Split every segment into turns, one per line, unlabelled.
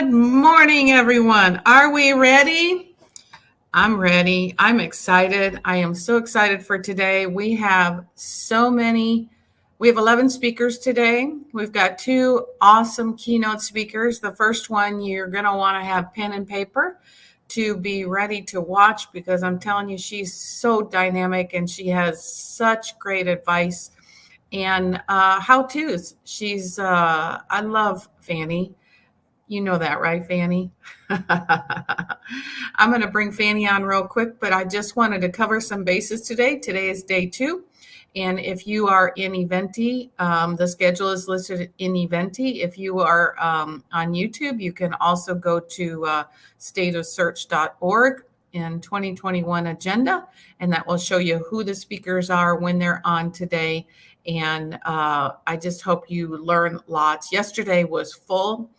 Good morning, everyone. Are we ready? I'm ready. I'm excited. I am so excited for today. We have 11 speakers today. We've got two awesome keynote speakers. The first one, you're going to want to have pen and paper to be ready to watch because I'm telling you, she's so dynamic and she has such great advice and how-tos. I love Fanny. You know that, right, Fanny? I'm going to bring Fanny on real quick, but I just wanted to cover some bases today. Today is day 2. And if you are in Eventi, the schedule is listed in Eventi. If you are on YouTube, you can also go to stateofsearch.org in 2021 agenda, and that will show you who the speakers are, when they're on today. And I just hope you learn lots. Yesterday was full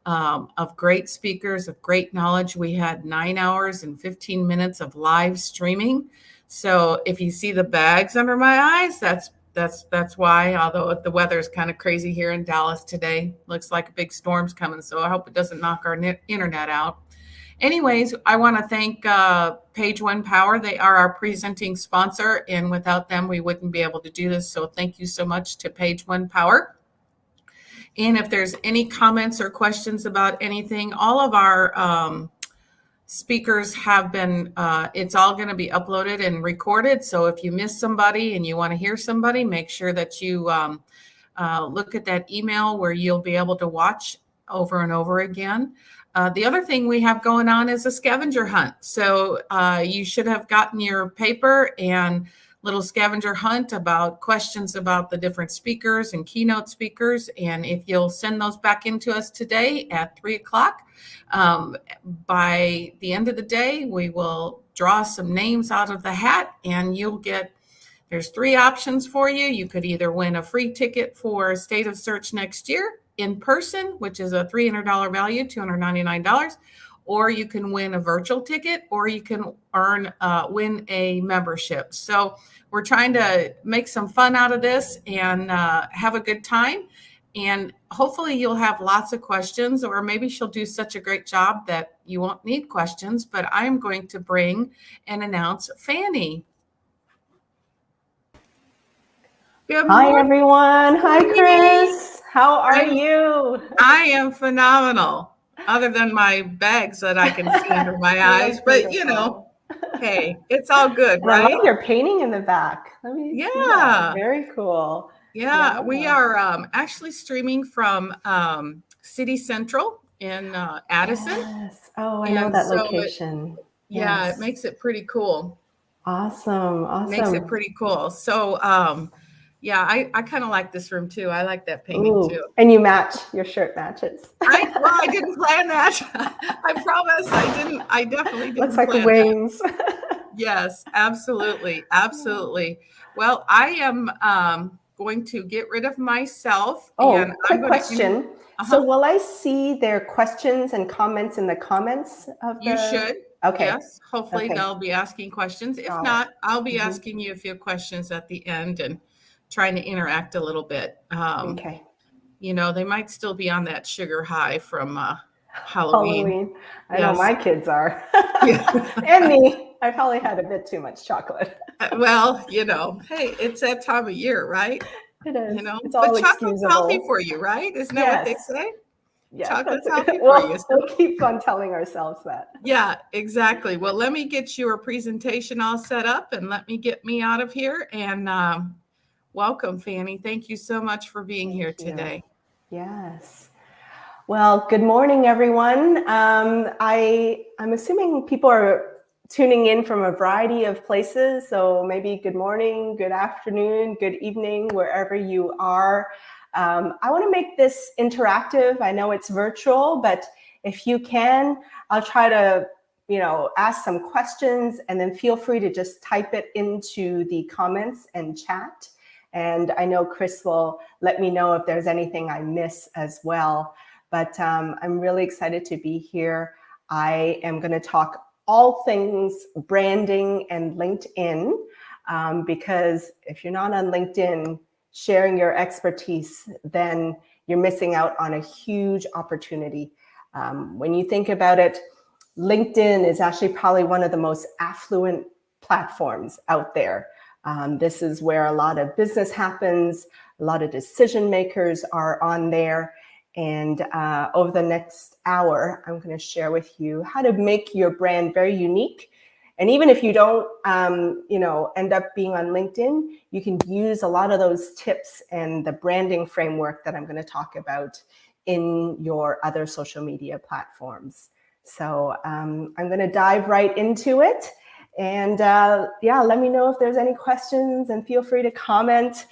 of great speakers, of great knowledge. We had 9 hours and 15 minutes of live streaming. So if you see the bags under my eyes, that's why. Although the weather is kind of crazy here in Dallas today, looks like a big storm's coming. So I hope it doesn't knock our internet out. Anyways, I want to thank Page One Power. They are our presenting sponsor, and without them, we wouldn't be able to do this. So thank you so much to Page One Power. And if there's any comments or questions about anything, all of our speakers have been, it's all going to be uploaded and recorded. So if you miss somebody and you want to hear somebody, make sure that you look at that email where you'll be able to watch over and over again. The other thing we have going on is a scavenger hunt. So you should have gotten your paper and little scavenger hunt about questions about the different speakers and keynote speakers. And if you'll send those back into us today at 3:00, by the end of the day, we will draw some names out of the hat and there's 3 options for you. You could either win a free ticket for State of Search next year in person, which is a $300 value, $299. Or you can win a virtual ticket, or you can win a membership. So we're trying to make some fun out of this and have a good time. And hopefully you'll have lots of questions, or maybe she'll do such a great job that you won't need questions. But I'm going to bring and announce Fanny.
Hi, everyone. Hi, Chris. How are you?
I am phenomenal. Other than my bags that I can see under my eyes, but you know, hey, it's all good,
and
right?
I love your painting in the back. Let me see that. Very cool.
Yeah, we are actually streaming from City Central in Addison.
Yes. Oh, I know that location.
It makes it pretty cool.
Awesome.
Makes it pretty cool. So, I kind of like this room too. I like that painting too.
And you match. Your shirt matches.
I didn't plan that. I promise I didn't. I definitely didn't.
Looks like wings.
Yes, absolutely. Well, I am going to get rid of myself.
And quick question. So will I see their questions and comments in the comments of the...
You should.
Okay.
Yes. Hopefully they'll be asking questions. If not, I'll be asking you a few questions at the end and trying to interact a little bit.
Okay.
You know, they might still be on that sugar high from Halloween.
I know my kids are. And me. I probably had a bit too much chocolate.
Well, you know, hey, it's that time of year, right?
It is.
You know,
it's all
but chocolate's
excusable.
healthy for you, right? Isn't that what they say?
Yes,
chocolate's healthy for you.
We'll keep on telling ourselves that.
Yeah, exactly. Well, let me get your presentation all set up and let me get me out of here. And welcome, Fanny. Thank you so much for being here today.
Yes. Well, good morning, everyone. I'm assuming people are tuning in from a variety of places. So maybe good morning, good afternoon, good evening, wherever you are. I want to make this interactive. I know it's virtual, but if you can, I'll try to, ask some questions, and then feel free to just type it into the comments and chat. And I know Chris will let me know if there's anything I miss as well. But I'm really excited to be here. I am going to talk all things branding and LinkedIn, because if you're not on LinkedIn sharing your expertise, then you're missing out on a huge opportunity. When you think about it, LinkedIn is actually probably one of the most affluent platforms out there. This is where a lot of business happens. A lot of decision makers are on there. And over the next hour, I'm going to share with you how to make your brand very unique. And even if you don't, end up being on LinkedIn, you can use a lot of those tips and the branding framework that I'm going to talk about in your other social media platforms. So I'm going to dive right into it. And let me know if there's any questions and feel free to comment.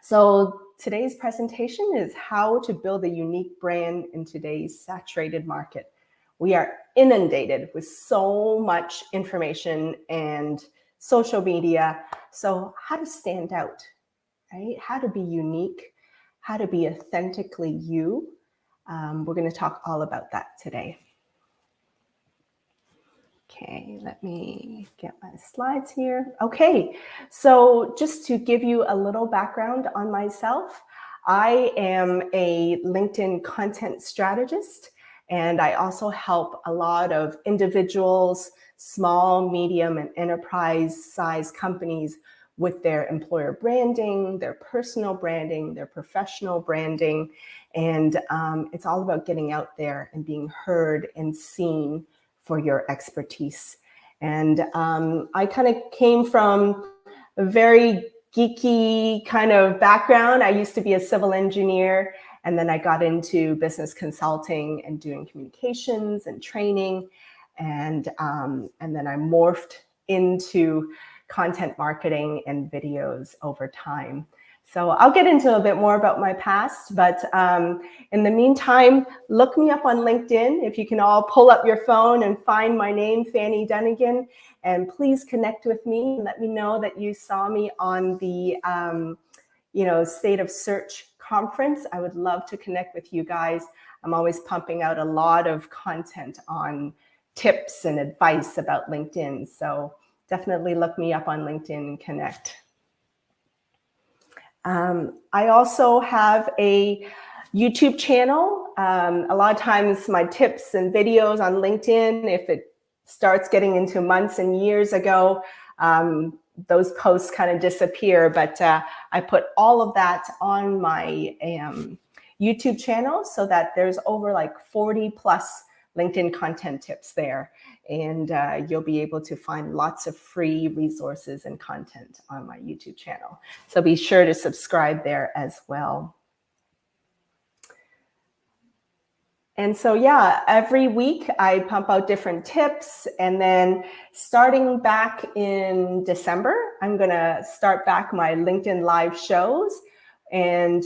So today's presentation is how to build a unique brand in today's saturated market. We are inundated with so much information and social media. So how to stand out, right? How to be unique, how to be authentically you. We're going to talk all about that today. Okay, let me get my slides here. Okay, so just to give you a little background on myself, I am a LinkedIn content strategist, and I also help a lot of individuals, small, medium, and enterprise-sized companies with their employer branding, their personal branding, their professional branding, and it's all about getting out there and being heard and seen for your expertise. And I kind of came from a very geeky kind of background. I used to be a civil engineer, and then I got into business consulting and doing communications and training. And then I morphed into content marketing and videos over time. So I'll get into a bit more about my past, but in the meantime, look me up on LinkedIn. If you can all pull up your phone and find my name, Fanny Dunnigan, and please connect with me and let me know that you saw me on the State of Search conference. I would love to connect with you guys. I'm always pumping out a lot of content on tips and advice about LinkedIn. So definitely look me up on LinkedIn and connect. I also have a YouTube channel. A lot of times my tips and videos on LinkedIn, if it starts getting into months and years ago, those posts kind of disappear, but I put all of that on my YouTube channel so that there's over like 40 plus LinkedIn content tips there. And you'll be able to find lots of free resources and content on my YouTube channel. So be sure to subscribe there as well. And so, every week I pump out different tips. And then starting back in December, I'm going to start back my LinkedIn live shows and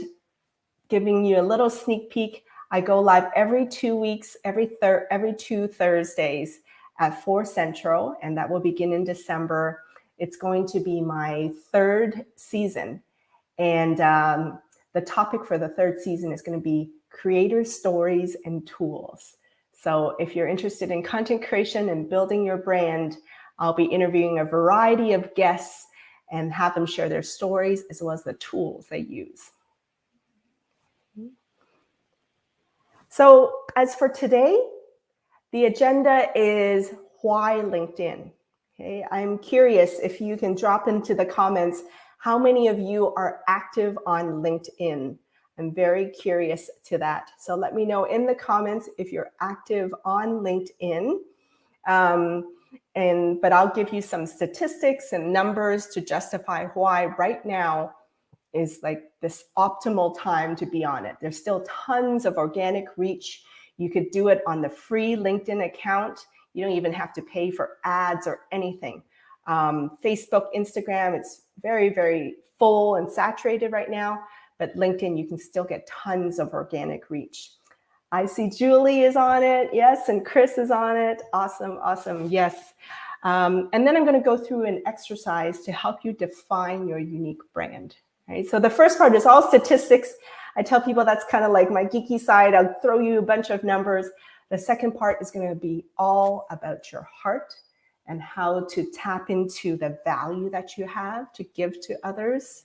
giving you a little sneak peek. I go live every 2 weeks, every 2 Thursdays at 4 Central, and that will begin in December. It's going to be my 3rd season. And the topic for the 3rd season is going to be creator stories and tools. So if you're interested in content creation and building your brand, I'll be interviewing a variety of guests and have them share their stories as well as the tools they use. So as for today, the agenda is why LinkedIn. Okay, I'm curious if you can drop into the comments how many of you are active on LinkedIn. I'm very curious to that. So let me know in the comments if you're active on LinkedIn. But I'll give you some statistics and numbers to justify why right now is like this optimal time to be on it. There's still tons of organic reach. You could do it on the free LinkedIn account. You don't even have to pay for ads or anything. Facebook, Instagram, it's very, very full and saturated right now. But LinkedIn, you can still get tons of organic reach. I see Julie is on it. Yes, and Chris is on it. Awesome, awesome. Yes. And then I'm going to go through an exercise to help you define your unique brand. Right? So the first part is all statistics. I tell people that's kind of like my geeky side. I'll throw you a bunch of numbers. The second part is going to be all about your heart and how to tap into the value that you have to give to others.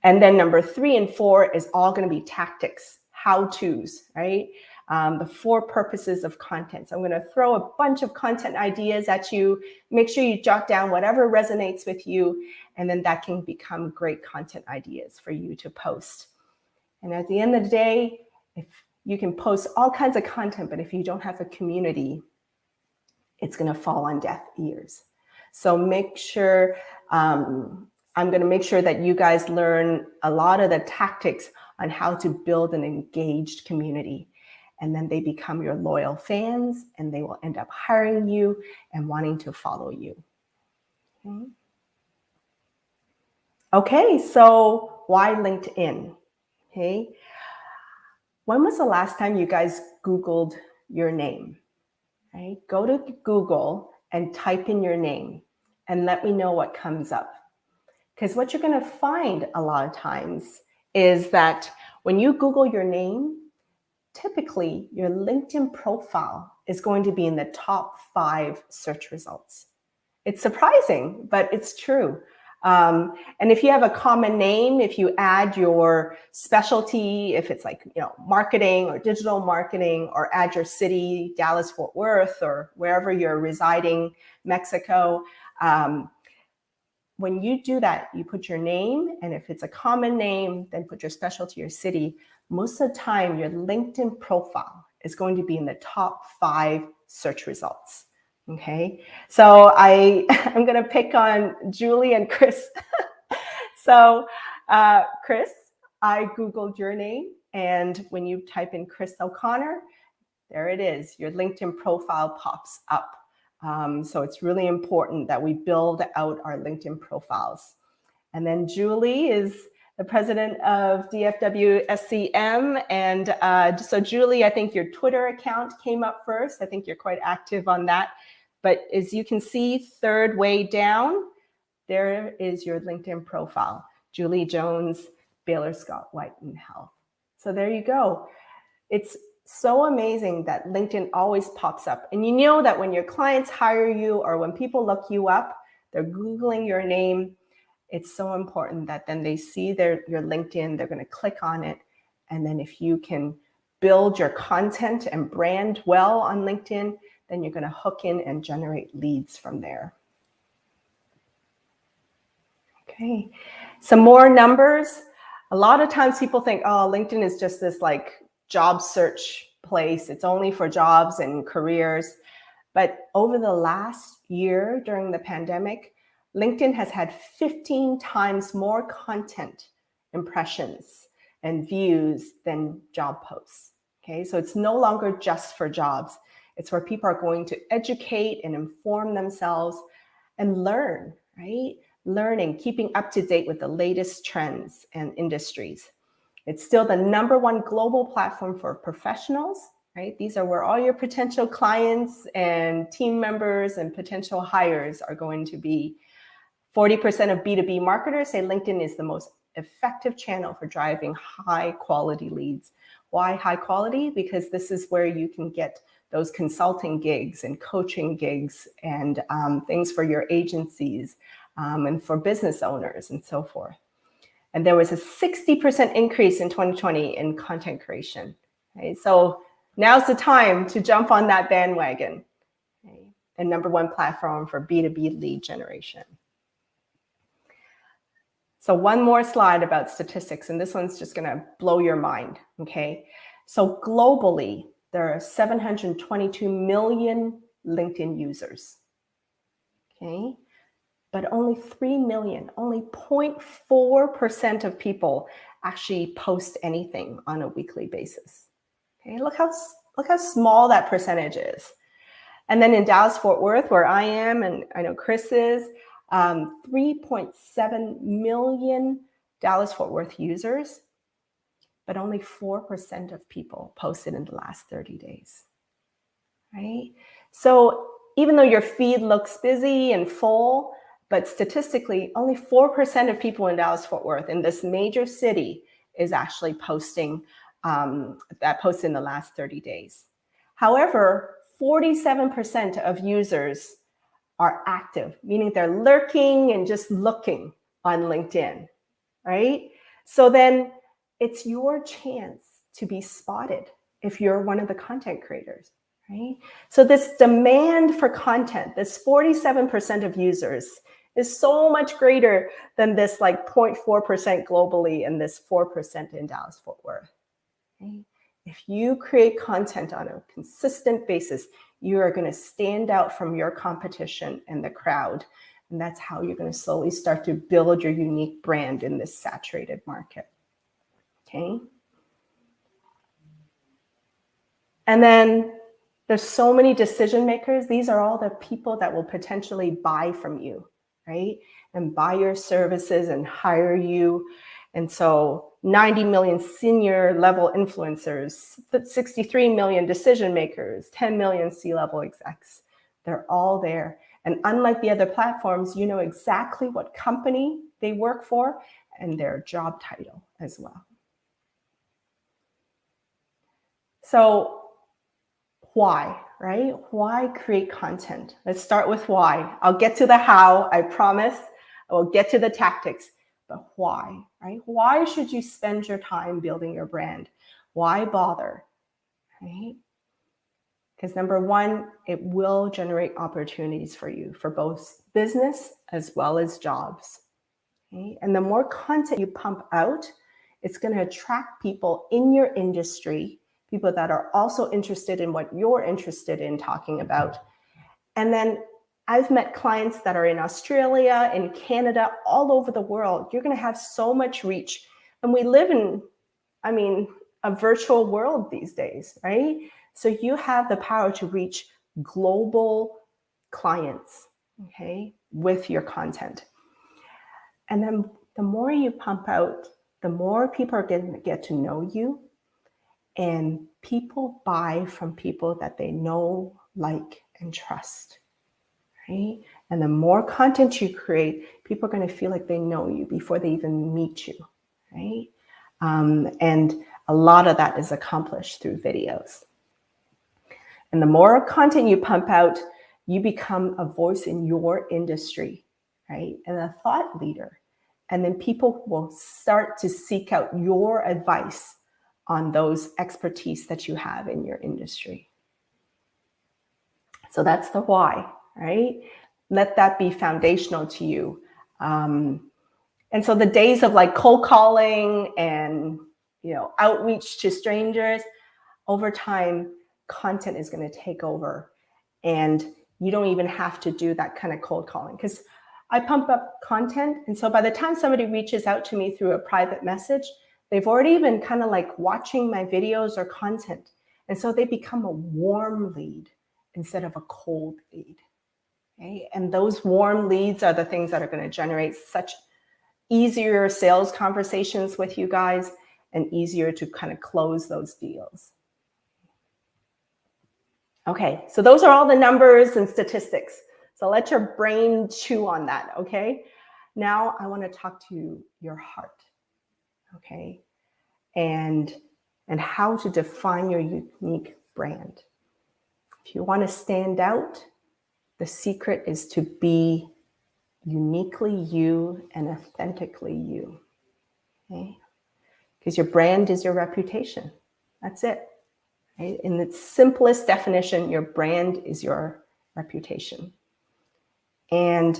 And then number 3 and 4 is all going to be tactics, how-tos, right? The 4 purposes of content. So I'm going to throw a bunch of content ideas at you. Make sure you jot down whatever resonates with you, and then that can become great content ideas for you to post. And at the end of the day, if you can post all kinds of content, but if you don't have a community, it's going to fall on deaf ears. So make sure, I'm going to make sure that you guys learn a lot of the tactics on how to build an engaged community. And then they become your loyal fans, and they will end up hiring you and wanting to follow you. Okay, so why LinkedIn? Okay, when was the last time you guys Googled your name? Right? Go to Google and type in your name and let me know what comes up. Because what you're going to find a lot of times is that when you Google your name, typically your LinkedIn profile is going to be in the top 5 search results. It's surprising, but it's true. And if you have a common name, if you add your specialty, if it's like, marketing or digital marketing, or add your city, Dallas, Fort Worth, or wherever you're residing, Mexico, when you do that, you put your name, and if it's a common name, then put your specialty or city. Most of the time, your LinkedIn profile is going to be in the top 5 search results. Okay, so I'm going to pick on Julie and Chris. So Chris, I Googled your name, and when you type in Chris O'Connor, there it is. Your LinkedIn profile pops up. So it's really important that we build out our LinkedIn profiles. And then Julie is the president of DFW SCM. And so Julie, I think your Twitter account came up first. I think you're quite active on that. But as you can see, 3rd way down, there is your LinkedIn profile. Julie Jones, Baylor Scott White and Health. So there you go. It's so amazing that LinkedIn always pops up. And you know that when your clients hire you or when people look you up, they're Googling your name. It's so important that then they see your LinkedIn, they're going to click on it. And then if you can build your content and brand well on LinkedIn, then you're going to hook in and generate leads from there. Okay, some more numbers. A lot of times people think, oh, LinkedIn is just this like job search place. It's only for jobs and careers. But over the last year during the pandemic, LinkedIn has had 15 times more content impressions and views than job posts. Okay, so it's no longer just for jobs. It's where people are going to educate and inform themselves and learn, right? Learning, keeping up to date with the latest trends and industries. It's still the #1 global platform for professionals, right? These are where all your potential clients and team members and potential hires are going to be. 40% of B2B marketers say LinkedIn is the most effective channel for driving high quality leads. Why high quality? Because this is where you can get those consulting gigs and coaching gigs and things for your agencies and for business owners and so forth. And there was a 60% increase in 2020 in content creation. Okay? So now's the time to jump on that bandwagon. Okay? And #1 platform for B2B lead generation. So one more slide about statistics, and this one's just going to blow your mind. Okay, so globally, there are 722 million LinkedIn users. Okay, but only 3 million, only 0.4% of people actually post anything on a weekly basis. Okay, look how small that percentage is. And then in Dallas Fort Worth, where I am, and I know Chris is, 3.7 million Dallas Fort Worth users, but only 4% of people posted in the last 30 days, right? So even though your feed looks busy and full, but statistically, only 4% of people in Dallas Fort Worth in this major city is actually posting that post in the last 30 days. However, 47% of users are active, meaning they're lurking and just looking on LinkedIn, right? So then it's your chance to be spotted if you're one of the content creators, right? So this demand for content, this 47% of users, is so much greater than this like 0.4% globally and this 4% in Dallas-Fort Worth. Okay? If you create content on a consistent basis, you are going to stand out from your competition and the crowd. And that's how you're going to slowly start to build your unique brand in this saturated market. Okay. And then there's so many decision makers. These are all the people that will potentially buy from you, right? And buy your services and hire you. And so 90 million senior level influencers, 63 million decision makers, 10 million C-level execs. They're all there. And unlike the other platforms, you know exactly what company they work for and their job title as well. So why, right? Why create content? Let's start with why. I'll get to the how, I promise. I will get to the tactics, but why, right? Why should you spend your time building your brand? Why bother, right? Because number one, it will generate opportunities for you for both business as well as jobs. Okay? And the more content you pump out, it's going to attract people in your industry, people that are also interested in what you're interested in talking about. And then I've met clients that are in Australia, in Canada, all over the world. You're going to have so much reach. And we live in, a virtual world these days, right? So you have the power to reach global clients, okay, with your content. And then the more you pump out, the more people are going to get to know you. And people buy from people that they know, like, and trust, right? And the more content you create, people are going to feel like they know you before they even meet you, right? And a lot of that is accomplished through videos. And the more content you pump out, you become a voice in your industry, right? And a thought leader. And then people will start to seek out your advice on those expertise that you have in your industry. So that's the why, right? Let that be foundational to you. And so the days of like cold calling and, outreach to strangers, over time, content is going to take over. And you don't even have to do that kind of cold calling, because I pump up content. And so by the time somebody reaches out to me through a private message, they've already been kind of like watching my videos or content. And so they become a warm lead instead of a cold lead. Okay? And those warm leads are the things that are going to generate such easier sales conversations with you guys and easier to kind of close those deals. Okay, so those are all the numbers and statistics. So let your brain chew on that, okay? Now I want to talk to your heart, okay? And how to define your unique brand. If you want to stand out, the secret is to be uniquely you and authentically you, okay? Because your brand is your reputation. That's it. Right? In its simplest definition, your brand is your reputation. And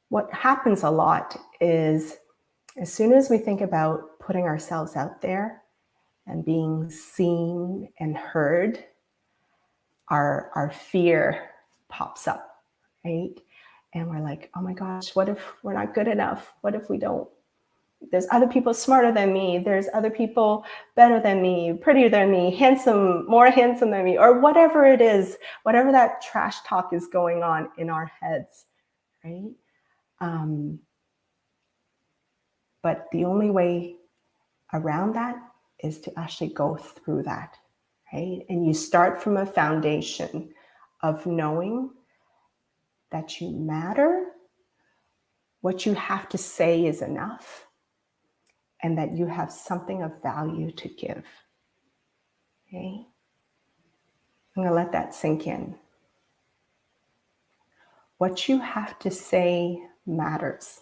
what happens a lot is, as soon as we think about putting ourselves out there and being seen and heard, our fear pops up, right? And we're like, oh my gosh, what if we're not good enough? What if we don't? There's other people smarter than me. There's other people better than me, prettier than me, handsome, more handsome than me, or whatever it is, whatever that trash talk is going on in our heads, right? But the only way around that is to actually go through that, right? And you start from a foundation of knowing that you matter, what you have to say is enough, and that you have something of value to give, okay? I'm gonna let that sink in. What you have to say matters.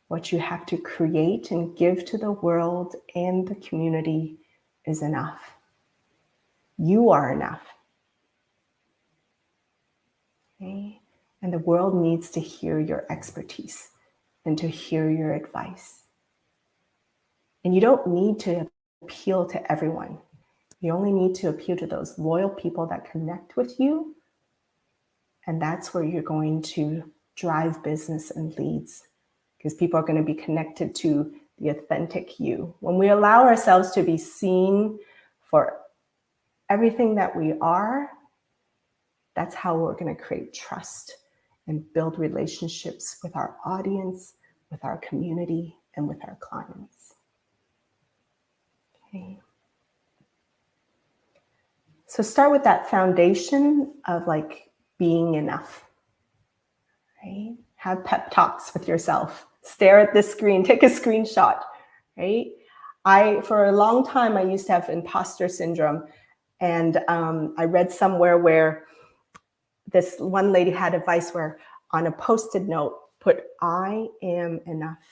What you have to create and give to the world and the community is enough. You are enough. Okay? And the world needs to hear your expertise and to hear your advice. And you don't need to appeal to everyone. You only need to appeal to those loyal people that connect with you. And that's where you're going to drive business and leads, because people are going to be connected to the authentic you. When we allow ourselves to be seen for everything that we are, that's how we're going to create trust and build relationships with our audience, with our community, and with our clients. Okay. So start with that foundation of like being enough, right? Have pep talks with yourself. Stare at the screen, take a screenshot, right? For a long time, I used to have imposter syndrome. And I read somewhere where this one lady had advice where on a Post-it note, put, "I am enough."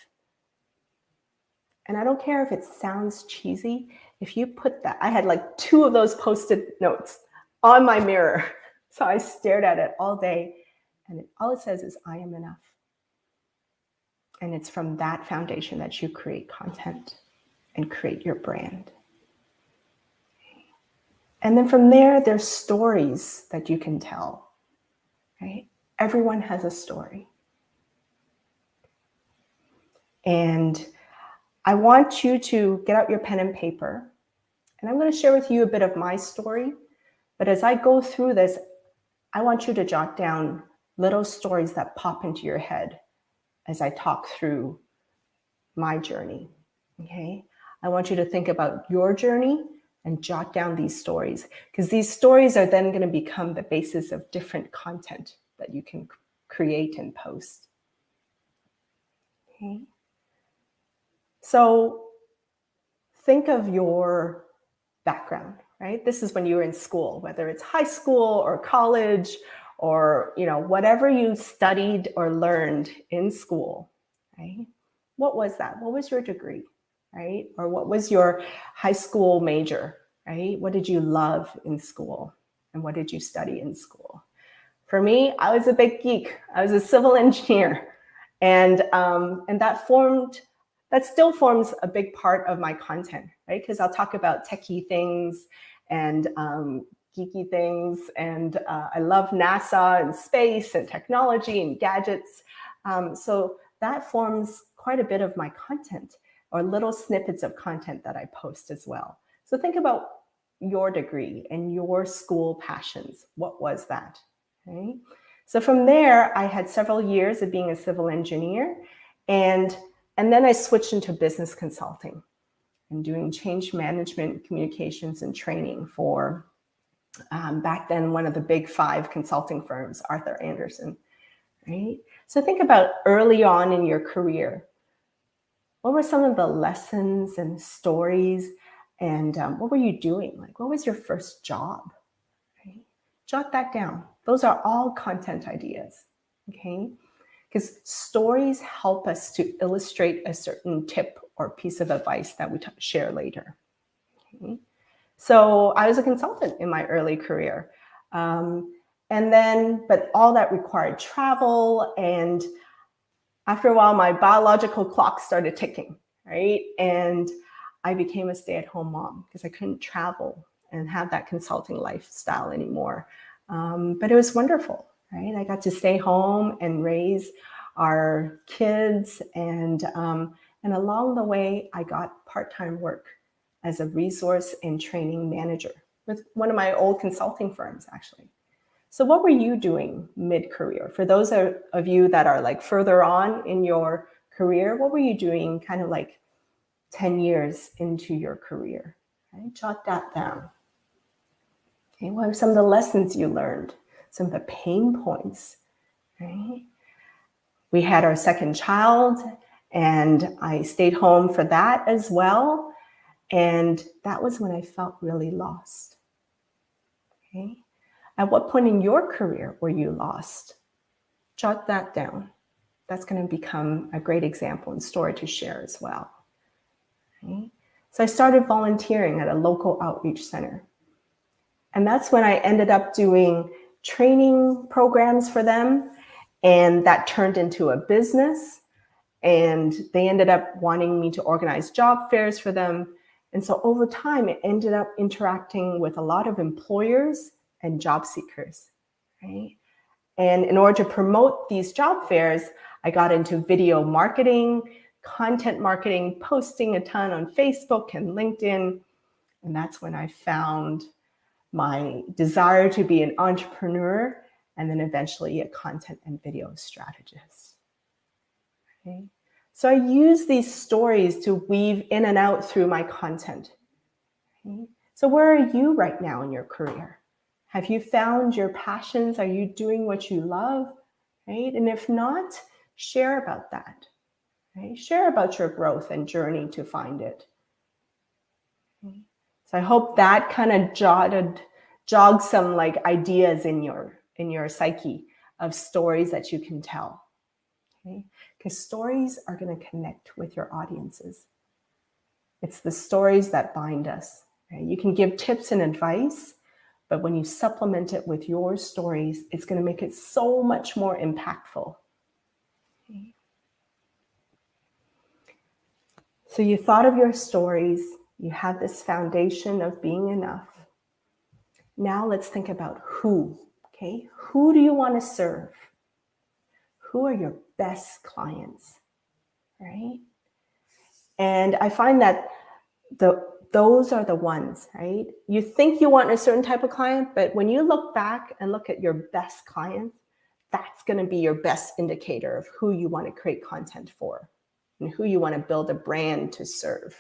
And I don't care if it sounds cheesy. If you put that, I had like 2 of those Post-it notes on my mirror. So I stared at it all day. And all it says is, "I am enough." And it's from that foundation that you create content and create your brand. And then from there, there's stories that you can tell, right? Everyone has a story. And I want you to get out your pen and paper. And I'm going to share with you a bit of my story. But as I go through this, I want you to jot down little stories that pop into your head as I talk through my journey. Okay? I want you to think about your journey and jot down these stories, because these stories are then going to become the basis of different content that you can create and post. Okay? So think of your background, right? This is when you were in school, whether it's high school or college or, whatever you studied or learned in school, right? What was that? What was your degree, right? Or what was your high school major, right? What did you love in school? And what did you study in school? For me, I was a big geek. I was a civil engineer. And that still forms a big part of my content, right? Because I'll talk about techie things and geeky things. And I love NASA and space and technology and gadgets. So that forms quite a bit of my content, or little snippets of content that I post as well. So think about your degree and your school passions. What was that? Okay? So from there, I had several years of being a civil engineer, and then I switched into business consulting and doing change management, communications, and training for back then one of the big 5 consulting firms, Arthur Andersen. Right? So think about early on in your career. What were some of the lessons and stories, and what were you doing? Like, what was your first job? Right? Jot that down. Those are all content ideas, okay? Because stories help us to illustrate a certain tip or piece of advice that we share later. Okay? So I was a consultant in my early career. But all that required travel, and after a while, my biological clock started ticking, right? And I became a stay-at-home mom because I couldn't travel and have that consulting lifestyle anymore. But it was wonderful, right? I got to stay home and raise our kids, and along the way, I got part-time work as a resource and training manager with one of my old consulting firms, actually. So what were you doing mid-career? For those of you that are like further on in your career, what were you doing kind of like 10 years into your career? Right? Jot that down. Okay, what are some of the lessons you learned? Some of the pain points, right? We had our second child, and I stayed home for that as well. And that was when I felt really lost. Okay? At what point in your career were you lost? Jot that down. that's going to become a great example and story to share as well. Okay? So I started volunteering at a local outreach center. And that's when I ended up doing training programs for them. And that turned into a business. And they ended up wanting me to organize job fairs for them. And so over time, it ended up interacting with a lot of employers and job seekers, right? And in order to promote these job fairs, I got into video marketing, content marketing, posting a ton on Facebook and LinkedIn. And that's when I found my desire to be an entrepreneur and then eventually a content and video strategist. Okay? So I use these stories to weave in and out through my content. Okay? So where are you right now in your career? Have you found your passions? Are you doing what you love? Right? And if not, share about that. Right? Share about your growth and journey to find it. Okay? So I hope that kind of jogged some like ideas in your psyche of stories that you can tell. Okay? Because stories are going to connect with your audiences. It's the stories that bind us. Right? You can give tips and advice, but when you supplement it with your stories, it's going to make it so much more impactful. Okay? So you thought of your stories, you have this foundation of being enough. Now let's think about who, okay? Who do you want to serve? Who are your best clients, right? And I find that those are the ones, right? You think you want a certain type of client, but when you look back and look at your best clients, that's going to be your best indicator of who you want to create content for and who you want to build a brand to serve.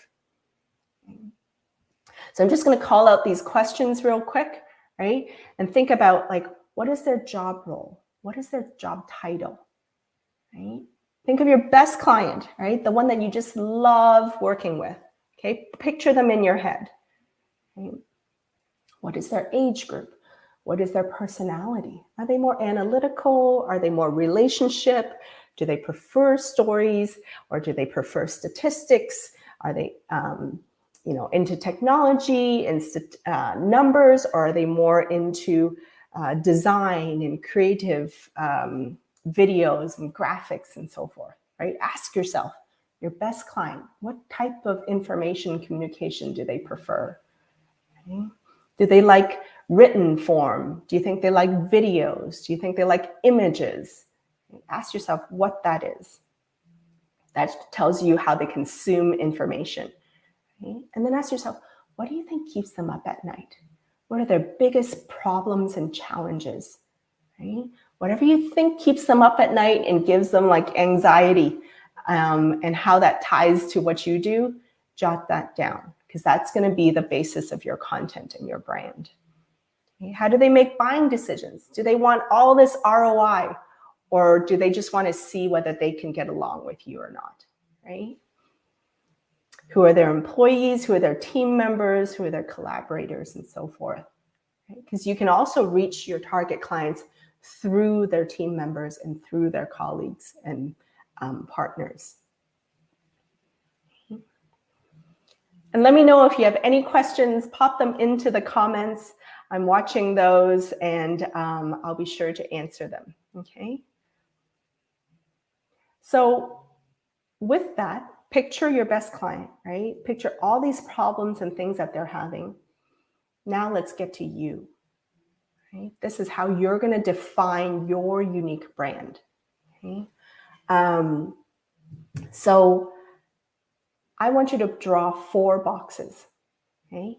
So I'm just going to call out these questions real quick, right? And think about like, what is their job role? What is their job title, right? Think of your best client, right? The one that you just love working with, okay? Picture them in your head. Right? What is their age group? What is their personality? Are they more analytical? Are they more relationship? Do they prefer stories or do they prefer statistics? Are they into technology and numbers, or are they more into design and creative videos and graphics and so forth, right? Ask yourself, your best client, what type of information communication do they prefer? Okay? Do they like written form? Do you think they like videos? Do you think they like images? Ask yourself what that is. That tells you how they consume information. Okay? And then ask yourself, what do you think keeps them up at night? What are their biggest problems and challenges? Right? Whatever you think keeps them up at night and gives them like anxiety and how that ties to what you do, jot that down because that's going to be the basis of your content and your brand. Okay? How do they make buying decisions? Do they want all this ROI or do they just want to see whether they can get along with you or not? Right? Who are their employees? Who are their team members? Who are their collaborators and so forth? Because you can also reach your target clients through their team members and through their colleagues and partners. And let me know if you have any questions, pop them into the comments. I'm watching those and I'll be sure to answer them, okay? So with that, picture your best client, right? Picture all these problems and things that they're having. Now let's get to you. Right? This is how you're going to define your unique brand. Okay? So I want you to draw 4 boxes. Okay?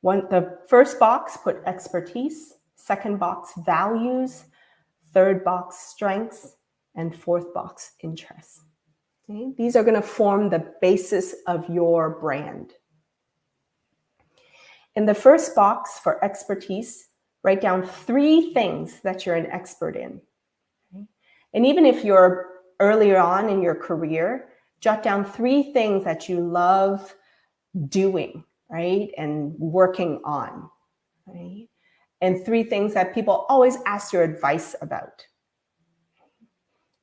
The first box, put expertise. Second box, values. Third box, strengths. And fourth box, interests. Okay? These are going to form the basis of your brand. In the first box for expertise, write down 3 things that you're an expert in. Okay? And even if you're earlier on in your career, jot down 3 things that you love doing, right? And working on, right? And 3 things that people always ask your advice about.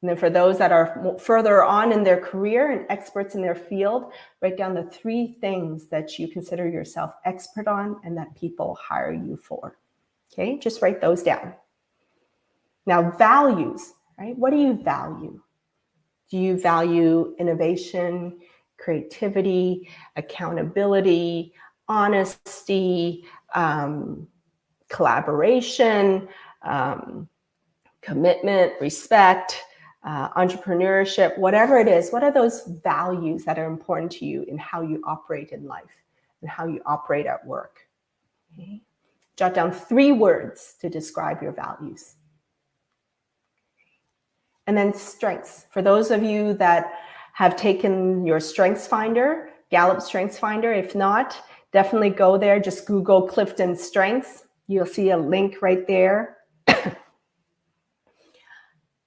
And then for those that are further on in their career and experts in their field, write down the 3 things that you consider yourself expert on and that people hire you for. Okay, just write those down. Now, values, right? What do you value? Do you value innovation, creativity, accountability, honesty, collaboration, commitment, respect, entrepreneurship, whatever it is? What are those values that are important to you in how you operate in life and how you operate at work? Okay. Jot down 3 words to describe your values. And then strengths. For those of you that have taken your Strengths Finder, Gallup Strengths Finder, if not, definitely go there. Just Google Clifton Strengths. You'll see a link right there.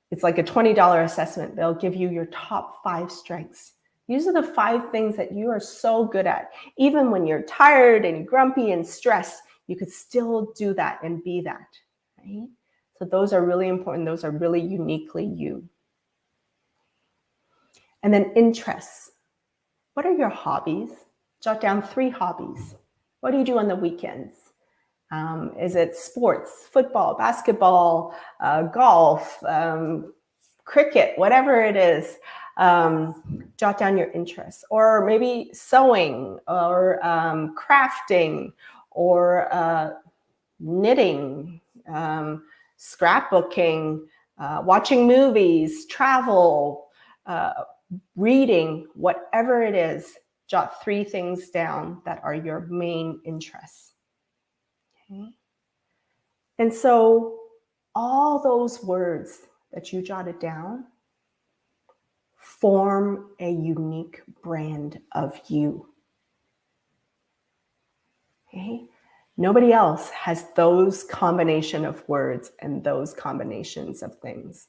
It's like a $20 assessment. They'll give you your top 5 strengths. These are the 5 things that you are so good at. Even when you're tired and grumpy and stressed, you could still do that and be that, right? So those are really important. Those are really uniquely you. And then interests. What are your hobbies? Jot down 3 hobbies. What do you do on the weekends? Is it sports, football, basketball, golf, cricket, whatever it is? Jot down your interests. Or maybe sewing or crafting or knitting, scrapbooking, watching movies, travel, reading, whatever it is. Jot 3 things down that are your main interests. Okay. And so all those words that you jotted down form a unique brand of you. Okay. Nobody else has those combination of words and those combinations of things.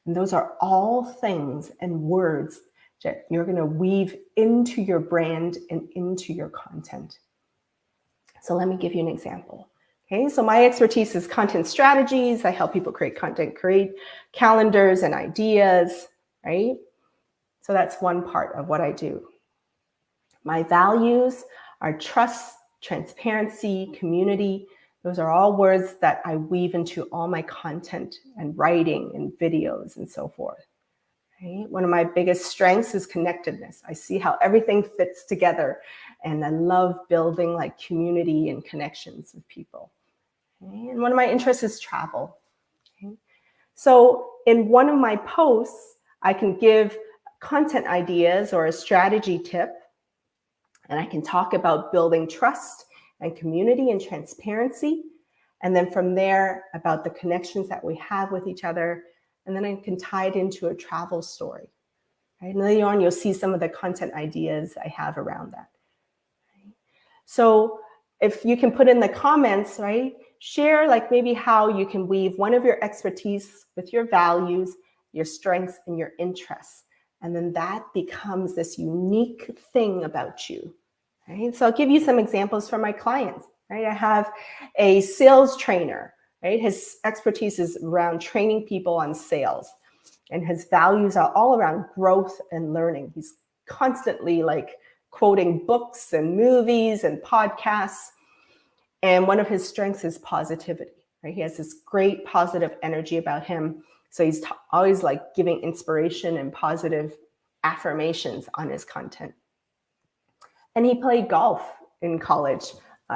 And those are all things and words that you're going to weave into your brand and into your content. So let me give you an example. Okay, so my expertise is content strategies. I help people create content, create calendars and ideas, right? So that's one part of what I do. My values are trust, transparency, community. Those are all words that I weave into all my content and writing and videos and so forth. Right? One of my biggest strengths is connectedness. I see how everything fits together, and I love building like community and connections with people. Okay? And one of my interests is travel. Okay? So in one of my posts, I can give content ideas or a strategy tip, and I can talk about building trust and community and transparency. And then from there, about the connections that we have with each other. And then I can tie it into a travel story. Right? And later on, you'll see some of the content ideas I have around that. Right? So if you can put in the comments, right, share like maybe how you can weave one of your expertise with your values, your strengths, and your interests. And then that becomes this unique thing about you. Right? So I'll give you some examples from my clients. Right? I have a sales trainer. Right? His expertise is around training people on sales, and his values are all around growth and learning. He's constantly like quoting books and movies and podcasts. And one of his strengths is positivity. Right? He has this great positive energy about him. So he's always like giving inspiration and positive affirmations on his content. And he played golf in college.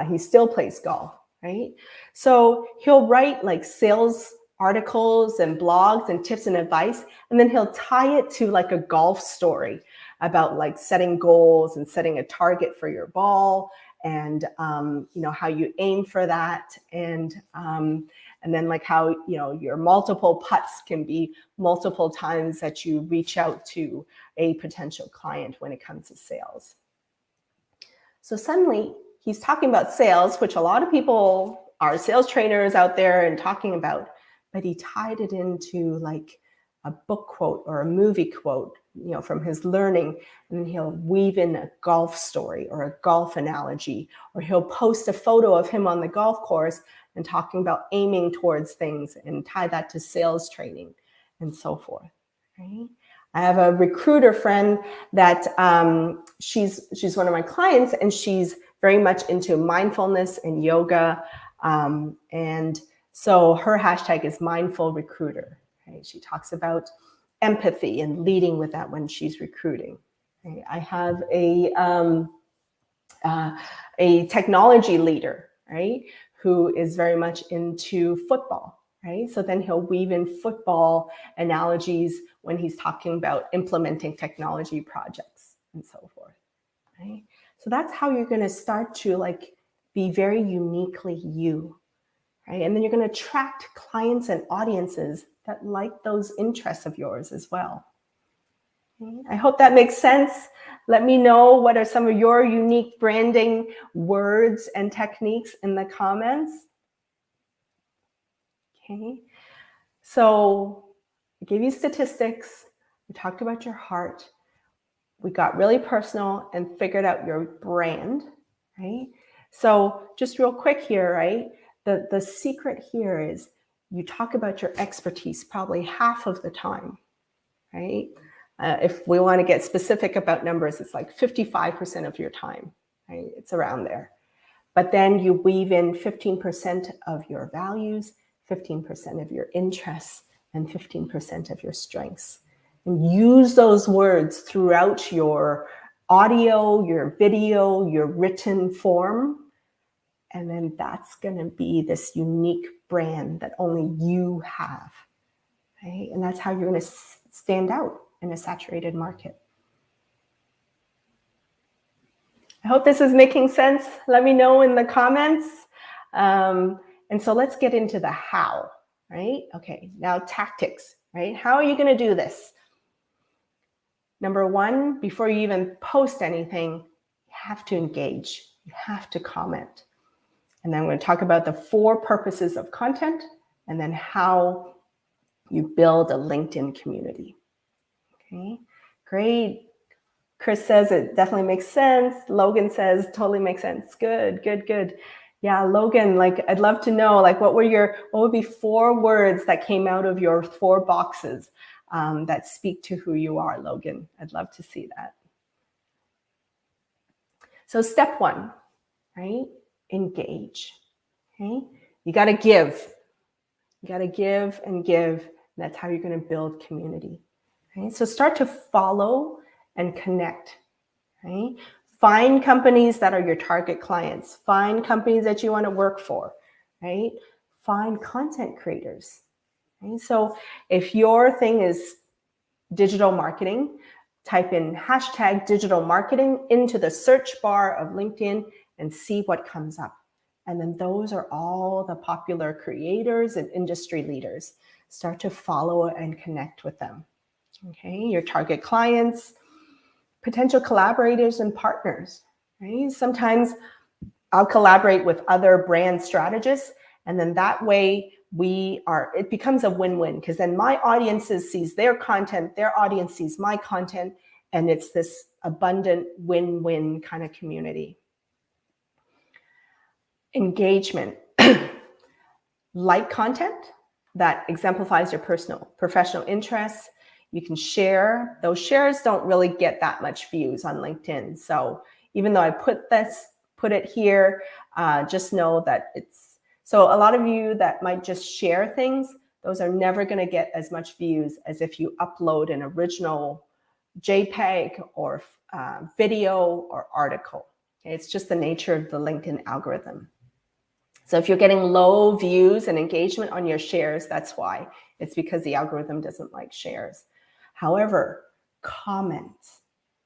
He still plays golf. Right? So he'll write like sales articles and blogs and tips and advice, and then he'll tie it to like a golf story about like setting goals and setting a target for your ball, and how you aim for that, and then like how your multiple putts can be multiple times that you reach out to a potential client when it comes to sales. So suddenly he's talking about sales, which a lot of people are sales trainers out there and talking about, but he tied it into like a book quote or a movie quote, from his learning, and then he'll weave in a golf story or a golf analogy, or he'll post a photo of him on the golf course and talking about aiming towards things and tie that to sales training. and so forth, right? I have a recruiter friend that she's one of my clients, and she's very much into mindfulness and yoga. And so her hashtag is mindful recruiter. Right? She talks about empathy and leading with that when she's recruiting. Right? I have a technology leader, right, who is very much into football, right? So then he'll weave in football analogies when he's talking about implementing technology projects and so forth, right? So that's how you're going to start to like be very uniquely you, right? And then you're going to attract clients and audiences that like those interests of yours as well. Okay? I hope that makes sense. Let me know what are some of your unique branding words and techniques in the comments. Okay, so I gave you statistics. We talked about your heart. We got really personal and figured out your brand, right? So just real quick here, right? The secret here is you talk about your expertise probably half of the time, right? If we want to get specific about numbers, it's like 55% of your time, right? It's around there. But then you weave in 15% of your values, 15% of your interests, and 15% of your strengths. And use those words throughout your audio, your video, your written form. And then that's going to be this unique brand that only you have, right? And that's how you're going to stand out in a saturated market. I hope this is making sense. Let me know in the comments. And so let's get into the how, right? Okay, now tactics, right? How are you going to do this? Number one, before you even post anything, you have to engage. You have to comment. And then I'm going to talk about the 4 purposes of content and then how you build a LinkedIn community. Okay, great. Chris says it definitely makes sense. Logan says totally makes sense. Good, good, good. Yeah, Logan, like I'd love to know, like what would be 4 words that came out of your 4 boxes that speak to who you are, Logan? I'd love to see that. So step 1, right? Engage. Okay, you got to give. You got to give and give. And that's how you're going to build community. Okay, so start to follow and connect. Right? Find companies that are your target clients. Find companies that you want to work for. Right? Find content creators. Right? So if your thing is digital marketing, type in hashtag digital marketing into the search bar of LinkedIn and see what comes up. And then those are all the popular creators and industry leaders. Start to follow and connect with them. Okay, your target clients, potential collaborators and partners, right? Sometimes I'll collaborate with other brand strategists, and then that way it becomes a win-win, because then my audiences sees their content, their audience sees my content, and it's this abundant win-win kind of community. Engagement. Like content that exemplifies your professional interests. You can share. Those shares don't really get that much views on LinkedIn. So even though I put it here, just know that so a lot of you that might just share things, those are never going to get as much views as if you upload an original JPEG or video or article. Okay? It's just the nature of the LinkedIn algorithm. So if you're getting low views and engagement on your shares, that's why. It's because the algorithm doesn't like shares. However, comments,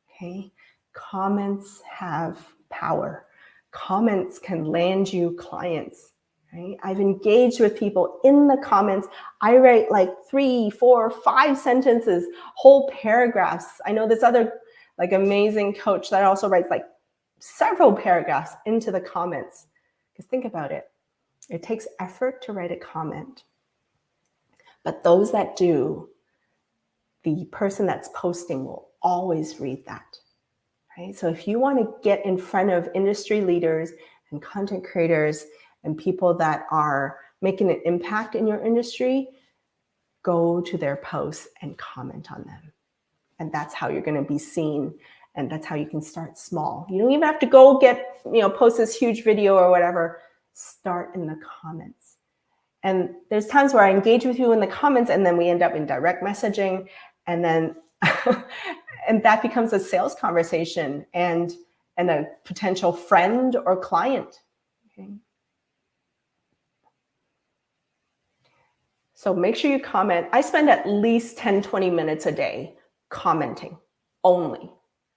okay? Comments have power. Comments can land you clients, right? I've engaged with people in the comments. I write like 3, 4, 5 sentences, whole paragraphs. I know this other like amazing coach that also writes like several paragraphs into the comments. Because think about it. It takes effort to write a comment. But those that do, the person that's posting will always read that. Right? So if you want to get in front of industry leaders and content creators and people that are making an impact in your industry, go to their posts and comment on them. And that's how you're going to be seen. And that's how you can start small. You don't even have to go get, post this huge video or whatever. Start in the comments. And there's times where I engage with you in the comments and then we end up in direct messaging, and then and that becomes a sales conversation and a potential friend or client. Okay. So make sure you comment. I spend at least 10, 20 minutes a day commenting only,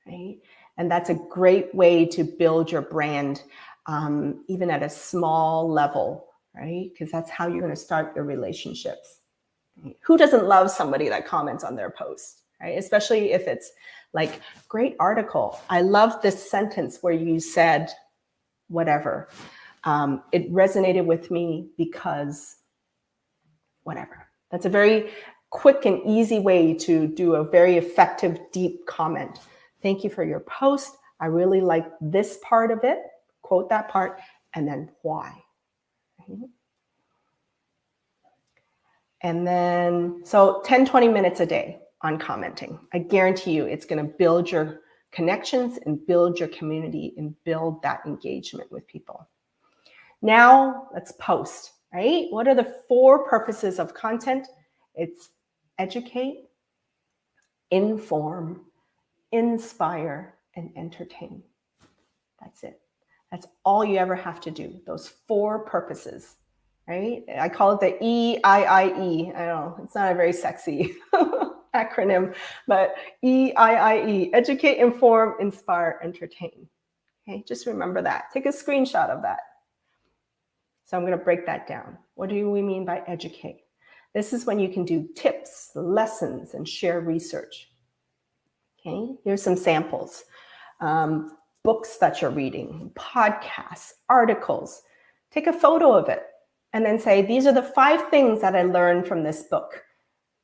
right? And that's a great way to build your brand, even at a small level, right? Because that's how you're going to start your relationships. Right? Who doesn't love somebody that comments on their post, right? Especially if it's like, great article. I love this sentence where you said whatever. It resonated with me because whatever. That's a very quick and easy way to do a very effective, deep comment. Thank you for your post. I really like this part of it. Quote that part, and then why. Okay. And then, so 10, 20 minutes a day on commenting. I guarantee you it's going to build your connections and build your community and build that engagement with people. Now let's post, right? What are the 4 purposes of content? It's educate, inform, inspire, and entertain. That's it. That's all you ever have to do, those 4 purposes, right? I call it the EIIE. I know, it's not a very sexy acronym, but EIIE, educate, inform, inspire, entertain. Okay, just remember that. Take a screenshot of that. So I'm going to break that down. What do we mean by educate? This is when you can do tips, lessons, and share research. Okay, here's some samples. Books that you're reading, podcasts, articles. Take a photo of it and then say, these are the 5 things that I learned from this book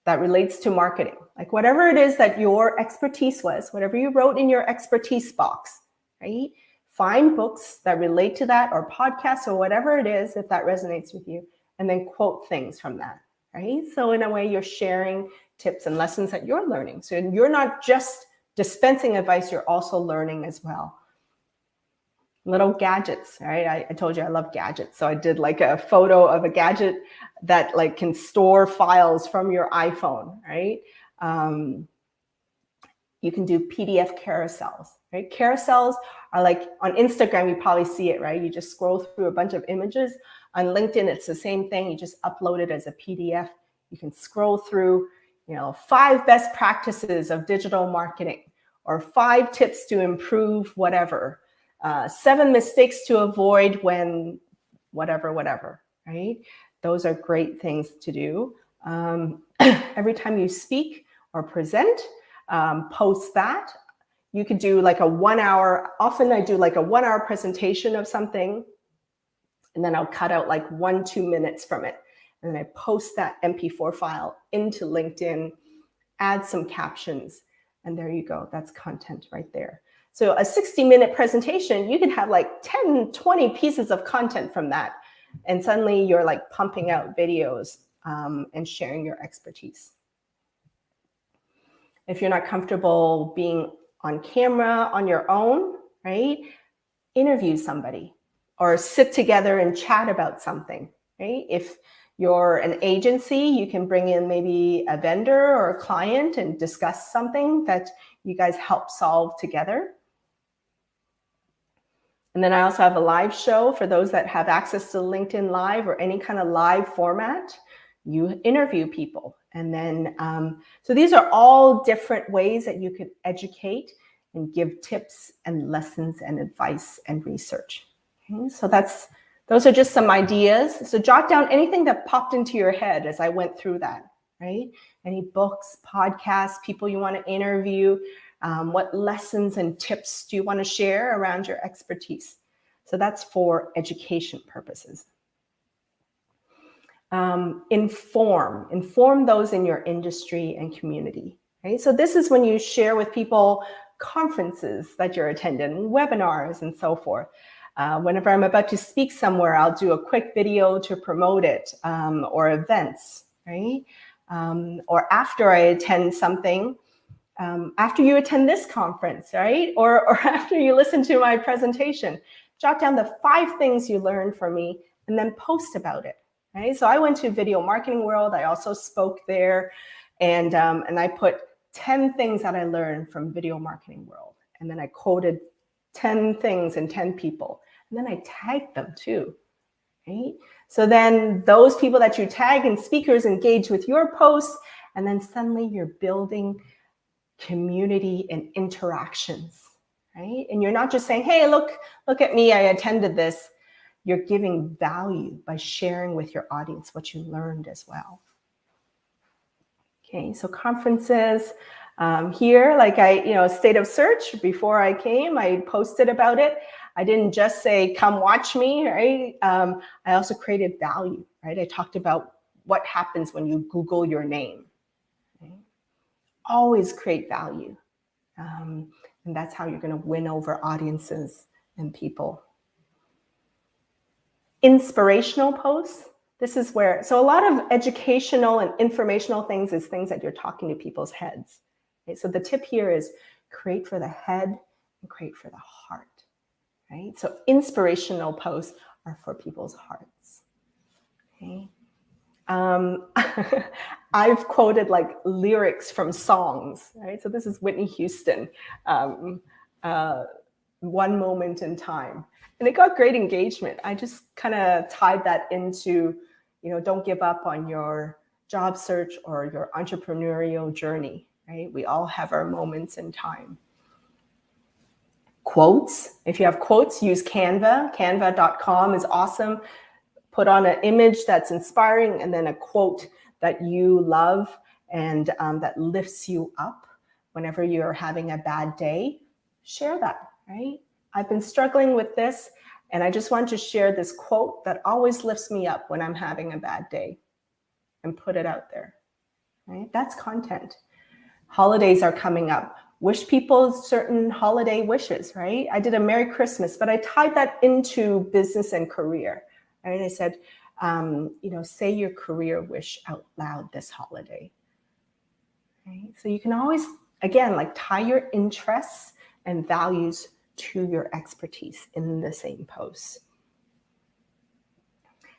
that relates to marketing. Like whatever it is that your expertise was, whatever you wrote in your expertise box, right? Find books that relate to that, or podcasts, or whatever it is, if that resonates with you, and then quote things from that, right? So in a way, you're sharing tips and lessons that you're learning. So you're not just dispensing advice, you're also learning as well. Little gadgets, right? I told you I love gadgets. So I did like a photo of a gadget that like can store files from your iPhone, right? You can do PDF carousels, right? Carousels are like on Instagram, you probably see it, right? You just scroll through a bunch of images. On LinkedIn, it's the same thing. You just upload it as a PDF. You can scroll through, 5 best practices of digital marketing, or 5 tips to improve whatever. 7 mistakes to avoid when whatever, right? Those are great things to do. Every time you speak or present, post that. You could do like a 1 hour, often I do like a 1 hour presentation of something, and then I'll cut out like 1-2 minutes from it. And then I post that MP4 file into LinkedIn, add some captions, and there you go. That's content right there. So a 60-minute presentation, you can have like 10, 20 pieces of content from that. And suddenly you're like pumping out videos and sharing your expertise. If you're not comfortable being on camera on your own, right? Interview somebody or sit together and chat about something, right? If you're an agency, you can bring in maybe a vendor or a client and discuss something that you guys help solve together. And then I also have a live show for those that have access to LinkedIn Live or any kind of live format. You interview people. And then, so these are all different ways that you could educate and give tips and lessons and advice and research. Okay? So those are just some ideas. So jot down anything that popped into your head as I went through that, right? Any books, podcasts, people you want to interview, what lessons and tips do you want to share around your expertise? So that's for education purposes. Inform those in your industry and community, right? So this is when you share with people conferences that you're attending, webinars, and so forth. Whenever I'm about to speak somewhere, I'll do a quick video to promote it, or events, right? or after I attend something, after you attend this conference, right? Or after you listen to my presentation, jot down the 5 things you learned from me and then post about it, right? So I went to Video Marketing World. I also spoke there, and I put 10 things that I learned from Video Marketing World. And then I quoted 10 things and 10 people. And then I tagged them too, right? So then those people that you tag and speakers engage with your posts, and then suddenly you're building community and interactions, right? And you're not just saying, hey, look at me, I attended this. You're giving value by sharing with your audience what you learned as well. Okay, so conferences here, like State of Search, before I came, I posted about it. I didn't just say, come watch me, right? I also created value, right? I talked about what happens when you Google your name. Right? Always create value. And that's how you're going to win over audiences and people. Inspirational posts. This is where, so a lot of educational and informational things is things that you're talking to people's heads. Okay? So the tip here is create for the head and create for the heart. Right? So inspirational posts are for people's hearts. Okay? I've quoted like lyrics from songs, right? So this is Whitney Houston, One Moment in Time. And it got great engagement. I just kind of tied that into, don't give up on your job search or your entrepreneurial journey, right? We all have our moments in time. Quotes. If you have quotes, use Canva. Canva.com is awesome. Put on an image that's inspiring and then a quote that you love and that lifts you up whenever you're having a bad day. Share that, right? I've been struggling with this, and I just want to share this quote that always lifts me up when I'm having a bad day and put it out there, right? That's content. Holidays are coming up. Wish people certain holiday wishes, right? I did a Merry Christmas, but I tied that into business and career. Right? I said, say your career wish out loud this holiday. Right? So you can always, again, like tie your interests and values to your expertise in the same post.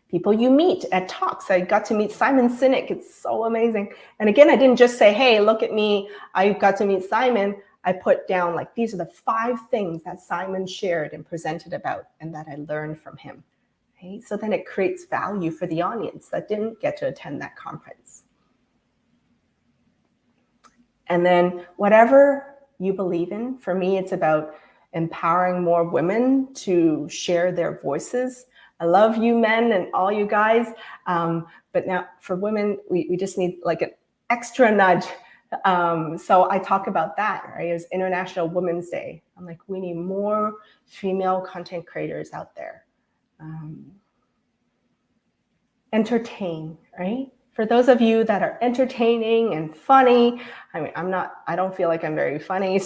People you meet at talks. I got to meet Simon Sinek. It's so amazing. And again, I didn't just say, hey, look at me, I got to meet Simon. I put down like, these are the 5 things that Simon shared and presented about and that I learned from him. Right? So then it creates value for the audience that didn't get to attend that conference. And then whatever you believe in, for me, it's about empowering more women to share their voices. I love you men and all you guys, but now for women, we just need like an extra nudge. So I talk about that, right? It was International Women's Day. I'm like, we need more female content creators out there. Entertain, right? For those of you that are entertaining and funny, I mean, I don't feel like I'm very funny,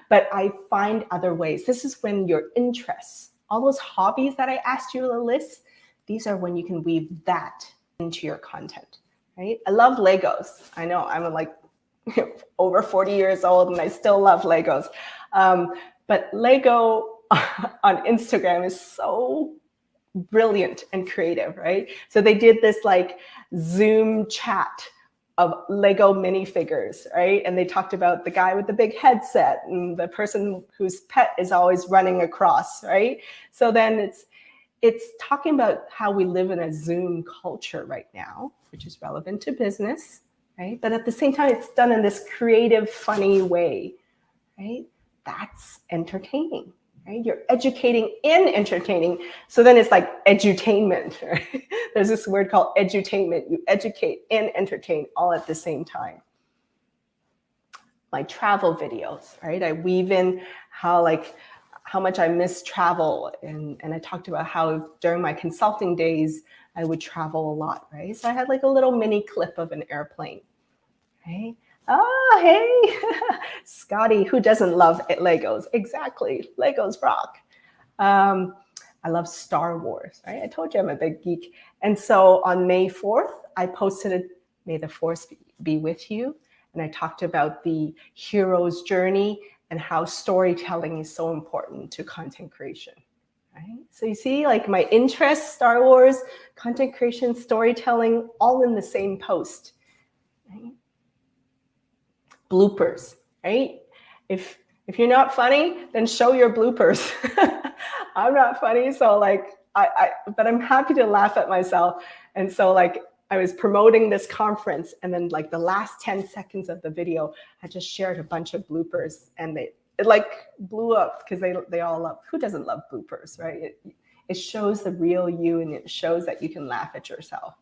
but I find other ways. This is when your interests, all those hobbies that I asked you to list, these are when you can weave that into your content, right? I love Legos. I know I'm like over 40 years old and I still love Legos. But Lego on Instagram is so brilliant and creative, right? So they did this like Zoom chat of Lego minifigures, right? And they talked about the guy with the big headset and the person whose pet is always running across, right? So then it's talking about how we live in a Zoom culture right now, which is relevant to business, right? But at the same time, it's done in this creative, funny way, right? That's entertaining. Right? You're educating in entertaining. So then it's like edutainment. Right? There's this word called edutainment. You educate and entertain all at the same time. My travel videos, right? I weave in how much I miss travel. And I talked about how during my consulting days, I would travel a lot, right? So I had like a little mini clip of an airplane, right? Oh, hey, Scotty, who doesn't love Legos? Exactly, Legos rock. I love Star Wars, right? I told you I'm a big geek. And so on May 4th, I posted May the force be with you. And I talked about the hero's journey and how storytelling is so important to content creation. Right? So you see, like my interests, Star Wars, content creation, storytelling, all in the same post. Right? Bloopers, right? If you're not funny, then show your bloopers. I'm not funny, so like but I'm happy to laugh at myself. And so like I was promoting this conference, and then like the last 10 seconds of the video, I just shared a bunch of bloopers, and it like blew up because they all love. Who doesn't love bloopers, right? It shows the real you, and it shows that you can laugh at yourself.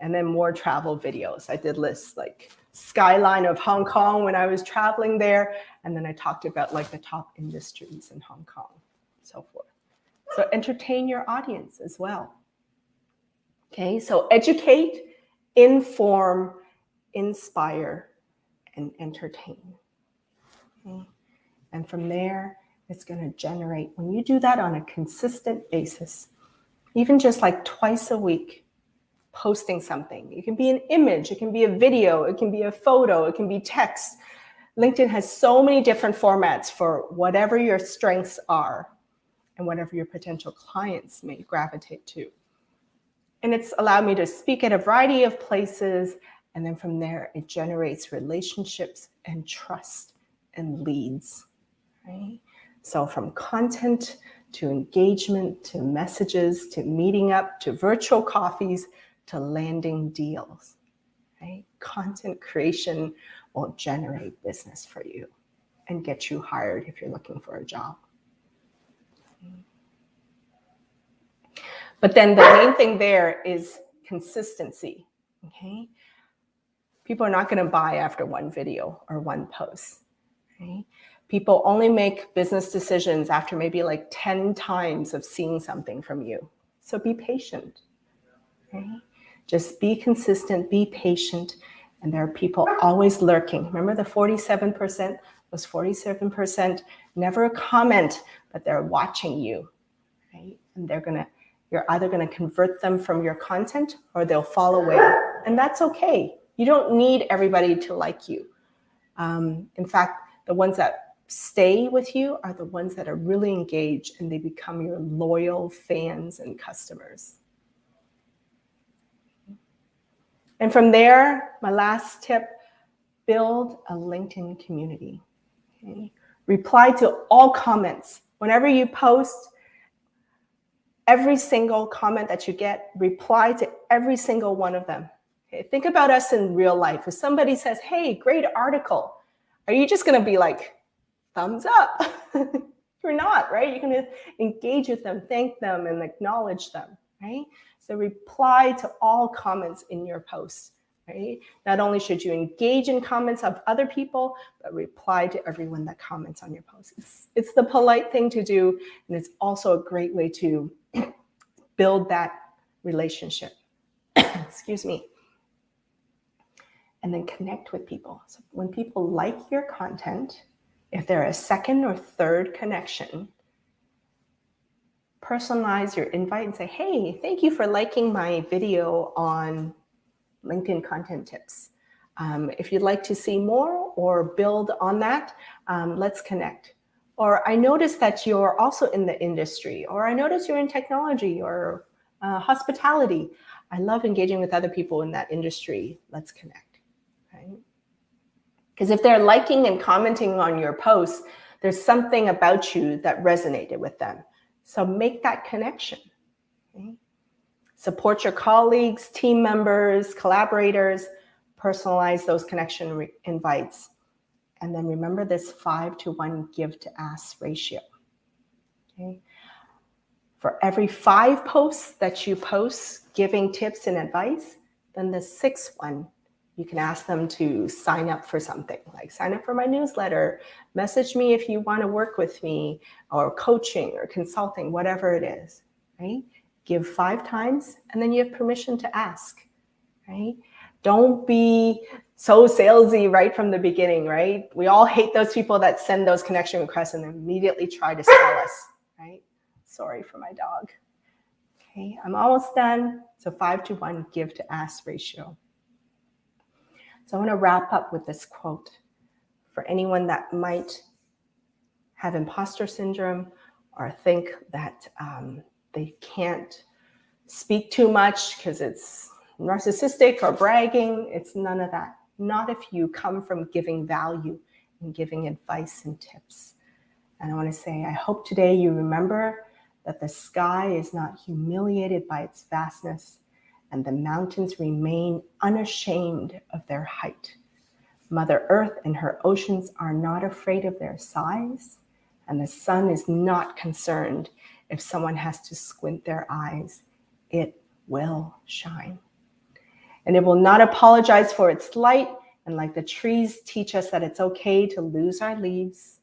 And then more travel videos. I did lists like skyline of Hong Kong when I was traveling there. And then I talked about like the top industries in Hong Kong, so forth. So entertain your audience as well. Okay, so educate, inform, inspire, and entertain. Okay? And from there, it's going to generate, when you do that on a consistent basis, even just like twice a week, posting something. It can be an image, it can be a video, it can be a photo, it can be text. LinkedIn has so many different formats for whatever your strengths are and whatever your potential clients may gravitate to. And it's allowed me to speak at a variety of places. And then from there, it generates relationships and trust and leads, right? So from content to engagement, to messages, to meeting up, to virtual coffees, to landing deals, right? Content creation will generate business for you and get you hired if you're looking for a job. But then the main thing there is consistency, okay? People are not going to buy after one video or one post, right? People only make business decisions after maybe like 10 times of seeing something from you. So be patient, right? Just be consistent, be patient, and there are people always lurking. Remember the 47% was 47% never a comment, but they're watching you, right? And you're either gonna convert them from your content or they'll fall away, and that's okay. You don't need everybody to like you. In fact, the ones that stay with you are the ones that are really engaged, and they become your loyal fans and customers. And from there, my last tip, build a LinkedIn community. Okay? Reply to all comments. Whenever you post, every single comment that you get, reply to every single one of them. Okay? Think about us in real life. If somebody says, hey, great article, are you just gonna be like, thumbs up? You're not, right? You're gonna engage with them, thank them, and acknowledge them, right? So reply to all comments in your posts, right? Not only should you engage in comments of other people, but reply to everyone that comments on your posts. It's the polite thing to do, and it's also a great way to build that relationship. Excuse me. And then connect with people. So when people like your content, if they're a second or third connection, personalize your invite and say, hey, thank you for liking my video on LinkedIn content tips. If you'd like to see more or build on that, let's connect. Or I noticed that you're also in the industry, or I noticed you're in technology or hospitality. I love engaging with other people in that industry. Let's connect, right? Because if they're liking and commenting on your posts, there's something about you that resonated with them. So make that connection. Okay? Support your colleagues, team members, collaborators, personalize those connection invites. And then remember this 5-to-1 give to ask ratio. Okay? For every 5 posts that you post giving tips and advice, then the 6th one, you can ask them to sign up for something, like sign up for my newsletter, message me if you want to work with me, or coaching or consulting, whatever it is, right? Give 5 times, and then you have permission to ask, right? Don't be so salesy right from the beginning, right? We all hate those people that send those connection requests and immediately try to sell us, right? Sorry for my dog. Okay, I'm almost done. So 5-to-1 give to ask ratio. So I want to wrap up with this quote for anyone that might have imposter syndrome or think that they can't speak too much because it's narcissistic or bragging. It's none of that. Not if you come from giving value and giving advice and tips. And I want to say, I hope today you remember that the sky is not humiliated by its vastness, and the mountains remain unashamed of their height. Mother Earth and her oceans are not afraid of their size, and the sun is not concerned if someone has to squint their eyes. It will shine. And it will not apologize for its light, and like the trees teach us that it's okay to lose our leaves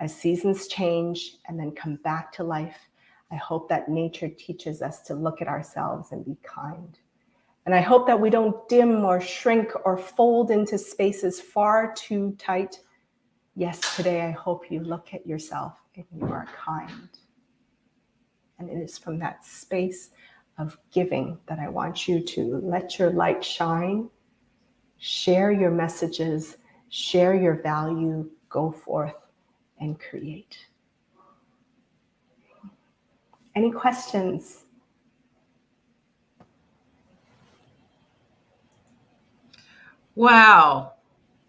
as seasons change and then come back to life. I hope that nature teaches us to look at ourselves and be kind. And I hope that we don't dim or shrink or fold into spaces far too tight. Yes, today I hope you look at yourself and you are kind. And it is from that space of giving that I want you to let your light shine, share your messages, share your value, go forth and create. Any questions?
Wow.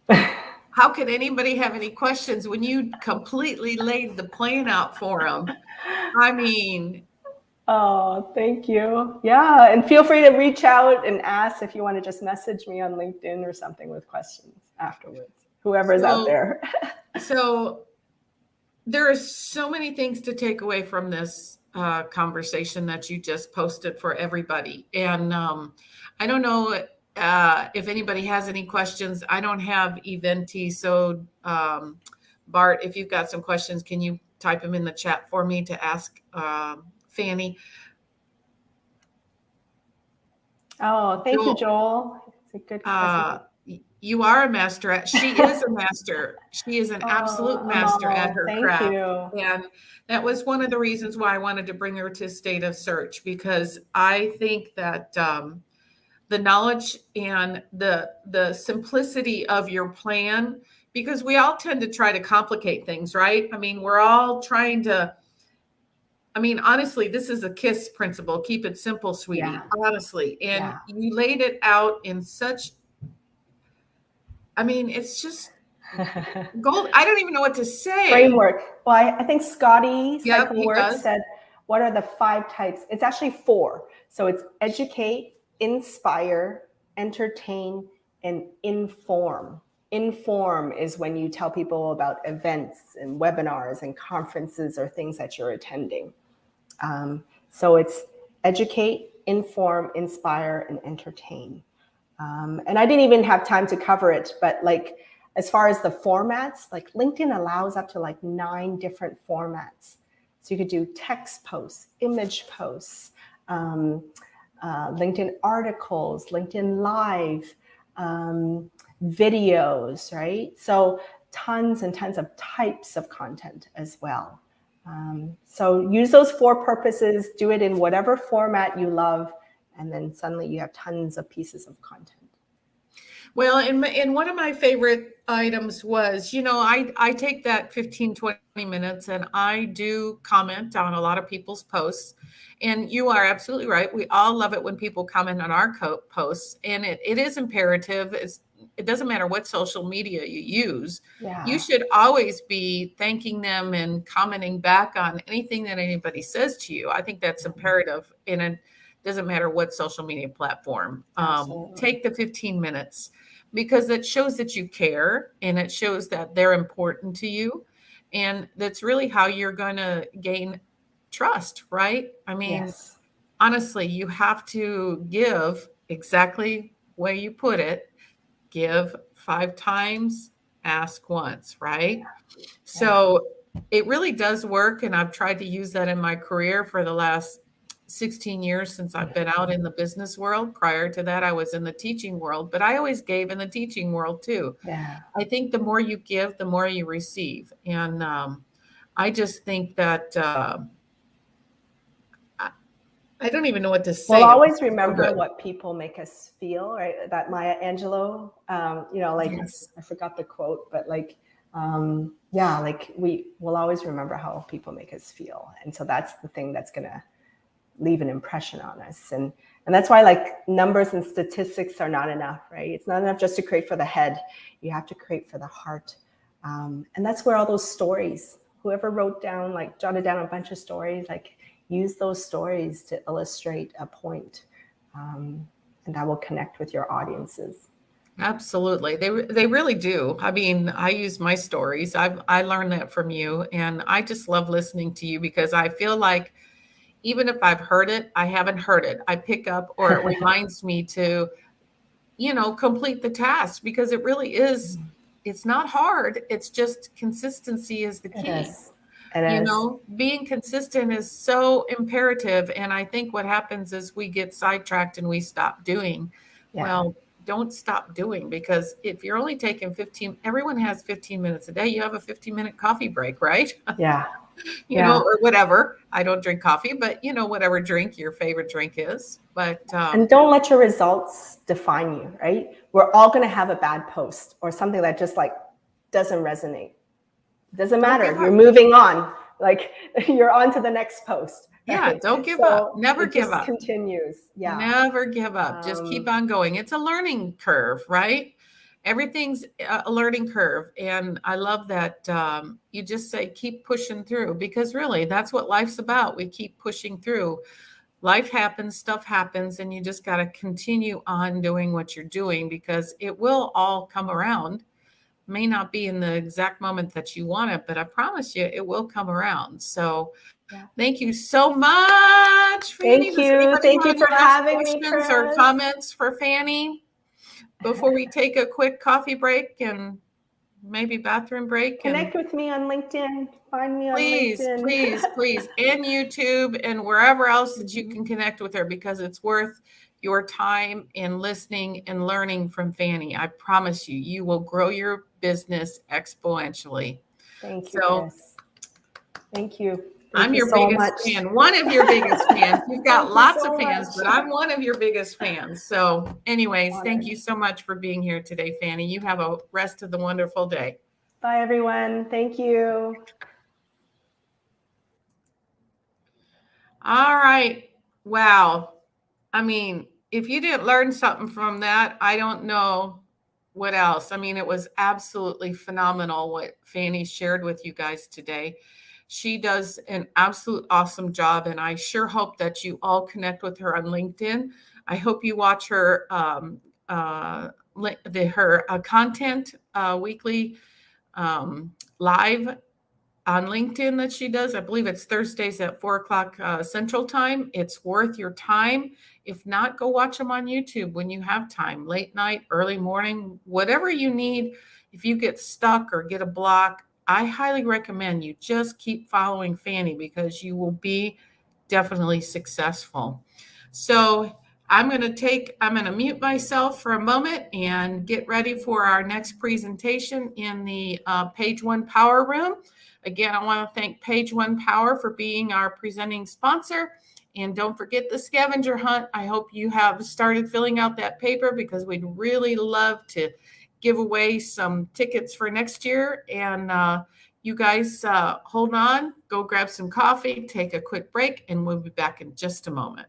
How can anybody have any questions when you completely laid the plan out for them? I mean,
Oh, thank you. Yeah, and feel free to reach out and ask if you want to just message me on LinkedIn or something with questions afterwards, whoever's out there.
So there are so many things to take away from this conversation that you just posted for everybody. And I don't know if anybody has any questions. I don't have Eventi. So Bart, if you've got some questions, can you type them in the chat for me to ask Fanny?
Oh, thank you, Joel. It's a good question.
You are a master at, she is a master. She is an absolute master at her craft.
Thank you.
And that was one of the reasons why I wanted to bring her to State of Search, because I think that the knowledge and the simplicity of your plan, because we all tend to try to complicate things, right? I mean, we're all trying to, I mean, honestly, this is a KISS principle. Keep it simple, sweetie.
Yeah.
Honestly. And you laid it out in such, I mean, it's just gold. I don't even know what to say.
Framework. Well, I think Scotty Cycle said, what are the 5 types? It's actually 4. So it's educate, inspire, entertain, and inform. Inform is when you tell people about events and webinars and conferences or things that you're attending. So it's educate, inform, inspire, and entertain. And I didn't even have time to cover it, but like, as far as the formats, like LinkedIn allows up to like 9 different formats. So you could do text posts, image posts, LinkedIn articles, LinkedIn Live, videos, right? So tons and tons of types of content as well. So use those 4 purposes, do it in whatever format you love, and then suddenly you have tons of pieces of content.
Well, and one of my favorite items was, you know, I take that 15, 20 minutes and I do comment on a lot of people's posts. And you are absolutely right. We all love it when people comment on our posts. And it is imperative. It doesn't matter what social media you use.
Yeah.
You should always be thanking them and commenting back on anything that anybody says to you. I think that's imperative. And it doesn't matter what social media platform. Take the 15 minutes. Because it shows that you care and it shows that they're important to you. And that's really how you're going to gain trust, right? I mean, honestly, you have to give exactly where you put it. Give 5 times, ask once, right? So it really does work. And I've tried to use that in my career for the last 16 years since I've been out in the business world. Prior to that, I was in the teaching world, but I always gave in the teaching world too.
Yeah.
I think the more you give, the more you receive. And I just think that I don't even know what to
We'll
say.
always
It's so
remember
good.
what people make us feel, right? That Maya Angelou, like
Yes.
I forgot the quote, but yeah, like we will always remember how people make us feel. And so that's the thing that's going to leave an impression on us. And that's why like numbers and statistics are not enough, right? It's not enough just to create for the head. You have to create for the heart. And that's where all those stories, whoever wrote down, like jotted down a bunch of stories, like use those stories to illustrate a point. And that will connect with your audiences.
Absolutely. They really do. I mean, I use my stories. I learned that from you, and I just love listening to you because I feel like even if I've heard it, I haven't heard it. I pick up or it reminds me to, complete the task because it really is, it's not hard. It's just consistency is the
It
key.
is. It is.
Being consistent is so imperative. And I think what happens is we get sidetracked and we stop doing.
Yeah.
Well, don't stop doing because if you're only taking 15, everyone has 15 minutes a day. You have a 15-minute coffee break, right?
Yeah. Yeah.
Or whatever. I don't drink coffee, but whatever drink your favorite drink is. But
And don't let your results define you, right? We're all going to have a bad post or something that just like doesn't resonate. Doesn't
don't
matter.
give
You're
up.
moving on. Like you're on to the next post.
Yeah,
Right?
don't give up.
So
Never
it
give
just
up.
continues. Yeah.
Never give up. Just keep on going. It's a learning curve, right? Everything's a learning curve. And I love that you just say, keep pushing through because really that's what life's about. We keep pushing through. Life happens, stuff happens, and you just got to continue on doing what you're doing because it will all come around. May not be in the exact moment that you want it, but I promise you it will come around. So
Yeah.
thank you so much, Fanny.
Thank
Does
you.
anybody
Thank
have
you
any
for
last
having me,
questions or
Chris.
comments for Fanny before we take a quick coffee break and maybe bathroom break? And
Connect with me on LinkedIn. Find me on
please,
LinkedIn.
please, please, and YouTube and wherever else that you can connect with her because it's worth your time in listening and learning from Fanny. I promise you, you will grow your business exponentially.
Thank you,
So
Chris. Thank you.
I'm
Thank you
your
so
biggest
much.
fan, one of your biggest fans. You've got
Thank you
lots
so
of fans,
much.
but I'm one of your biggest fans. So, anyways,
Honored.
thank you so much for being here today, Fanny. You have a rest of the wonderful day.
Bye, everyone. Thank you.
All right. Wow. I mean, if you didn't learn something from that, I don't know what else. I mean, it was absolutely phenomenal what Fanny shared with you guys today. She does an absolute awesome job, and I sure hope that you all connect with her on LinkedIn. I hope you watch her her content weekly live on LinkedIn that she does. I believe it's Thursdays at 4 o'clock Central Time. It's worth your time. If not, go watch them on YouTube when you have time, late night, early morning, whatever you need. If you get stuck or get a block, I highly recommend you just keep following Fanny because you will be definitely successful. So I'm going to mute myself for a moment and get ready for our next presentation in the Page One Power Room. Again, I want to thank Page One Power for being our presenting sponsor. And don't forget the scavenger hunt. I hope you have started filling out that paper because we'd really love to give away some tickets for next year. And you guys hold on, go grab some coffee, take a quick break, and we'll be back in just a moment.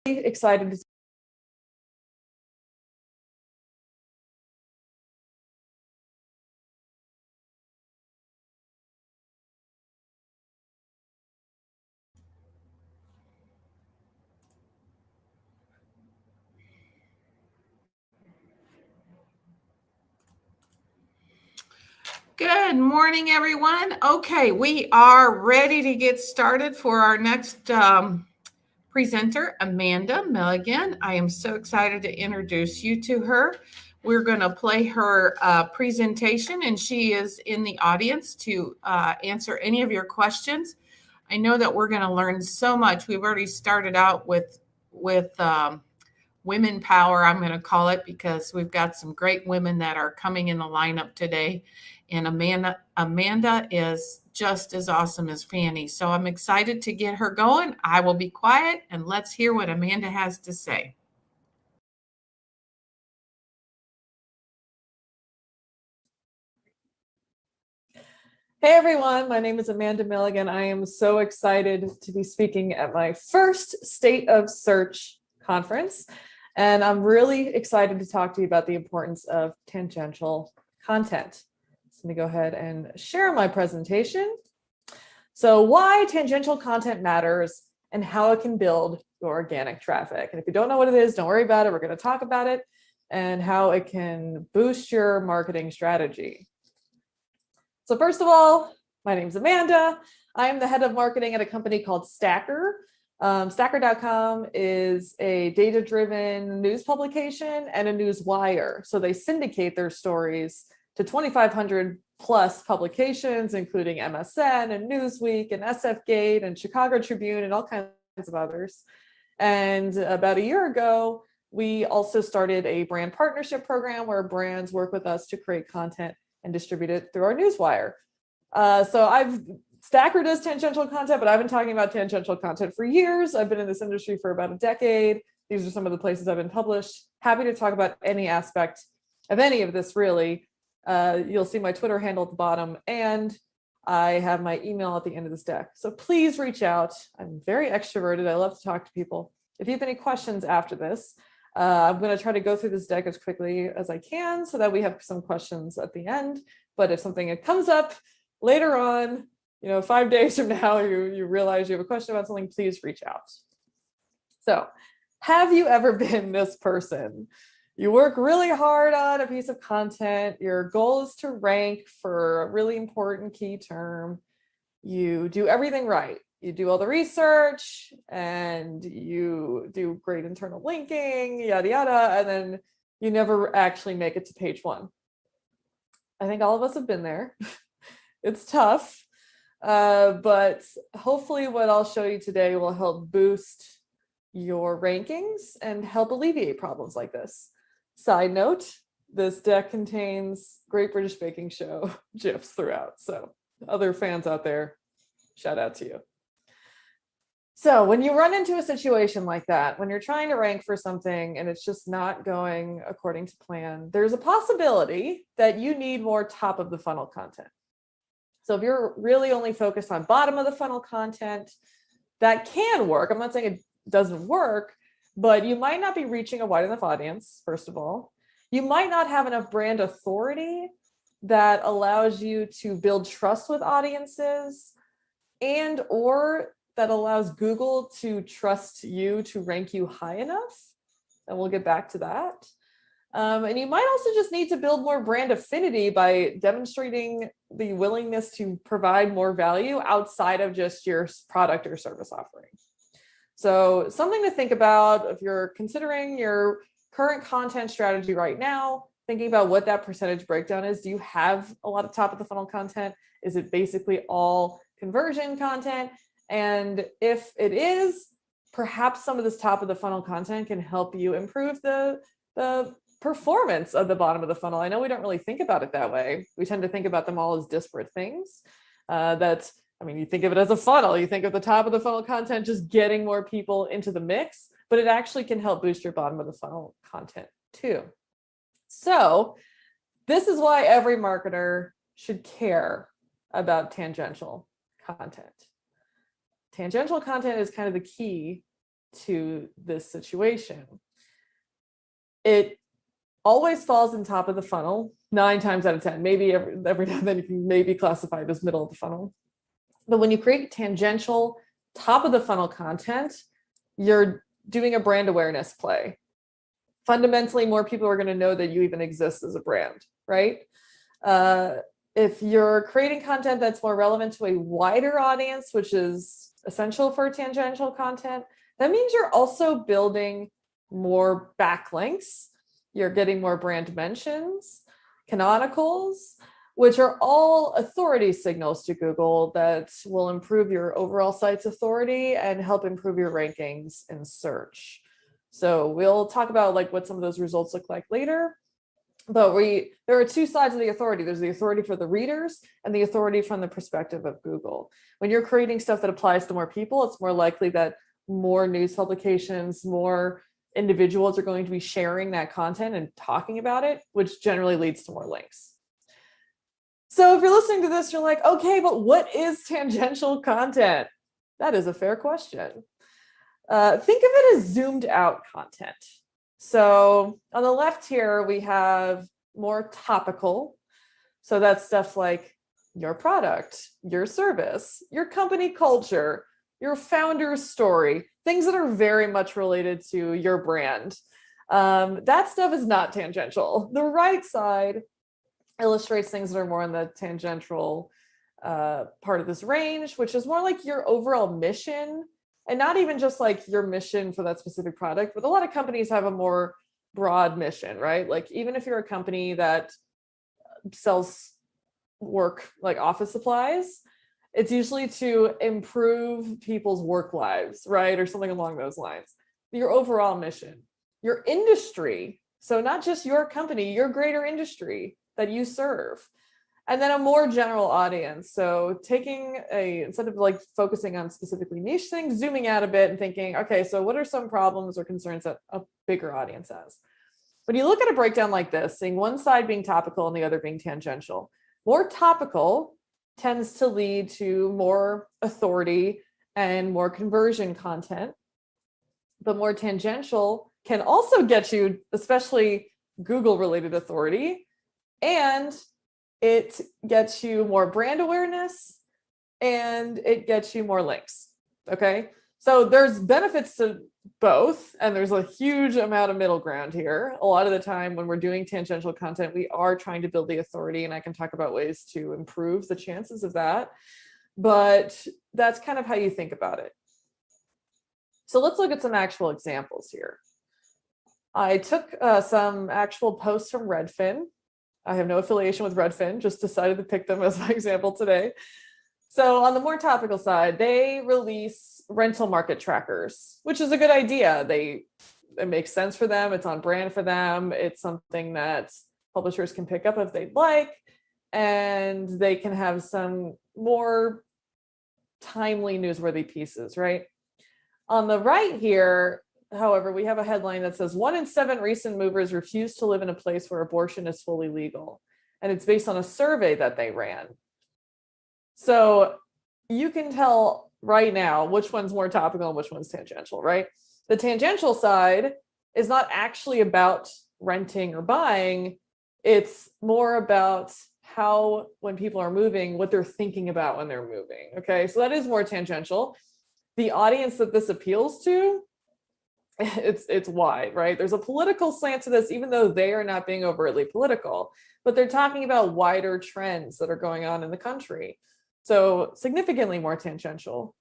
excited to
Good morning, everyone. Okay, we are ready to get started for our next presenter, Amanda Milligan. I am so excited to introduce you to her. We're going to play her presentation, and she is in the audience to answer any of your questions. I know that we're going to learn so much. We've already started out with women power, I'm going to call it, because we've got some great women that are coming in the lineup today. And Amanda is just as awesome as Fanny. So I'm excited to get her going. I will be quiet and let's hear what Amanda has to say.
Hey everyone, my name is Amanda Milligan. I am so excited to be speaking at my first State of Search conference. And I'm really excited to talk to you about the importance of tangential content. So let me go ahead and share my presentation. So why tangential content matters and how it can build your organic traffic. And if you don't know what it is, don't worry about it. We're going to talk about it and how it can boost your marketing strategy. So first of all, my name's Amanda. I am the head of marketing at a company called Stacker. Stacker.com is a data-driven news publication and a news wire. So they syndicate their stories to 2,500 plus publications, including MSN and Newsweek and SFGate and Chicago Tribune and all kinds of others. And about a year ago, we also started a brand partnership program where brands work with us to create content and distribute it through our newswire. Stacker does tangential content, but I've been talking about tangential content for years. I've been in this industry for about a decade. These are some of the places I've been published. Happy to talk about any aspect of any of this, really. You'll see my Twitter handle at the bottom, and I have my email at the end of this deck. So please reach out. I'm very extroverted. I love to talk to people. If you have any questions after this, I'm going to try to go through this deck as quickly as I can so that we have some questions at the end. But if something comes up later on, 5 days from now, you realize you have a question about something, please reach out. So, have you ever been this person? You work really hard on a piece of content. Your goal is to rank for a really important key term. You do everything right. You do all the research and you do great internal linking, yada, yada, and then you never actually make it to page one. I think all of us have been there. It's tough, but hopefully what I'll show you today will help boost your rankings and help alleviate problems like this. Side note, this deck contains Great British Baking Show GIFs throughout. So other fans out there, shout out to you. So when you run into a situation like that, when you're trying to rank for something and it's just not going according to plan, there's a possibility that you need more top of the funnel content. So if you're really only focused on bottom of the funnel content, that can work. I'm not saying it doesn't work, but you might not be reaching a wide enough audience, first of all. You might not have enough brand authority that allows you to build trust with audiences and or that allows Google to trust you to rank you high enough. And we'll get back to that. And you might also just need to build more brand affinity by demonstrating the willingness to provide more value outside of just your product or service offering. So something to think about if you're considering your current content strategy right now, thinking about what that percentage breakdown is. Do you have a lot of top of the funnel content? Is it basically all conversion content? And if it is, perhaps some of this top of the funnel content can help you improve the performance of the bottom of the funnel. I know we don't really think about it that way. We tend to think about them all as disparate things. You think of it as a funnel. You think of the top of the funnel content just getting more people into the mix, but it actually can help boost your bottom of the funnel content too. So this is why every marketer should care about tangential content. Tangential content is kind of the key to this situation. It always falls in top of the funnel 9 times out of 10. Maybe every now and then you can maybe classify it as middle of the funnel. But when you create tangential top of the funnel content, you're doing a brand awareness play. Fundamentally, more people are going to know that you even exist as a brand, right? If you're creating content that's more relevant to a wider audience, which is essential for tangential content, that means you're also building more backlinks. You're getting more brand mentions, canonicals, which are all authority signals to Google that will improve your overall site's authority and help improve your rankings in search. So we'll talk about like what some of those results look like later. But there are 2 sides of the authority. There's the authority for the readers and the authority from the perspective of Google. When you're creating stuff that applies to more people, it's more likely that more news publications, more individuals are going to be sharing that content and talking about it, which generally leads to more links. So if you're listening to this, you're like, okay, but what is tangential content? That is a fair question. Think of it as zoomed out content. So on the left here, we have more topical. So that's stuff like your product, your service, your company culture, your founder's story, things that are very much related to your brand. That stuff is not tangential. The right side illustrates things that are more in the tangential part of this range, which is more like your overall mission. And not even just like your mission for that specific product, but a lot of companies have a more broad mission, right? Like even if you're a company that sells work like office supplies, it's usually to improve people's work lives, right? Or something along those lines. Your overall mission, your industry. So not just your company, your greater industry that you serve. And then a more general audience. So instead of like focusing on specifically niche things, zooming out a bit and thinking, okay, so what are some problems or concerns that a bigger audience has? When you look at a breakdown like this, seeing one side being topical and the other being tangential, more topical tends to lead to more authority and more conversion content, but more tangential can also get you, especially Google related authority, and it gets you more brand awareness and it gets you more links. Okay. So there's benefits to both, and there's a huge amount of middle ground here. A lot of the time when we're doing tangential content, we are trying to build the authority, and I can talk about ways to improve the chances of that. But that's kind of how you think about it. So let's look at some actual examples here. I took some actual posts from Redfin. I have no affiliation with Redfin, just decided to pick them as my example today. So on the more topical side, they release rental market trackers, which is a good idea. It makes sense for them. It's on brand for them. It's something that publishers can pick up if they'd like, and they can have some more timely newsworthy pieces, right? On the right here, however, we have a headline that says 1 in 7 recent movers refuse to live in a place where abortion is fully legal. And it's based on a survey that they ran. So you can tell right now which one's more topical and which one's tangential, right? The tangential side is not actually about renting or buying. It's more about how, when people are moving, what they're thinking about when they're moving. Okay, so that is more tangential. The audience that this appeals to, it's wide, right? There's a political slant to this, even though they are not being overtly political, but they're talking about wider trends that are going on in the country. So significantly more tangential.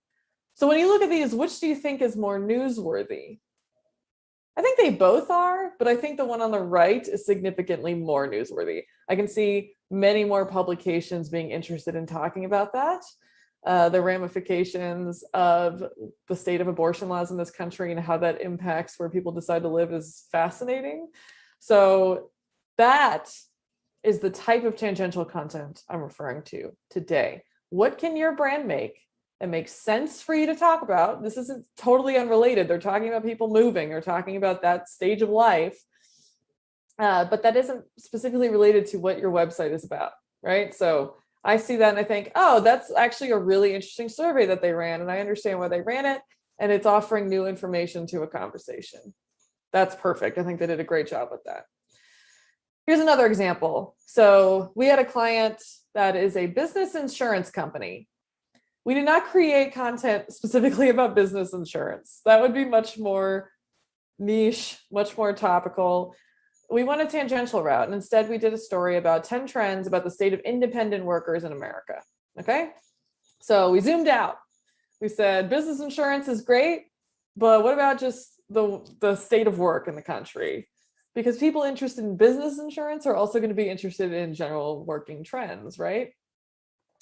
So when you look at these, which do you think is more newsworthy? I think they both are, but I think the one on the right is significantly more newsworthy. I can see many more publications being interested in talking about that. The ramifications of the state of abortion laws in this country and how that impacts where people decide to live is fascinating. So that is the type of tangential content I'm referring to today. What can your brand make that makes sense for you to talk about? This isn't totally unrelated. They're talking about people moving. They're talking about that stage of life. But that isn't specifically related to what your website is about, right? So I see that and I think, oh, that's actually a really interesting survey that they ran, and I understand why they ran it. and it's offering new information to a conversation. That's perfect. I think they did a great job with that. Here's another example. So we had a client that is a business insurance company. We did not create content specifically about business insurance. That would be much more niche, much more topical. We went a tangential route, and instead we did a story about 10 trends about the state of independent workers in America. Okay. So we zoomed out. We said business insurance is great, but what about just the state of work in the country? Because people interested in business insurance are also going to be interested in general working trends, right?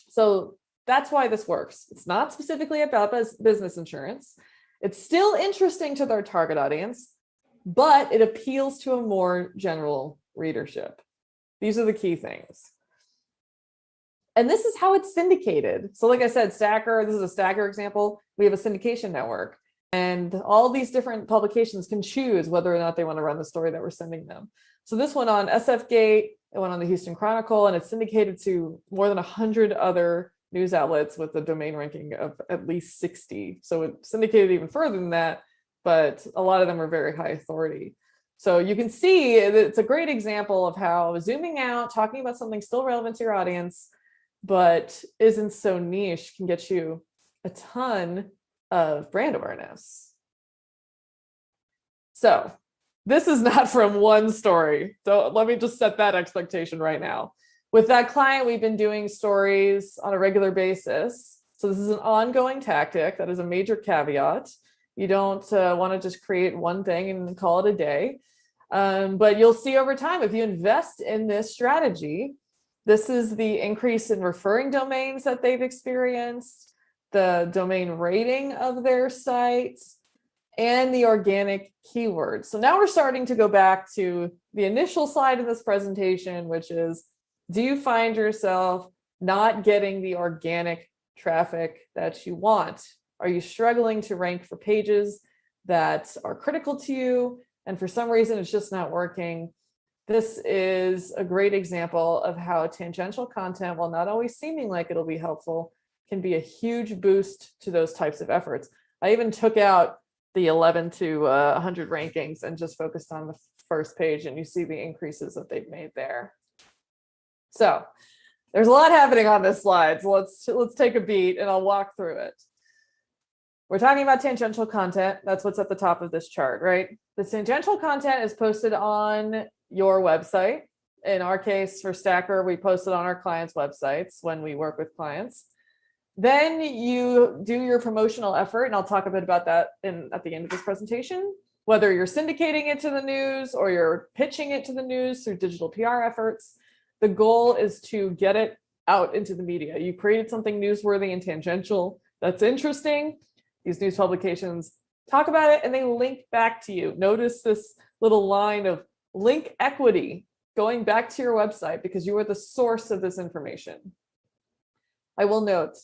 So that's why this works. It's not specifically about business insurance. It's still interesting to their target audience, but it appeals to a more general readership. These are the key things. And this is how it's syndicated. So like I said, Stacker, this is a Stacker example. We have a syndication network, and all these different publications can choose whether or not they want to run the story that we're sending them. So this went on SF Gate, it went on the Houston Chronicle, and it's syndicated to more than 100 other news outlets with a domain ranking of at least 60. So it syndicated even further than that, but a lot of them are very high authority. So you can see that it's a great example of how zooming out, talking about something still relevant to your audience, but isn't so niche, can get you a ton of brand awareness. So this is not from one story. So let me just set that expectation right now. With that client, we've been doing stories on a regular basis. So this is an ongoing tactic. That is a major caveat. You don't want to just create one thing and call it a day. But you'll see over time, if you invest in this strategy, this is the increase in referring domains that they've experienced, the domain rating of their site, and the organic keywords. So now we're starting to go back to the initial slide of this presentation, which is, do you find yourself not getting the organic traffic that you want? Are you struggling to rank for pages that are critical to you, and for some reason it's just not working? This is a great example of how tangential content, while not always seeming like it'll be helpful, can be a huge boost to those types of efforts. I even took out the 11 to 100 rankings and just focused on the first page, and you see the increases that they've made there. So there's a lot happening on this slide. So let's take a beat and I'll walk through it. We're talking about tangential content. That's what's at the top of this chart, right? The tangential content is posted on your website. In our case, for Stacker, we post it on our clients' websites when we work with clients. Then you do your promotional effort, and I'll talk a bit about that at the end of this presentation. Whether you're syndicating it to the news or you're pitching it to the news through digital PR efforts, the goal is to get it out into the media. You created something newsworthy and tangential that's interesting. These news publications talk about it and they link back to you. Notice this little line of link equity going back to your website because you are the source of this information. I will note,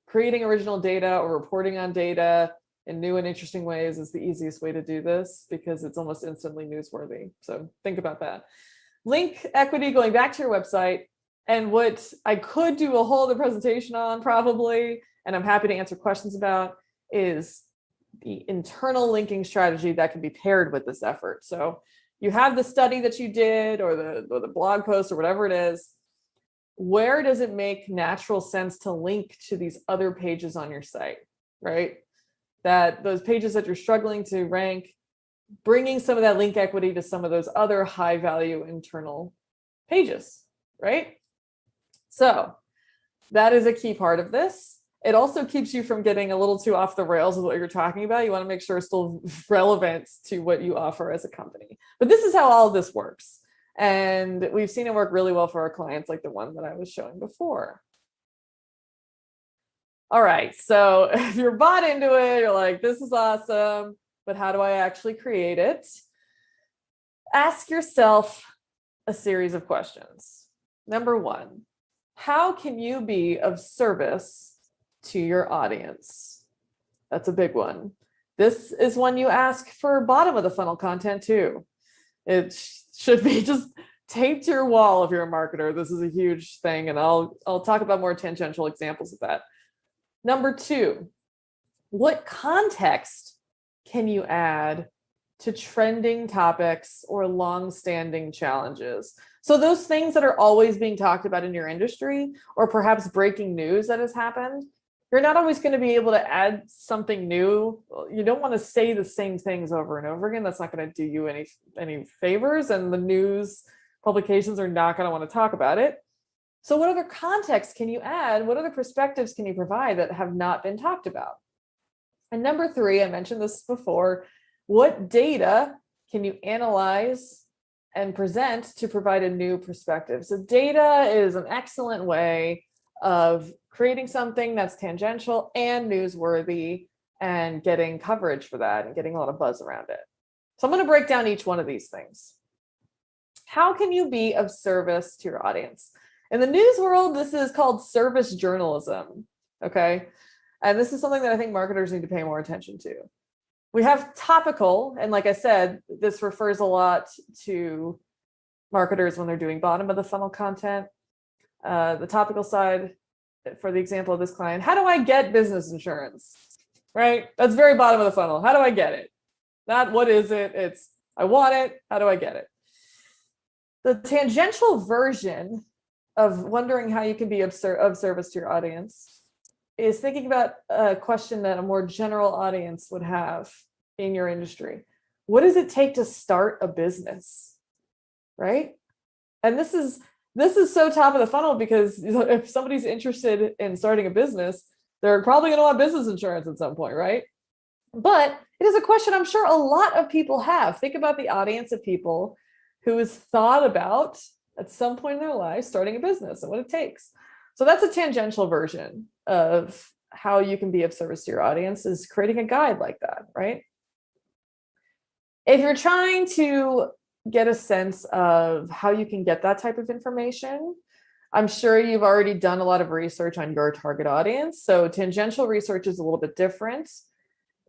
creating original data or reporting on data in new and interesting ways is the easiest way to do this because it's almost instantly newsworthy. So think about that. Link equity going back to your website. And what I could do a whole other presentation on probably, and I'm happy to answer questions about, is the internal linking strategy that can be paired with this effort. So you have the study that you did or the blog post or whatever it is. Where does it make natural sense to link to these other pages on your site, right? That those pages that you're struggling to rank, bringing some of that link equity to some of those other high value internal pages, right? So that is a key part of this. It also keeps you from getting a little too off the rails with what you're talking about. You want to make sure it's still relevant to what you offer as a company. But this is how all of this works. And we've seen it work really well for our clients, like the one that I was showing before. All right, so if you're bought into it, you're like, this is awesome, but how do I actually create it? Ask yourself a series of questions. Number one, how can you be of service to your audience? That's a big one. This is one you ask for bottom of the funnel content too. It should be just taped to your wall if you're a marketer. This is a huge thing, and I'll talk about more tangential examples of that. Number two, what context can you add to trending topics or long-standing challenges? So those things that are always being talked about in your industry, or perhaps breaking news that has happened, you're not always going to be able to add something new. You don't want to say the same things over and over again. That's not going to do you any favors, and the news publications are not going to want to talk about it. So what other context can you add? What other perspectives can you provide that have not been talked about? And number 3, I mentioned this before, what data can you analyze and present to provide a new perspective? So data is an excellent way of creating something that's tangential and newsworthy and getting coverage for that and getting a lot of buzz around it. So I'm going to break down each one of these things. How can you be of service to your audience? In the news world, this is called service journalism, okay? And this is something that I think marketers need to pay more attention to. We have topical, and like I said, this refers a lot to marketers when they're doing bottom of the funnel content. The topical side, for the example of this client, how do I get business insurance? Right? That's very bottom of the funnel. How do I get it? Not what is it? It's I want it. How do I get it? The tangential version of wondering how you can be of service to your audience is thinking about a question that a more general audience would have in your industry. What does it take to start a business? Right? And this is so top of the funnel, because if somebody's interested in starting a business, they're probably going to want business insurance at some point, right? But it is a question I'm sure a lot of people have. Think about the audience of people who has thought about at some point in their life starting a business and what it takes. So that's a tangential version of how you can be of service to your audience, is creating a guide like that, right? If you're trying to get a sense of how you can get that type of information, I'm sure you've already done a lot of research on your target audience. So tangential research is a little bit different,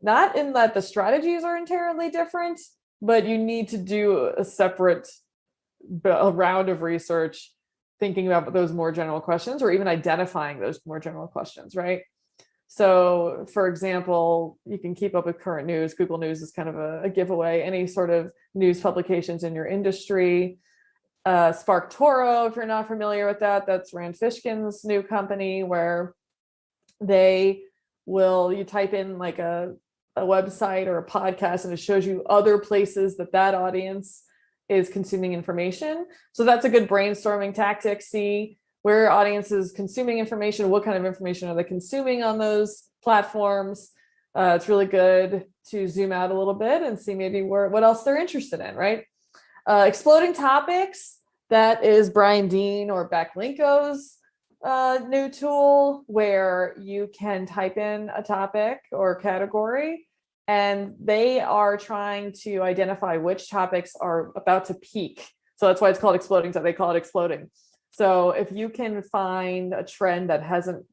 not in that the strategies are entirely different, but you need to do a separate round of research thinking about those more general questions, or even identifying those more general questions, right? So for example, you can keep up with current news. Google News is kind of a giveaway. Any sort of news publications in your industry. SparkToro, if you're not familiar with that, that's Rand Fishkin's new company, where you type in like a website or a podcast, and it shows you other places that audience is consuming information. So that's a good brainstorming tactic. See where your audience is consuming information, what kind of information are they consuming on those platforms. It's really good to zoom out a little bit and see maybe what else they're interested in, right? Exploding Topics, that is Brian Dean or Backlinko's new tool, where you can type in a topic or category, and they are trying to identify which topics are about to peak. So that's why it's called exploding. So they call it exploding. So if you can find a trend that hasn't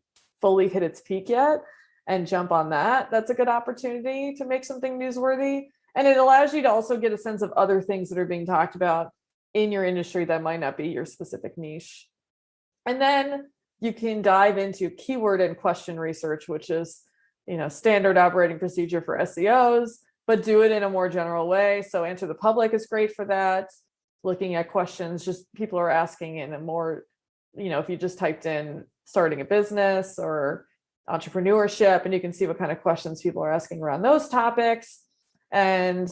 fully hit its peak yet and jump on that, that's a good opportunity to make something newsworthy. And it allows you to also get a sense of other things that are being talked about in your industry that might not be your specific niche. And then you can dive into keyword and question research, which is, standard operating procedure for SEOs, but do it in a more general way. So Answer the Public is great for that. Looking at questions just people are asking in a more, if you just typed in starting a business or entrepreneurship, and you can see what kind of questions people are asking around those topics. And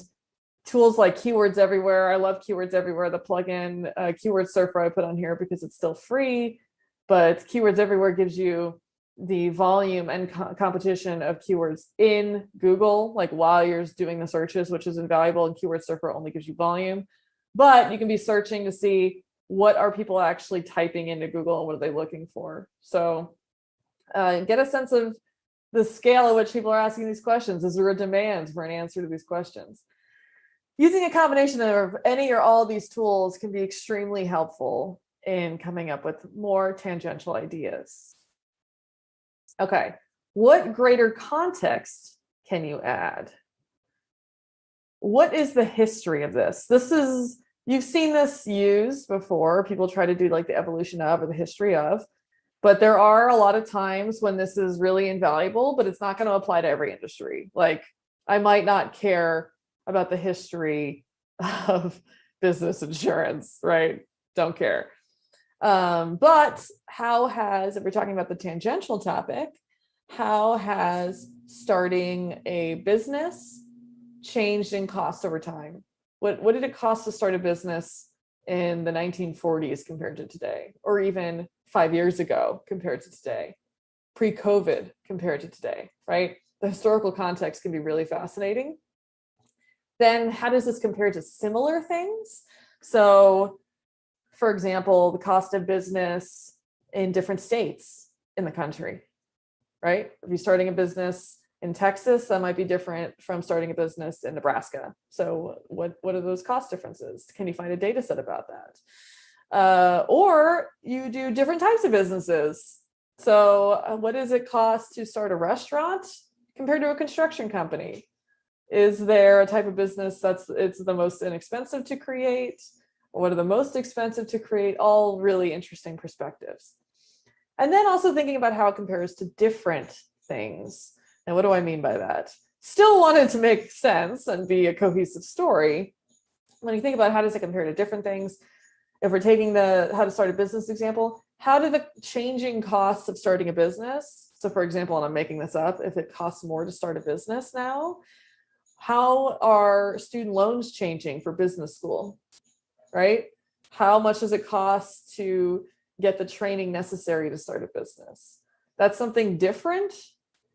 tools like Keywords Everywhere. I love Keywords Everywhere, the plugin. Keyword Surfer I put on here because it's still free, but Keywords Everywhere gives you the volume and competition of keywords in Google, like while you're doing the searches, which is invaluable. And Keyword Surfer only gives you volume, but you can be searching to see what are people actually typing into Google and what are they looking for. So get a sense of the scale at which people are asking these questions. Is there a demand for an answer to these questions? Using a combination of any or all of these tools can be extremely helpful in coming up with more tangential ideas. Okay, what greater context can you add? What is the history of this? You've seen this used before. People try to do like the evolution of or the history of. But there are a lot of times when this is really invaluable, but it's not going to apply to every industry. Like, I might not care about the history of business insurance, right? Don't care. But how has, if we're talking about the tangential topic, how has starting a business changed in cost over time? What did it cost to start a business in the 1940s compared to today, or even 5 years ago compared to today, pre-COVID compared to today, right? The historical context can be really fascinating. Then how does this compare to similar things? So, for example, the cost of business in different states in the country, right? If you're starting a business in Texas, that might be different from starting a business in Nebraska. So what are those cost differences? Can you find a data set about that? Or you do different types of businesses. So what does it cost to start a restaurant compared to a construction company? Is there a type of business it's the most inexpensive to create? What are the most expensive to create? All really interesting perspectives. And then also thinking about how it compares to different things. And what do I mean by that? Still wanted to make sense and be a cohesive story. When you think about how does it compare to different things, if we're taking the how to start a business example, how do the changing costs of starting a business, so for example, and I'm making this up, if it costs more to start a business now, how are student loans changing for business school, right? How much does it cost to get the training necessary to start a business? That's something different.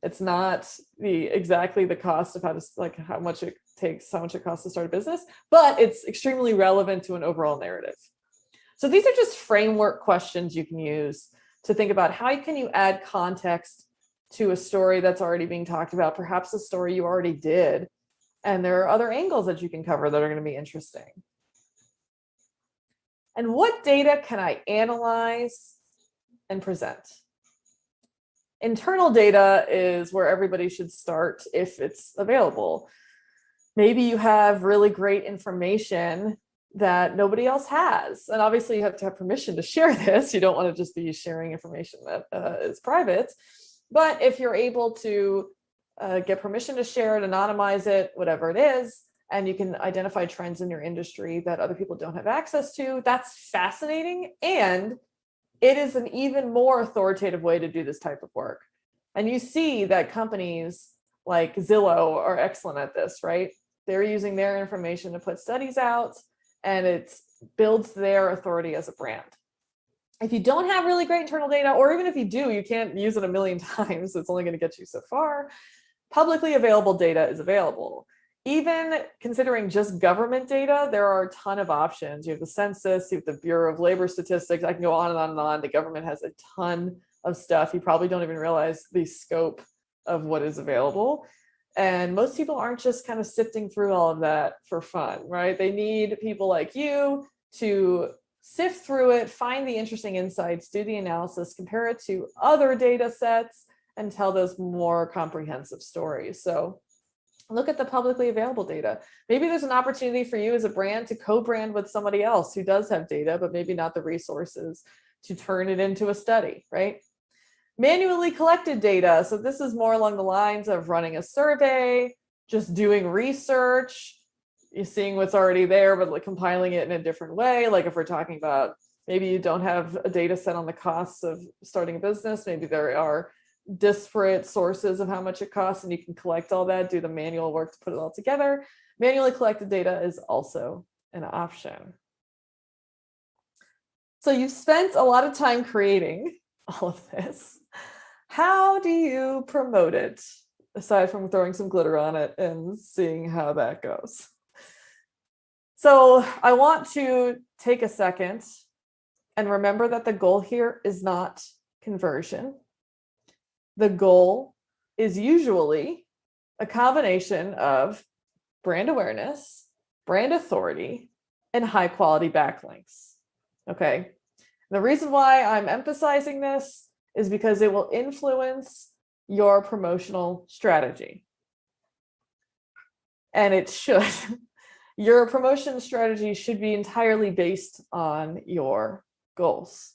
It's not exactly the cost of how much it takes, how much it costs to start a business, but it's extremely relevant to an overall narrative. So these are just framework questions you can use to think about how can you add context to a story that's already being talked about, perhaps a story you already did. And there are other angles that you can cover that are going to be interesting. And what data can I analyze and present? Internal data is where everybody should start if it's available. Maybe you have really great information that nobody else has. And obviously you have to have permission to share this. You don't want to just be sharing information that is private. But if you're able to get permission to share it, anonymize it, whatever it is, and you can identify trends in your industry that other people don't have access to, that's fascinating. And it is an even more authoritative way to do this type of work. And you see that companies like Zillow are excellent at this, right? They're using their information to put studies out, and it builds their authority as a brand. If you don't have really great internal data, or even if you do, you can't use it a million times, it's only going to get you so far. Publicly available data is available. Even considering just government data, there are a ton of options. You have the census, you have the Bureau of Labor Statistics. I can go on and on and on. The government has a ton of stuff. You probably don't even realize the scope of what is available. And most people aren't just kind of sifting through all of that for fun, right? They need people like you to sift through it, find the interesting insights, do the analysis, compare it to other data sets, and tell those more comprehensive stories. So look at the publicly available data. Maybe there's an opportunity for you as a brand to co-brand with somebody else who does have data, but maybe not the resources to turn it into a study, right? Manually collected data. So this is more along the lines of running a survey, just doing research, you're seeing what's already there, but like compiling it in a different way. Like if we're talking about, maybe you don't have a data set on the costs of starting a business, maybe there are disparate sources of how much it costs, and you can collect all that, do the manual work to put it all together. Manually collected data is also an option. So you've spent a lot of time creating all of this. How do you promote it, aside from throwing some glitter on it and seeing how that goes? So I want to take a second and remember that the goal here is not conversion. The goal is usually a combination of brand awareness, brand authority, and high quality backlinks. Okay. The reason why I'm emphasizing this is because it will influence your promotional strategy. And it should. Your promotion strategy should be entirely based on your goals.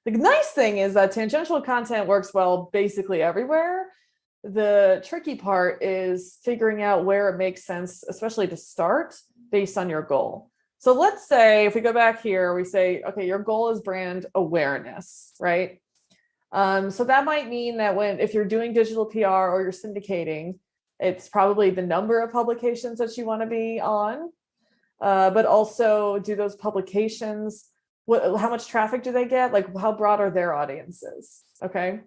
The nice thing is that tangential content works well basically everywhere. The tricky part is figuring out where it makes sense, especially to start based on your goal. So let's say if we go back here, we say, okay, your goal is brand awareness, right? So that might mean that if you're doing digital PR or you're syndicating, it's probably the number of publications that you want to be on, but also do those publications, how much traffic do they get? Like how broad are their audiences? Okay.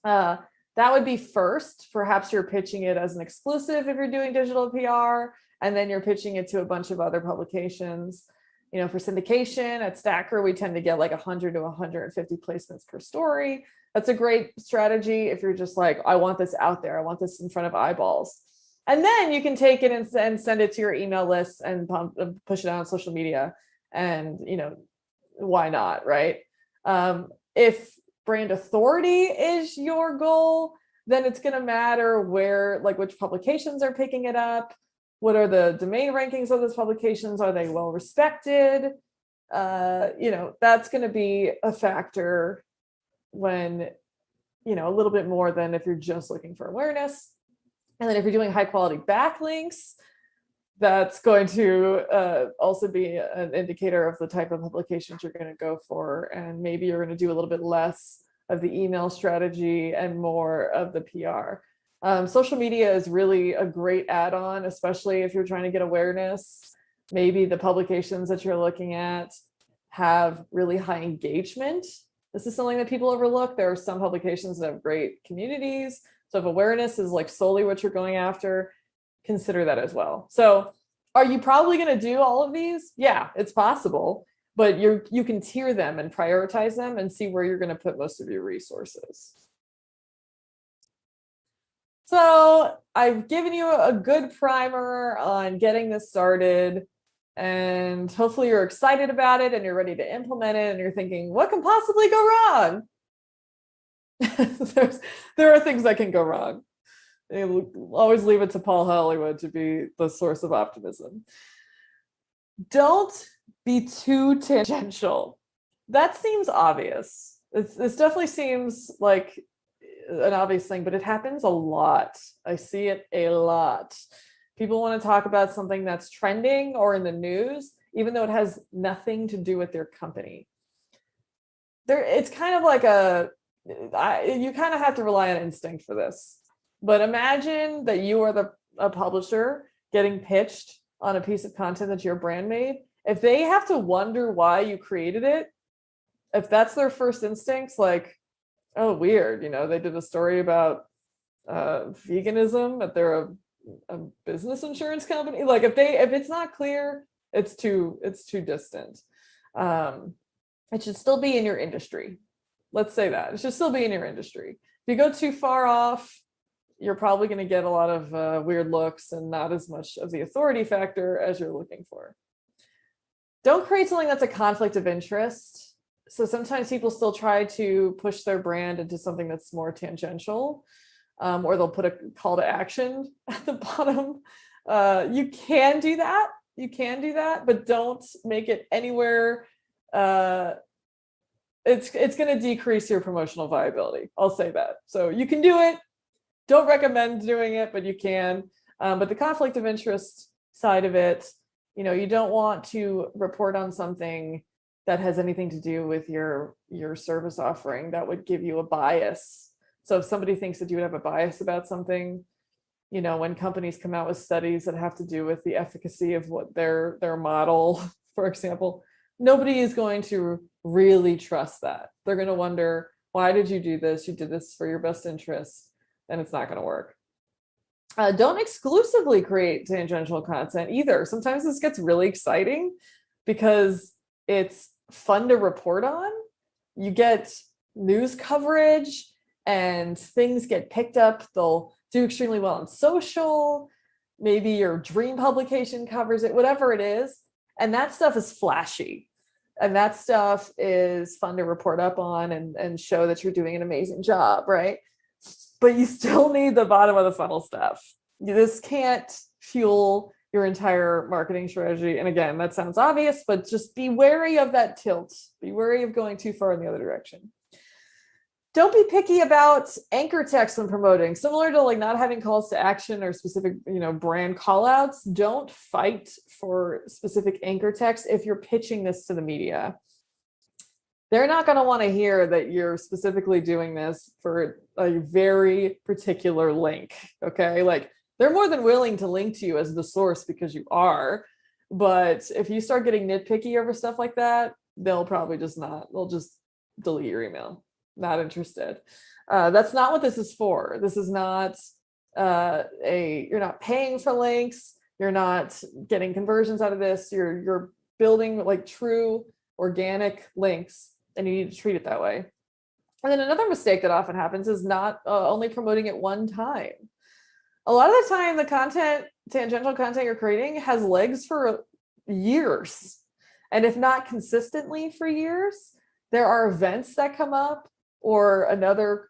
That would be first. Perhaps you're pitching it as an exclusive if you're doing digital PR, and then you're pitching it to a bunch of other publications. You know, for syndication at Stacker, we tend to get like 100 to 150 placements per story. That's a great strategy if you're just like, I want this out there. I want this in front of eyeballs. And then you can take it and send it to your email list and push it out on social media. And, you know, why not, right? If brand authority is your goal, then it's going to matter where, like which publications are picking it up. What are the domain rankings of those publications? Are they well respected? You know, that's going to be a factor when, you know, a little bit more than if you're just looking for awareness. And then if you're doing high quality backlinks, that's going to also be an indicator of the type of publications you're going to go for. And maybe you're going to do a little bit less of the email strategy and more of the PR. Social media is really a great add-on, especially if you're trying to get awareness. Maybe the publications that you're looking at have really high engagement. This is something that people overlook. There are some publications that have great communities. So if awareness is like solely what you're going after, consider that as well. So are you probably going to do all of these? Yeah, it's possible, but you can tier them and prioritize them and see where you're going to put most of your resources. So I've given you a good primer on getting this started, and hopefully you're excited about it and you're ready to implement it and you're thinking, what can possibly go wrong? There are things that can go wrong. Always leave it to Paul Hollywood to be the source of optimism. Don't be too tangential. That seems obvious. This definitely seems like an obvious thing, but it happens a lot. I see it a lot. People want to talk about something that's trending or in the news, even though it has nothing to do with their company. It's kind of like you kind of have to rely on instinct for this. But imagine that you are a publisher getting pitched on a piece of content that your brand made. If they have to wonder why you created it, if that's their first instincts, like, oh, weird, you know, they did a story about veganism, but they're a business insurance company. Like if it's not clear, it's too distant. It should still be in your industry. Let's say that. It should still be in your industry. If you go too far off, you're probably going to get a lot of weird looks and not as much of the authority factor as you're looking for. Don't create something that's a conflict of interest. So sometimes people still try to push their brand into something that's more tangential, or they'll put a call to action at the bottom. You can do that, but don't make it anywhere. It's going to decrease your promotional viability. I'll say that. So you can do it. Don't recommend doing it, but you can. But the conflict of interest side of it, you know, you don't want to report on something that has anything to do with your service offering that would give you a bias. So if somebody thinks that you would have a bias about something, you know, when companies come out with studies that have to do with the efficacy of what their model, for example, nobody is going to really trust that. They're going to wonder, why did you do this? You did this for your best interest, and it's not going to work. Don't exclusively create tangential content either. Sometimes this gets really exciting because it's fun to report on. You get news coverage and things get picked up. They'll do extremely well on social. Maybe your dream publication covers it, whatever it is. And that stuff is flashy. And that stuff is fun to report up on and show that you're doing an amazing job, right? But you still need the bottom of the funnel stuff. This can't fuel your entire marketing strategy. And again, that sounds obvious, but just be wary of that tilt. Be wary of going too far in the other direction. Don't be picky about anchor text when promoting. Similar to like not having calls to action or specific, brand call outs, don't fight for specific anchor text if you're pitching this to the media. They're not going to want to hear that you're specifically doing this for a very particular link. Okay. Like they're more than willing to link to you as the source because you are. But if you start getting nitpicky over stuff like that, they'll probably they'll just delete your email. Not interested. That's not what this is for. This is not you're not paying for links. You're not getting conversions out of this. You're building like true organic links, and you need to treat it that way. And then another mistake that often happens is not only promoting it one time. A lot of the time, the tangential content you're creating has legs for years. And if not consistently for years, there are events that come up or another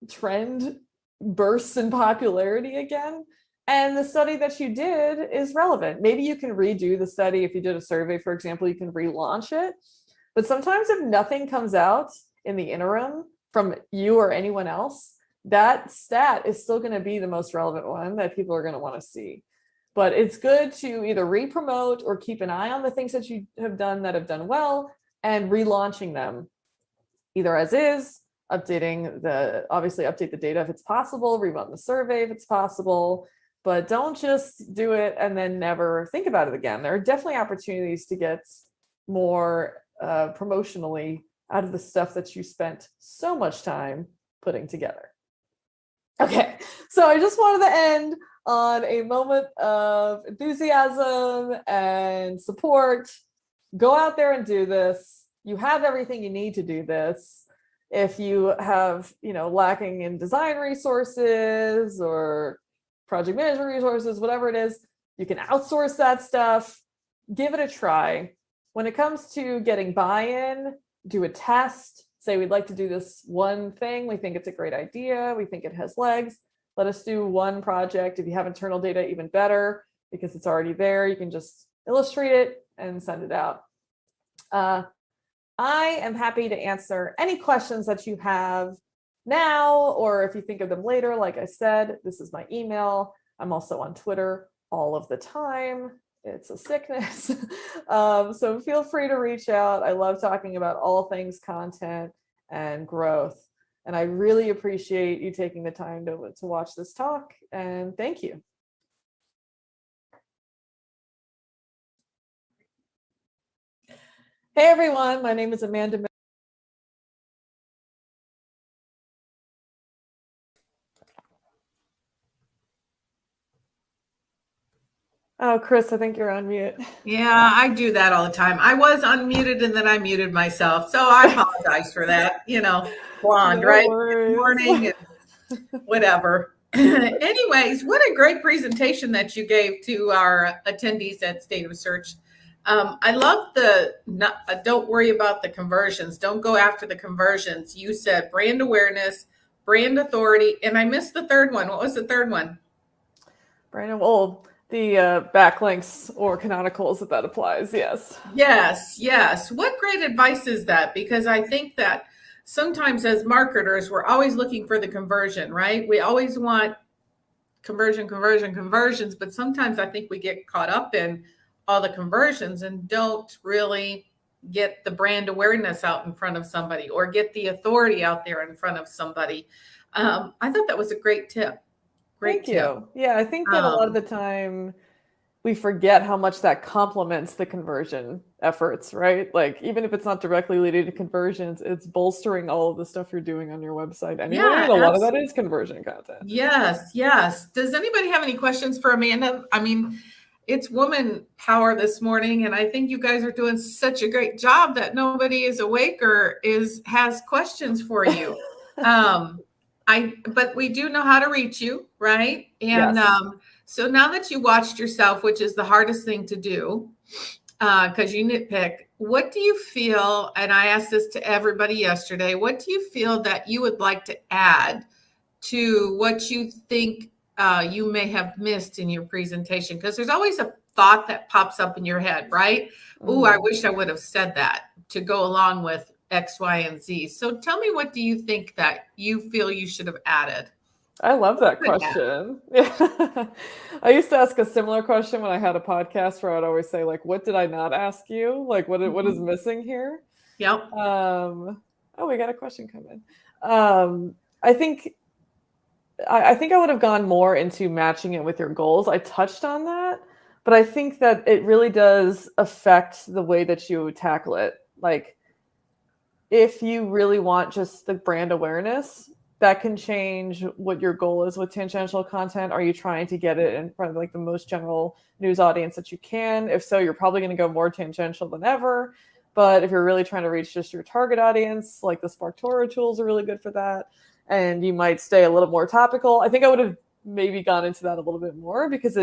trend bursts in popularity again. And the study that you did is relevant. Maybe you can redo the study. If you did a survey, for example, you can relaunch it. But sometimes if nothing comes out in the interim from you or anyone else, that stat is still going to be the most relevant one that people are going to want to see. But it's good to either re-promote or keep an eye on the things that you have done well and relaunching them either as is, obviously update the data if it's possible, rerun the survey if it's possible, but don't just do it and then never think about it again. There are definitely opportunities to get more promotionally out of the stuff that you spent so much time putting together. Okay, so I just wanted to end on a moment of enthusiasm and support. Go out there and do this. You have everything you need to do this. If you have, lacking in design resources or project management resources, whatever it is, you can outsource that stuff. Give it a try. When it comes to getting buy-in, do a test. Say we'd like to do this one thing. We think it's a great idea. We think it has legs. Let us do one project. If you have internal data, even better, because it's already there. You can just illustrate it and send it out. I am happy to answer any questions that you have now, or if you think of them later. Like I said, this is my email. I'm also on Twitter all of the time. It's a sickness. So feel free to reach out. I love talking about all things content and growth. And I really appreciate you taking the time to watch this talk. And thank you. Hey, everyone. My name is Amanda. Oh, Chris, I think you're on mute.
Yeah, I do that all the time. I was unmuted and then I muted myself. So I apologize for that. Blonde,
No
right?
worries.
Good morning and whatever. Anyways, what a great presentation that you gave to our attendees at State of Search. I love don't worry about the conversions. Don't go after the conversions. You said brand awareness, brand authority, and I missed the third one. What was the third one?
The backlinks or canonicals, if that applies. Yes.
Yes. What great advice is that? Because I think that sometimes as marketers, we're always looking for the conversion, right? We always want conversions, but sometimes I think we get caught up in all the conversions and don't really get the brand awareness out in front of somebody or get the authority out there in front of somebody. I thought that was a great tip.
Thank you. Yeah, I think that a lot of the time we forget how much that complements the conversion efforts, right? Like even if it's not directly leading to conversions, it's bolstering all of the stuff you're doing on your website anyway.
Yeah,
and a lot of that is conversion content.
Yes. Does anybody have any questions for Amanda? I mean, it's woman power this morning, and I think you guys are doing such a great job that nobody is awake or has questions for you. But we do know how to reach you, right? And
yes.
So now that you watched yourself, which is the hardest thing to do, because you nitpick, what do you feel, and I asked this to everybody yesterday, what do you feel that you would like to add to what you think you may have missed in your presentation? Because there's always a thought that pops up in your head, right? Oh, I wish I would have said that to go along with X, Y, and Z. So tell me, what do you think that you feel you should have added?
I love that
Good
question. Yeah. I used to ask a similar question when I had a podcast where I'd always say, like, what did I not ask you? Like, what is missing here?
Yep.
Oh, we got a question coming. I think I would have gone more into matching it with your goals. I touched on that, but I think that it really does affect the way that you tackle it. Like, if you really want just the brand awareness, that can change what your goal is with tangential content. Are you trying to get it in front of like the most general news audience that you can? If so, you're probably going to go more tangential than ever. But if you're really trying to reach just your target audience, like the SparkToro tools are really good for that. And you might stay a little more topical. I think I would have maybe gone into that a little bit more because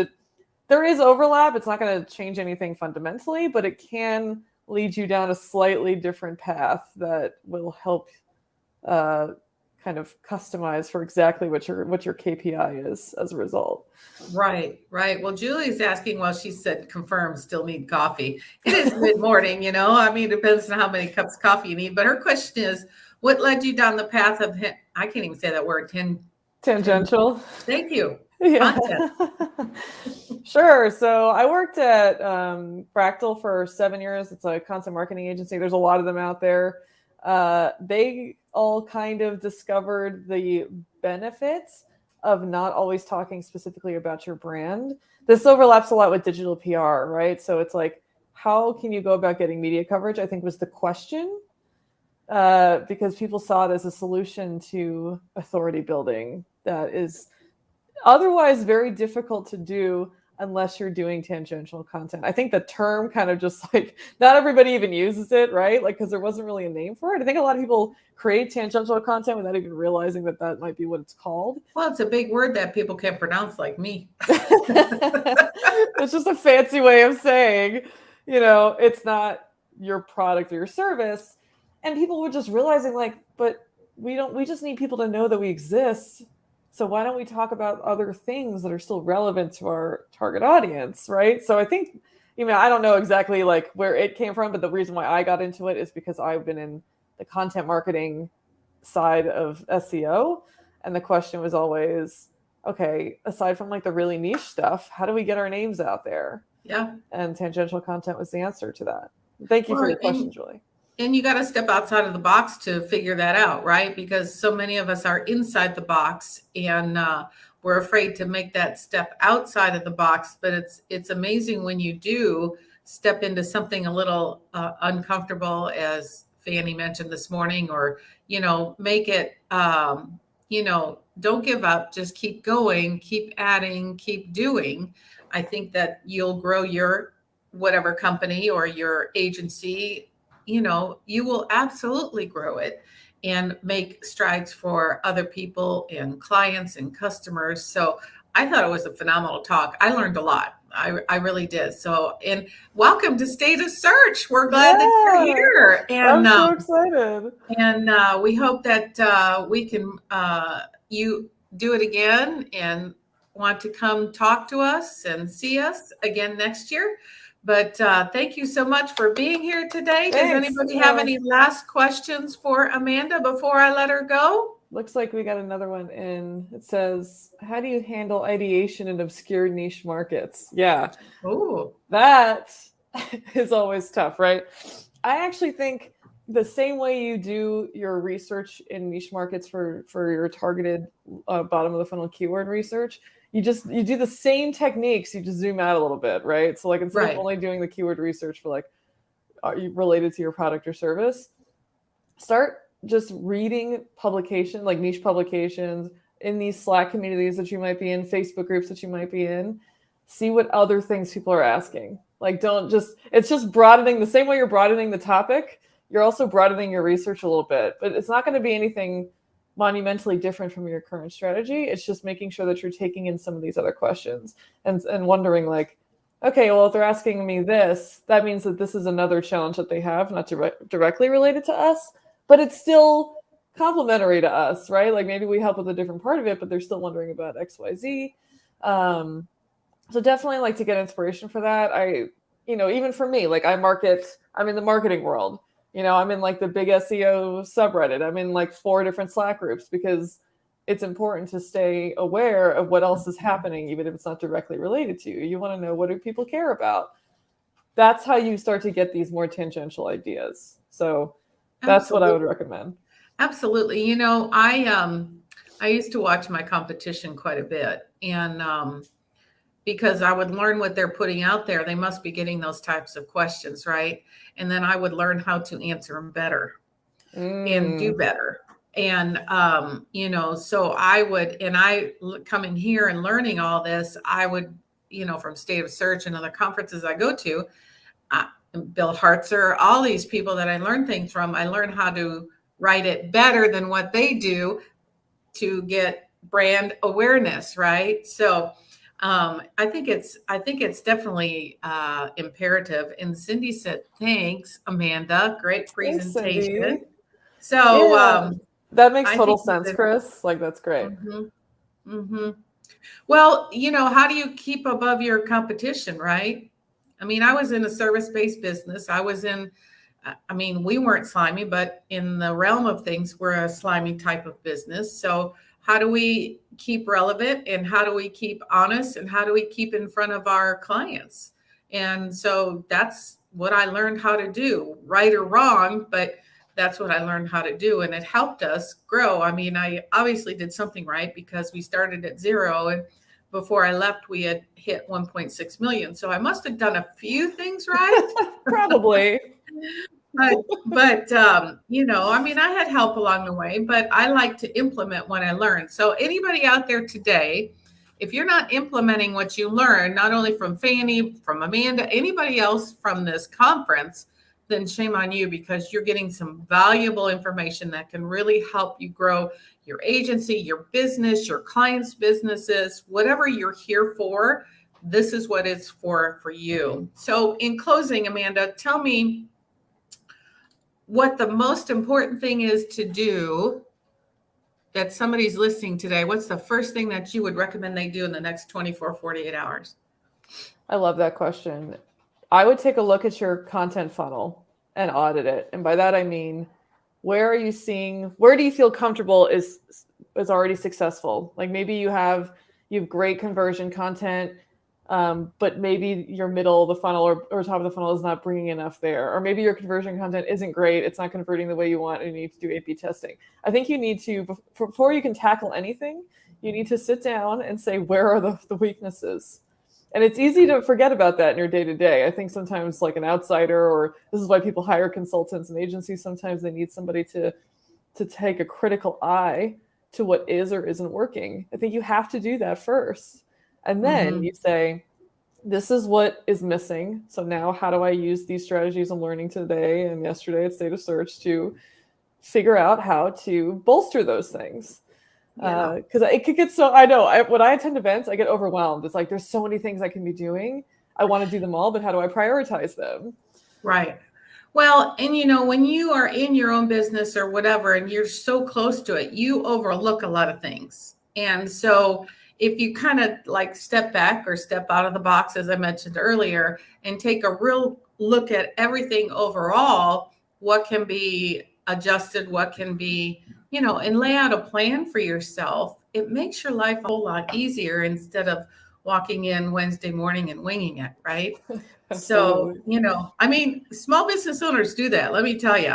there is overlap. It's not going to change anything fundamentally, but it can lead you down a slightly different path that will help kind of customize for exactly what your KPI is as a result.
Right. Well, Julie's asking, well, she said, confirm, still need coffee. It is mid-morning, I mean, it depends on how many cups of coffee you need. But her question is, what led you down the path of, I can't even say that word,
tangential?
Thank you.
Yeah. Sure. So I worked at Fractal for 7 years. It's a content marketing agency. There's a lot of them out there. They all kind of discovered the benefits of not always talking specifically about your brand. This overlaps a lot with digital PR, right? So it's like, how can you go about getting media coverage? I think was the question, because people saw it as a solution to authority building that is otherwise very difficult to do unless you're doing tangential content. I think the term kind of just like, not everybody even uses it, right? Like, because there wasn't really a name for it. I think a lot of people create tangential content without even realizing that might be what it's called.
Well, it's a big word that people can't pronounce like me.
It's just a fancy way of saying, it's not your product or your service. And people were just realizing like, but we just need people to know that we exist. So why don't we talk about other things that are still relevant to our target audience, right? So I think, I don't know exactly like where it came from, but the reason why I got into it is because I've been in the content marketing side of SEO. And the question was always, okay, aside from like the really niche stuff, how do we get our names out there?
Yeah.
And tangential content was the answer to that. Thank you for your question, Julie.
And you got to step outside of the box to figure that out, right? Because so many of us are inside the box and we're afraid to make that step outside of the box. But it's amazing when you do step into something a little uncomfortable, as Fanny mentioned this morning, or, make it, don't give up, just keep going, keep adding, keep doing. I think that you'll grow your whatever company or your agency, you will absolutely grow it and make strides for other people and clients and customers. So I thought it was a phenomenal talk. I learned a lot. I really did. So, and welcome to State of Search. We're glad that you're here. And
I'm so excited.
And we hope that we can, you do it again and want to come talk to us and see us again next year. But thank you so much for being here today. Does anybody have any last questions for Amanda before I let her go?
Looks like we got another one in. It says, how do you handle ideation in obscure niche markets? Yeah.
Oh,
that is always tough, right? I actually think the same way you do your research in niche markets for your targeted bottom of the funnel keyword research, you do the same techniques, you just zoom out a little bit, right? So like instead of only doing the keyword research for like, are you related to your product or service, start just reading publication, like niche publications in these Slack communities that you might be in, Facebook groups that you might be in, see what other things people are asking. Like it's just broadening the same way you're broadening the topic, you're also broadening your research a little bit, but it's not going to be anything monumentally different from your current strategy. It's just making sure that you're taking in some of these other questions and wondering like, okay, well, if they're asking me this, that means that this is another challenge that they have, not directly related to us, but it's still complementary to us, right? Like maybe we help with a different part of it, but they're still wondering about XYZ. So definitely like to get inspiration for that. Even for me, like I'm in the marketing world. I'm in like the big SEO subreddit. I'm in like 4 different Slack groups because it's important to stay aware of what else is happening, even if it's not directly related to you. You want to know, what do people care about? That's how you start to get these more tangential ideas. So that's what I would recommend.
Absolutely. I used to watch my competition quite a bit, and because I would learn what they're putting out there. They must be getting those types of questions, right? And then I would learn how to answer them better and do better. And, so I would, and I coming here and learning all this, I would, from State of Search and other conferences I go to, Bill Hartzer, all these people that I learn things from, I learn how to write it better than what they do to get brand awareness, right? So I think it's definitely imperative. And Cindy said, "Thanks, Amanda. Great presentation."
Thanks,
So
yeah, that makes total sense, Chris. Like, that's great.
Mm-hmm, mm-hmm. Well, how do you keep above your competition, right? I mean, I was in a service-based business. We weren't slimy, but in the realm of things, we're a slimy type of business. So how do we keep relevant, and how do we keep honest, and how do we keep in front of our clients? And so that's what I learned how to do, right or wrong, but that's what I learned how to do. And it helped us grow. I mean, I obviously did something right because we started at 0, and before I left, we had hit 1.6 million. So I must have done a few things right.
Probably.
But I had help along the way, but I like to implement what I learned. So anybody out there today, if you're not implementing what you learn, not only from Fanny, from Amanda, anybody else from this conference, then shame on you, because you're getting some valuable information that can really help you grow your agency, your business, your clients' businesses, whatever you're here for. This is what it's for you. So in closing, Amanda, tell me what the most important thing is to do that somebody's listening today. What's the first thing that you would recommend they do in the next 24, 48 hours?
I love that question. I would take a look at your content funnel and audit it. And by that, I mean, where do you feel comfortable is already successful? Like, maybe you have great conversion content, but maybe your middle of the funnel or top of the funnel is not bringing enough there. Or maybe your conversion content isn't great. It's not converting the way you want, and you need to do A/B testing. I think you need to, before you can tackle anything, you need to sit down and say, where are the weaknesses? And it's easy to forget about that in your day-to-day. I think sometimes, like an outsider, or this is why people hire consultants and agencies, sometimes they need somebody to take a critical eye to what is or isn't working. I think you have to do that first. And then you say, this is what is missing. So now how do I use these strategies I'm learning today and yesterday at State of Search to figure out how to bolster those things? Because it could get so, I know, when I attend events, I get overwhelmed. It's like, there's so many things I can be doing. I want to do them all, but how do I prioritize them?
Right. Well, and when you are in your own business or whatever, and you're so close to it, you overlook a lot of things. And so if you kind of like step back or step out of the box, as I mentioned earlier, and take a real look at everything overall, what can be adjusted, what can be, and lay out a plan for yourself, it makes your life a whole lot easier instead of walking in Wednesday morning and winging it, right? So, small business owners do that. Let me tell you,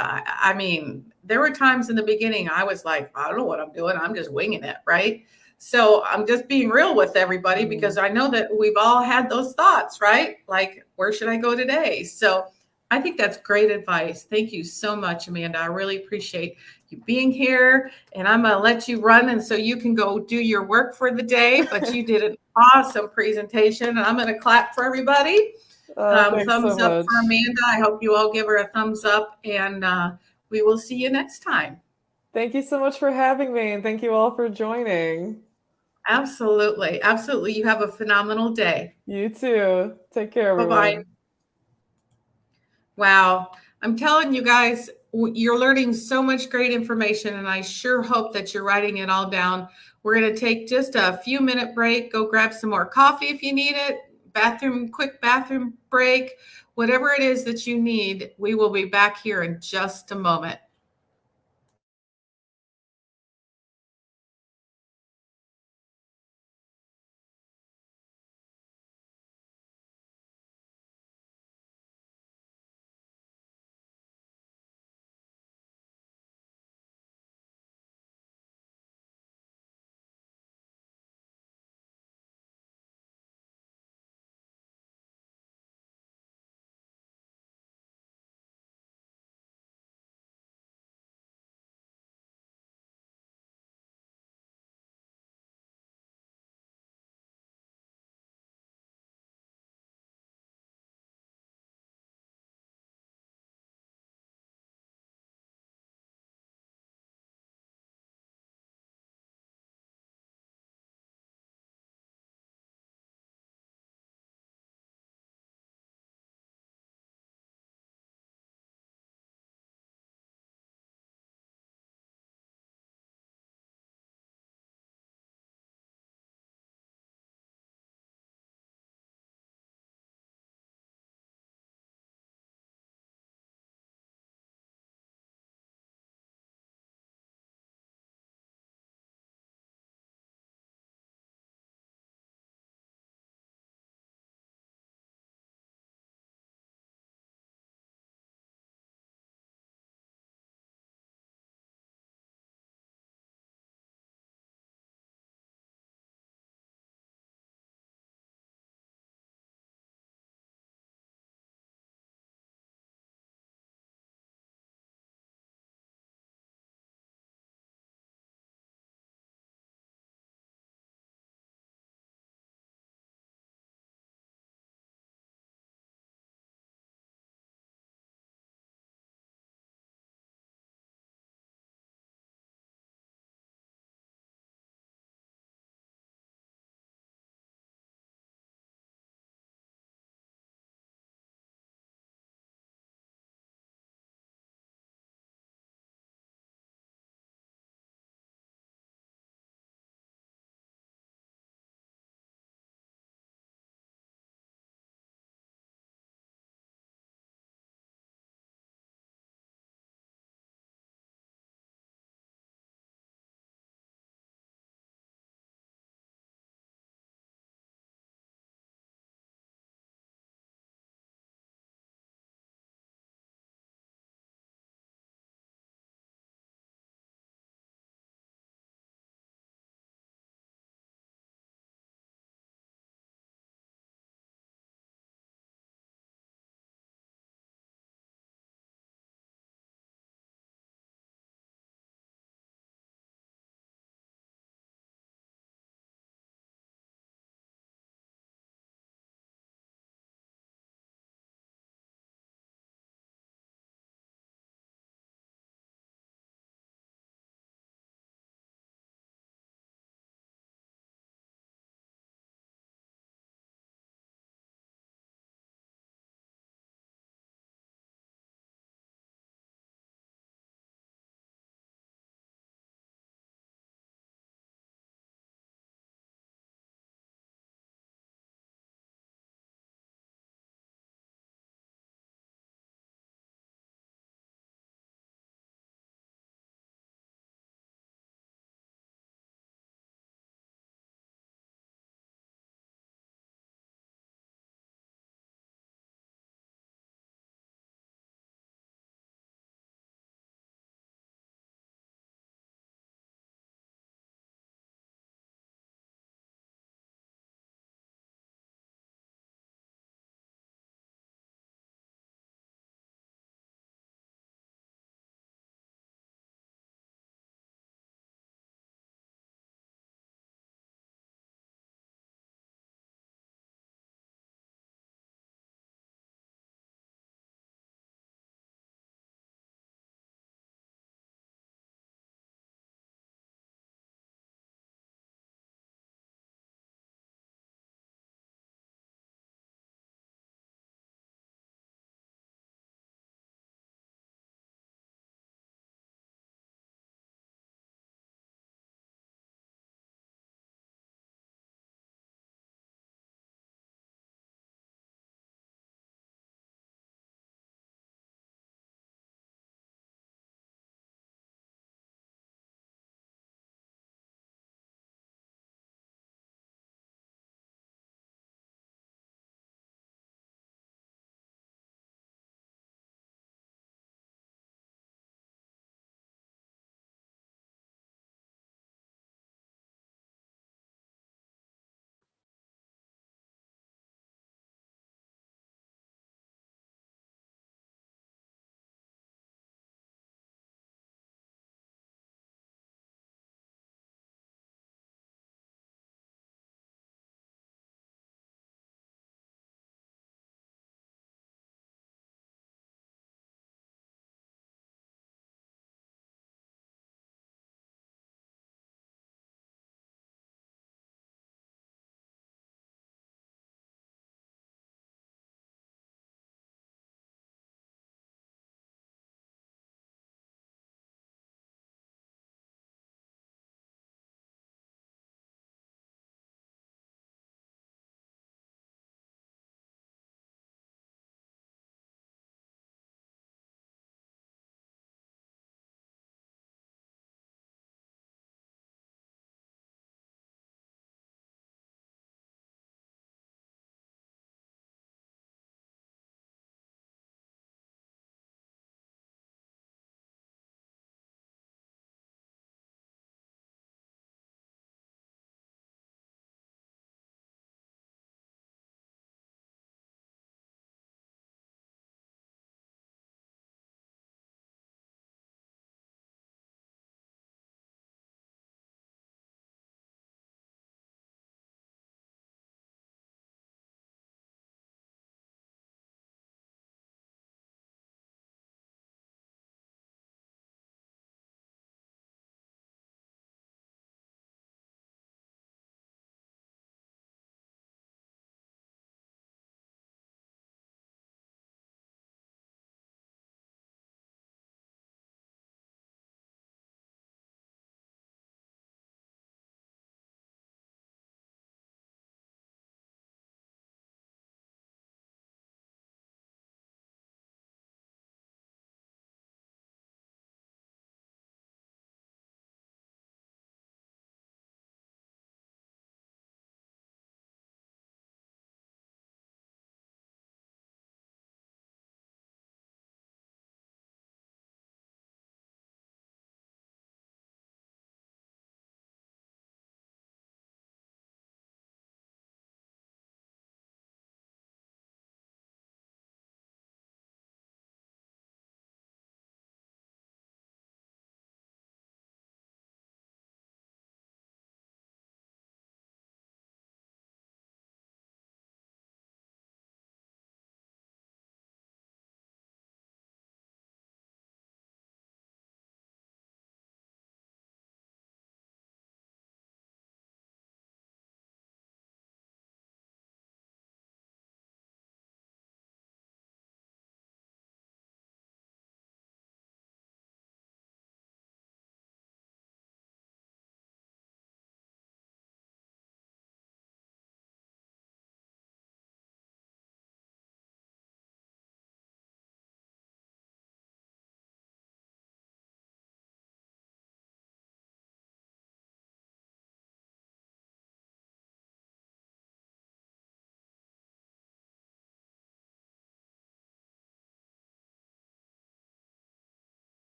there were times in the beginning I was like, I don't know what I'm doing. I'm just winging it, right? So I'm just being real with everybody, because I know that we've all had those thoughts, right? Like, where should I go today? So I think that's great advice. Thank you so much, Amanda. I really appreciate you being here, and I'm going to let you run, and so you can go do your work for the day, but you did an awesome presentation, and I'm going to clap for everybody. Thumbs
so
up for Amanda. I hope you all give her a thumbs up, and we will see you next time.
Thank you so much for having me, and thank you all for joining.
Absolutely. Absolutely. You have a phenomenal day.
You too. Take care, everyone.
Bye-bye. Wow. I'm telling you guys, you're learning so much great information, and I sure hope that you're writing it all down. We're going to take just a few minute break. Go grab some more coffee if you need it. Quick bathroom break, whatever it is that you need. We will be back here in just a moment.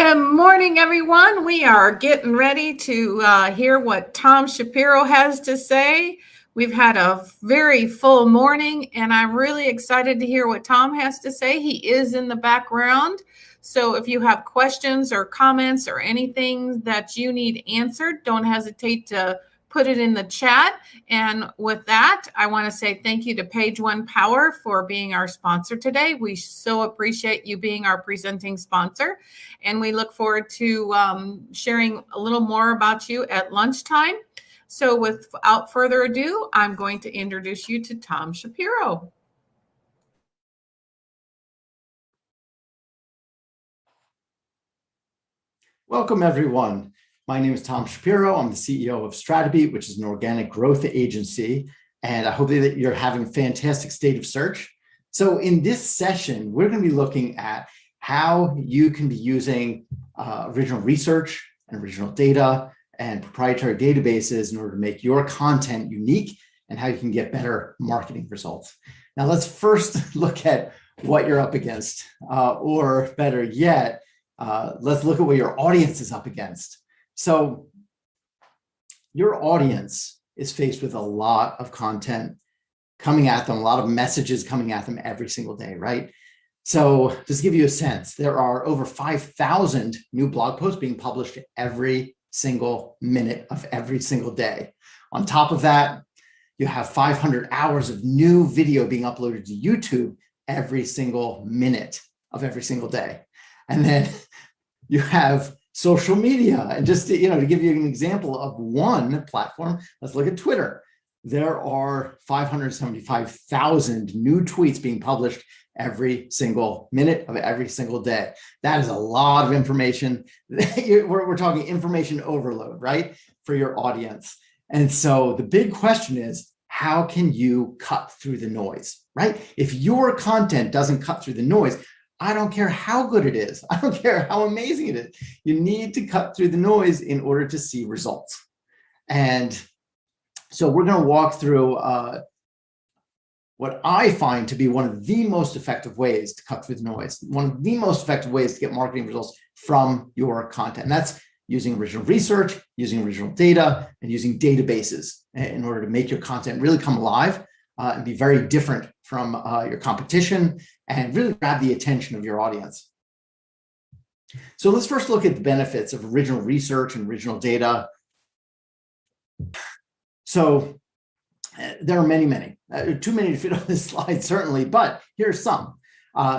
Good morning, everyone. We are getting ready to hear what Tom Shapiro has to say. We've had a very full morning, and I'm really excited to hear what Tom has to say. He is in the background. So if you have questions or comments or anything that you need answered, don't hesitate to put it in the chat. And with that, I want to say thank you to Page One Power for being our sponsor today. We so appreciate you being our presenting sponsor. And we look forward to sharing a little more about you at lunchtime. So without further ado, I'm going to introduce you to Tom Shapiro.
Welcome, everyone. My name is Tom Shapiro. I'm the CEO of Stratebeat, which is an organic growth agency. And I hope that you're having a fantastic state of search. So in this session, we're going to be looking at how you can be using original research and original data and proprietary databases in order to make your content unique and how you can get better marketing results. Now, let's first look at what you're up against, or better yet, let's look at what your audience is up against. So your audience is faced with a lot of content coming at them, a lot of messages coming at them every single day, right? So just to give you a sense, there are over 5,000 new blog posts being published every single minute of every single day. On top of that, you have 500 hours of new video being uploaded to YouTube every single minute of every single day. And then you have social media. And just to give you an example of one platform, let's look at Twitter. There are 575,000 new tweets being published every single minute of every single day. That is a lot of information. We're talking information overload, right, for your audience. And so the big question is, how can you cut through the noise, right? If your content doesn't cut through the noise, I don't care how good it is. I don't care how amazing it is. You need to cut through the noise in order to see results. And so we're going to walk through what I find to be one of the most effective ways to cut through the noise, one of the most effective ways to get marketing results from your content. And that's using original research, using original data, and using databases in order to make your content really come alive and be very different from your competition and really grab the attention of your audience. So let's first look at the benefits of original research and original data. So there are many, too many to fit on this slide, certainly, but here's some.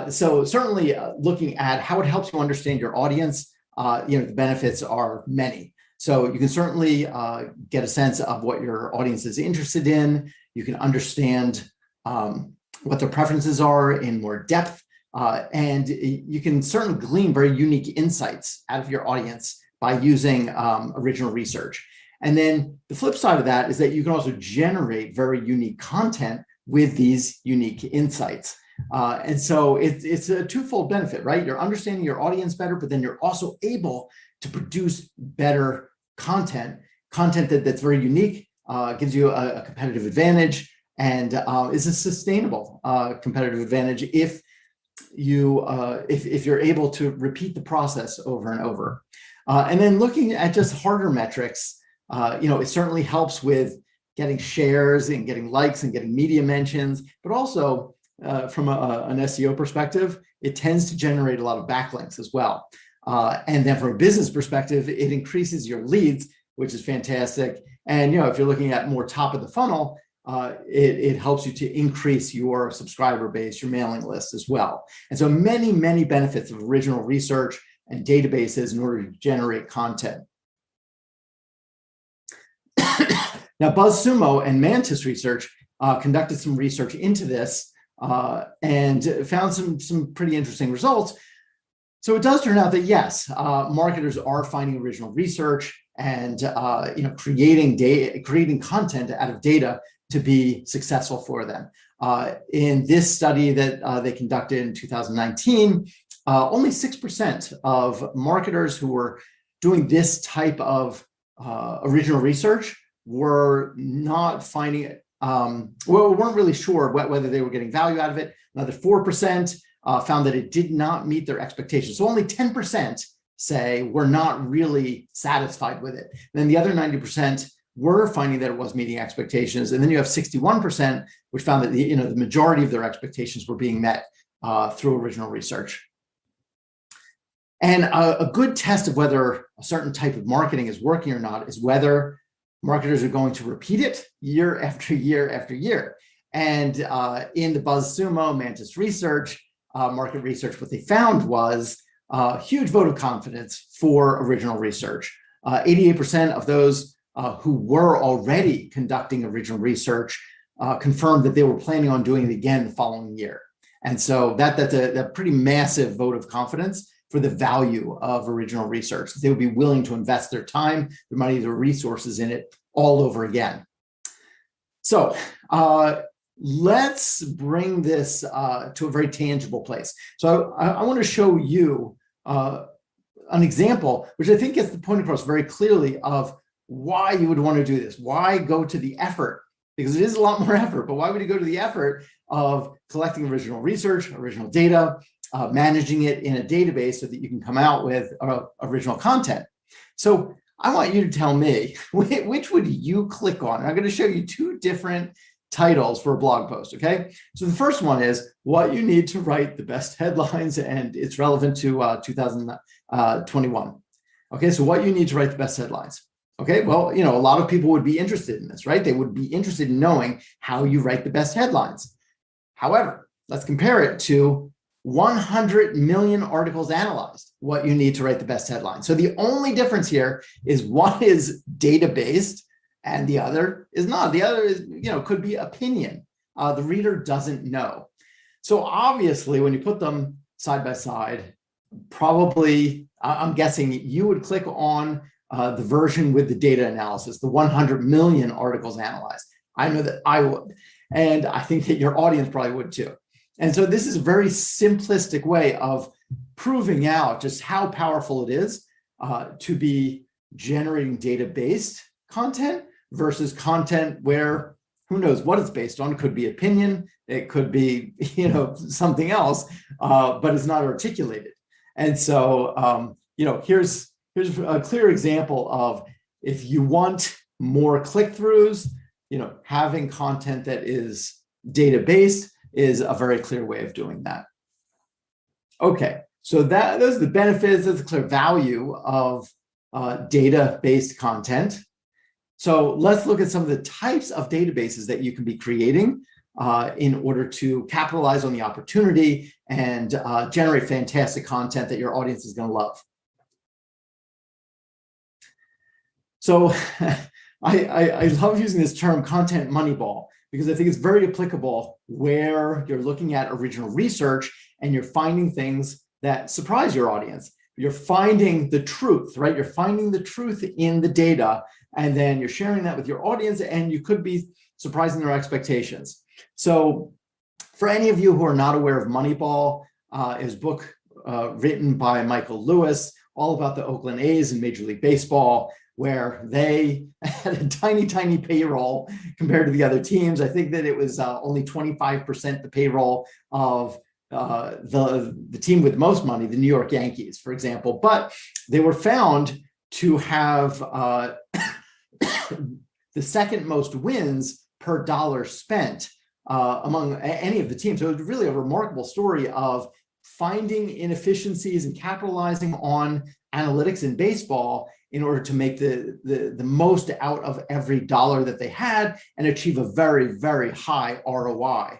So certainly looking at how it helps you understand your audience, the benefits are many. So you can certainly get a sense of what your audience is interested in. You can understand what their preferences are in more depth, and you can certainly glean very unique insights out of your audience by using original research. And then the flip side of that is that you can also generate very unique content with these unique insights. And so it's a twofold benefit, right? You're understanding your audience better, but then you're also able to produce better content that's very unique, gives you a competitive advantage, and is a sustainable competitive advantage if you're able to repeat the process over and over. And then looking at just harder metrics, it certainly helps with getting shares and getting likes and getting media mentions, but also from an SEO perspective, it tends to generate a lot of backlinks as well. And then from a business perspective, it increases your leads, which is fantastic. And if you're looking at more top of the funnel, it helps you to increase your subscriber base, your mailing list as well. And so many benefits of original research and databases in order to generate content. Now, BuzzSumo and Mantis Research conducted some research into this and found some pretty interesting results. So it does turn out that yes, marketers are finding original research and creating content out of data to be successful for them. In this study that they conducted in 2019, only 6% of marketers who were doing this type of original research were not finding it, weren't really sure whether they were getting value out of it. Another 4% found that it did not meet their expectations. So only 10% say we're not really satisfied with it. And then the other 90% were finding that it was meeting expectations. And then you have 61%, which found that the majority of their expectations were being met through original research. And a good test of whether a certain type of marketing is working or not is whether marketers are going to repeat it year after year after year. And in the BuzzSumo, Mantis Research, market research, what they found was a huge vote of confidence for original research. 88% of those who were already conducting original research confirmed that they were planning on doing it again the following year. And so that's a pretty massive vote of confidence for the value of original research. They would be willing to invest their time, their money, their resources in it all over again. So let's bring this to a very tangible place. So I want to show you an example, which I think gets the point across very clearly of why you would want to do this. Why go to the effort? Because it is a lot more effort, but why would you go to the effort of collecting original research, original data, managing it in a database so that you can come out with original content? So I want you to tell me, which would you click on? I'm going to show you two different titles for a blog post, okay? So the first one is what you need to write the best headlines, and it's relevant to 2021. Okay, so what you need to write the best headlines. Okay, well, a lot of people would be interested in this, right? They would be interested in knowing how you write the best headlines. However, let's compare it to 100 million articles analyzed, what you need to write the best headline. So the only difference here is one is data-based and the other is not. The other is, could be opinion. The reader doesn't know. So obviously, when you put them side by side, probably, I'm guessing you would click on the version with the data analysis, the 100 million articles analyzed. I know that I would, and I think that your audience probably would too. And so this is a very simplistic way of proving out just how powerful it is to be generating data-based content versus content where who knows what it's based on. It could be opinion, it could be something else, but it's not articulated. And so here's a clear example of if you want more click-throughs, having content that is data-based is a very clear way of doing that. Okay, so those are the benefits, that's the clear value of data-based content. So let's look at some of the types of databases that you can be creating in order to capitalize on the opportunity and generate fantastic content that your audience is going to love. So I love using this term content moneyball because I think it's very applicable where you're looking at original research and you're finding things that surprise your audience. You're finding the truth, right? You're finding the truth in the data, and then you're sharing that with your audience, and you could be surprising their expectations. So for any of you who are not aware of Moneyball, is a book written by Michael Lewis, all about the Oakland A's in Major League Baseball, where they had a tiny, tiny payroll compared to the other teams. I think that it was only 25% the payroll of the team with most money, the New York Yankees, for example. But they were found to have the second most wins per dollar spent among any of the teams. So it was really a remarkable story of finding inefficiencies and capitalizing on analytics in baseball in order to make the most out of every dollar that they had and achieve a very, very high ROI.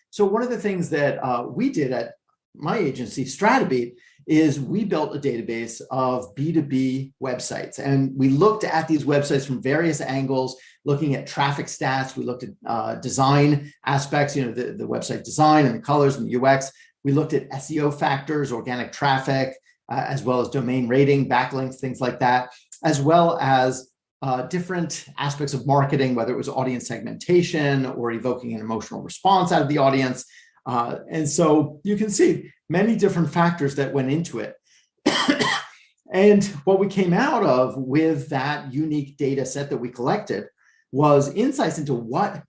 So one of the things that we did at my agency, StrataBeat, is we built a database of B2B websites. And we looked at these websites from various angles, looking at traffic stats. We looked at design aspects, the website design and the colors and the UX. We looked at SEO factors, organic traffic, as well as domain rating, backlinks, things like that, as well as different aspects of marketing, whether it was audience segmentation or evoking an emotional response out of the audience. And so you can see many different factors that went into it. And what we came out of with that unique data set that we collected was insights into what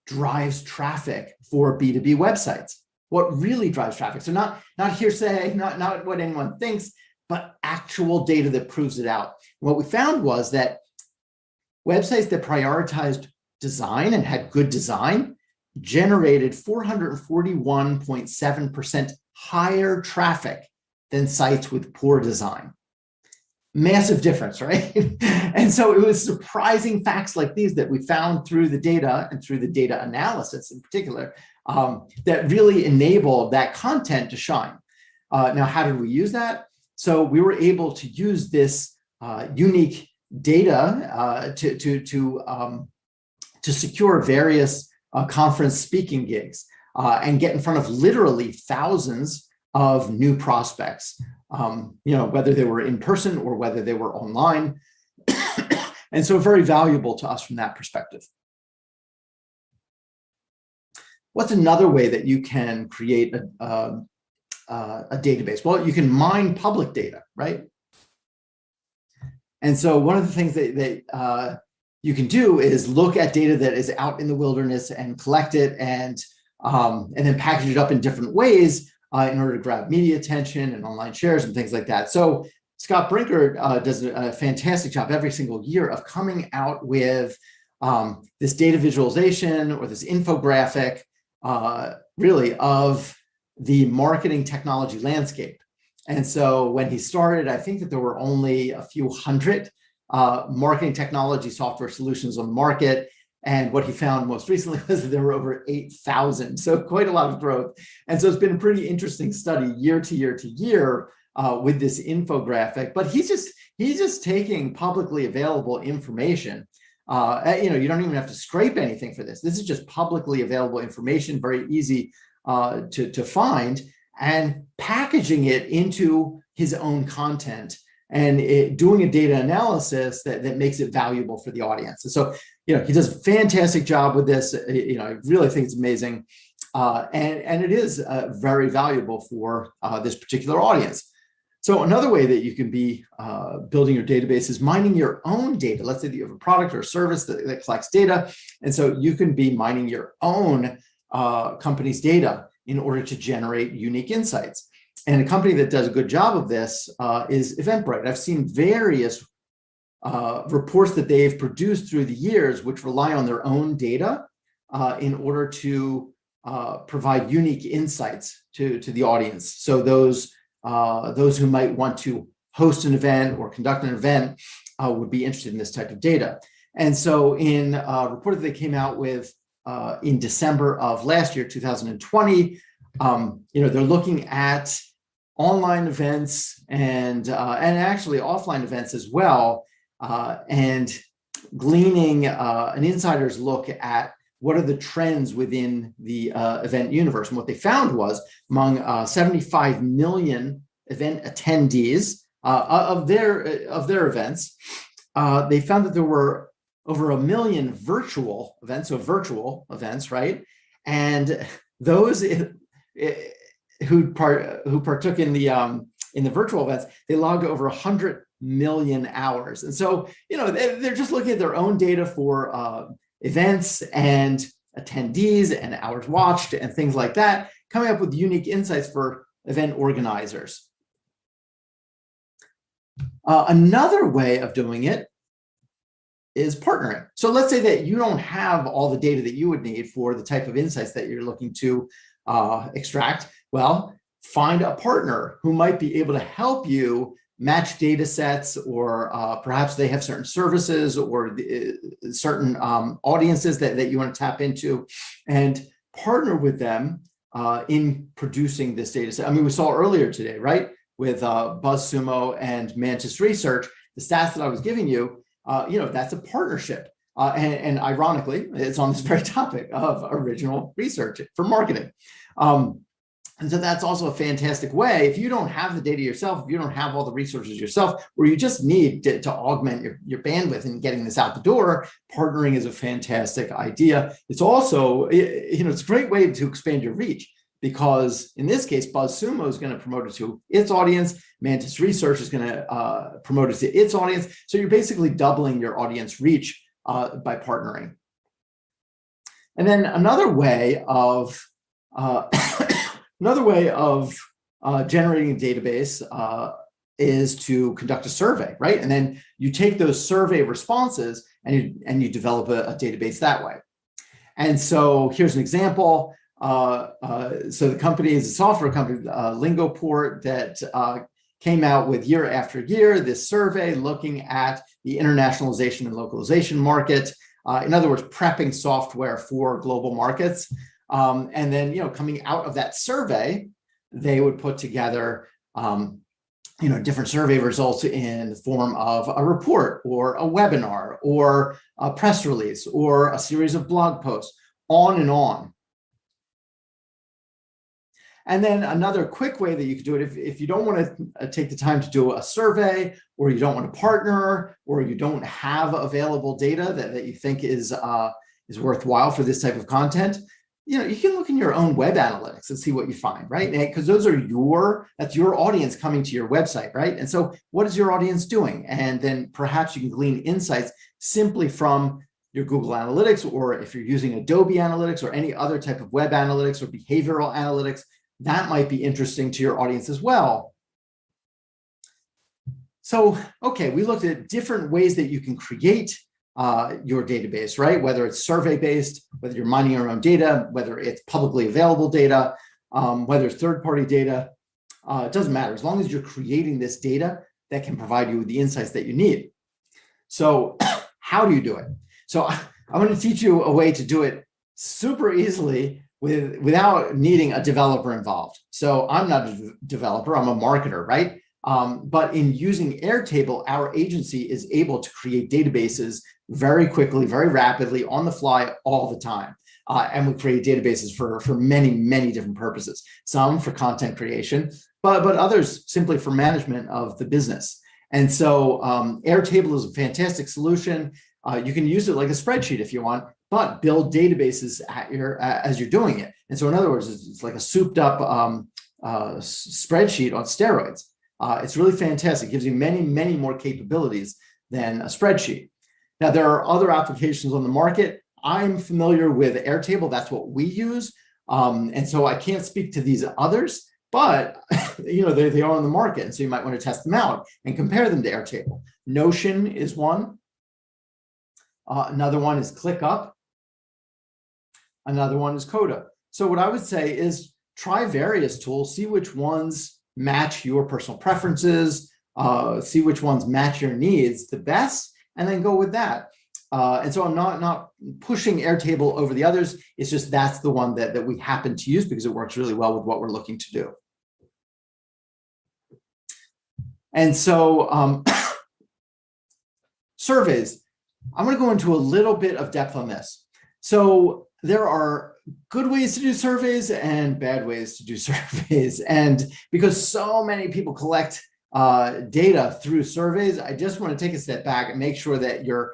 drives traffic for B2B websites. What really drives traffic. So not hearsay, not what anyone thinks, but actual data that proves it out. What we found was that websites that prioritized design and had good design generated 441.7% higher traffic than sites with poor design. Massive difference, right? And so it was surprising facts like these that we found through the data and through the data analysis in particular that really enabled that content to shine. Now, how did we use that? So we were able to use this unique data to secure various conference speaking gigs and get in front of literally thousands of new prospects, whether they were in person or whether they were online. And so very valuable to us from that perspective. What's another way that you can create a database? Well, you can mine public data, right? And so one of the things that you can do is look at data that is out in the wilderness and collect it and then package it up in different ways in order to grab media attention and online shares and things like that. So Scott Brinker does a fantastic job every single year of coming out with this data visualization or this infographic, really, of the marketing technology landscape. And so when he started, I think that there were only a few hundred marketing technology software solutions on the market. And what he found most recently was that there were over 8,000. So quite a lot of growth. And so it's been a pretty interesting study year to year to year with this infographic. But he's just taking publicly available information. You don't even have to scrape anything for this. This is just publicly available information, very easy to find, and packaging it into his own content and doing a data analysis that makes it valuable for the audience. And so, he does a fantastic job with this. I really think it's amazing. And it is very valuable for this particular audience. So another way that you can be building your database is mining your own data. Let's say that you have a product or a service that collects data. And so you can be mining your own company's data in order to generate unique insights. And a company that does a good job of this is Eventbrite. I've seen various reports that they've produced through the years, which rely on their own data in order to provide unique insights to the audience. So those who might want to host an event or conduct an event would be interested in this type of data. And so in a report that they came out with in December of last year, 2020, they're looking at online events and actually offline events as well, and gleaning an insider's look at what are the trends within the event universe. And what they found was among 75 million event attendees of their events, they found that there were over 1 million virtual events, right? And those who partook in the virtual events, they logged over 100 million hours. And so, they're just looking at their own data for events and attendees and hours watched and things like that, coming up with unique insights for event organizers. Another way of doing it is partnering. So let's say that you don't have all the data that you would need for the type of insights that you're looking to extract. Well, find a partner who might be able to help you match data sets, or perhaps they have certain services or certain audiences that you want to tap into, and partner with them in producing this data set. I mean, we saw earlier today, right, with BuzzSumo and Mantis Research, the stats that I was giving you, that's a partnership. And ironically, it's on this very topic of original research for marketing. And so that's also a fantastic way. If you don't have the data yourself, if you don't have all the resources yourself, or you just need to augment your bandwidth in getting this out the door, partnering is a fantastic idea. It's also, it's a great way to expand your reach, because in this case, BuzzSumo is going to promote it to its audience. Mantis Research is going to promote it to its audience. So you're basically doubling your audience reach by partnering. And then another way of generating a database is to conduct a survey, right? And then you take those survey responses and you develop a database that way. And so here's an example. So the company is a software company, Lingoport, that came out with year after year this survey looking at the internationalization and localization market. In other words, prepping software for global markets. And then, coming out of that survey, they would put together, different survey results in the form of a report or a webinar or a press release or a series of blog posts, on and on. And then another quick way that you could do it, if you don't want to take the time to do a survey, or you don't want to partner, or you don't have available data that you think is worthwhile for this type of content, you can look in your own web analytics and see what you find, right? Because those are that's your audience coming to your website, right? And so what is your audience doing? And then perhaps you can glean insights simply from your Google Analytics, or if you're using Adobe Analytics or any other type of web analytics or behavioral analytics, that might be interesting to your audience as well. So, okay, we looked at different ways that you can create your database, right? Whether it's survey-based, whether you're mining your own data, whether it's publicly available data, whether it's third-party data, it doesn't matter. As long as you're creating this data that can provide you with the insights that you need. So how do you do it? So I'm going to teach you a way to do it super easily without needing a developer involved. So I'm not a developer, I'm a marketer, right? But in using Airtable, our agency is able to create databases very quickly, very rapidly, on the fly, all the time. And we create databases for many, many different purposes. Some for content creation, but others simply for management of the business. And so Airtable is a fantastic solution. You can use it like a spreadsheet if you want, but build databases as you're doing it. And so in other words, it's like a souped up spreadsheet on steroids. It's really fantastic. It gives you many, many more capabilities than a spreadsheet. Now, there are other applications on the market. I'm familiar with Airtable. That's what we use. And so I can't speak to these others, but they are on the market. And so you might want to test them out and compare them to Airtable. Notion is one. Another one is ClickUp. Another one is Coda. So what I would say is try various tools, see which ones match your personal preferences, see which ones match your needs the best, and then go with that. And so I'm not pushing Airtable over the others. It's just that's the one that we happen to use because it works really well with what we're looking to do. And so surveys, I'm going to go into a little bit of depth on this. So there are good ways to do surveys and bad ways to do surveys. And because so many people collect data through surveys, I just want to take a step back and make sure that you're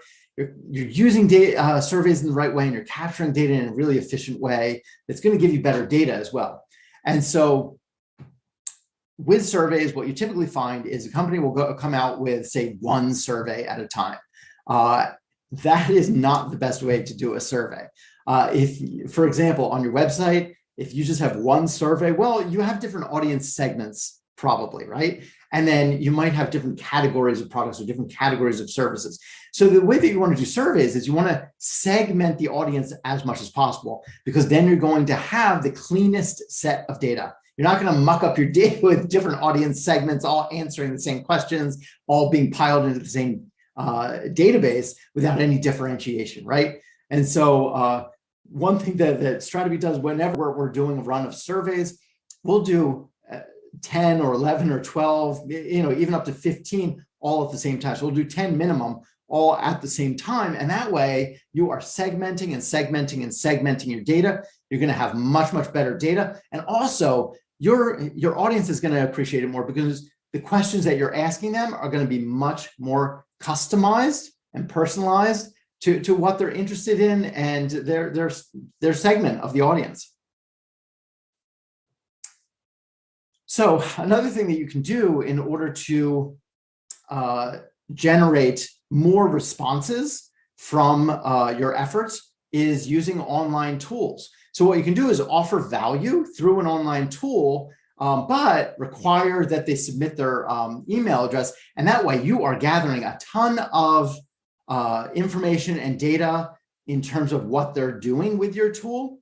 using data, surveys in the right way, and you're capturing data in a really efficient way that's going to give you better data as well. And so with surveys, what you typically find is a company will come out with, say, one survey at a time. That is not the best way to do a survey. If, for example, on your website, if you just have one survey, well, you have different audience segments probably, right? And then you might have different categories of products or different categories of services. So the way that you want to do surveys is you want to segment the audience as much as possible, because then you're going to have the cleanest set of data. You're not going to muck up your data with different audience segments, all answering the same questions, all being piled into the same database without any differentiation, right? And so one thing that Strategy does whenever we're doing a run of surveys, we'll do 10 or 11 or 12, even up to 15 all at the same time. So we'll do 10 minimum all at the same time. And that way you are segmenting and segmenting and segmenting your data. You're going to have much, much better data. And also your audience is going to appreciate it more because the questions that you're asking them are going to be much more customized and personalized to what they're interested in and their segment of the audience. So another thing that you can do in order to generate more responses from your efforts is using online tools. So what you can do is offer value through an online tool but require that they submit their email address. And that way you are gathering a ton of information and data in terms of what they're doing with your tool.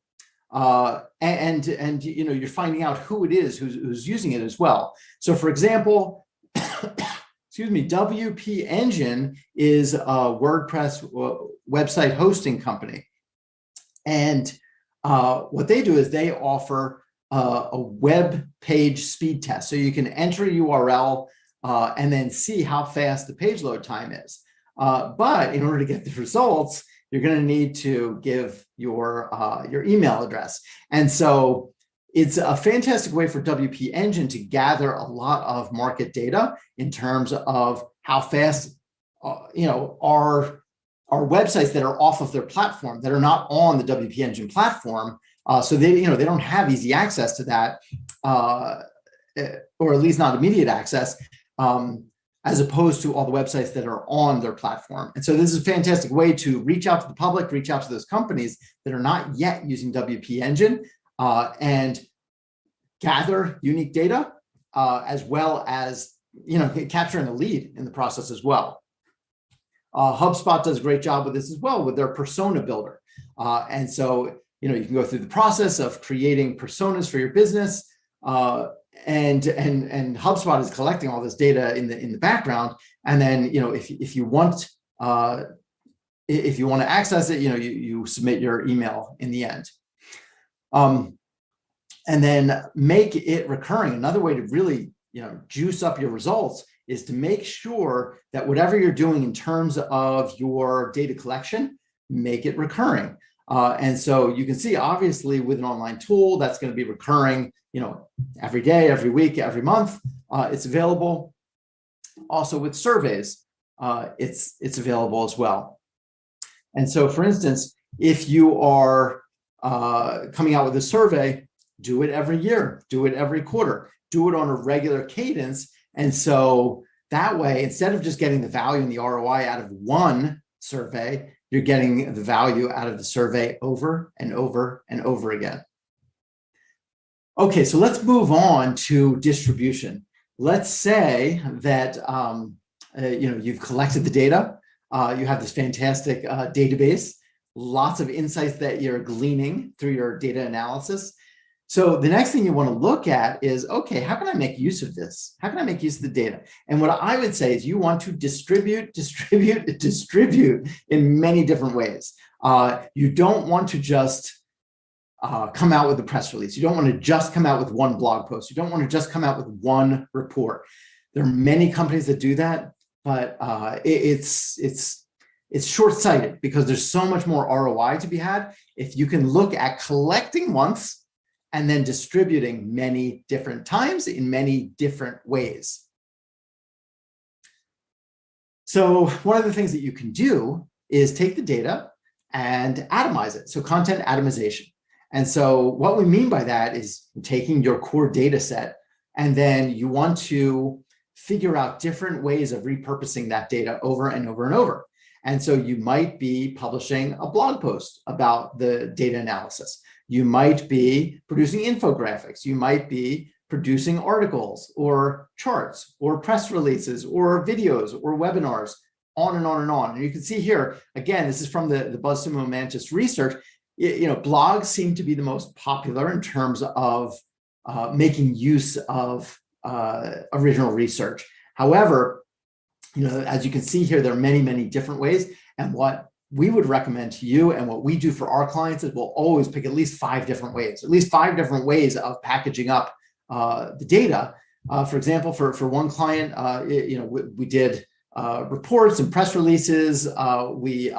And you know, you're finding out who it is who's using it as well. So for example, excuse me, WP Engine is a WordPress website hosting company. And what they do is they offer a web page speed test. So you can enter a URL and then see how fast the page load time is. But in order to get the results, you're going to need to give your email address. And so it's a fantastic way for WP Engine to gather a lot of market data in terms of how fast, you know, our websites that are off of their platform, that are not on the WP Engine platform. So they, you know, they don't have easy access to that, or at least not immediate access, as opposed to all the websites that are on their platform. And so this is a fantastic way to reach out to the public, reach out to those companies that are not yet using WP Engine, and gather unique data, as well as, you know, capturing the lead in the process as well. HubSpot does a great job with this as well with their persona builder. And so, you know, you can go through the process of creating personas for your business, and HubSpot is collecting all this data in the background. And then, you know, if you want to access it, you know, you submit your email in the end. And then make it recurring. Another way to really, you know, juice up your results is to make sure that whatever you're doing in terms of your data collection, make it recurring. And so you can see, obviously, with an online tool, that's going to be recurring, you know, every day, every week, every month. It's available. Also with surveys, it's available as well. And so, for instance, if you are coming out with a survey, do it every year, do it every quarter, do it on a regular cadence. And so that way, instead of just getting the value and the ROI out of one survey, you're getting the value out of the survey over and over and over again. Okay, so let's move on to distribution. Let's say that you know, you've collected the data, you have this fantastic database, lots of insights that you're gleaning through your data analysis. So the next thing you want to look at is, okay, how can I make use of this? How can I make use of the data? And what I would say is you want to distribute in many different ways. You don't want to just come out with a press release. You don't want to just come out with one blog post. You don't want to just come out with one report. There are many companies that do that, but it's short-sighted because there's so much more ROI to be had if you can look at collecting once and then distributing many different times in many different ways. So one of the things that you can do is take the data and atomize it. So content atomization. And so what we mean by that is taking your core data set, and then you want to figure out different ways of repurposing that data over and over and over. And so you might be publishing a blog post about the data analysis. You might be producing infographics. You might be producing articles or charts or press releases or videos or webinars, on and on and on. And you can see here, again, this is from the BuzzSumo Mantis research. You know, blogs seem to be the most popular in terms of making use of original research. However, you know, as you can see here, there are many, many different ways. And what we would recommend to you and what we do for our clients is we'll always pick at least 5 different ways of packaging up the data. For example, for one client, you know, we did reports and press releases. We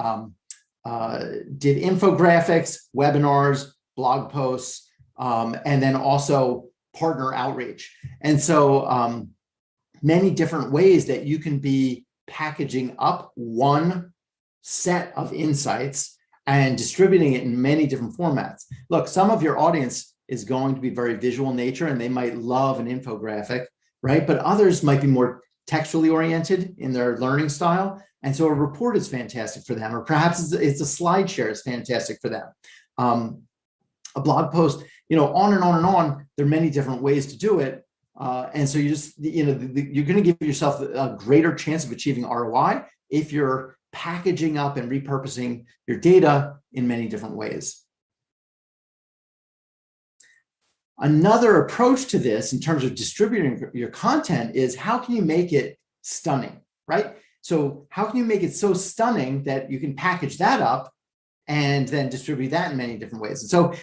did infographics, webinars, blog posts, and then also partner outreach. And so many different ways that you can be packaging up one set of insights and distributing it in many different formats. Look, some of your audience is going to be very visual in nature and they might love an infographic, right? But others might be more textually oriented in their learning style. And so a report is fantastic for them, or perhaps it's a slide share is fantastic for them. A blog post on and on and on. There are many different ways to do it. And so you're going to give yourself a greater chance of achieving ROI if you're packaging up and repurposing your data in many different ways. Another approach to this in terms of distributing your content is how can you make it stunning, right? So how can you make it so stunning that you can package that up and then distribute that in many different ways? And so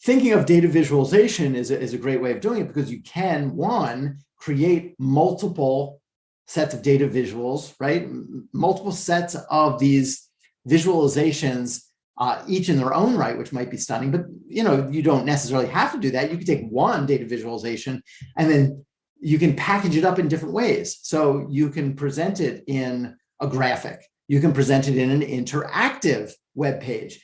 thinking of data visualization is a great way of doing it, because you can, one, create multiple sets of data visuals, right? Multiple sets of these visualizations, each in their own right, which might be stunning, but you don't necessarily have to do that. You can take one data visualization and then you can package it up in different ways. So you can present it in a graphic. You can present it in an interactive web page.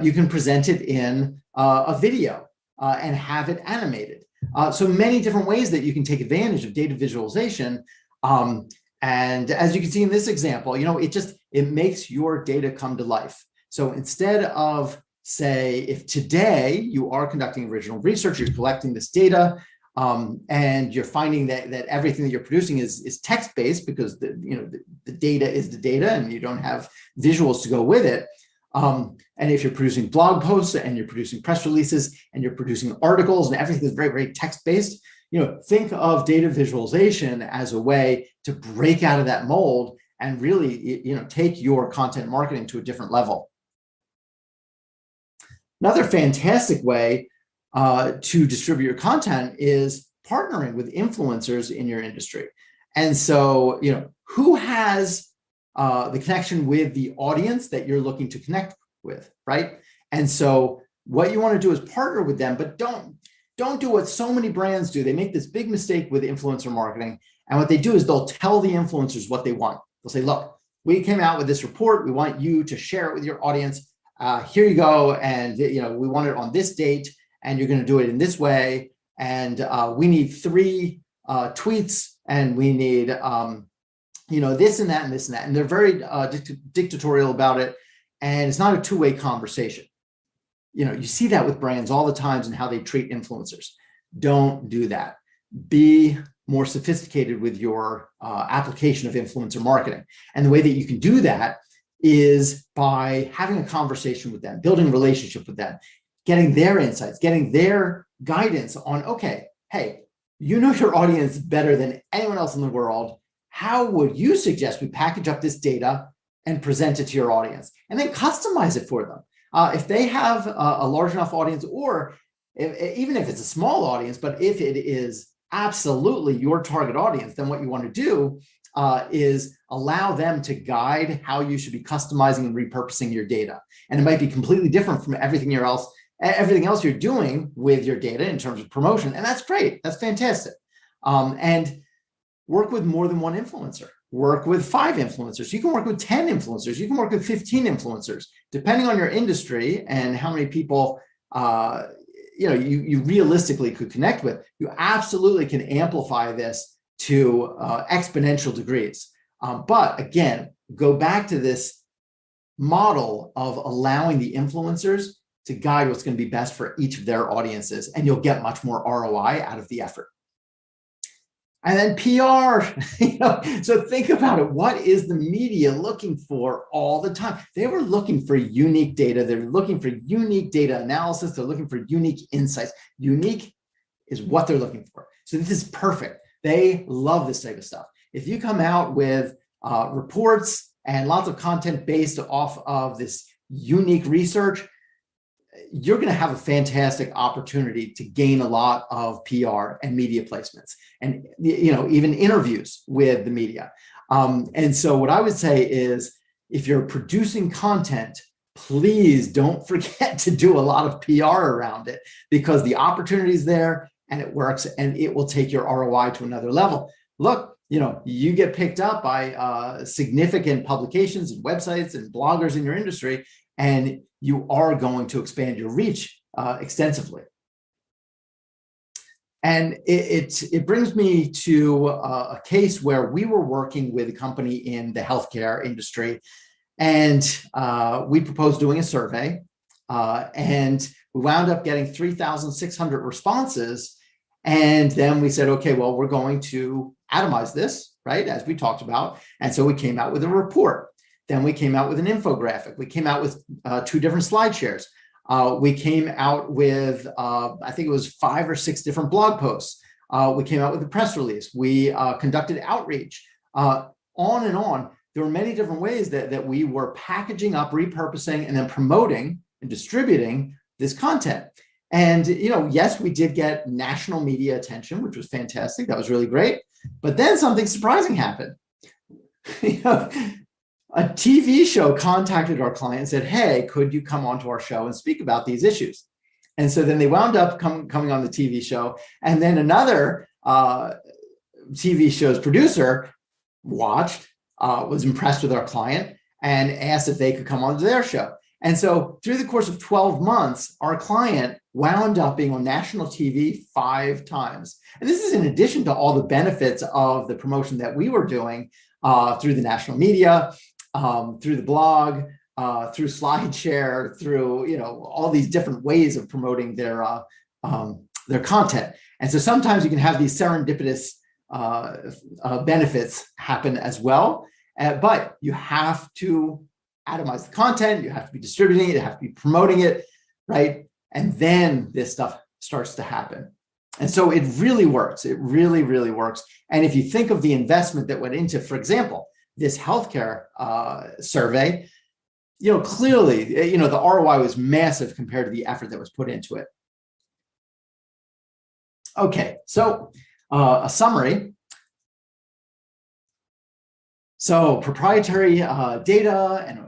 You can present it in a video and have it animated. So many different ways that you can take advantage of data visualization. And as you can see in this example, it makes your data come to life. So instead of, say, if today you are conducting original research, you're collecting this data, and you're finding that everything that you're producing is text-based, because the data is the data and you don't have visuals to go with it. And if you're producing blog posts and you're producing press releases and you're producing articles and everything is very, very text-based, think of data visualization as a way to break out of that mold and really, take your content marketing to a different level. Another fantastic way to distribute your content is partnering with influencers in your industry. And so, who has the connection with the audience that you're looking to connect with, right? And so what you want to do is partner with them, but don't do what so many brands do. They make this big mistake with influencer marketing. And what they do is they'll tell the influencers what they want. They'll say, look, we came out with this report. We want you to share it with your audience. Here you go. And, we want it on this date, and you're going to do it in this way. And we need 3 tweets, and we need, this and that and this and that. And they're very dictatorial about it. And it's not a two-way conversation. You see that with brands all the times and how they treat influencers. Don't do that. Be more sophisticated with your application of influencer marketing. And the way that you can do that is by having a conversation with them, building a relationship with them, getting their insights, getting their guidance on, okay, hey, your audience better than anyone else in the world. How would you suggest we package up this data and present it to your audience, and then customize it for them? If they have a large enough audience, or even if it's a small audience, but if it is absolutely your target audience, then what you want to do is allow them to guide how you should be customizing and repurposing your data. And it might be completely different from everything else you're doing with your data in terms of promotion. And that's great. That's fantastic. And work with more than one influencer. Work with 5 influencers. You can work with 10 influencers. You can work with 15 influencers, depending on your industry and how many people you realistically could connect with. You absolutely can amplify this to exponential degrees. But again, go back to this model of allowing the influencers to guide what's going to be best for each of their audiences, and you'll get much more ROI out of the effort. And then PR, so think about it. What is the media looking for all the time? They were looking for unique data. They're looking for unique data analysis. They're looking for unique insights. Unique is what they're looking for. So this is perfect. They love this type of stuff. If you come out with reports and lots of content based off of this unique research, you're going to have a fantastic opportunity to gain a lot of PR and media placements, and even interviews with the media. And so what I would say is, if you're producing content, please don't forget to do a lot of PR around it, because the opportunity is there and it works, and it will take your ROI to another level. Look, you get picked up by significant publications and websites and bloggers in your industry, and you are going to expand your reach extensively. And it brings me to a case where we were working with a company in the healthcare industry, and we proposed doing a survey, and We wound up getting 3,600 responses. And then we said, okay, well, we're going to atomize this, right? As we talked about. And so we came out with a report. Then we came out with an infographic. We came out with 2 different slide shares. We came out with, I think it was 5 or 6 different blog posts. We came out with a press release. We conducted outreach, on and on. There were many different ways that we were packaging up, repurposing, and then promoting and distributing this content. And, yes, we did get national media attention, which was fantastic. That was really great. But then something surprising happened. A TV show contacted our client and said, hey, could you come onto our show and speak about these issues? And so then they wound up coming on the TV show. And then another TV show's producer watched, was impressed with our client, and asked if they could come onto their show. And so through the course of 12 months, our client wound up being on national TV 5 times. And this is in addition to all the benefits of the promotion that we were doing through the national media, through the blog, through SlideShare, through all these different ways of promoting their content. And so sometimes you can have these serendipitous benefits happen as well, but you have to atomize the content, you have to be distributing it, you have to be promoting it, right? And then this stuff starts to happen. And so it really works. It really, really works. And if you think of the investment that went into, for example, this healthcare survey, clearly, the ROI was massive compared to the effort that was put into it. Okay, so a summary. So proprietary data and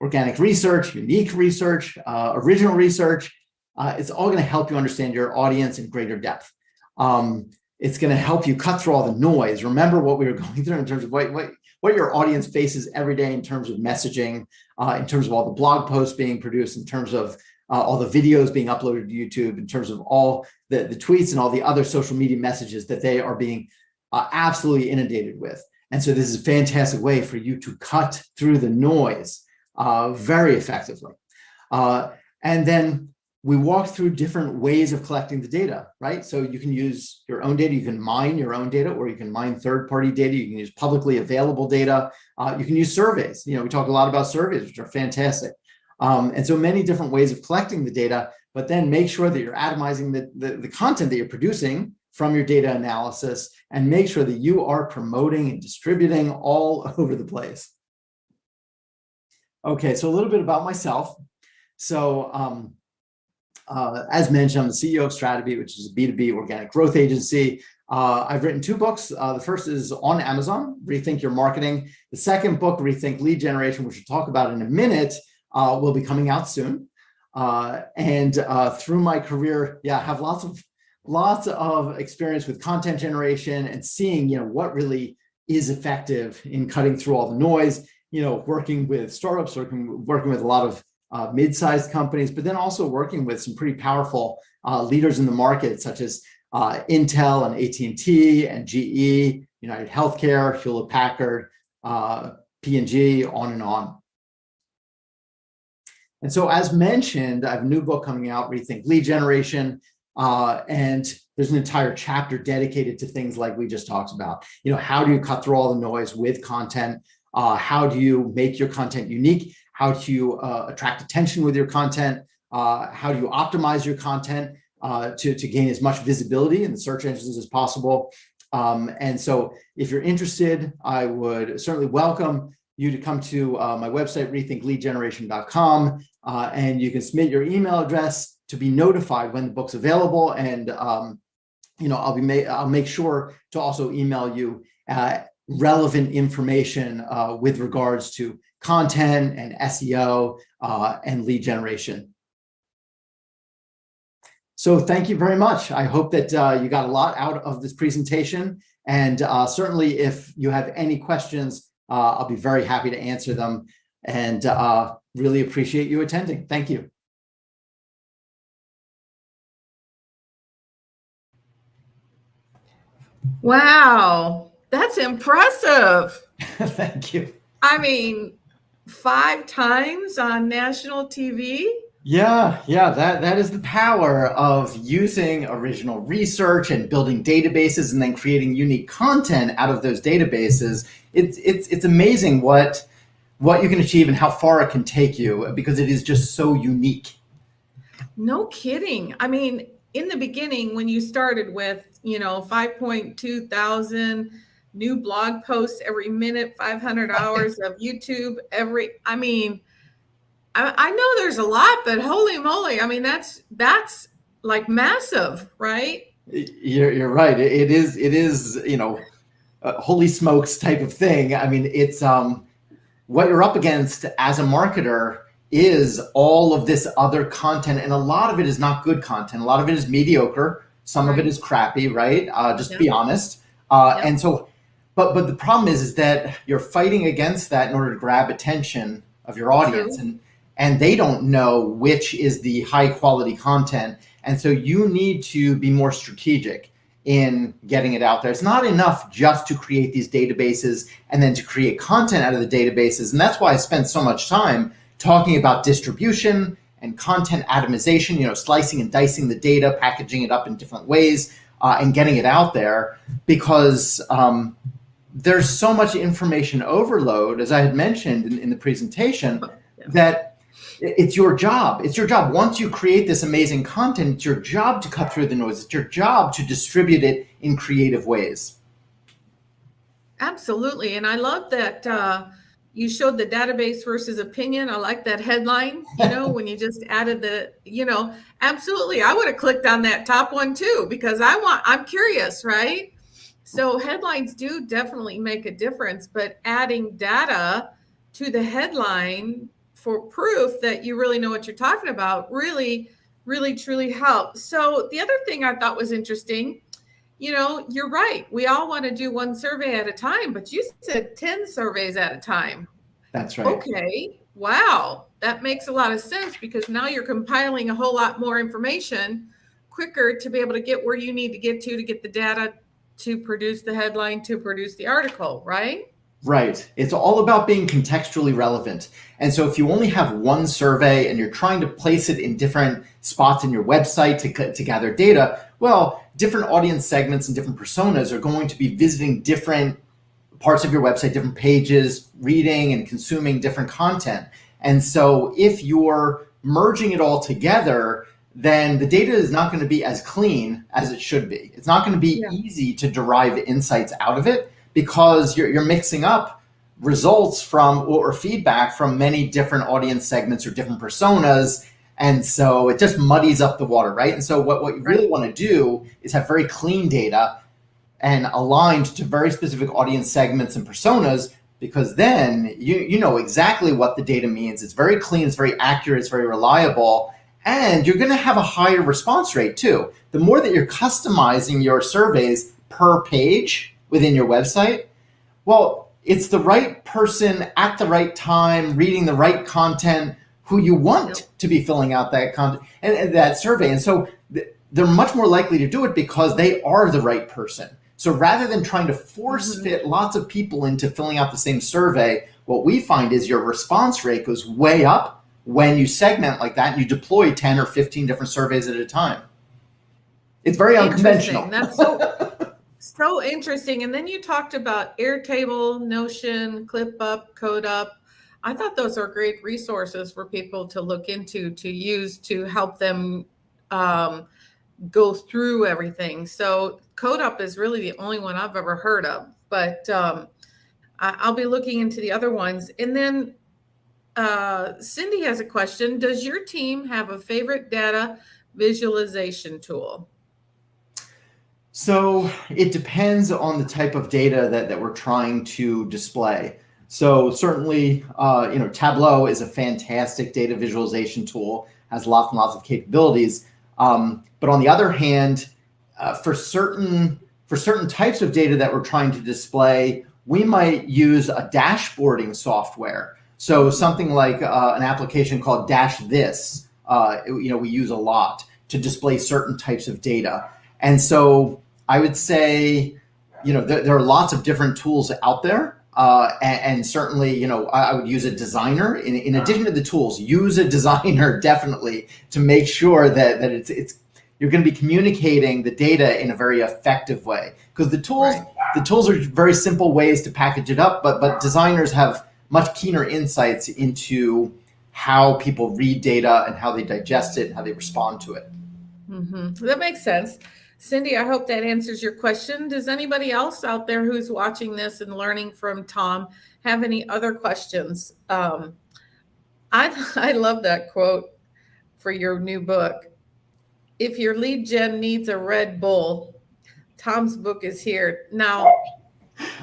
organic research, unique research, original research, it's all going to help you understand your audience in greater depth. It's going to help you cut through all the noise. Remember what we were going through in terms of what your audience faces every day in terms of messaging, in terms of all the blog posts being produced, in terms of all the videos being uploaded to YouTube, in terms of all the tweets and all the other social media messages that they are being absolutely inundated with. And so this is a fantastic way for you to cut through the noise very effectively. And then we walked through different ways of collecting the data, right? So you can use your own data, you can mine your own data, or you can mine third-party data, you can use publicly available data, you can use surveys. We talk a lot about surveys, which are fantastic. And so many different ways of collecting the data, but then make sure that you're atomizing the content that you're producing from your data analysis, and make sure that you are promoting and distributing all over the place. Okay, so a little bit about myself. So as mentioned, I'm the CEO of StrataBeat, which is a B2B organic growth agency. I've written 2 books. The first is on Amazon, Rethink Your Marketing. The second book, Rethink Lead Generation, which we'll talk about in a minute, will be coming out soon. And through my career, I have lots of experience with content generation and seeing, what really is effective in cutting through all the noise, working with startups, working with a lot of mid-sized companies, but then also working with some pretty powerful leaders in the market, such as Intel and AT&T and GE, United Healthcare, Hewlett Packard, P&G, on and on. And so as mentioned, I have a new book coming out, Rethink Lead Generation. And there's an entire chapter dedicated to things like we just talked about. How do you cut through all the noise with content? How do you make your content unique? How do you attract attention with your content? How do you optimize your content to gain as much visibility in the search engines as possible? And so if you're interested, I would certainly welcome you to come to my website, rethinkleadgeneration.com, and you can submit your email address to be notified when the book's available. And I'll make sure to also email you relevant information with regards to content and SEO and lead generation. So thank you very much. I hope that you got a lot out of this presentation. And certainly if you have any questions, I'll be very happy to answer them, and really appreciate you attending. Thank you.
Wow, that's impressive.
Thank you.
I mean, 5 times on national TV?
Yeah, that is the power of using original research and building databases and then creating unique content out of those databases. It's amazing what you can achieve and how far it can take you because it is just so unique.
No kidding. I mean, in the beginning, when you started with, 5.2 thousand new blog posts every minute, 500 hours of YouTube I know there's a lot, but holy moly, I mean, that's like massive, right?
You're right. It is, holy smokes type of thing. I mean, it's what you're up against as a marketer is all of this other content, and a lot of it is not good content. A lot of it is mediocre. Some of it is crappy, right? Just to be honest. And so, but the problem is that you're fighting against that in order to grab attention of your audience, and they don't know which is the high quality content. And so you need to be more strategic in getting it out there. It's not enough just to create these databases and then to create content out of the databases. And that's why I spent so much time talking about distribution and content atomization, slicing and dicing the data, packaging it up in different ways, and getting it out there, because there's so much information overload, as I had mentioned in the presentation, that it's your job. It's your job. Once you create this amazing content, it's your job to cut through the noise. It's your job to distribute it in creative ways.
Absolutely. And I love that you showed the database versus opinion. I like that headline, when you just added absolutely. I would have clicked on that top one too, because I'm curious, right? So headlines do definitely make a difference, but adding data to the headline for proof that you really know what you're talking about really, really, truly helps. So the other thing I thought was interesting, you're right. We all want to do one survey at a time, but you said 10 surveys at a time.
That's right.
Okay. Wow. That makes a lot of sense, because now you're compiling a whole lot more information quicker to be able to get where you need to get the data to produce the headline, to produce the article, right?
Right. It's all about being contextually relevant. And so if you only have one survey and you're trying to place it in different spots in your website to gather data, well, different audience segments and different personas are going to be visiting different parts of your website, different pages, reading and consuming different content. And so if you're merging it all together, then the data is not going to be as clean as it should be. It's not going to be easy to derive insights out of it, because you're mixing up results from or feedback from many different audience segments or different personas. And so it just muddies up the water, right? And so what you really want to do is have very clean data and aligned to very specific audience segments and personas, because then you know exactly what the data means. It's very clean, it's very accurate, it's very reliable, and you're going to have a higher response rate too. The more that you're customizing your surveys per page within your website, well, it's the right person at the right time, reading the right content, who you want to be filling out that content and that survey. And so they're much more likely to do it because they are the right person. So rather than trying to force fit lots of people into filling out the same survey, what we find is your response rate goes way up when you segment like that and you deploy 10 or 15 different surveys at a time. It's very unconventional.
That's so interesting. And then you talked about Airtable, Notion, ClipUp, CodeUp. I thought those are great resources for people to look into, to use to help them go through everything. So CodeUp is really the only one I've ever heard of, but I'll be looking into the other ones. And then Cindy has a question. Does your team have a favorite data visualization tool?
So it depends on the type of data that we're trying to display. So certainly, Tableau is a fantastic data visualization tool, has lots and lots of capabilities. But on the other hand, for certain types of data that we're trying to display, we might use a dashboarding software. So something like an application called Dash This, we use a lot to display certain types of data. And so I would say, there are lots of different tools out there. And certainly, I would use a designer in addition to the tools. Use a designer definitely to make sure that it's you're going to be communicating the data in a very effective way, because the tools are very simple ways to package it up, but designers have much keener insights into how people read data and how they digest it and how they respond to it.
Mm-hmm. That makes sense. Cindy, I hope that answers your question. Does anybody else out there who's watching this and learning from Tom have any other questions? I love that quote for your new book. If your lead gen needs a Red Bull, Tom's book is here. Now,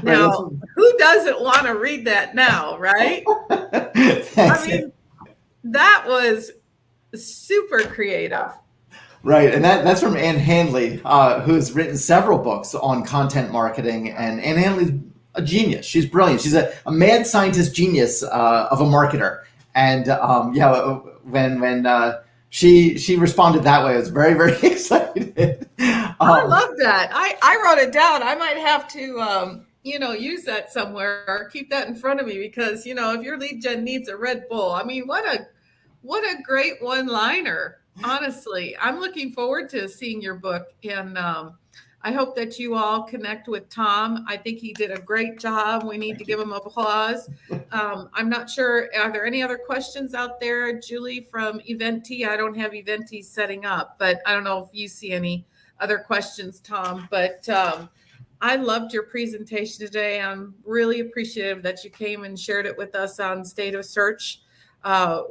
who doesn't want to read that now, right? I mean, that was super creative.
Right, and that's from Ann Handley, who's written several books on content marketing. And Ann Handley's a genius. She's brilliant. She's a mad scientist genius of a marketer. And when she responded that way, I was very, very excited.
I love that. I wrote it down. I might have to use that somewhere or keep that in front of me, because if your lead gen needs a Red Bull, I mean, what a great one-liner. Honestly, I'm looking forward to seeing your book, and I hope that you all connect with Tom. I think he did a great job. We need to give him applause. I'm not sure. Are there any other questions out there? Julie from Eventi. I don't have Eventi setting up, but I don't know if you see any other questions, Tom. But I loved your presentation today. I'm really appreciative that you came and shared it with us on State of Search.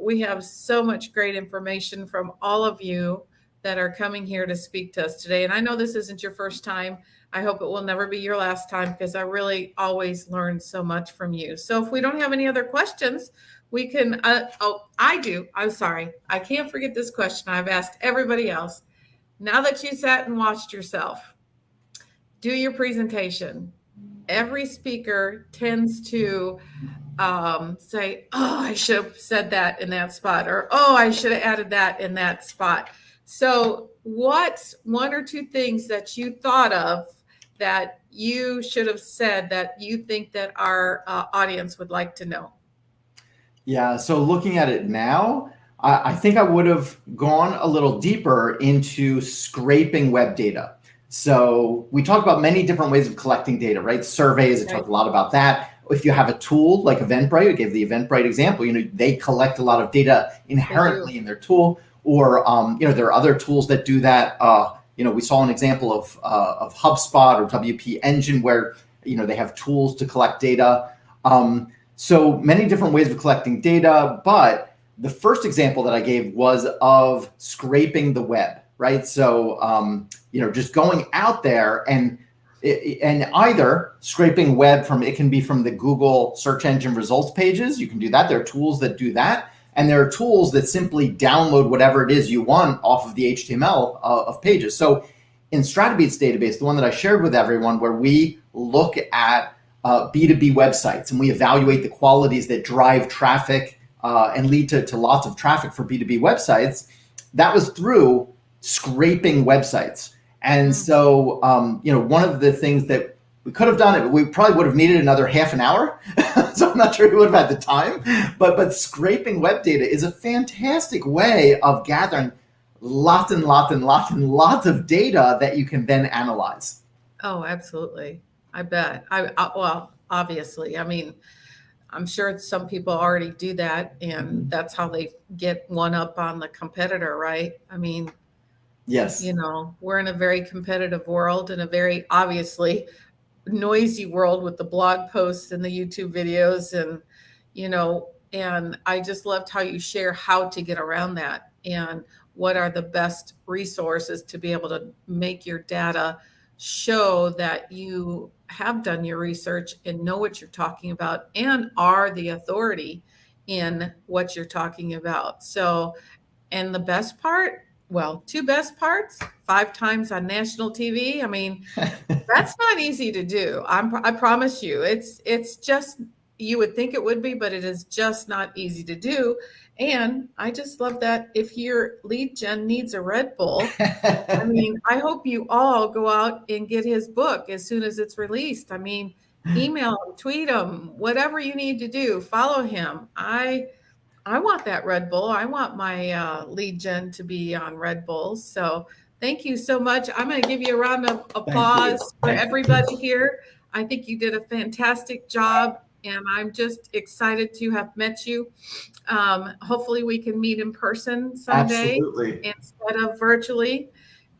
We have so much great information from all of you that are coming here to speak to us today. And I know this isn't your first time. I hope it will never be your last time, because I really always learn so much from you. So if we don't have any other questions, we can, I do. I'm sorry. I can't forget this question. I've asked everybody else. Now that you sat and watched yourself do your presentation, every speaker tends to say, oh, I should have said that in that spot, or, oh, I should have added that in that spot. So what's one or two things that you thought of that you should have said that you think that our audience would like to know?
Yeah, so looking at it now, I think I would have gone a little deeper into scraping web data. So we talked about many different ways of collecting data, right? Surveys, I talked a lot about that. If you have a tool like Eventbrite, I gave the Eventbrite example, they collect a lot of data inherently in their tool, or, there are other tools that do that. We saw an example of HubSpot or WP Engine where, they have tools to collect data. So many different ways of collecting data, but the first example that I gave was of scraping the web, right? So, just going out there and either scraping web it can be from the Google search engine results pages. You can do that. There are tools that do that. And there are tools that simply download whatever it is you want off of the HTML of pages. So in StrataBeats database, the one that I shared with everyone, where we look at B2B websites and we evaluate the qualities that drive traffic and lead to lots of traffic for B2B websites, that was through scraping websites. And so, one of the things that we could have done, we probably would have needed another half an hour. So I'm not sure we would have had the time, but scraping web data is a fantastic way of gathering lots and lots and lots and lots of data that you can then analyze.
Oh, absolutely. I bet. Well, obviously, I mean, I'm sure some people already do that, and that's how they get one up on the competitor, right? I mean,
yes,
we're in a very competitive world, and a very obviously noisy world with the blog posts and the YouTube videos, and I just loved how you share how to get around that and what are the best resources to be able to make your data show that you have done your research and know what you're talking about and are the authority in what you're talking about. So, and the best part, well, two best parts, 5 times on national TV. I mean, that's not easy to do. I promise you, it's just, you would think it would be, but it is just not easy to do. And I just love that if your lead gen needs a Red Bull, I mean, I hope you all go out and get his book as soon as it's released. I mean, email him, tweet him, whatever you need to do. Follow him. I want that Red Bull. I want my lead gen to be on Red Bulls. So thank you so much. I'm going to give you a round of applause for everybody here. I think you did a fantastic job, and I'm just excited to have met you. Hopefully we can meet in person someday.
Absolutely.
Instead of virtually.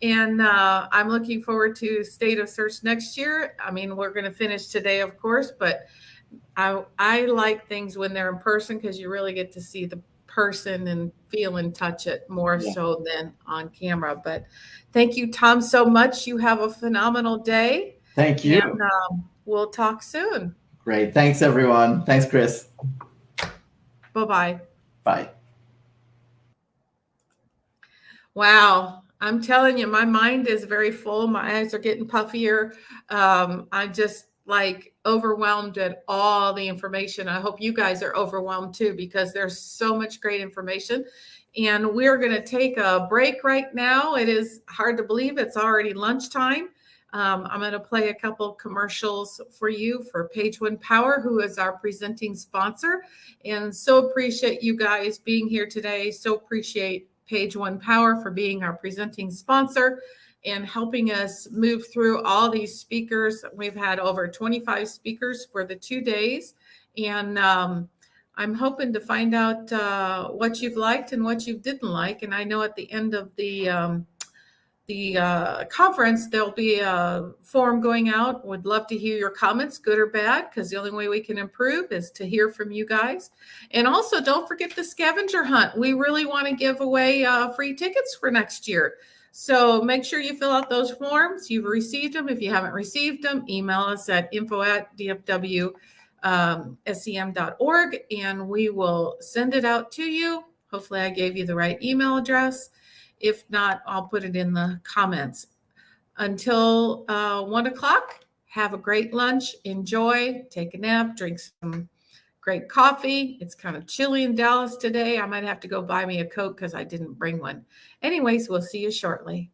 And I'm looking forward to State of Search next year. I mean, we're going to finish today, of course, but I like things when they're in person because you really get to see the person and feel and touch it more so than on camera. But thank you, Tom, so much. You have a phenomenal day.
Thank you.
And we'll talk soon.
Great. Thanks, everyone. Thanks, Chris.
Bye-bye.
Bye.
Wow. I'm telling you, my mind is very full. My eyes are getting puffier. I'm just like overwhelmed at all the information. I hope you guys are overwhelmed too, because there's so much great information. And we're going to take a break right now. It is hard to believe it's already lunchtime. I'm going to play a couple commercials for you for Page One Power, who is our presenting sponsor. And so appreciate you guys being here today. So appreciate Page One Power for being our presenting sponsor and helping us move through all these speakers. We've had over 25 speakers for the 2 days. And I'm hoping to find out what you've liked and what you didn't like. And I know at the end of the conference, there'll be a form going out. Would love to hear your comments, good or bad, because the only way we can improve is to hear from you guys. And also, don't forget the scavenger hunt. We really want to give away free tickets for next year. So make sure you fill out those forms. You've received them. If you haven't received them, email us at info@dfwsem.org, and we will send it out to you. Hopefully I gave you the right email address. If not, I'll put it in the comments. Until 1 o'clock, have a great lunch. Enjoy, take a nap, drink some great coffee. It's kind of chilly in Dallas today. I might have to go buy me a Coke because I didn't bring one. Anyways, we'll see you shortly.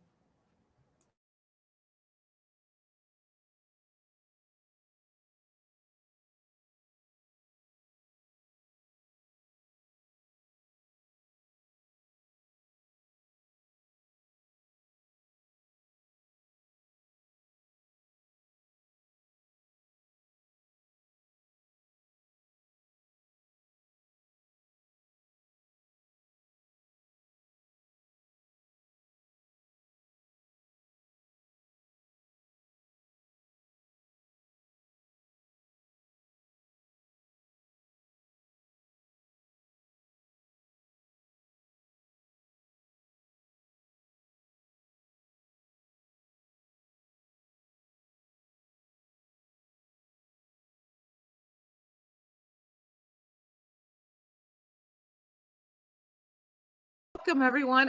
Welcome, everyone.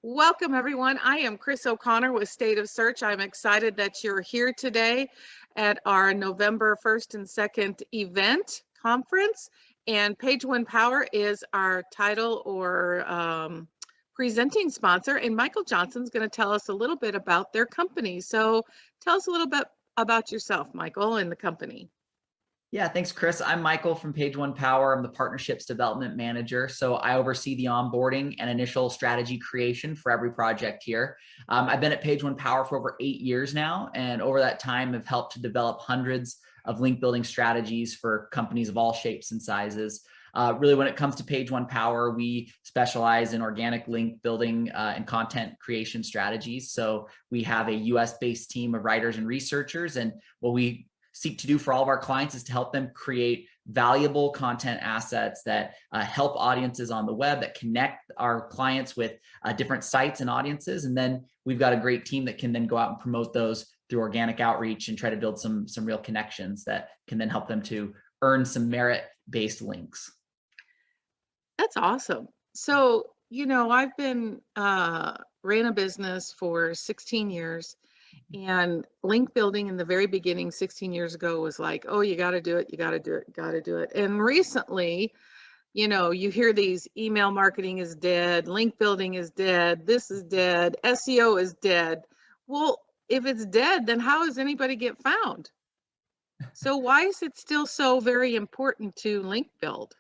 Welcome, everyone. I am Chris O'Connor with State of Search. I'm excited that you're here today at our November 1st and 2nd event conference. And Page One Power is our title or presenting sponsor. And Michael Johnson's going to tell us a little bit about their company. So tell us a little bit about yourself, Michael, and the company.
Yeah, thanks, Chris. I'm Michael from Page One Power. I'm the Partnerships Development Manager. So I oversee the onboarding and initial strategy creation for every project here. I've been at Page One Power for over 8 years now. And over that time, have helped to develop hundreds of link building strategies for companies of all shapes and sizes. Really, when it comes to Page One Power, we specialize in organic link building and content creation strategies. So we have a US-based team of writers and researchers. And what we seek to do for all of our clients is to help them create valuable content assets that help audiences on the web, that connect our clients with different sites and audiences. And then we've got a great team that can then go out and promote those through organic outreach and try to build some real connections that can then help them to earn some merit-based links.
That's awesome. So, you know, I've been ran a business for 16 years. And link building in the very beginning, 16 years ago, was like, oh, you got to do it. You got to do it. You got to do it. And recently, you hear these email marketing is dead, link building is dead, this is dead, SEO is dead. Well, if it's dead, then how does anybody get found? So why is it still so very important to link build?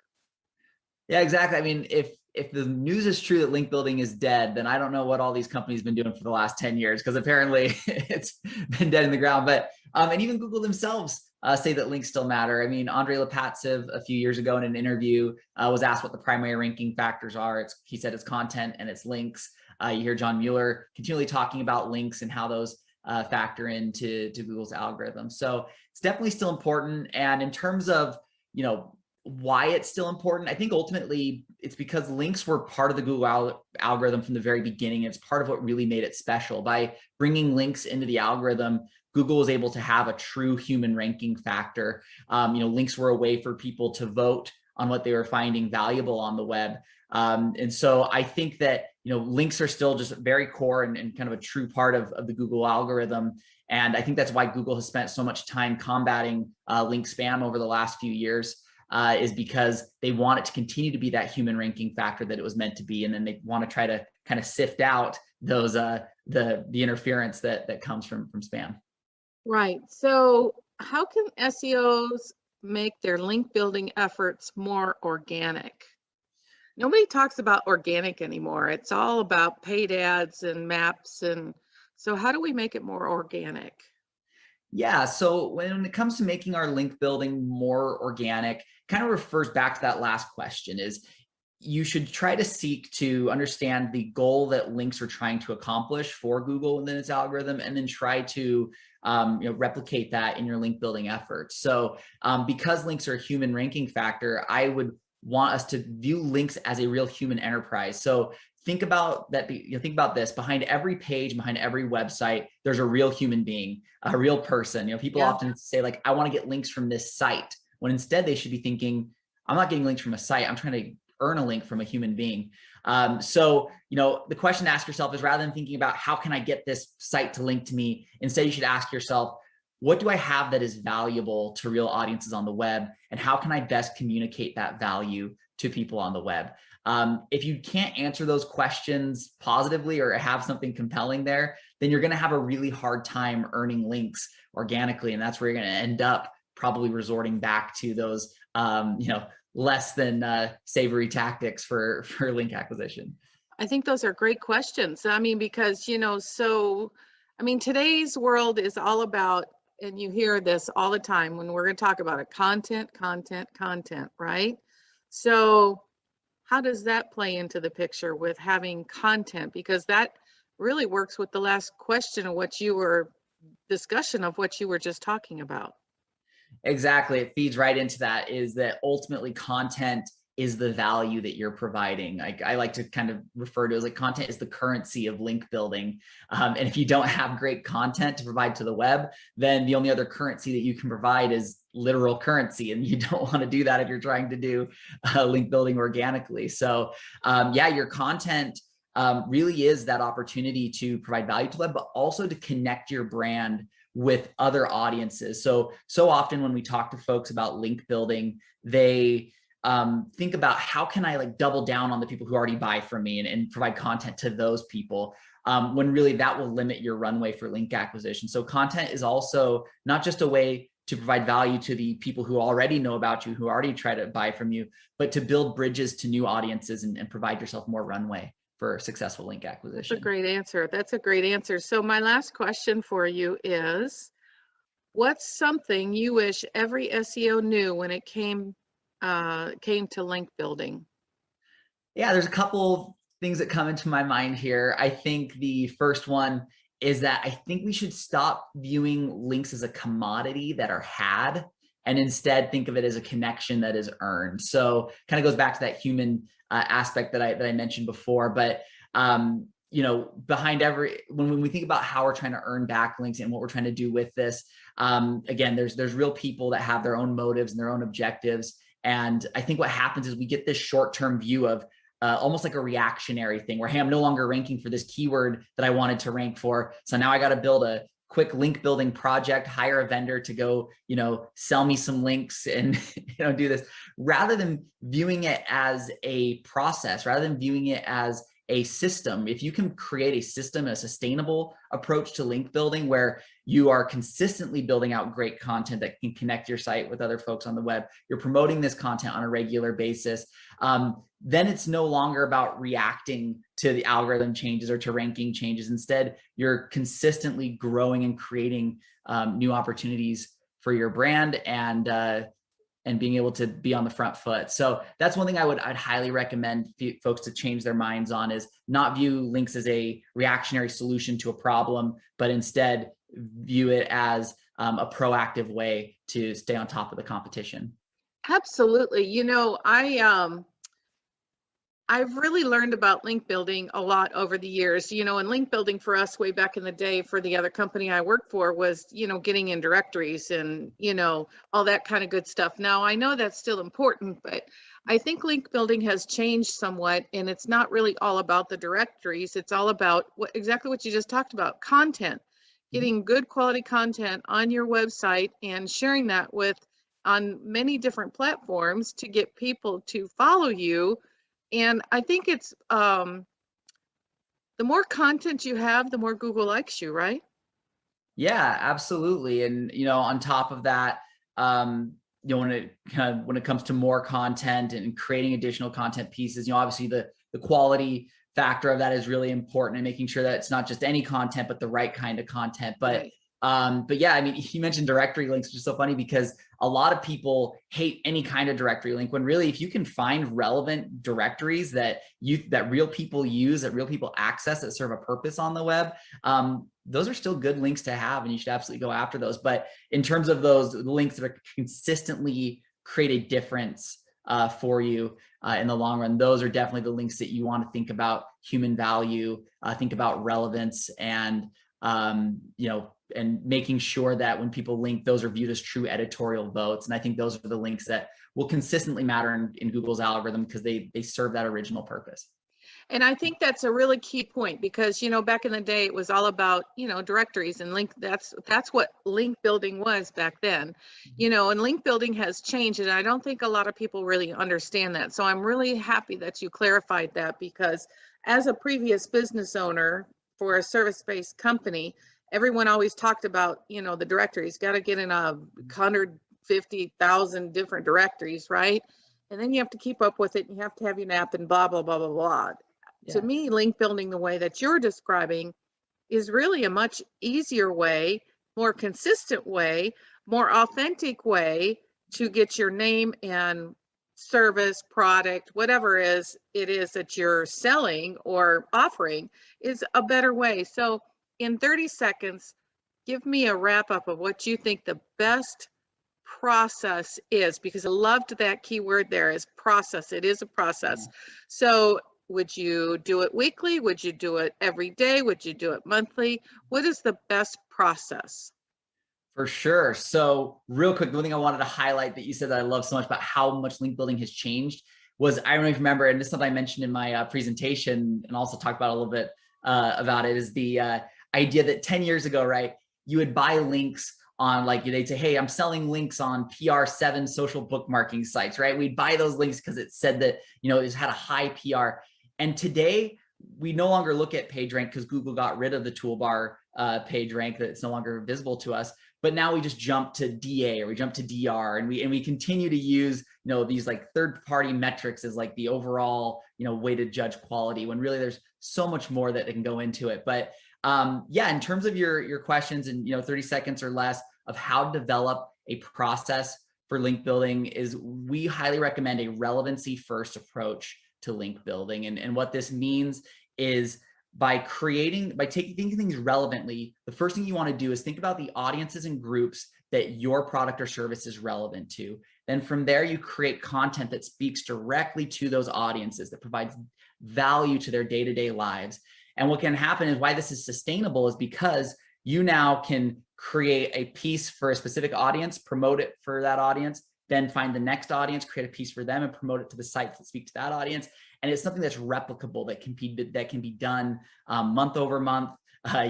Yeah, exactly. I mean, if the news is true that link building is dead, then I don't know what all these companies have been doing for the last 10 years, because apparently it's been dead in the ground. But and even Google themselves say that links still matter. I mean, Andrei Lopatsev a few years ago in an interview was asked what the primary ranking factors are. He said it's content and it's links. You hear John Mueller continually talking about links and how those factor into Google's algorithm. So it's definitely still important. And in terms of, why it's still important, I think ultimately it's because links were part of the Google algorithm from the very beginning. It's part of what really made it special. By bringing links into the algorithm, Google was able to have a true human ranking factor. Links were a way for people to vote on what they were finding valuable on the web. And so I think that, links are still just very core and kind of a true part of the Google algorithm. And I think that's why Google has spent so much time combating link spam over the last few years. Is because they want it to continue to be that human ranking factor that it was meant to be, and then they want to try to kind of sift out those the interference that comes from spam.
Right. So how can SEOs make their link building efforts more organic? Nobody talks about organic anymore. It's all about paid ads and maps. And so how do we make it more organic?
Yeah, so when it comes to making our link building more organic, kind of refers back to that last question, is you should try to seek to understand the goal that links are trying to accomplish for Google within its algorithm, and then try to replicate that in your link building efforts. So because links are a human ranking factor, I would want us to view links as a real human enterprise. So think about that. Think about this: behind every page, behind every website, there's a real human being, a real person. People often say, like, I want to get links from this site, when instead they should be thinking, I'm not getting links from a site, I'm trying to earn a link from a human being. So the question to ask yourself is, rather than thinking about how can I get this site to link to me, instead you should ask yourself, what do I have that is valuable to real audiences on the web, and how can I best communicate that value to people on the web? If you can't answer those questions positively or have something compelling there, then you're going to have a really hard time earning links organically. And that's where you're going to end up probably resorting back to those, less than savory tactics for link acquisition.
I think those are great questions. I mean, because, today's world is all about, and you hear this all the time when we're going to talk about it, content, right? So how does that play into the picture with having content? Because that really works with the last question of discussion of what you were just talking about.
Exactly. It feeds right into that, is that ultimately content is the value that you're providing. I like to kind of refer to it as like content is the currency of link building. And if you don't have great content to provide to the web, then the only other currency that you can provide is literal currency. And you don't want to do that if you're trying to do link building organically. So your content really is that opportunity to provide value to the web, but also to connect your brand with other audiences. So often when we talk to folks about link building, they think about how can I double down on the people who already buy from me and provide content to those people, when really that will limit your runway for link acquisition. So content is also not just a way to provide value to the people who already know about you, who already try to buy from you, but to build bridges to new audiences and provide yourself more runway for successful link acquisition.
That's a great answer. So my last question for you is, what's something you wish every SEO knew when it came to link building?
Yeah, there's a couple things that come into my mind here. I think the first one is that I think we should stop viewing links as a commodity that are had, and instead think of it as a connection that is earned. So kind of goes back to that human aspect that I mentioned before. But behind when we think about how we're trying to earn backlinks and what we're trying to do with this, again, there's real people that have their own motives and their own objectives. And I think what happens is we get this short-term view of almost like a reactionary thing where, hey, I'm no longer ranking for this keyword that I wanted to rank for. So now I got to build a quick link building project, hire a vendor to go, sell me some links and, do this, rather than viewing it as a process, rather than viewing it as a system. If you can create a system, a sustainable approach to link building where you are consistently building out great content that can connect your site with other folks on the web, you're promoting this content on a regular basis, then it's no longer about reacting to the algorithm changes or to ranking changes. Instead, you're consistently growing and creating new opportunities for your brand and being able to be on the front foot. So that's one thing I'd highly recommend folks to change their minds on, is not view links as a reactionary solution to a problem, but instead view it as a proactive way to stay on top of the competition.
Absolutely. I've really learned about link building a lot over the years, and link building for us way back in the day for the other company I worked for was, getting in directories and, all that kind of good stuff. Now, I know that's still important, but I think link building has changed somewhat, and it's not really all about the directories. It's all about exactly what you just talked about, content, getting good quality content on your website and sharing that on many different platforms to get people to follow you. And I think it's the more content you have, the more Google likes you, right?
Yeah, absolutely. And on top of that, when it comes to more content and creating additional content pieces, obviously the quality factor of that is really important, and making sure that it's not just any content, but the right kind of content. But
right.
But yeah, I mean, you mentioned directory links, which is so funny because a lot of people hate any kind of directory link, when really, if you can find relevant directories that real people use, that real people access, that serve a purpose on the web, those are still good links to have, and you should absolutely go after those. But in terms of those links that are consistently create a difference for you in the long run, those are definitely the links that you want to think about human value, think about relevance, and and making sure that when people link, those are viewed as true editorial votes. And I think those are the links that will consistently matter in Google's algorithm, because they serve that original purpose.
And I think that's a really key point, because, back in the day, it was all about, directories and link. That's what link building was back then, and link building has changed. And I don't think a lot of people really understand that. So I'm really happy that you clarified that, because as a previous business owner for a service-based company, everyone always talked about, the directories, got to get in 150,000 different directories, right? And then you have to keep up with it, and you have to have your app and blah, blah, blah, blah, blah. Yeah. To me, link building the way that you're describing is really a much easier way, more consistent way, more authentic way to get your name and service, product, whatever it is that you're selling or offering, is a better way. So in 30 seconds, give me a wrap up of what you think the best process is, because I loved that keyword there, is process. It is a process. So would you do it weekly? Would you do it every day? Would you do it monthly? What is the best process?
For sure. So real quick, the one thing I wanted to highlight that you said that I love so much about how much link building has changed was, I don't know if you remember, and this is something I mentioned in my presentation and also talked about a little bit about it, is the idea that 10 years ago, right, you would buy links on, like, they'd say, hey, I'm selling links on PR7 social bookmarking sites, right? We'd buy those links because it said that, it had a high PR. And today we no longer look at PageRank, because Google got rid of the toolbar PageRank, that it's no longer visible to us. But now we just jump to DA, or we jump to DR, and we continue to use, these like third-party metrics as like the overall, way to judge quality, when really there's so much more that can go into it. But yeah, in terms of your questions and 30 seconds or less of how to develop a process for link building, is we highly recommend a relevancy first approach to link building. And what this means is, by taking things relevantly, the first thing you want to do is think about the audiences and groups that your product or service is relevant to. Then from there, you create content that speaks directly to those audiences, that provides value to their day-to-day lives. And what can happen is, why this is sustainable, is because you now can create a piece for a specific audience, promote it for that audience, then find the next audience, create a piece for them, and promote it to the sites that speak to that audience. And it's something that's replicable, that can be done month over month,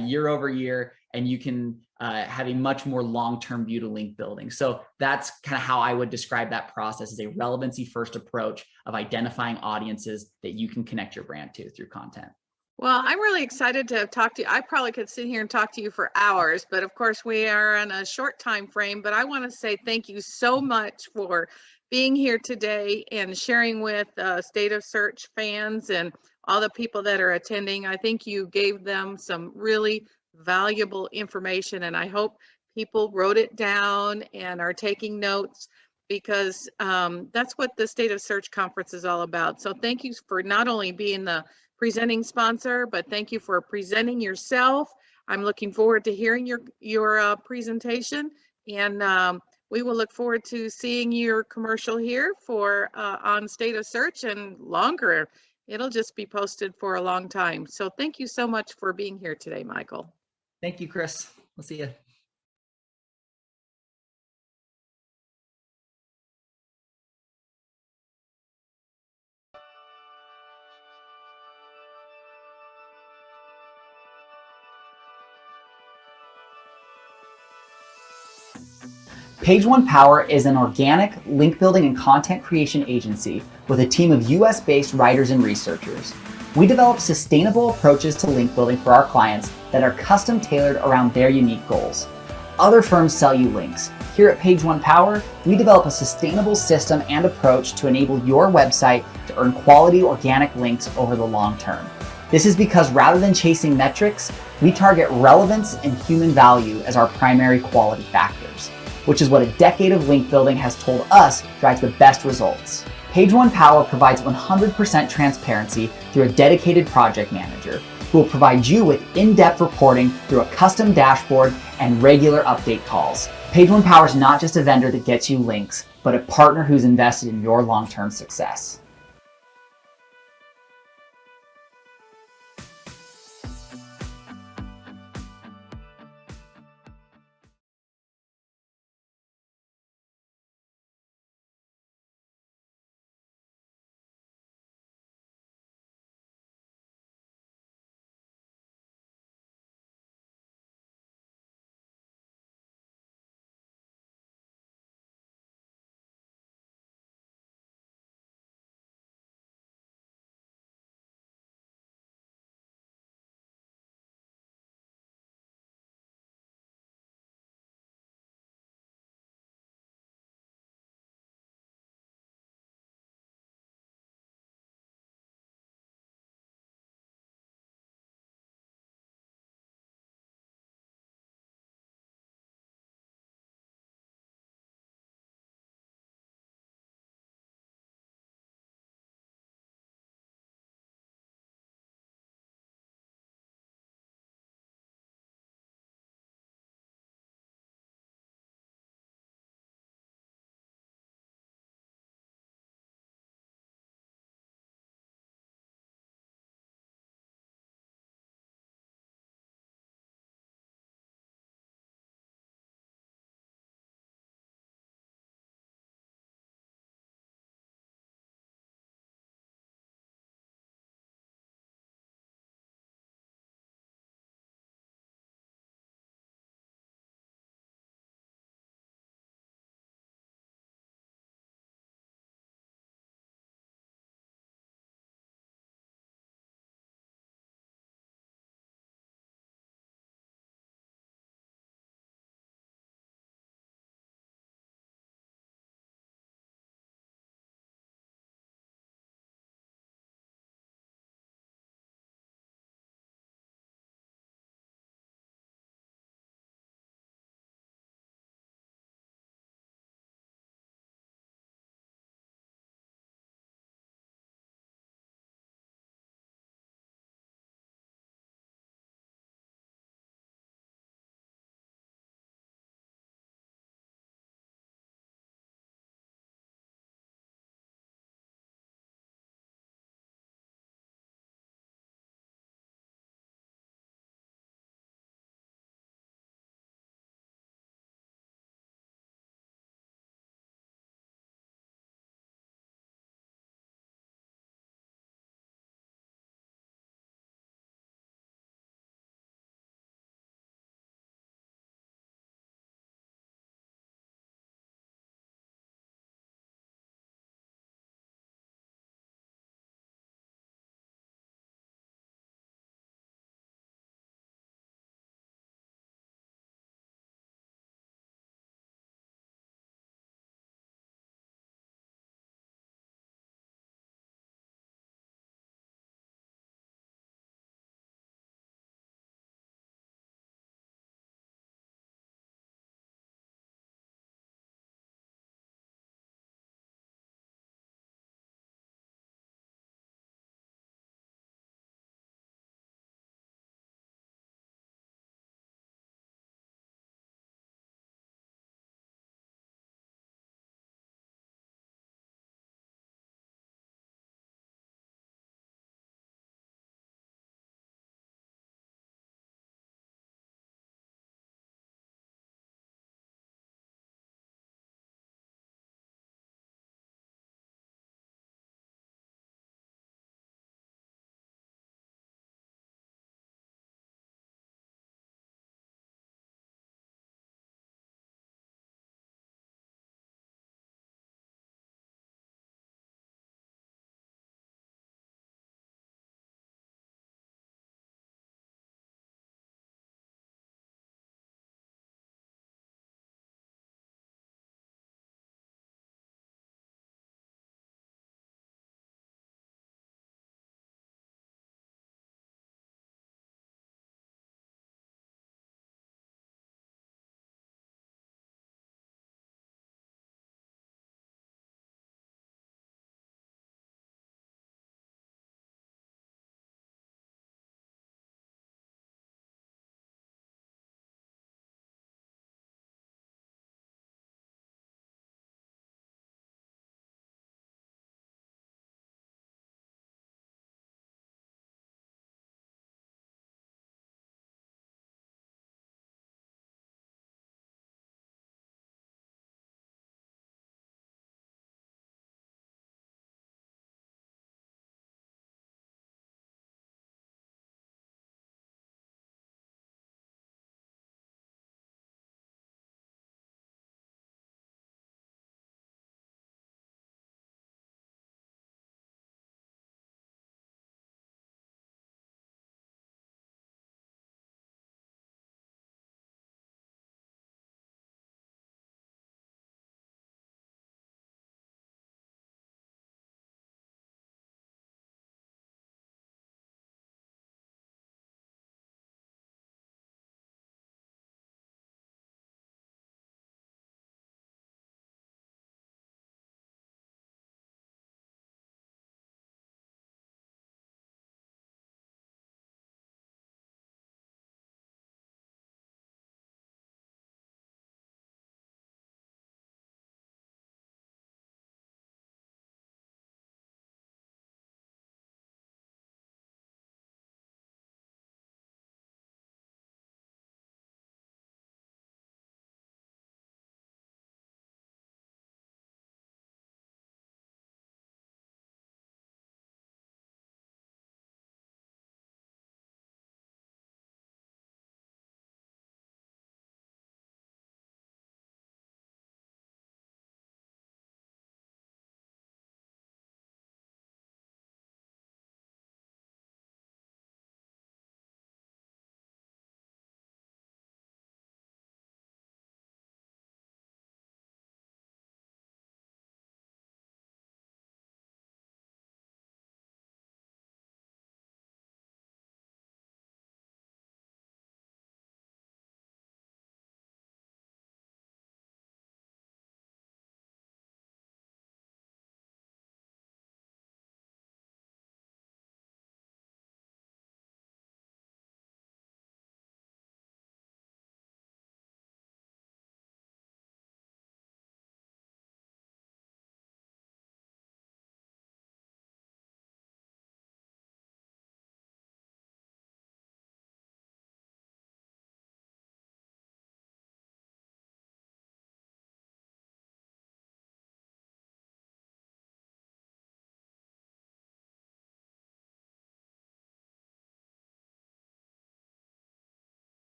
year over year, and you can have a much more long-term view to link building. So that's kind of how I would describe that process, as a relevancy first approach of identifying audiences that you can connect your brand to through content.
Well, I'm really excited to talk to you. I probably could sit here and talk to you for hours, but of course we are on a short time frame. But I want to say thank you so much for being here today and sharing with State of Search fans and all the people that are attending. I think you gave them some really valuable information, and I hope people wrote it down and are taking notes, because that's what the State of Search conference is all about. So thank you for not only being the presenting sponsor, but thank you for presenting yourself. I'm looking forward to hearing your presentation, and we will look forward to seeing your commercial here for on State of Search and longer. It'll just be posted for a long time. So thank you so much for being here today, Michael.
Thank you, Chris. We'll see you. Page One Power is an organic link building and content creation agency with a team of US-based writers and researchers. We develop sustainable approaches to link building for our clients that are custom tailored around their unique goals. Other firms sell you links. Here at Page One Power, we develop a sustainable system and approach to enable your website to earn quality organic links over the long term. This is because rather than chasing metrics, we target relevance and human value as our primary quality factors, which is what a decade of link building has told us drives the best results. Page One Power provides 100% transparency through a dedicated project manager who will provide you with in-depth reporting through a custom dashboard and regular update calls. Page One Power is not just a vendor that gets you links, but a partner who's invested in your long-term success.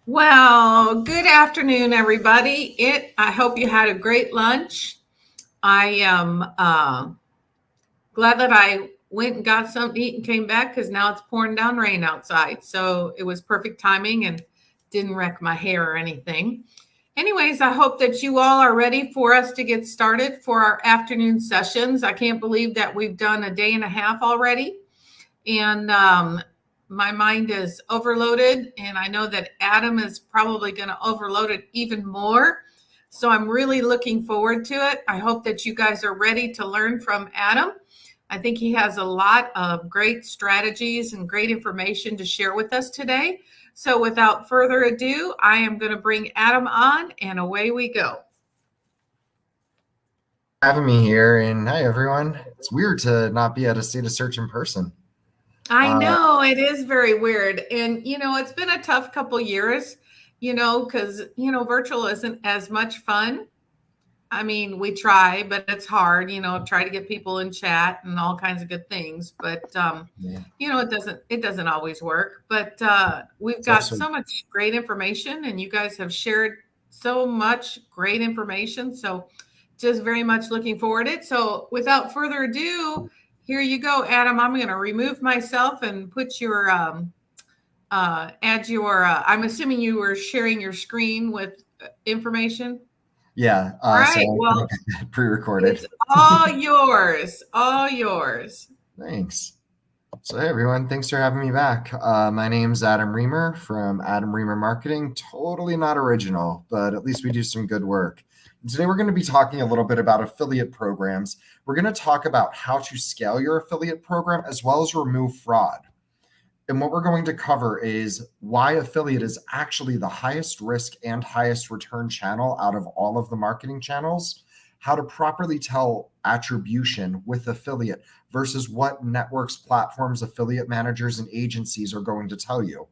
Well, good afternoon, everybody. I hope you had a great lunch. I am glad that I went and got something to eat and came back because now it's pouring down rain outside. So it was perfect timing and didn't wreck my hair or anything. Anyways, I hope that you all are ready for us to get started for our afternoon sessions. I can't believe that we've done a day and a half already. And my mind is overloaded. And I know that Adam is probably going to overload it even more. So I'm really looking forward to it. I hope that you guys are ready to learn from Adam. I think he has a lot of great strategies and great information to share with us today. So without further ado, I am going to bring Adam on and away we go.
Having me here, and hi everyone. It's weird to not be at a state of search in person.
I know it is very weird. And, it's been a tough couple years, because, virtual isn't as much fun. I mean, we try, but it's hard, try to get people in chat and all kinds of good things. But, it doesn't always work. But we've got so much great information, and you guys have shared so much great information. So just very much looking forward to it. So without further ado, here you go, Adam. I'm going to remove myself and put your, add your, I'm assuming you were sharing your screen with information.
Yeah.
All right.
So
well,
pre-recorded.
It's all yours. All yours.
Thanks. So hey everyone, thanks for having me back. My name's Adam Reamer from Adam Reamer Marketing. Totally not original, but at least we do some good work. Today we're going to be talking a little bit about affiliate programs. We're going to talk about how to scale your affiliate program as well as remove fraud. And what we're going to cover is why affiliate is actually the highest risk and highest return channel out of all of the marketing channels, how to properly tell attribution with affiliate versus what networks, platforms, affiliate managers, and agencies are going to tell you.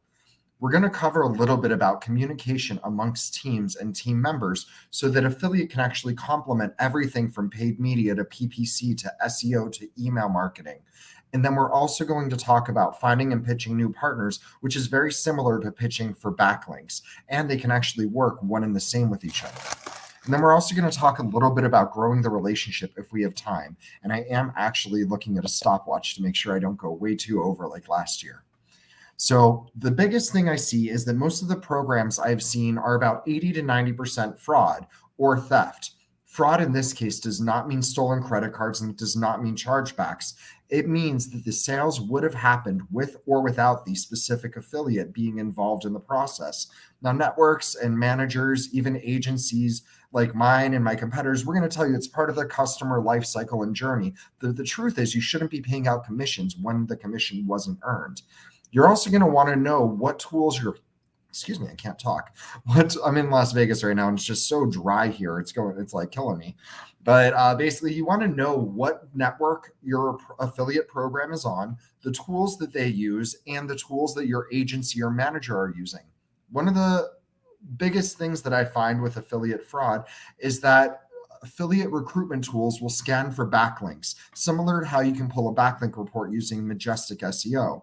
We're going to cover a little bit about communication amongst teams and team members so that affiliate can actually complement everything from paid media to PPC to SEO to email marketing. And then we're also going to talk about finding and pitching new partners, which is very similar to pitching for backlinks, and they can actually work one and the same with each other. And then we're also going to talk a little bit about growing the relationship if we have time. And I am actually looking at a stopwatch to make sure I don't go way too over like last year. So the biggest thing I see is that most of the programs I've seen are about 80 to 90% fraud or theft. Fraud in this case does not mean stolen credit cards and it does not mean chargebacks. It means that the sales would have happened with or without the specific affiliate being involved in the process. Now, networks and managers, even agencies like mine and my competitors, we're going to tell you it's part of the customer life cycle and journey. The truth is you shouldn't be paying out commissions when the commission wasn't earned. You're also going to want to know what tools you're, I can't talk. I'm in Las Vegas right now and it's just so dry here. It's like killing me. But basically you want to know what network your affiliate program is on, the tools that they use, and the tools that your agency or manager are using. One of the biggest things that I find with affiliate fraud is that affiliate recruitment tools will scan for backlinks, similar to how you can pull a backlink report using Majestic SEO.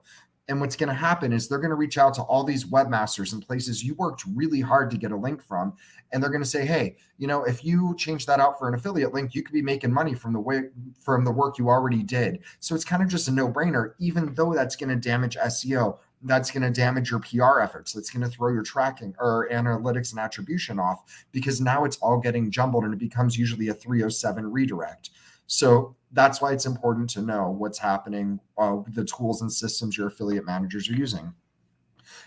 And what's going to happen is they're going to reach out to all these webmasters and places you worked really hard to get a link from. And they're going to say, hey, if you change that out for an affiliate link, you could be making money from the work you already did. So it's kind of just a no-brainer, even though that's going to damage SEO. That's going to damage your PR efforts. That's going to throw your tracking or analytics and attribution off because now it's all getting jumbled and it becomes usually a 307 redirect. So that's why it's important to know what's happening with the tools and systems your affiliate managers are using.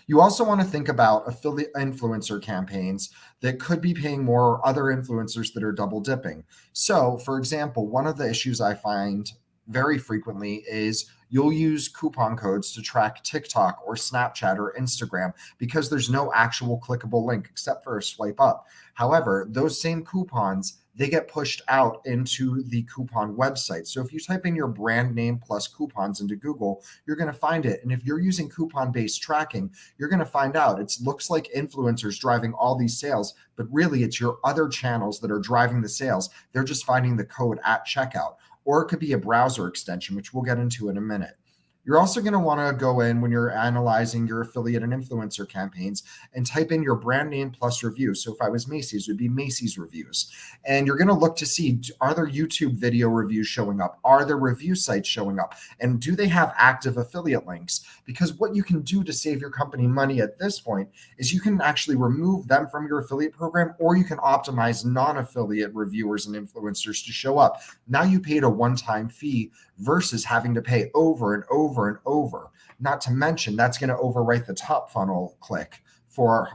You also want to think about affiliate influencer campaigns that could be paying more or other influencers that are double dipping. So, for example, one of the issues I find very frequently is you'll use coupon codes to track TikTok or Snapchat or Instagram because there's no actual clickable link except for a swipe up. However, those same coupons, they get pushed out into the coupon website. So if you type in your brand name plus coupons into Google, you're going to find it. And if you're using coupon-based tracking, you're going to find out it looks like influencers driving all these sales, but really it's your other channels that are driving the sales. They're just finding the code at checkout. Or it could be a browser extension, which we'll get into in a minute. You're also going to want to go in when you're analyzing your affiliate and influencer campaigns and type in your brand name plus review. So if I was Macy's, it would be Macy's reviews. And you're going to look to see, are there YouTube video reviews showing up? Are there review sites showing up? And do they have active affiliate links? Because what you can do to save your company money at this point is you can actually remove them from your affiliate program, or you can optimize non-affiliate reviewers and influencers to show up. Now you paid a one-time fee versus having to pay over and over and over. Not to mention that's going to overwrite the top funnel click for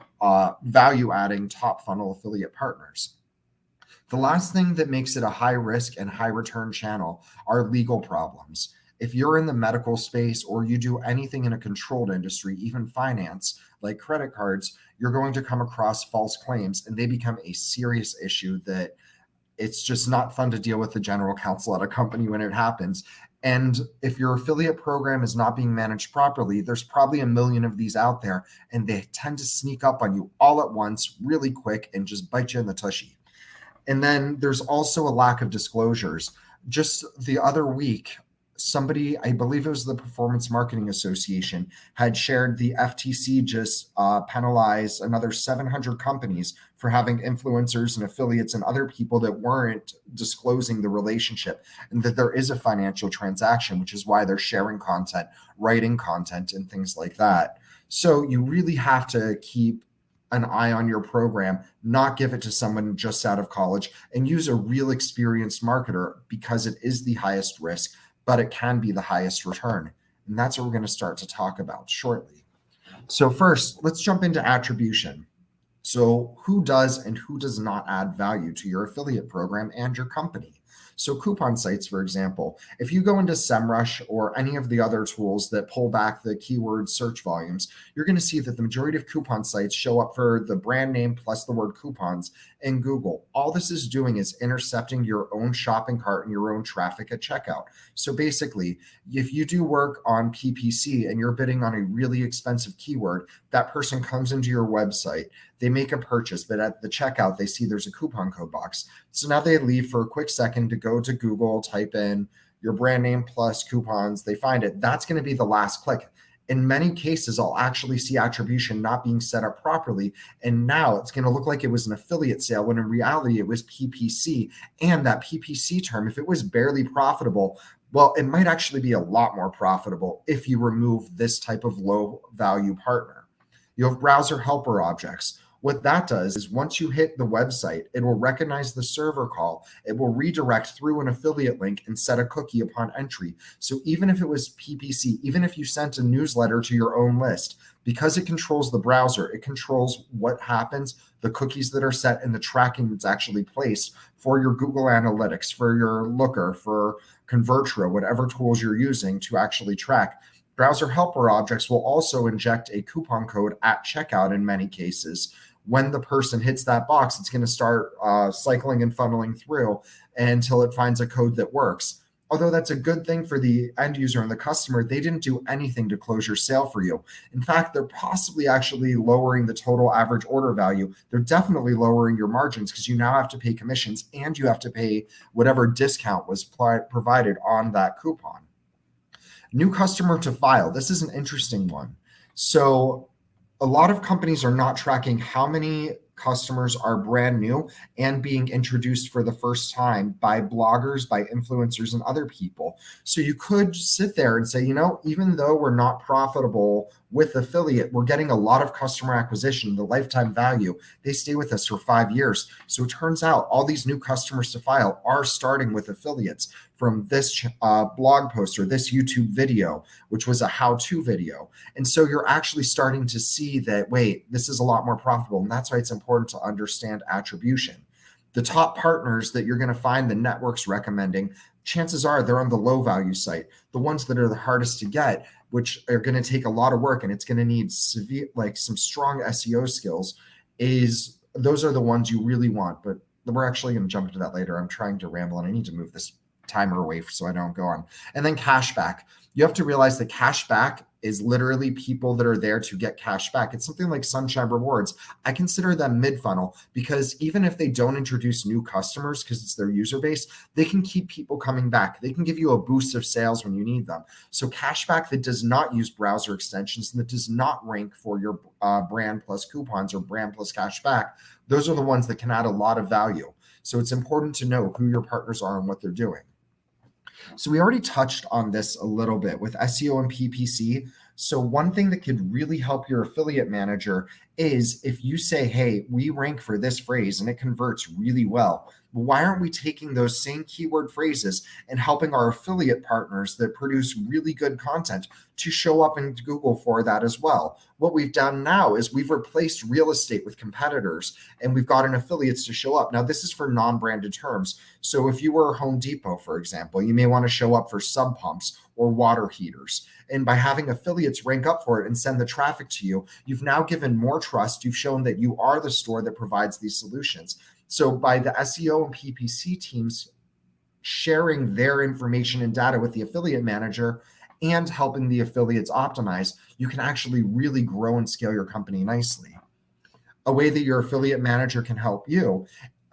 value adding top funnel affiliate partners. The last thing that makes it a high risk and high return channel are legal problems. If you're in the medical space or you do anything in a controlled industry, even finance, like credit cards, you're going to come across false claims, and they become a serious issue that it's just not fun to deal with the general counsel at a company when it happens. And if your affiliate program is not being managed properly, there's probably a million of these out there, and they tend to sneak up on you all at once really quick and just bite you in the tushy. And then there's also a lack of disclosures. Just the other week, somebody, I believe it was the Performance Marketing Association, had shared the FTC just penalized another 700 companies for having influencers and affiliates and other people that weren't disclosing the relationship, and that there is a financial transaction, which is why they're sharing content, writing content, and things like that. So you really have to keep an eye on your program, not give it to someone just out of college, and use a real experienced marketer, because it is the highest risk, but it can be the highest return. And that's what we're going to start to talk about shortly. So first, let's jump into attribution. So who does and who does not add value to your affiliate program and your company? So coupon sites, for example, if you go into SEMrush or any of the other tools that pull back the keyword search volumes, you're going to see that the majority of coupon sites show up for the brand name plus the word coupons in Google. All this is doing is intercepting your own shopping cart and your own traffic at checkout. So basically, if you do work on PPC and you're bidding on a really expensive keyword, that person comes into your website, they make a purchase, but at the checkout, they see there's a coupon code box. So now they leave for a quick second to go to Google, type in your brand name plus coupons, they find it. That's going to be the last click. In many cases, I'll actually see attribution not being set up properly. And now it's going to look like it was an affiliate sale when in reality it was PPC. And that PPC term, if it was barely profitable, well, it might actually be a lot more profitable if you remove this type of low value partner. You have browser helper objects. What that does is once you hit the website, it will recognize the server call. It will redirect through an affiliate link and set a cookie upon entry. So even if it was PPC, even if you sent a newsletter to your own list, because it controls the browser, it controls what happens, the cookies that are set, and the tracking that's actually placed for your Google Analytics, for your Looker, for Convertro, whatever tools you're using to actually track. Browser helper objects will also inject a coupon code at checkout in many cases. When the person hits that box, it's going to start cycling and funneling through until it finds a code that works. Although that's a good thing for the end user and the customer, they didn't do anything to close your sale for you. In fact, they're possibly actually lowering the total average order value. They're definitely lowering your margins because you now have to pay commissions and you have to pay whatever discount was provided on that coupon. New customer to file. This is an interesting one. So a lot of companies are not tracking how many customers are brand new and being introduced for the first time by bloggers, by influencers, and other people. So you could sit there and say, you know, even though we're not profitable with affiliate, we're getting a lot of customer acquisition, the lifetime value. They stay with us for 5 years. So it turns out all these new customers to file are starting with affiliates from this blog post or this YouTube video, which was a how-to video. And so you're actually starting to see that, wait, this is a lot more profitable. And that's why it's important to understand attribution. The top partners that you're going to find the networks recommending, chances are they're on the low value site. The ones that are the hardest to get, which are going to take a lot of work and it's going to need severe, like some strong SEO skills, is those are the ones you really want. But we're actually going to jump into that later. I'm trying to ramble and I need to move this timer away so I don't go on. And then cashback. You have to realize that cashback is literally people that are there to get cash back. It's something like Sunshine Rewards. I consider them mid-funnel because even if they don't introduce new customers because it's their user base, they can keep people coming back. They can give you a boost of sales when you need them. So cashback that does not use browser extensions and that does not rank for your brand plus coupons or brand plus cashback, those are the ones that can add a lot of value. So it's important to know who your partners are and what they're doing. So we already touched on this a little bit with SEO and PPC. So one thing that could really help your affiliate manager is if you say, hey, we rank for this phrase and it converts really well. Why aren't we taking those same keyword phrases and helping our affiliate partners that produce really good content to show up in Google for that as well? What we've done now is we've replaced real estate with competitors and we've gotten affiliates to show up. Now, this is for non-branded terms. So if you were Home Depot, for example, you may want to show up for sub pumps or water heaters. And by having affiliates rank up for it and send the traffic to you, you've now given more trust. You've shown that you are the store that provides these solutions. So by the SEO and PPC teams sharing their information and data with the affiliate manager and helping the affiliates optimize, you can actually really grow and scale your company nicely. A way that your affiliate manager can help you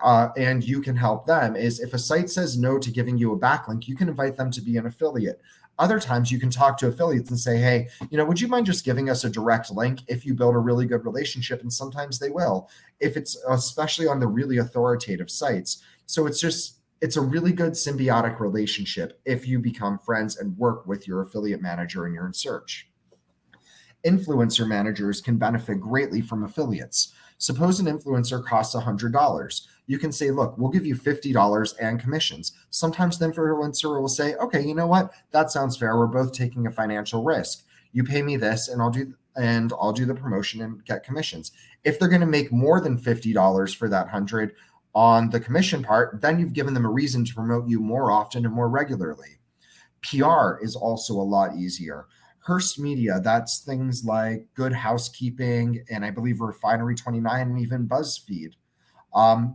and you can help them is if a site says no to giving you a backlink, you can invite them to be an affiliate. Other times you can talk to affiliates and say, hey, would you mind just giving us a direct link if you build a really good relationship? And sometimes they will, if it's especially on the really authoritative sites. So it's a really good symbiotic relationship if you become friends and work with your affiliate manager and you're in search. Influencer managers can benefit greatly from affiliates. Suppose an influencer costs $100. You can say, look, we'll give you $50 and commissions. Sometimes the influencer will say, okay, you know what? That sounds fair. We're both taking a financial risk. You pay me this and I'll do the promotion and get commissions. If they're going to make more than $50 for that 100 on the commission part, then you've given them a reason to promote you more often and more regularly. PR is also a lot easier. Hearst Media, that's things like Good Housekeeping and I believe Refinery29 and even BuzzFeed.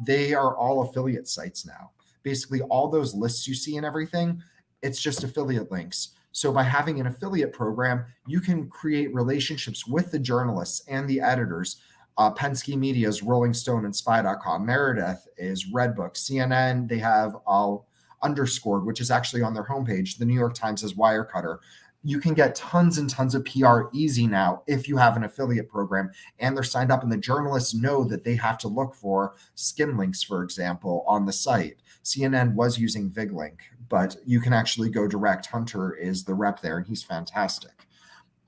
They are all affiliate sites now. Basically, all those lists you see and everything, it's just affiliate links. So by having an affiliate program, you can create relationships with the journalists and the editors. Penske Media is Rolling Stone and Spy.com. Meredith is Redbook. CNN, they have Underscored, which is actually on their homepage. The New York Times is Wirecutter. You can get tons and tons of PR easy now if you have an affiliate program and they're signed up and the journalists know that they have to look for skim links, for example, on the site. CNN was using VigLink, but you can actually go direct. Hunter is the rep there and he's fantastic.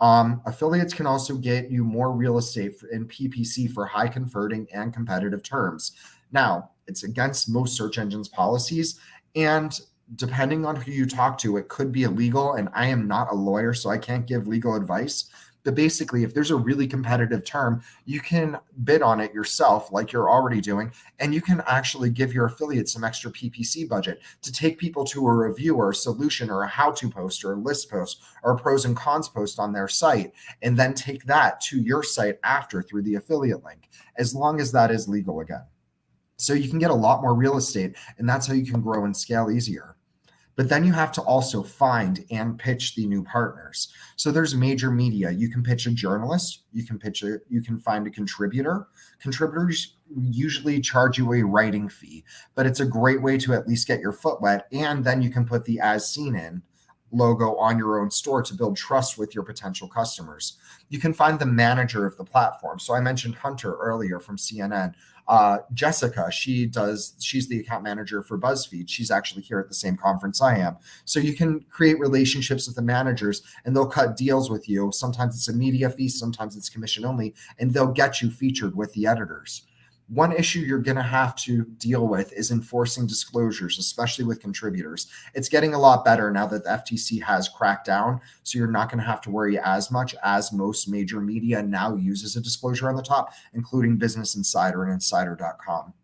Affiliates can also get you more real estate in PPC for high converting and competitive terms. Now, it's against most search engines policies and depending on who you talk to, it could be illegal. And I am not a lawyer, so I can't give legal advice. But basically, if there's a really competitive term, you can bid on it yourself like you're already doing. And you can actually give your affiliate some extra PPC budget to take people to a review or a solution or a how-to post or a list post or a pros and cons post on their site, and then take that to your site after through the affiliate link, as long as that is legal again. So you can get a lot more real estate, and that's how you can grow and scale easier. But then you have to also find and pitch the new partners. So there's major media. You can pitch a journalist. You can find a contributor. Contributors usually charge you a writing fee, but it's a great way to at least get your foot wet. And then you can put the as seen in logo on your own store to build trust with your potential customers. You can find the manager of the platform. So I mentioned Hunter earlier from CNN. Jessica, she's the account manager for BuzzFeed. She's actually here at the same conference I am. So you can create relationships with the managers and they'll cut deals with you. Sometimes it's a media fee, sometimes it's commission only, and they'll get you featured with the editors. One issue you're going to have to deal with is enforcing disclosures, especially with contributors. It's getting a lot better now that the FTC has cracked down, so you're not going to have to worry as much, as most major media now uses a disclosure on the top, including Business Insider and Insider.com.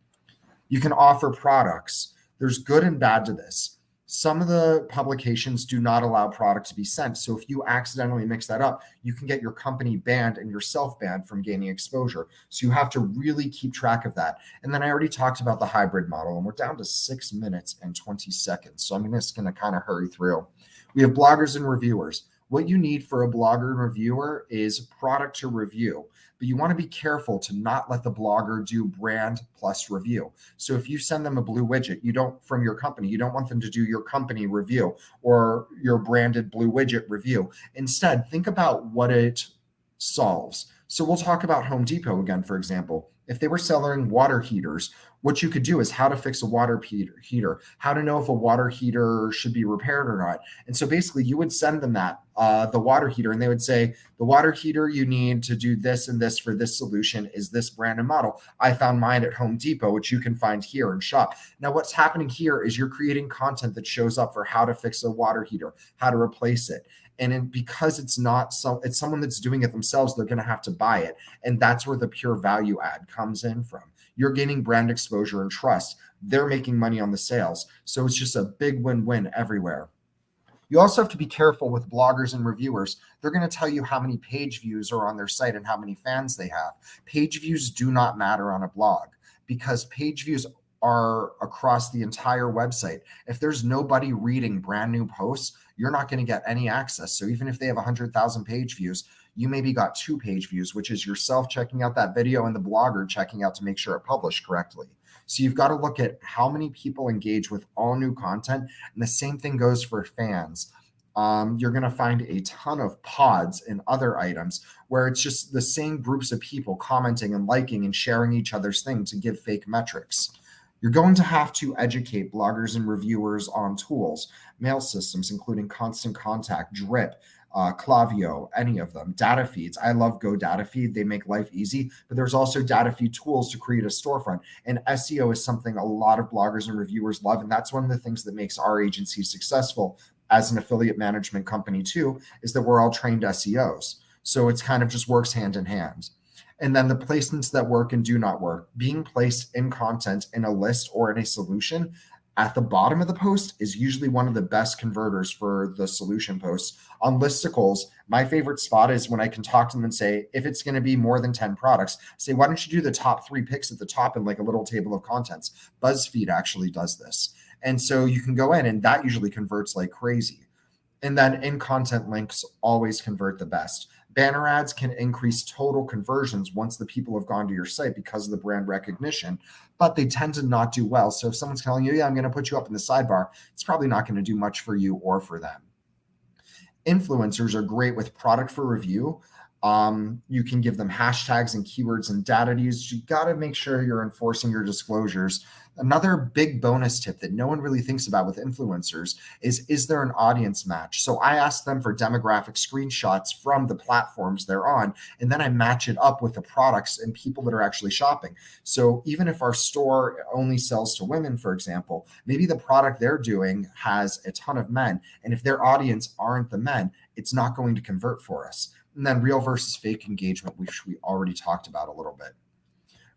You can offer products. There's good and bad to this. Some of the publications do not allow product to be sent. So if you accidentally mix that up, you can get your company banned and yourself banned from gaining exposure. So you have to really keep track of that. And then I already talked about the hybrid model, and we're down to 6 minutes and 20 seconds. So I'm just going to kind of hurry through. We have bloggers and reviewers. What you need for a blogger and reviewer is product to review, but you want to be careful to not let the blogger do brand plus review. So if you send them a blue widget, from your company, you don't want them to do your company review or your branded blue widget review. Instead, think about what it solves. So we'll talk about Home Depot again, for example. If they were selling water heaters, what you could do is how to fix a water heater, how to know if a water heater should be repaired or not. And so basically you would send them the water heater, and they would say, the water heater you need to do this and this for this solution is this brand and model. I found mine at Home Depot, which you can find here and shop. Now what's happening here is you're creating content that shows up for how to fix a water heater, how to replace it. And because it's someone that's doing it themselves, they're going to have to buy it. And that's where the pure value add comes in from. You're gaining brand exposure and trust. They're making money on the sales. So it's just a big win-win everywhere. You also have to be careful with bloggers and reviewers. They're going to tell you how many page views are on their site and how many fans they have. Page views do not matter on a blog because page views are across the entire website. If there's nobody reading brand new posts, you're not going to get any access. So even if they have 100,000 page views, you maybe got 2 page views, which is yourself checking out that video and the blogger checking out to make sure it published correctly. So you've got to look at how many people engage with all new content. And the same thing goes for fans. You're going to find a ton of pods and other items where it's just the same groups of people commenting and liking and sharing each other's thing to give fake metrics. You're going to have to educate bloggers and reviewers on tools, mail systems, including Constant Contact, Drip, Klaviyo, any of them, data feeds. I love GoDataFeed. They make life easy, but there's also data feed tools to create a storefront. And SEO is something a lot of bloggers and reviewers love. And that's one of the things that makes our agency successful as an affiliate management company too, is that we're all trained SEOs. So it's kind of just works hand in hand. And then the placements that work and do not work, being placed in content in a list or in a solution at the bottom of the post is usually one of the best converters for the solution posts. On listicles, my favorite spot is when I can talk to them and say, if it's going to be more than 10 products, say, why don't you do the top 3 picks at the top in like a little table of contents? BuzzFeed actually does this. And so you can go in and that usually converts like crazy. And then in content links always convert the best. Banner ads can increase total conversions once the people have gone to your site because of the brand recognition, but they tend to not do well. So if someone's telling you, yeah, I'm going to put you up in the sidebar, it's probably not going to do much for you or for them. Influencers are great with product for review. You can give them hashtags and keywords and data to use. You got to make sure you're enforcing your disclosures. Another big bonus tip that no one really thinks about with influencers is there an audience match? So I ask them for demographic screenshots from the platforms they're on, and then I match it up with the products and people that are actually shopping. So even if our store only sells to women, for example, maybe the product they're doing has a ton of men. And if their audience aren't the men, it's not going to convert for us. And then real versus fake engagement, which we already talked about a little bit.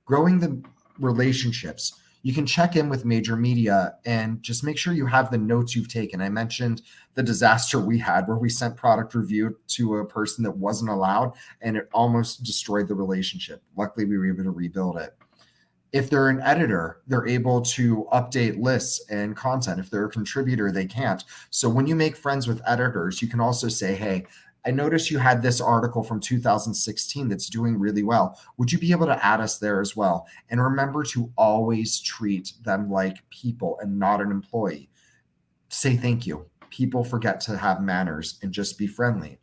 Growing the relationships. You can check in with major media and just make sure you have the notes you've taken. I mentioned the disaster we had where we sent product review to a person that wasn't allowed and it almost destroyed the relationship. Luckily, we were able to rebuild it. If they're an editor, they're able to update lists and content. If they're a contributor, they can't. So when you make friends with editors, you can also say, hey, I noticed you had this article from 2016 that's doing really well. Would you be able to add us there as well? And remember to always treat them like people and not an employee. Say thank you. People forget to have manners and just be friendly.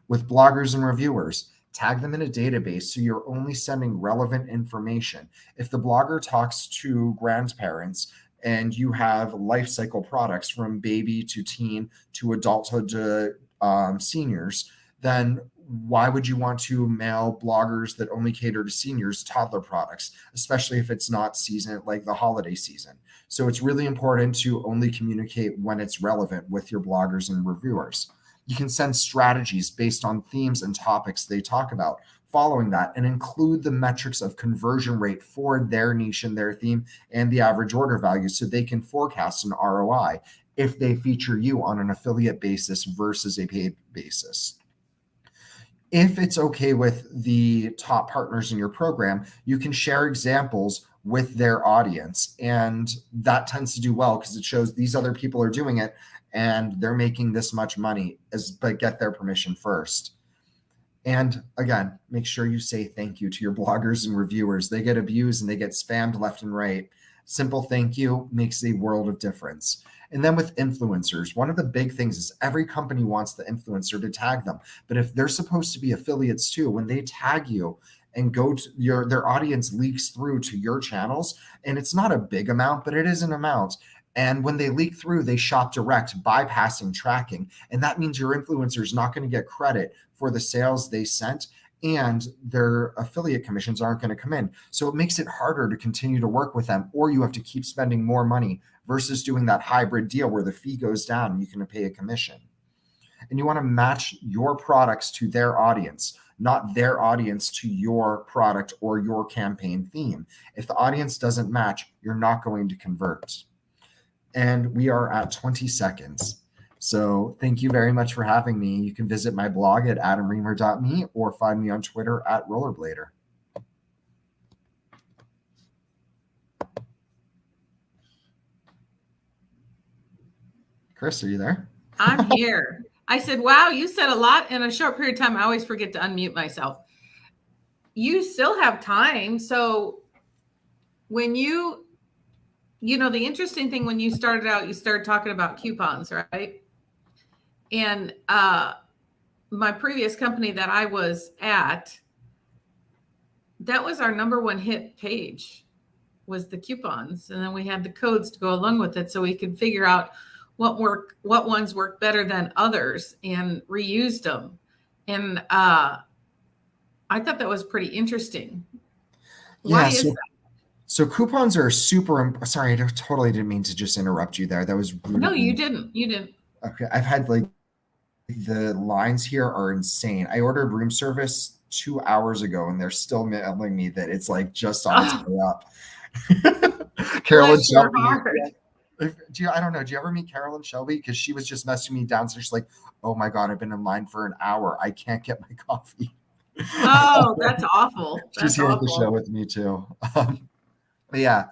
With bloggers and reviewers, tag them in a database so you're only sending relevant information. If the blogger talks to grandparents and you have life cycle products from baby to teen to adulthood to seniors, then why would you want to mail bloggers that only cater to seniors toddler products, especially if it's not season like the holiday season? So it's really important to only communicate when it's relevant with your bloggers and reviewers. You can send strategies based on themes and topics they talk about, following that, and include the metrics of conversion rate for their niche and their theme and the average order value so they can forecast an ROI if they feature you on an affiliate basis versus a paid basis. If it's okay with the top partners in your program, you can share examples with their audience. And that tends to do well because it shows these other people are doing it and they're making this much money, but get their permission first. And again, make sure you say thank you to your bloggers and reviewers. They get abused and they get spammed left and right. Simple thank you makes a world of difference. And then with influencers, one of the big things is every company wants the influencer to tag them. But if they're supposed to be affiliates too, when they tag you and go to their audience leaks through to your channels, and it's not a big amount, but it is an amount. And when they leak through, they shop direct, bypassing tracking. And that means your influencer is not going to get credit for the sales they sent, and their affiliate commissions aren't going to come in. So it makes it harder to continue to work with them, or you have to keep spending more money versus doing that hybrid deal where the fee goes down and you can pay a commission. And you want to match your products to their audience, not their audience to your product or your campaign theme. If the audience doesn't match, you're not going to convert. And we are at 20 seconds. So thank you very much for having me. You can visit my blog at adamreamer.me or find me on Twitter at Rollerblader. Chris, are you there?
I'm here. I said, wow, you said a lot in a short period of time. I always forget to unmute myself. You still have time. So when the interesting thing, when you started out, you started talking about coupons, right? And my previous company that I was at, that was our number one hit page, was the coupons. And then we had the codes to go along with it so we could figure out what ones work better than others and reused them. And I thought that was pretty interesting. Why is that?
So coupons are sorry, I totally didn't mean to just interrupt you there. That was rude.
No, you didn't.
Okay. I've had the lines here are insane. I ordered room service 2 hours ago and they're still mailing me that it's just on its way up. Carolyn Shelby. I don't know. Do you ever meet Carolyn Shelby? Because she was just messaging me downstairs. She's like, oh my God, I've been in line for an hour. I can't get my coffee.
Oh, that's awful.
She's here at the show with me too. Yeah.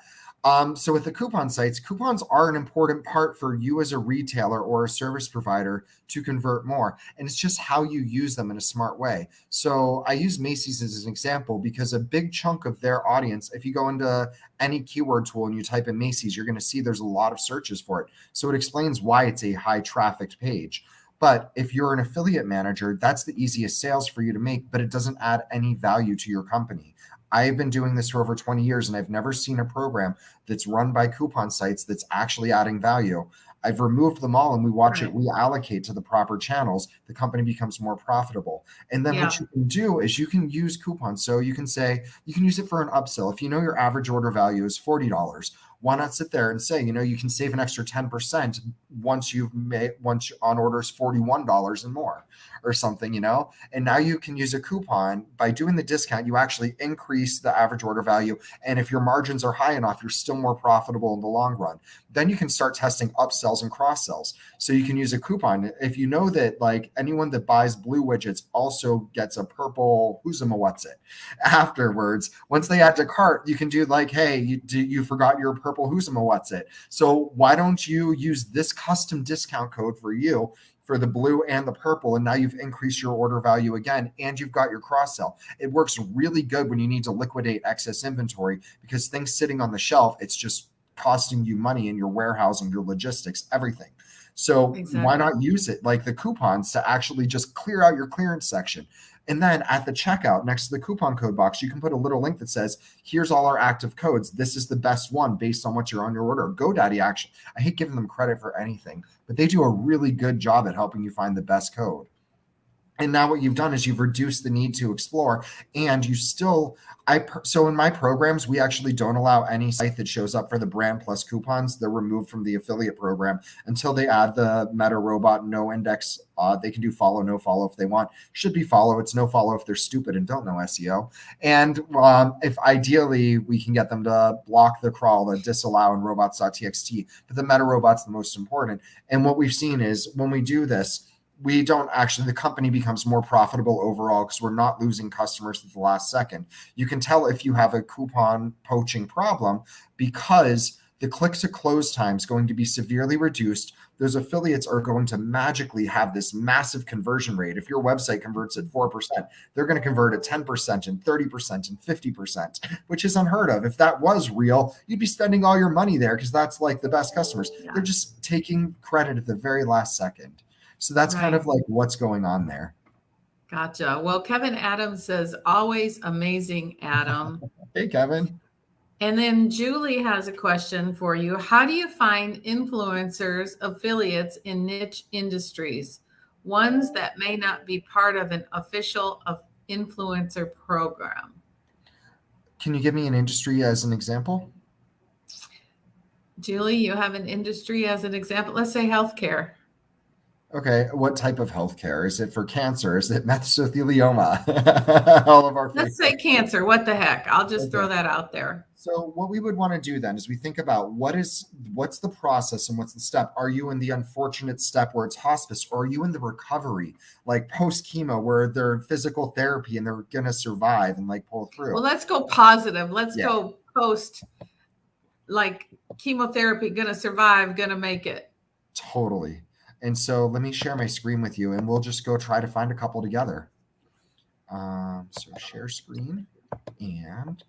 So with the coupon sites, coupons are an important part for you as a retailer or a service provider to convert more. And it's just how you use them in a smart way. So I use Macy's as an example because a big chunk of their audience, if you go into any keyword tool and you type in Macy's, you're going to see there's a lot of searches for it. So it explains why it's a high trafficked page. But if you're an affiliate manager, that's the easiest sales for you to make, but it doesn't add any value to your company. I've been doing this for over 20 years and I've never seen a program that's run by coupon sites that's actually adding value. I've removed them all and we watch it reallocate to the proper channels. The company becomes more profitable. And then what you can do is you can use coupons. So you can say, you can use it for an upsell. If you know your average order value is $40, why not sit there and say, you can save an extra 10% once on orders $41 and more or something, and now you can use a coupon. By doing the discount, you actually increase the average order value. And if your margins are high enough, you're still more profitable in the long run. Then you can start testing upsells and cross sells. So you can use a coupon. If you know that anyone that buys blue widgets also gets a purple who's-a-ma-what's-it afterwards, once they add to cart, you can do hey, you forgot your purple who's-a-ma-what's-it. So why don't you use this custom discount code for you for the blue and the purple, and now you've increased your order value again, and you've got your cross-sell. It works really good when you need to liquidate excess inventory because things sitting on the shelf, it's just costing you money in your warehousing, your logistics, everything. So why not use it like the coupons to actually just clear out your clearance section? And then at the checkout, next to the coupon code box, you can put a little link that says, here's all our active codes. This is the best one based on what's on your order. GoDaddy, actually, I hate giving them credit for anything, but they do a really good job at helping you find the best code. And now what you've done is you've reduced the need to explore, and you still, so in my programs, we actually don't allow any site that shows up for the brand plus coupons. They're removed from the affiliate program until they add the Meta Robot no index. They can do follow, no follow if they want. Should be follow. It's no follow if they're stupid and don't know SEO. And if ideally we can get them to block the crawl, the disallow in robots.txt, but the Meta Robot's the most important. And what we've seen is when we do this, we don't actually, the company becomes more profitable overall because we're not losing customers at the last second. You can tell if you have a coupon poaching problem because the click to close time is going to be severely reduced. Those affiliates are going to magically have this massive conversion rate. If your website converts at 4%, they're going to convert at 10% and 30% and 50%, which is unheard of. If that was real, you'd be spending all your money there because that's like the best customers.
Yeah.
They're just taking credit at the very last second. So that's kind
Right.
of like what's going on there.
Gotcha. Well, Kevin Adams says, always amazing, Adam.
Hey, Kevin.
And then Julie has a question for you. How do you find influencers, affiliates in niche industries, ones that may not be part of an official influencer program?
Can you give me an industry as an example?
Julie, you have an industry as an example. Let's say healthcare.
Okay, what type of healthcare? Is it for cancer? Is it mesothelioma? All of our
Let's say cancer. What the heck? I'll just throw that out there.
So what we would want to do then is we think about what's the process and what's the step. Are you in the unfortunate step where it's hospice, or are you in the recovery, like post chemo, where they're physical therapy and they're gonna survive and like pull through?
Well, let's go positive. Let's
Yeah.
go post, like chemotherapy, gonna survive, gonna make it.
Totally. And so let me share my screen with you and we'll just go try to find a couple together. So share screen, and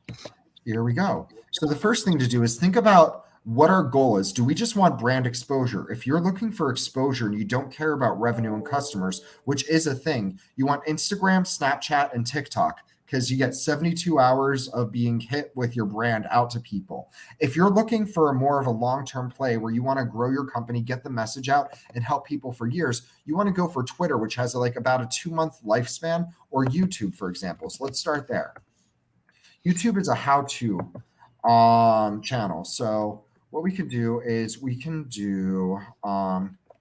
here we go. So the first thing to do is think about what our goal is. Do we just want brand exposure? If you're looking for exposure and you don't care about revenue and customers, which is a thing, you want Instagram, Snapchat, and TikTok, because you get 72 hours of being hit with your brand out to people. If you're looking for more of a long-term play where you want to grow your company, get the message out, and help people for years, you want to go for Twitter, which has like about a 2-month lifespan, or YouTube, for example. So let's start there. YouTube is a how-to channel. So what we can do is we can do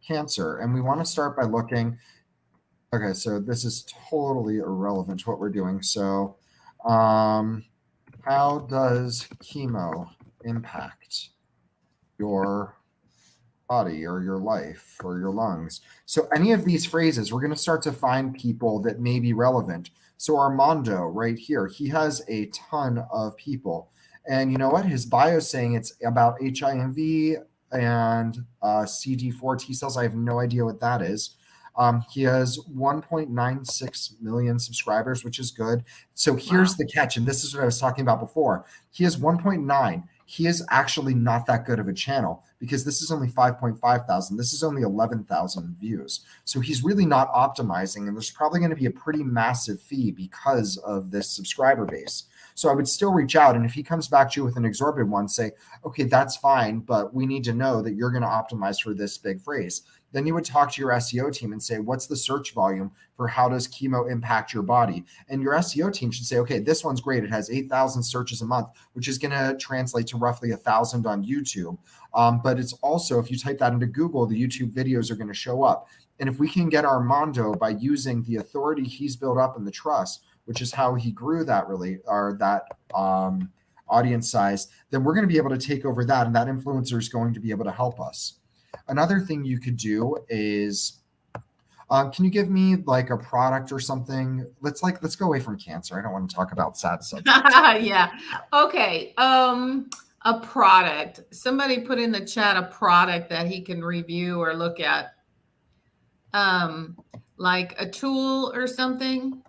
cancer, and we want to start by looking. Okay, so this is totally irrelevant to what we're doing. So how does chemo impact your body or your life or your lungs? So any of these phrases, we're going to start to find people that may be relevant. So Armando right here, he has a ton of people. And you know what? His bio is saying it's about HIV and CD4 T cells. I have no idea what that is. He has 1.96 million subscribers, which is good. So here's the catch, and this is what I was talking about before. He has 1.9. He is actually not that good of a channel because this is only 5.5 thousand. This is only 11,000 views. So he's really not optimizing, and there's probably going to be a pretty massive fee because of this subscriber base. So I would still reach out, and if he comes back to you with an exorbitant one, say, okay, that's fine, but we need to know that you're going to optimize for this big phrase. Then you would talk to your SEO team and say, what's the search volume for how does chemo impact your body? And your SEO team should say, okay, this one's great. It has 8,000 searches a month, which is going to translate to roughly 1,000 on YouTube. But it's also, if you type that into Google, the YouTube videos are going to show up. And if we can get Armando by using the authority he's built up in the trust, which is how he grew that audience size, then we're going to be able to take over that, and that influencer is going to be able to help us. Another thing you could do is, can you give me like a product or something? Let's go away from cancer. I don't want to talk about sad subjects.
Yeah. Okay. A product. Somebody put in the chat a product that he can review or look at. Like a tool or something.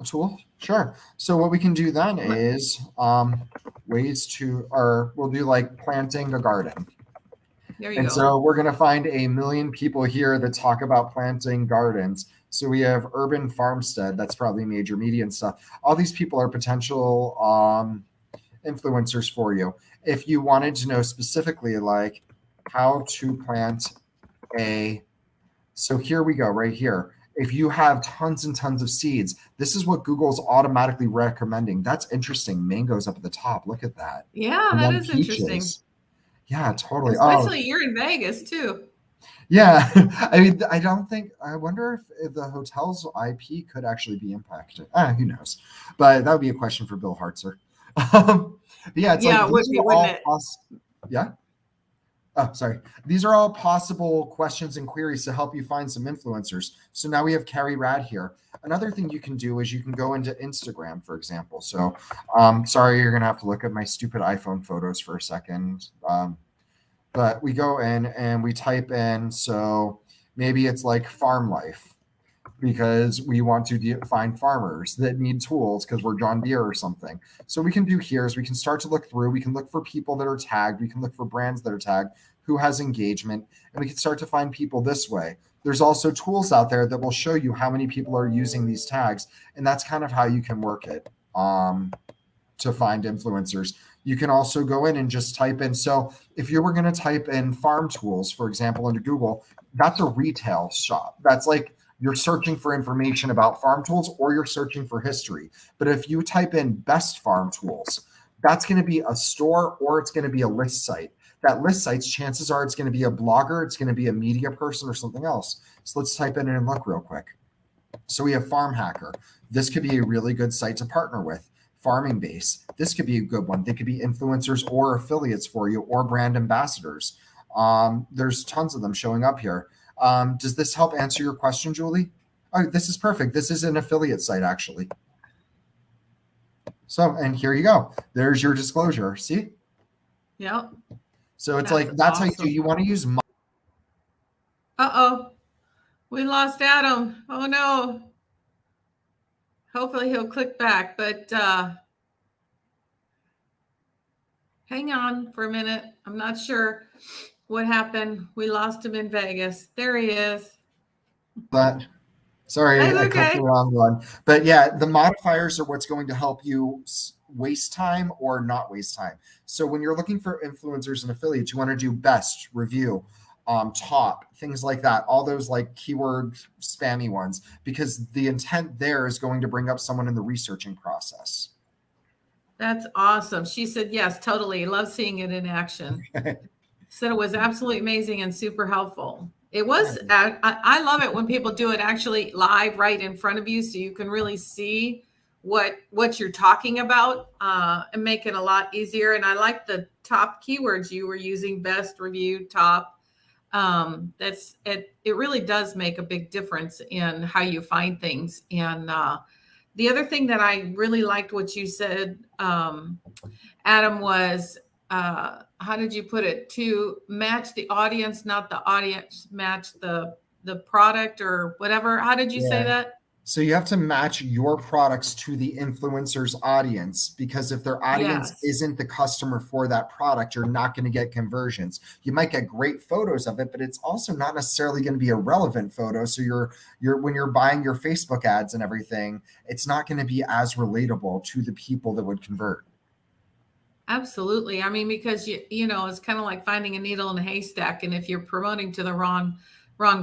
A tool? Sure. So what we can do then is we'll do like planting a garden.
There you
And
go.
so we're going to find 1 million people here that talk about planting gardens. So we have Urban Farmstead. That's probably major media and stuff. All these people are potential influencers for you. If you wanted to know specifically like how to plant so here we go right here. If you have tons and tons of seeds, this is what Google's automatically recommending. That's interesting. Mangoes up at the top. Look at that.
Yeah,
And
that
then
is interesting.
peaches. Yeah, totally.
Especially you're in Vegas too.
Yeah. I mean, I wonder if the hotel's IP could actually be impacted. Who knows? But that would be a question for Bill Hartzer. But yeah, it's
Yeah,
like,
it would
these
be,
are
wouldn't
all
it?
yeah. Oh, sorry. These are all possible questions and queries to help you find some influencers. So now we have Carrie Rad here. Another thing you can do is you can go into Instagram, for example. So sorry, you're going to have to look at my stupid iPhone photos for a second. But we go in and we type in, so maybe it's like farm life, because we want to find farmers that need tools because we're John Deere or something. So we can do here is we can start to look through, we can look for people that are tagged, we can look for brands that are tagged, who has engagement, and we can start to find people this way. There's also tools out there that will show you how many people are using these tags, and that's kind of how you can work it to find influencers. You can also go in and just type in. So if you were going to type in farm tools, for example, into Google, that's a retail shop. That's like you're searching for information about farm tools or you're searching for history. But if you type in best farm tools, that's going to be a store or it's going to be a list site. That list site's chances are it's going to be a blogger, it's going to be a media person or something else. So let's type in and look real quick. So we have Farm Hacker. This could be a really good site to partner with. Farming Base. This could be a good one. They could be influencers or affiliates for you or brand ambassadors. There's tons of them showing up here. Does this help answer your question, Julie? Oh, this is perfect. This is an affiliate site, actually. So, and here you go. There's your disclosure. See?
Yep.
So it's
That's
like, that's how you
awesome.
do. You want to use.
Uh-oh. We lost Adam. Oh, no. Hopefully he'll click back, but hang on for a minute. I'm not sure what happened. We lost him in Vegas. There he is.
But sorry,
That's
I clicked
okay.
the wrong one. But yeah, the modifiers are what's going to help you waste time or not waste time. So when you're looking for influencers and affiliates, you want to do best, review, top, things like that, all those like keyword spammy ones, because the intent there is going to bring up someone in the researching process.
That's awesome. She said, yes, totally. Love seeing it in action. Said it was absolutely amazing and super helpful. It was, I love it when people do it actually live right in front of you so you can really see what you're talking about and make it a lot easier. And I like the top keywords you were using, best, review, top. It really does make a big difference in how you find things. And the other thing that I really liked what you said, Adam, was how did you put it? To match the audience, not the audience match the product or whatever. How did you say that?
So you have to match your products to the influencer's audience, because if their audience isn't the customer for that product, you're not going to get conversions. You might get great photos of it, but it's also not necessarily going to be a relevant photo. So you're when you're buying your Facebook ads and everything, it's not going to be as relatable to the people that would convert.
Absolutely. I mean, because you know, it's kind of like finding a needle in a haystack. And if you're promoting to the wrong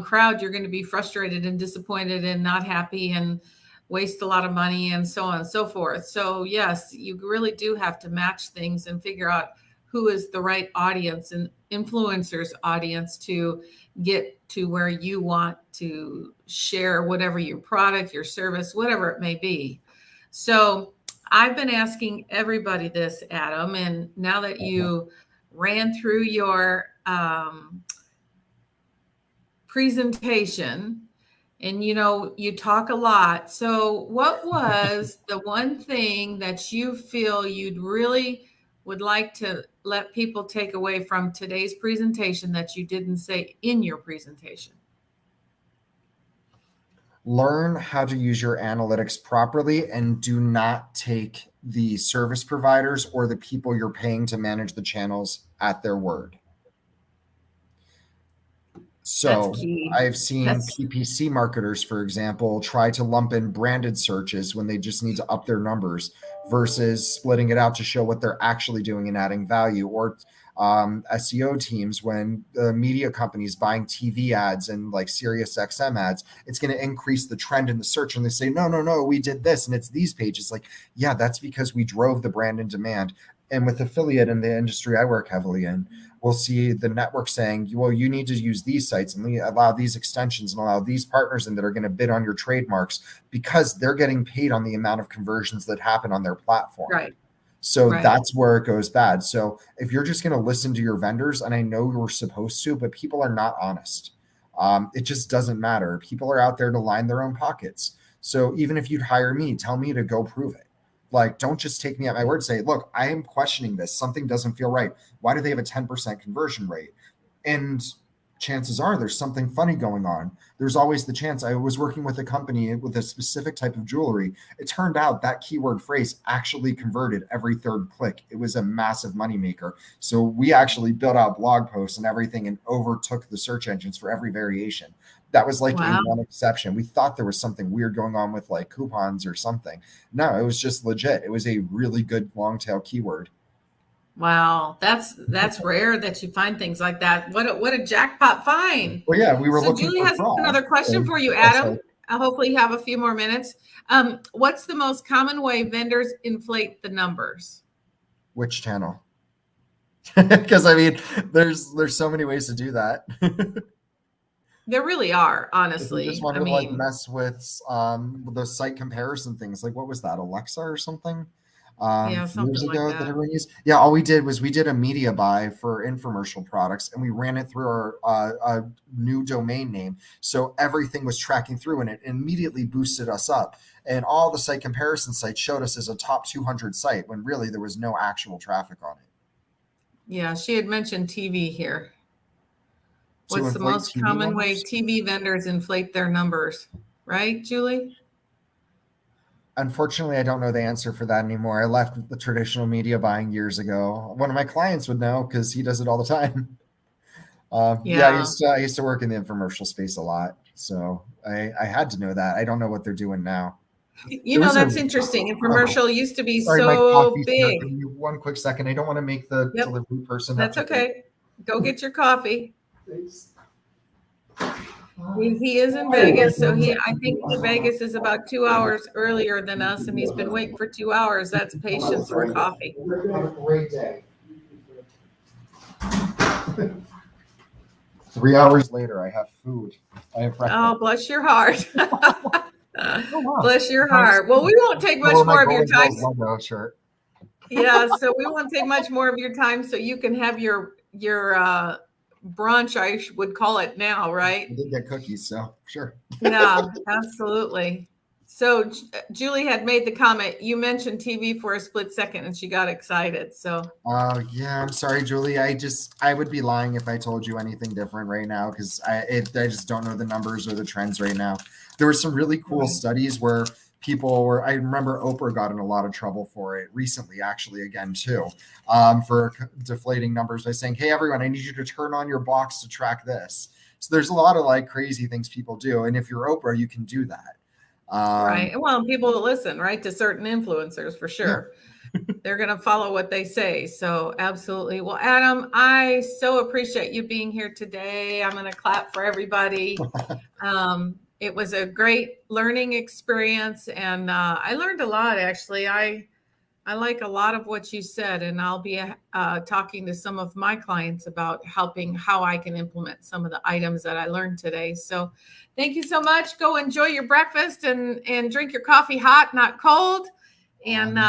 crowd, you're going to be frustrated and disappointed and not happy and waste a lot of money and so on and so forth. So yes, you really do have to match things and figure out who is the right audience and influencers audience to get to where you want to share whatever your product, your service, whatever it may be. So I've been asking everybody this, Adam, and now that you ran through your presentation, and you know, you talk a lot. So what was the one thing that you feel you'd really would like to let people take away from today's presentation that you didn't say in your presentation?
Learn how to use your analytics properly, and do not take the service providers or the people you're paying to manage the channels at their word. So I've seen PPC marketers, for example, try to lump in branded searches when they just need to up their numbers versus splitting it out to show what they're actually doing and adding value. Or SEO teams, when the media companies buying TV ads and like Sirius XM ads, it's going to increase the trend in the search. And they say, no, we did this and it's these pages. Like, yeah, that's because we drove the brand in demand. And with affiliate in the industry I work heavily in, we'll see the network saying, well, you need to use these sites and allow these extensions and allow these partners in that are going to bid on your trademarks, because they're getting paid on the amount of conversions that happen on their platform.
Right.
So
Right.
that's where it goes bad. So if you're just going to listen to your vendors, and I know you're supposed to, but people are not honest. It just doesn't matter. People are out there to line their own pockets. So even if you'd hire me, tell me to go prove it. Like, don't just take me at my word. Say, look, I am questioning this. Something doesn't feel right. Why do they have a 10% conversion rate? And chances are there's something funny going on. There's always the chance. I was working with a company with a specific type of jewelry. It turned out that keyword phrase actually converted every third click. It was a massive moneymaker. So we actually built out blog posts and everything and overtook the search engines for every variation. That was like
Wow.
a one exception. We thought there was something weird going on with like coupons or something. No, it was just legit. It was a really good long tail keyword.
Wow, that's rare that you find things like that. What a jackpot find.
Well, yeah, we were
So
looking
Julie
for
has
fraud.
another question for you,
Yeah, so
Adam. Hopefully you have a few more minutes. What's the most common way vendors inflate the numbers?
which channel? Because I mean, there's so many ways to do that.
There really are,
If you
honestly.
just want
I
to like
mean,
mess with those site comparison things, like what was that, Alexa or something?
yeah,
Years
something like
ago that
that.
everyone used. Yeah, all we did was we did a media buy for infomercial products and we ran it through our new domain name. So everything was tracking through and it immediately boosted us up. And all the site comparison sites showed us as a top 200 site when really there was no actual traffic on it.
Yeah, she had mentioned TV here.
To
What's the
inflate
most
TV
common way
numbers?
TV vendors inflate their numbers? Right, Julie?
Unfortunately, I don't know the answer for that anymore. I left the traditional media buying years ago. One of my clients would know because he does it all the time. Yeah,
Yeah.
I used to work in the infomercial space a lot, so I had to know that. I don't know what they're doing now.
You
There
know,
was a
that's interesting. Infomercial used to be
sorry, my
so
coffee's here.
big.
Give me one quick second. I don't want to make the
Yep,
delivery person have
that's
to wait.
okay. Go get your coffee.
Thanks.
He is in Vegas, so I think Vegas is about 2 hours earlier than us, and he's been waiting for 2 hours. That's patience for coffee.
Have a great day. 3 hours later, I have food. I have breakfast.
Oh, bless your heart.
Oh, wow.
Bless your heart. Well, we won't take much more of your time.
Logo shirt.
Yeah, so we won't take much more of your time, so you can have your brunch, I would call it now, right?
I did get cookies, so sure.
Yeah, absolutely. So Julie had made the comment. You mentioned TV for a split second, and she got excited. So
Yeah, I'm sorry, Julie. I would be lying if I told you anything different right now because I just don't know the numbers or the trends right now. There were some really cool studies where people were. I remember Oprah got in a lot of trouble for it recently, actually, again too, for deflating numbers by saying, "Hey, everyone, I need you to turn on your box to track this." So there's a lot of like crazy things people do, and if you're Oprah, you can do that.
right. Well, people that listen, right, to certain influencers for sure. They're going to follow what they say. So absolutely. Well, Adam, I so appreciate you being here today. I'm going to clap for everybody. It was a great learning experience, and I learned a lot. Actually, I like a lot of what you said, and I'll be talking to some of my clients about helping how I can implement some of the items that I learned today. So thank you so much. Go enjoy your breakfast and drink your coffee hot, not cold. And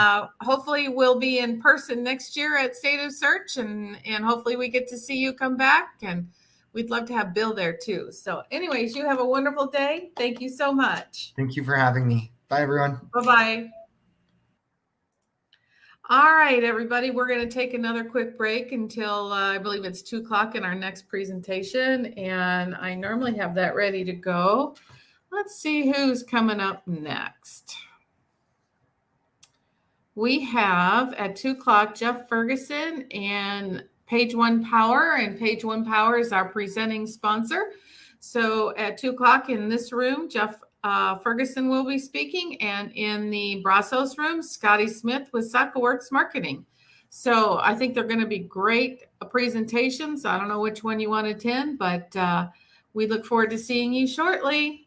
hopefully we'll be in person next year at State of Search, and hopefully we get to see you come back, and we'd love to have Bill there too. So anyways, you have a wonderful day. Thank you so much.
Thank you for having me. Bye, everyone.
Bye-bye. All right, everybody, we're going to take another quick break until I believe it's 2:00 in our next presentation. And I normally have that ready to go. Let's see who's coming up next. We have at 2:00 Jeff Ferguson and Page One Power, and Page One Power is our presenting sponsor. So at 2:00 in this room, Jeff Ferguson will be speaking, and in the Brazos room, Scotty Smith with SockelWorks Marketing. So I think they're going to be great presentations. I don't know which one you want to attend, but we look forward to seeing you shortly.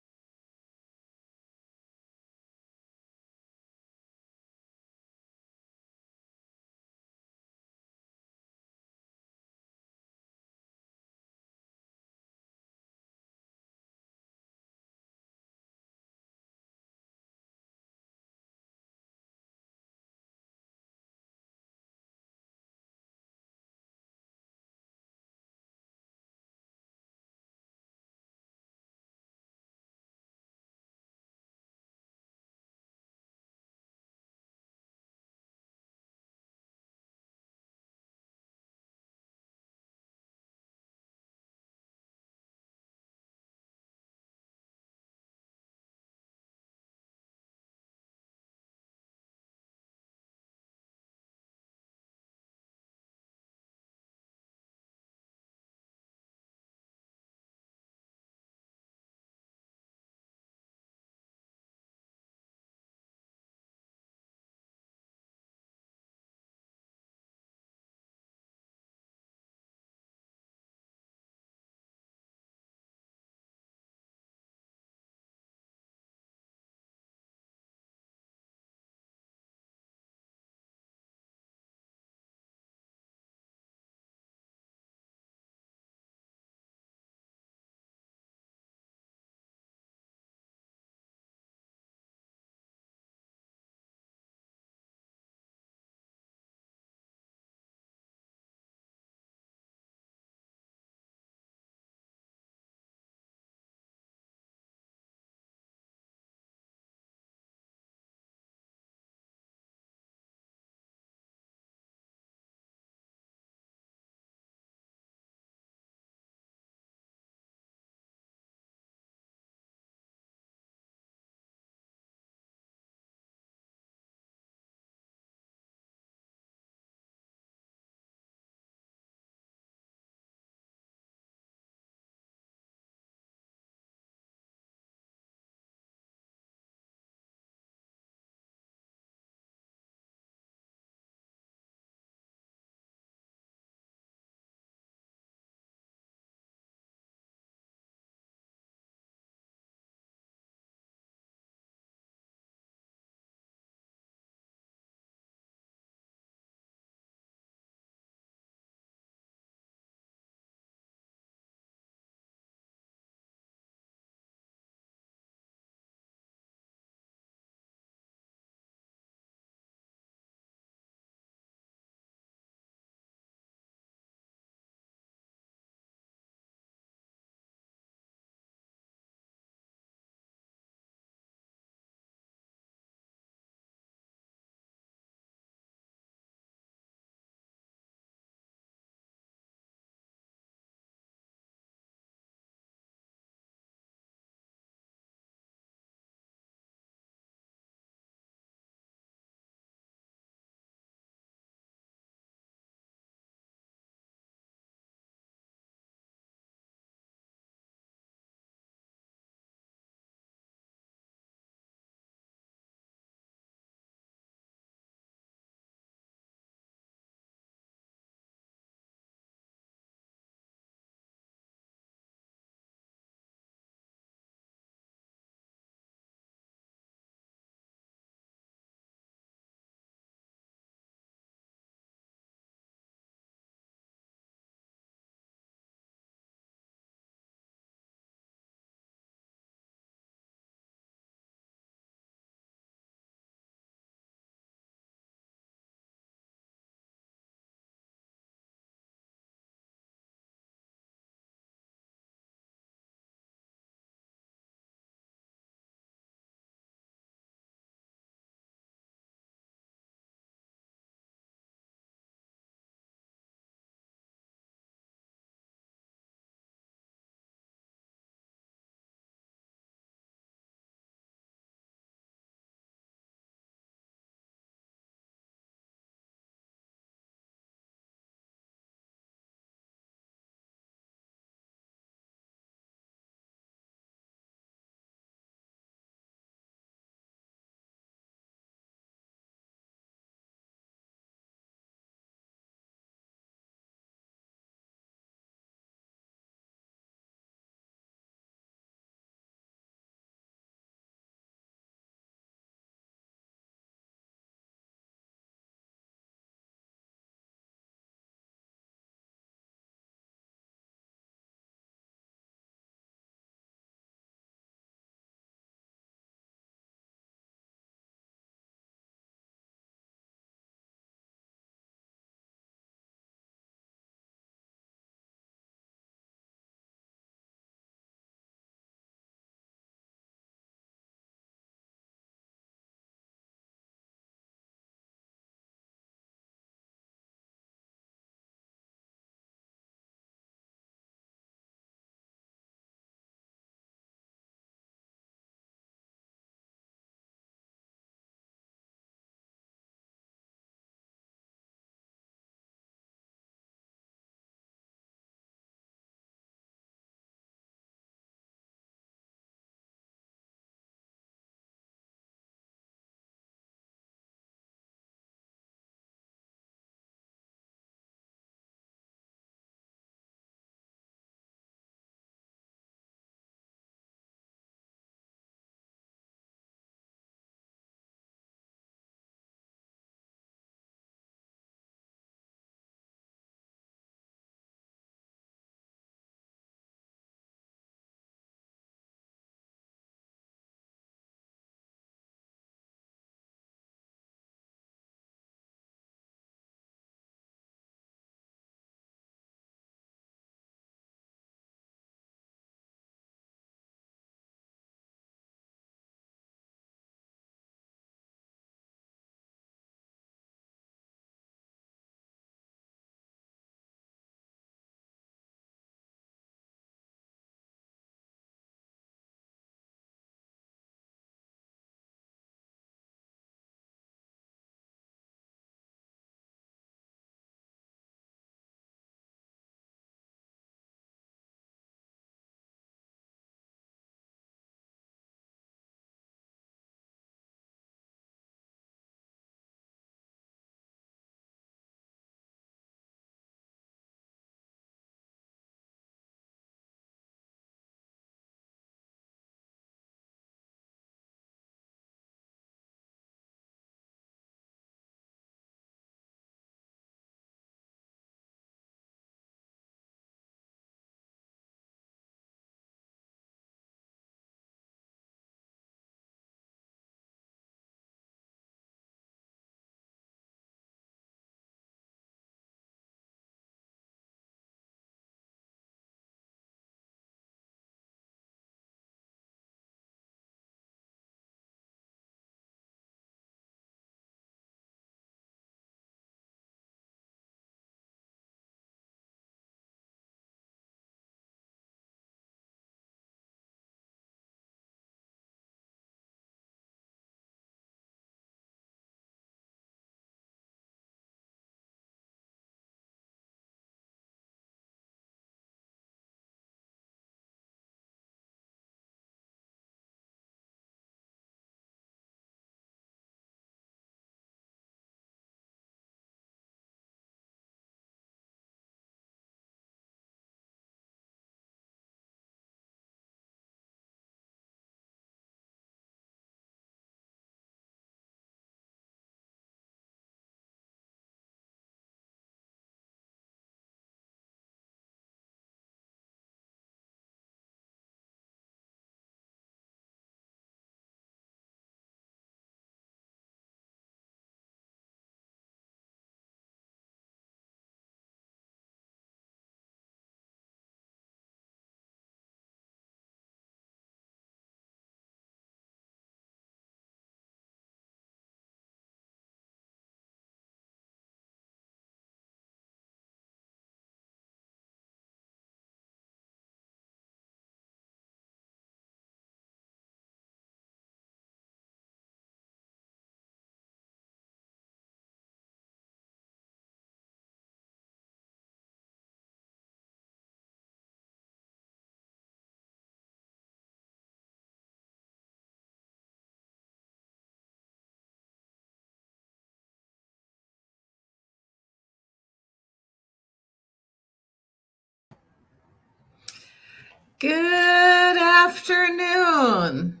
Good afternoon.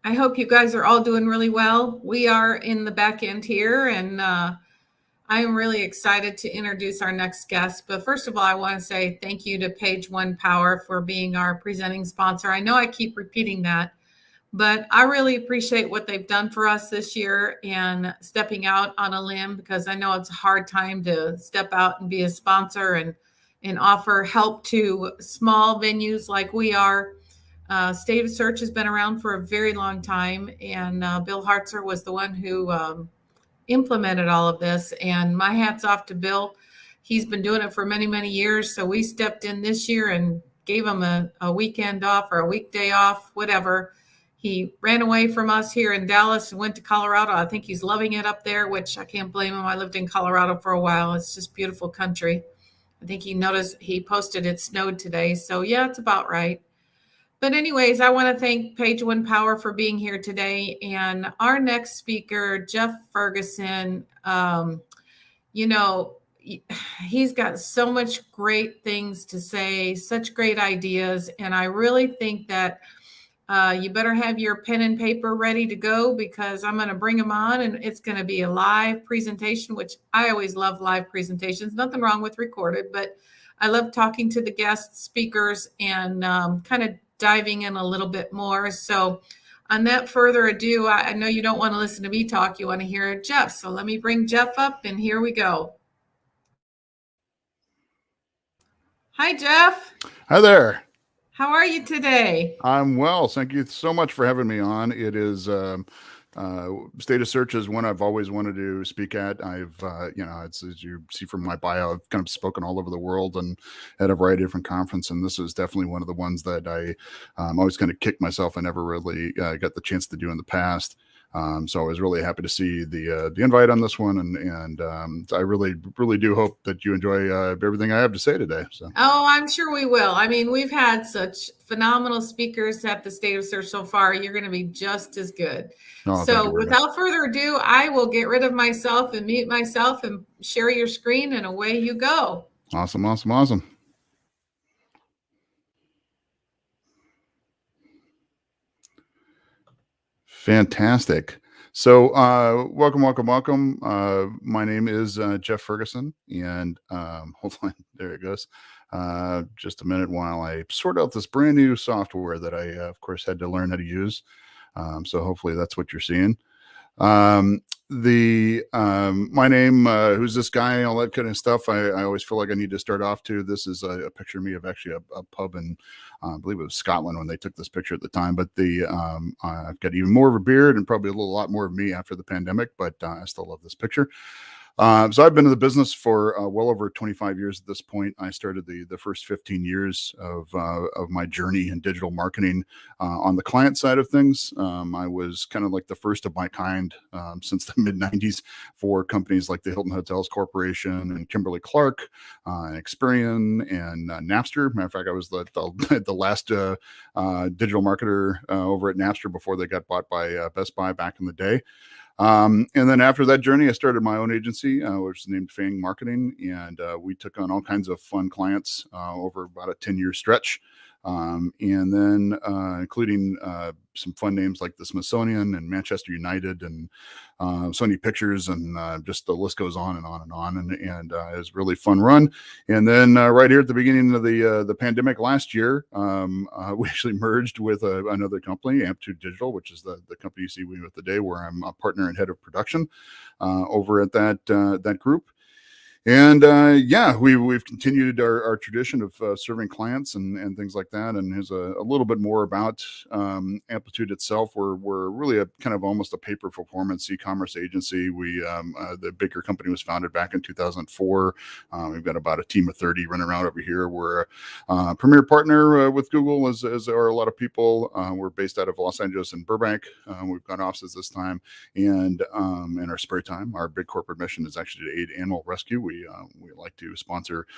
I hope you guys are all doing really well. We are in the back end here, and I'm really excited to introduce our next guest. But first of all, I want to say thank you to Page One Power for being our presenting sponsor. I know I keep repeating that, but I really appreciate what they've done for us this year and stepping out on a limb, because I know it's a hard time to step out and be a sponsor and offer help to small venues like we are. State of Search has been around for a very long time, and Bill Hartzer was the one who implemented all of this. And my hat's off to Bill. He's been doing it for many, many years. So we stepped in this year and gave him a weekend off or a weekday off, whatever. He ran away from us here in Dallas and went to Colorado. I think he's loving it up there, which I can't blame him. I lived in Colorado for a while. It's just beautiful country. I think he posted it snowed today. So yeah, it's about right. But anyways, I want to thank Page One Power for being here today. And our next speaker, Jeff Ferguson, he's got so much great things to say, such great ideas. And I really think that you better have your pen and paper ready to go, because I'm going to bring him on, and it's going to be a live presentation, which I always love live presentations. Nothing wrong with recorded, but I love talking to the guest speakers and kind of diving in a little bit more. So on that further ado, I know you don't want to listen to me talk. You want to hear Jeff. So let me bring Jeff up, and here we go. Hi, Jeff.
Hi there.
How are you today?
I'm well. Thank you so much for having me on. It is State of Search is one I've always wanted to speak at. I've, it's, as you see from my bio, I've kind of spoken all over the world and at a variety of different conferences. And this is definitely one of the ones that I always kind of kicked myself. I never really got the chance to do in the past. So I was really happy to see the invite on this one, and I really do hope that you enjoy everything I have to say today. So.
Oh, I'm sure we will. I mean, we've had such phenomenal speakers at the State of Search so far. You're going to be just as good.
Oh,
so without further ado, I will get rid of myself and mute myself and share your screen, and away you go.
Awesome. Fantastic. So welcome. My name is Jeff Ferguson, and hold on, there it goes. Just a minute while I sort out this brand new software that I, of course, had to learn how to use. So hopefully that's what you're seeing. My name, who's this guy, all that kind of stuff. I always feel like I need to start off to. This is a picture of me of actually a pub in, I believe it was Scotland when they took this picture at the time. But I've got even more of a beard and probably a lot more of me after the pandemic, but I still love this picture. So I've been in the business for well over 25 years at this point. I started the first 15 years of my journey in digital marketing on the client side of things. I was kind of like the first of my kind since the mid 90s for companies like the Hilton Hotels Corporation and Kimberly-Clark, and Experian and Napster. Matter of fact, I was the last digital marketer over at Napster before they got bought by Best Buy back in the day. And then after that journey, I started my own agency, which is named Fang Marketing. And we took on all kinds of fun clients over about a 10-year stretch. And then including some fun names like the Smithsonian and Manchester United and Sony Pictures, and just the list goes on and on and on. And it was a really fun run. And then right here at the beginning of the pandemic last year, we actually merged with another company, Amplitude Digital, which is the company you see with today, where I'm a partner and head of production over at that group. And we've continued our tradition of serving clients and things like that. And here's a little bit more about Amplitude itself. We're really a kind of almost a pay-per-performance e-commerce agency. The bigger company was founded back in 2004. We've got about a team of 30 running around over here. We're a premier partner with Google, as are a lot of people. We're based out of Los Angeles and Burbank. We've got offices this time, and in our spare time, our big corporate mission is actually to aid animal rescue. We like to sponsor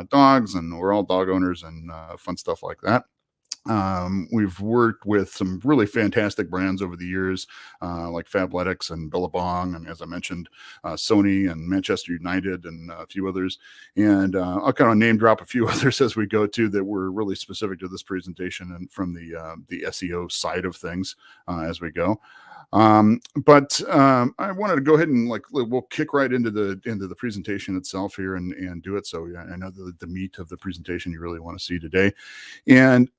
dogs, and we're all dog owners and fun stuff like that. We've worked with some really fantastic brands over the years, like Fabletics and Billabong, and as I mentioned, Sony and Manchester United and a few others. And I'll kind of name drop a few others as we go to that were really specific to this presentation and from the SEO side of things as we go. But I wanted to go ahead and we'll kick right into the presentation itself here and do it. So yeah, I know the meat of the presentation you really want to see today. And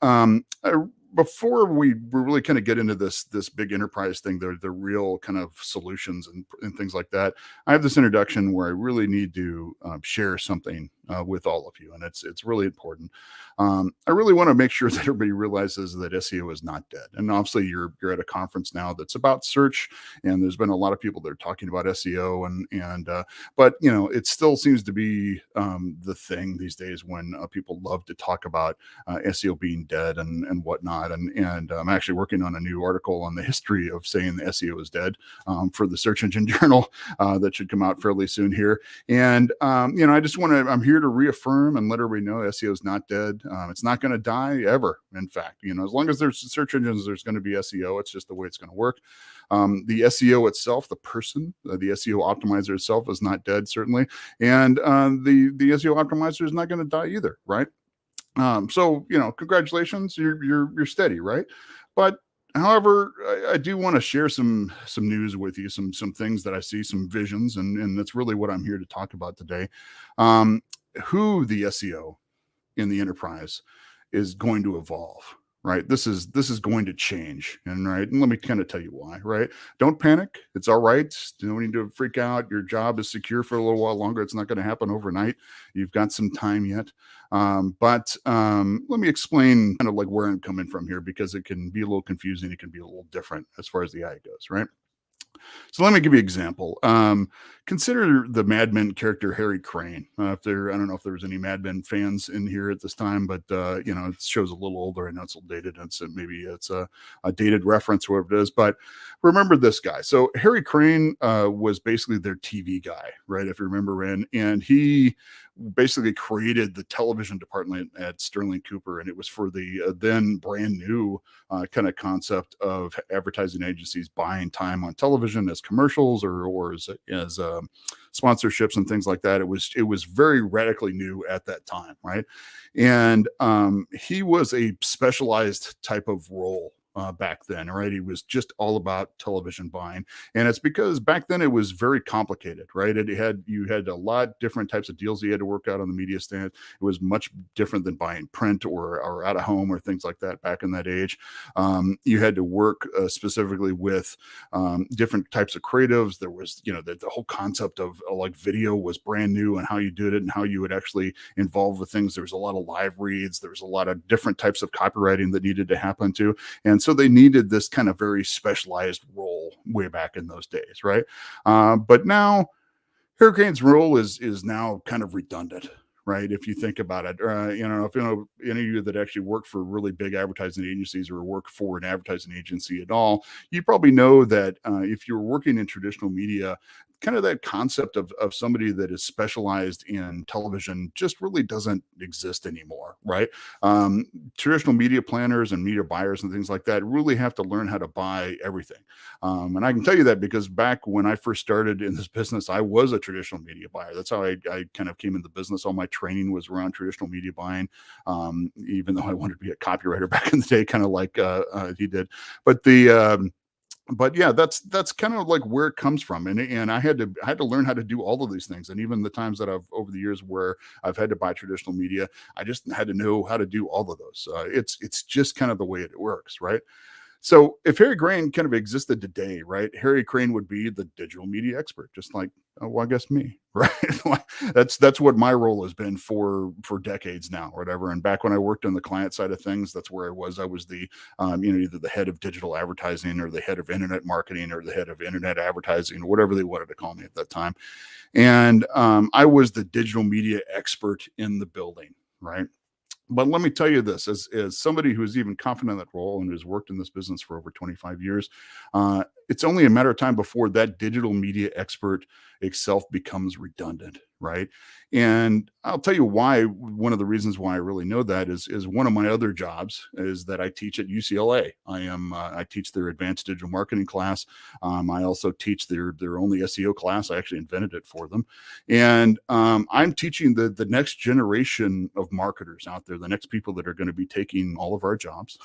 before we really kind of get into this big enterprise thing, the real kind of solutions and things like that, I have this introduction where I really need to share something with all of you, and it's really important. I really want to make sure that everybody realizes that SEO is not dead. And obviously, you're at a conference now that's about search, and there's been a lot of people that are talking about SEO, but it still seems to be the thing these days when people love to talk about SEO being dead and whatnot. And I'm actually working on a new article on the history of saying the SEO is dead for the Search Engine Journal that should come out fairly soon here. And I'm here to reaffirm and let everybody know SEO is not dead. It's not going to die ever. In fact, as long as there's search engines, there's going to be SEO. It's just the way it's going to work. The SEO itself, the person, the SEO optimizer itself is not dead, certainly. And the SEO optimizer is not going to die either, right? So congratulations, you're steady, right? But however, I do want to share some news with you, some things that I see, some visions, and that's really what I'm here to talk about today. Who the SEO in the enterprise is going to evolve, right? This is going to change, and let me kind of tell you why, right? Don't panic. It's all right. You don't need to freak out. Your job is secure for a little while longer. It's not going to happen overnight. You've got some time yet. But let me explain kind of like where I'm coming from here, because it can be a little confusing. It can be a little different as far as the eye goes, right? So let me give you an example. Consider the Mad Men character Harry Crane. I don't know if there was any Mad Men fans in here at this time, but it shows a little older. I know it's a little dated, and so maybe it's a dated reference, or whatever it is. But remember this guy. So Harry Crane was basically their TV guy, right? If you remember, and he basically created the television department at Sterling Cooper, and it was for the then brand new kind of concept of advertising agencies buying time on television as commercials or as sponsorships and things like that. It was very radically new at that time, right? And he was a specialized type of role back then, right? He was just all about television buying, and it's because back then it was very complicated, right? You had a lot different types of deals you had to work out on the media stand. It was much different than buying print or out of home or things like that back in that age. You had to work specifically with different types of creatives. There was, the whole concept of like video was brand new, and how you did it and how you would actually involve with things. There was a lot of live reads. There was a lot of different types of copywriting that needed to happen too. And so they needed this kind of very specialized role way back in those days, right? But now Harry Crane's role is now kind of redundant, right? If you think about it, if any of you that actually work for really big advertising agencies or work for an advertising agency at all, you probably know that if you're working in traditional media, kind of that concept of somebody that is specialized in television just really doesn't exist anymore, right? Traditional media planners and media buyers and things like that really have to learn how to buy everything. And I can tell you that because back when I first started in this business, I was a traditional media buyer. That's how I kind of came into the business. All my training was around traditional media buying, even though I wanted to be a copywriter back in the day, kind of like he did. But yeah, that's kind of like where it comes from, and I had to learn how to do all of these things. And even the times that I've over the years where I've had to buy traditional media, I just had to know how to do all of those. It's just kind of the way it works, right? So if Harry Crane kind of existed today, right, Harry Crane would be the digital media expert, just like, I guess me, right? That's what my role has been for decades now, or whatever. And back when I worked on the client side of things, that's where I was. I was the, either the head of digital advertising or the head of internet marketing or the head of internet advertising, or whatever they wanted to call me at that time. And I was the digital media expert in the building, right? But let me tell you this, as somebody who is even confident in that role and has worked in this business for over 25 years, it's only a matter of time before that digital media expert itself becomes redundant, right? And I'll tell you why. One of the reasons why I really know that is one of my other jobs is that I teach at UCLA. I teach their advanced digital marketing class. I also teach their only SEO class. I actually invented it for them, and I'm teaching the next generation of marketers out there, the next people that are going to be taking all of our jobs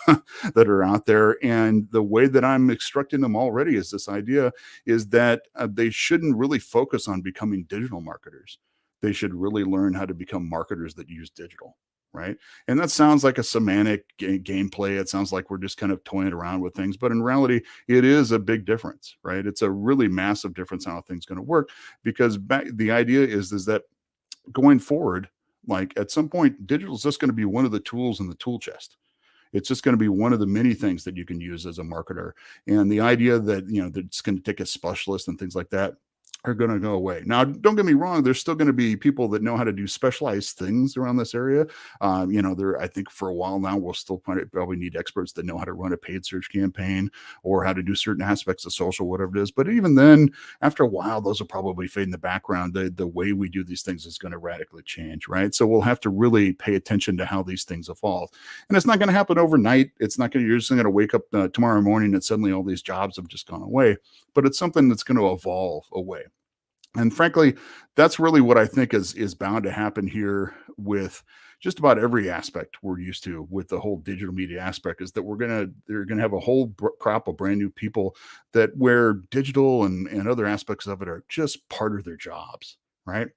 that are out there. And the way that I'm instructing them already is this idea is that they shouldn't really focus on becoming digital marketers. They should really learn how to become marketers that use digital, right? And that sounds like a semantic gameplay. It sounds like we're just kind of toying around with things, but in reality, it is a big difference, right? It's a really massive difference how things going to work, because the idea is that going forward, like at some point, digital is just going to be one of the tools in the tool chest. It's just going to be one of the many things that you can use as a marketer. And the idea that, that it's going to take a specialist and things like that are going to go away. Now, don't get me wrong. There's still going to be people that know how to do specialized things around this area. I think for a while now, we'll still probably need experts that know how to run a paid search campaign or how to do certain aspects of social, whatever it is. But even then, after a while, those will probably fade in the background. The way we do these things is going to radically change, right? So we'll have to really pay attention to how these things evolve. And it's not going to happen overnight. It's not going to, you're just going to wake up tomorrow morning and suddenly all these jobs have just gone away. But it's something that's going to evolve away. And frankly, that's really what I think is bound to happen here with just about every aspect we're used to with the whole digital media aspect, is that they're gonna have a whole crop of brand new people that where digital and other aspects of it are just part of their jobs, right?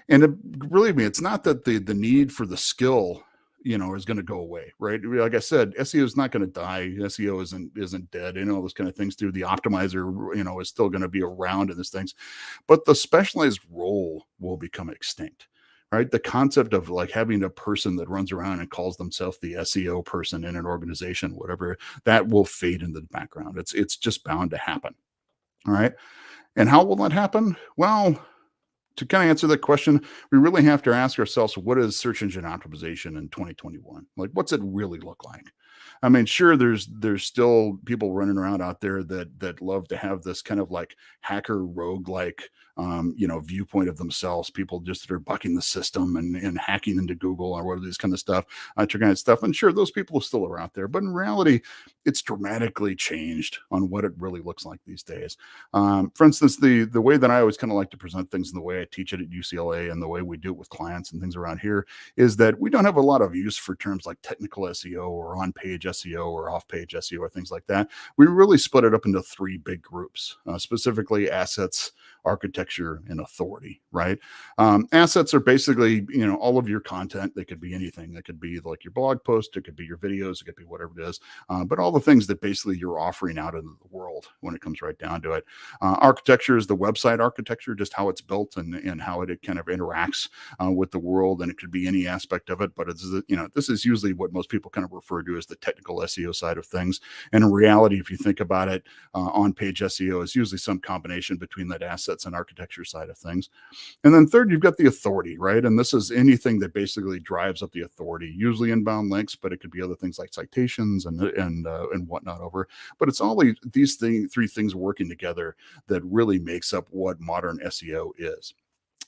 And believe me, it's not that the need for the skill is going to go away, right? Like I said, SEO is not going to die. SEO isn't dead. All those kind of things through the optimizer, is still going to be around in these things, but the specialized role will become extinct, right? The concept of like having a person that runs around and calls themselves the SEO person in an organization, whatever, that will fade into the background. It's just bound to happen. All right. And how will that happen? Well, to kind of answer that question, we really have to ask ourselves, what is search engine optimization in 2021? Like, what's it really look like? I mean, sure, there's still people running around out there that love to have this kind of like hacker rogue like viewpoint of themselves. People just that are bucking the system and hacking into Google or whatever, this kind of stuff, kind of stuff. And sure, those people still are out there, but in reality, it's dramatically changed on what it really looks like these days. For instance, the way that I always kind of like to present things and the way I teach it at UCLA and the way we do it with clients and things around here is that we don't have a lot of use for terms like technical SEO or on-page SEO or off-page SEO or things like that. We really split it up into three big groups, specifically assets, architecture, and authority, right? Assets are basically, all of your content. They could be anything. That could be like your blog post. It could be your videos. It could be whatever it is. But all the things that basically you're offering out into the world when it comes right down to it. Architecture is the website architecture, just how it's built and how it kind of interacts with the world. And it could be any aspect of it. But it's, this is usually what most people kind of refer to as the technical SEO side of things. And in reality, if you think about it, on-page SEO is usually some combination between that assets and architecture side of things. And then third, you've got the authority, right? And this is anything that basically drives up the authority, usually inbound links, but it could be other things like citations and whatnot over. But it's all these three things working together that really makes up what modern SEO is.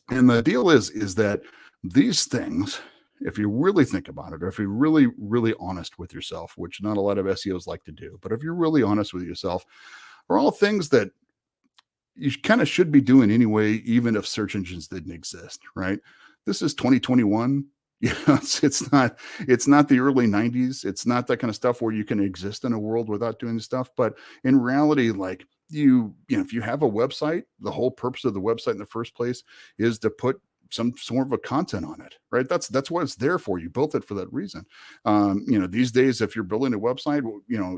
And the deal is that these things, if you really think about it, or if you're really, really honest with yourself, which not a lot of SEOs like to do, but if you're really honest with yourself, are all things that you kind of should be doing anyway, even if search engines didn't exist, right? This is 2021. It's not the early 90s. It's not that kind of stuff where you can exist in a world without doing stuff. But in reality, like if you have a website, the whole purpose of the website in the first place is to put some sort of a content on it, right? That's what it's there for. You built it for that reason. These days, if you're building a website,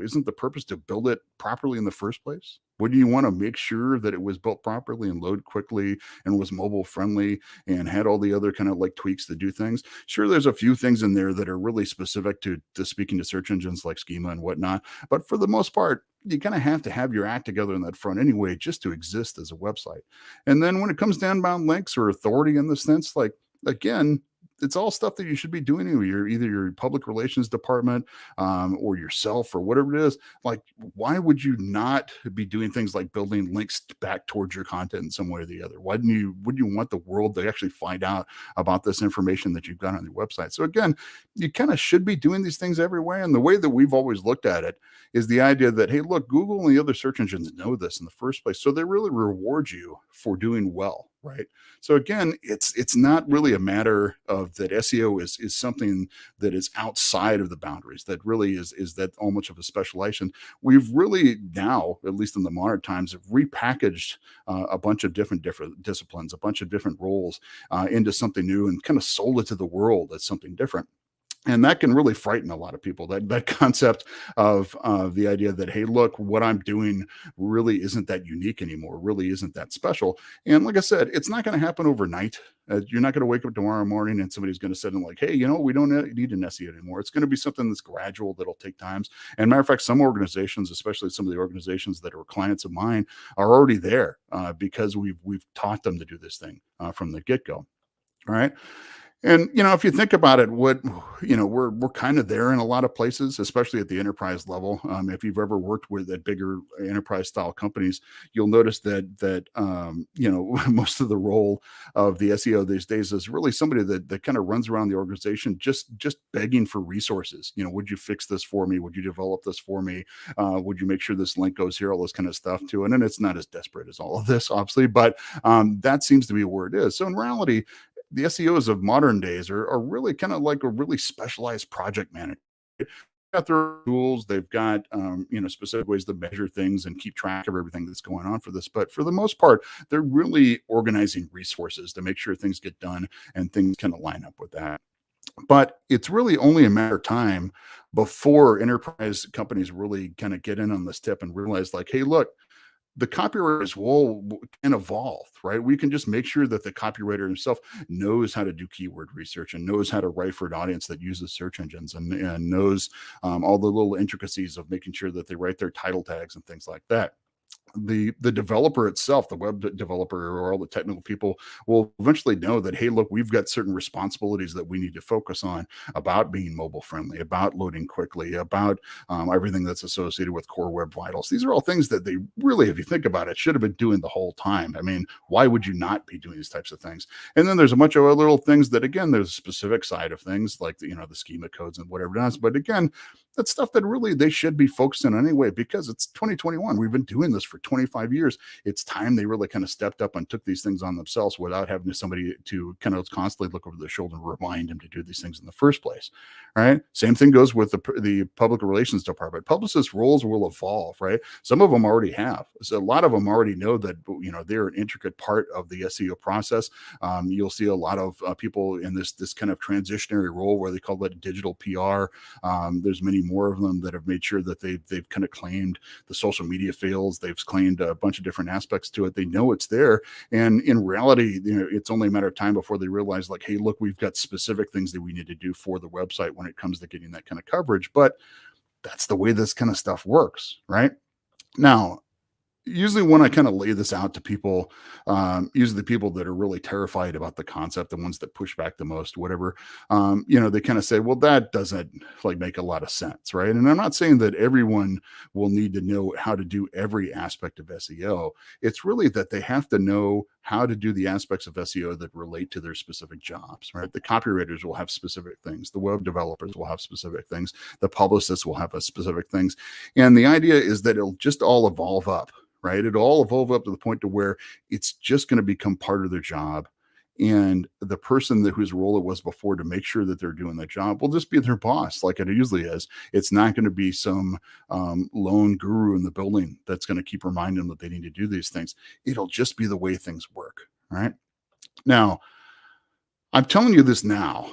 isn't the purpose to build it properly in the first place? Wouldn't you want to make sure that it was built properly and load quickly and was mobile friendly and had all the other kind of like tweaks to do things? Sure, there's a few things in there that are really specific to speaking to search engines like schema and whatnot. But for the most part, you kind of have to have your act together in that front anyway, just to exist as a website. And then when it comes to inbound links or authority in the sense, like, again, it's all stuff that you should be doing in either your public relations department or yourself or whatever it is. Like, why would you not be doing things like building links back towards your content in some way or the other? Wouldn't you want the world to actually find out about this information that you've got on your website? So again, you kind of should be doing these things every way. And the way that we've always looked at it is the idea that, hey, look, Google and the other search engines know this in the first place. So they really reward you for doing well, right? So again, it's not really a matter of that SEO is something that is outside of the boundaries, that really is that all much of a specialization. We've really now, at least in the modern times, have repackaged a bunch of different disciplines, a bunch of different roles into something new and kind of sold it to the world as something different. And that can really frighten a lot of people, that concept of the idea that, hey, look, what I'm doing really isn't that unique anymore, really isn't that special. And like I said, it's not going to happen overnight. You're not going to wake up tomorrow morning and somebody's going to sit and like, hey, we don't need an SEO anymore. It's going to be something that's gradual, that'll take times. And matter of fact, some organizations, especially some of the organizations that are clients of mine, are already there because we've taught them to do this thing from the get-go. All right. And, if you think about it, we're kind of there in a lot of places, especially at the enterprise level. If you've ever worked with at bigger enterprise style companies, you'll notice that most of the role of the SEO these days is really somebody that kind of runs around the organization, just begging for resources. Would you fix this for me? Would you develop this for me? Would you make sure this link goes here? All this kind of stuff too. And then it's not as desperate as all of this, obviously, but that seems to be where it is. So in reality, the SEOs of modern days are really kind of like a really specialized project manager. They've got their tools, they've got specific ways to measure things and keep track of everything that's going on for this. But for the most part, they're really organizing resources to make sure things get done and things kind of line up with that. But it's really only a matter of time before enterprise companies really kind of get in on this tip and realize, like, hey, look, the copywriters can evolve, right? We can just make sure that the copywriter himself knows how to do keyword research and knows how to write for an audience that uses search engines and knows all the little intricacies of making sure that they write their title tags and things like that. The developer itself, the web developer or all the technical people will eventually know that, hey, look, we've got certain responsibilities that we need to focus on about being mobile friendly, about loading quickly, about everything that's associated with core web vitals. These are all things that they really, if you think about it, should have been doing the whole time. I mean, why would you not be doing these types of things? And then there's a bunch of other little things that, again, there's a specific side of things like, the schema codes and whatever it is. But again, that's stuff that really they should be focusing on anyway, because it's 2021. We've been doing this for 25 years. It's time they really kind of stepped up and took these things on themselves without having somebody to kind of constantly look over their shoulder and remind them to do these things in the first place. Right. Same thing goes with the public relations department. Publicists' roles will evolve, right? Some of them already have. So a lot of them already know that, they're an intricate part of the SEO process. You'll see a lot of people in this kind of transitionary role where they call it digital PR. There's many more of them that have made sure that they've kind of claimed the social media fields. They've claimed a bunch of different aspects to it. They know it's there. And in reality, it's only a matter of time before they realize, like, hey, look, we've got specific things that we need to do for the website when it comes to getting that kind of coverage. But that's the way this kind of stuff works, right? Now, usually when I kind of lay this out to people, usually the people that are really terrified about the concept, the ones that push back the most, whatever, they kind of say, well, that doesn't make a lot of sense, right? And I'm not saying that everyone will need to know how to do every aspect of SEO. It's really that they have to know how to do the aspects of SEO that relate to their specific jobs, right? The copywriters will have specific things. The web developers will have specific things. The publicists will have specific things. And the idea is that it'll just all evolve up. Right? It'll all evolve up to the point to where it's just going to become part of their job. And the person whose role it was before to make sure that they're doing that job will just be their boss, like it usually is. It's not going to be some lone guru in the building that's going to keep reminding them that they need to do these things. It'll just be the way things work. Right? Now, I'm telling you this now,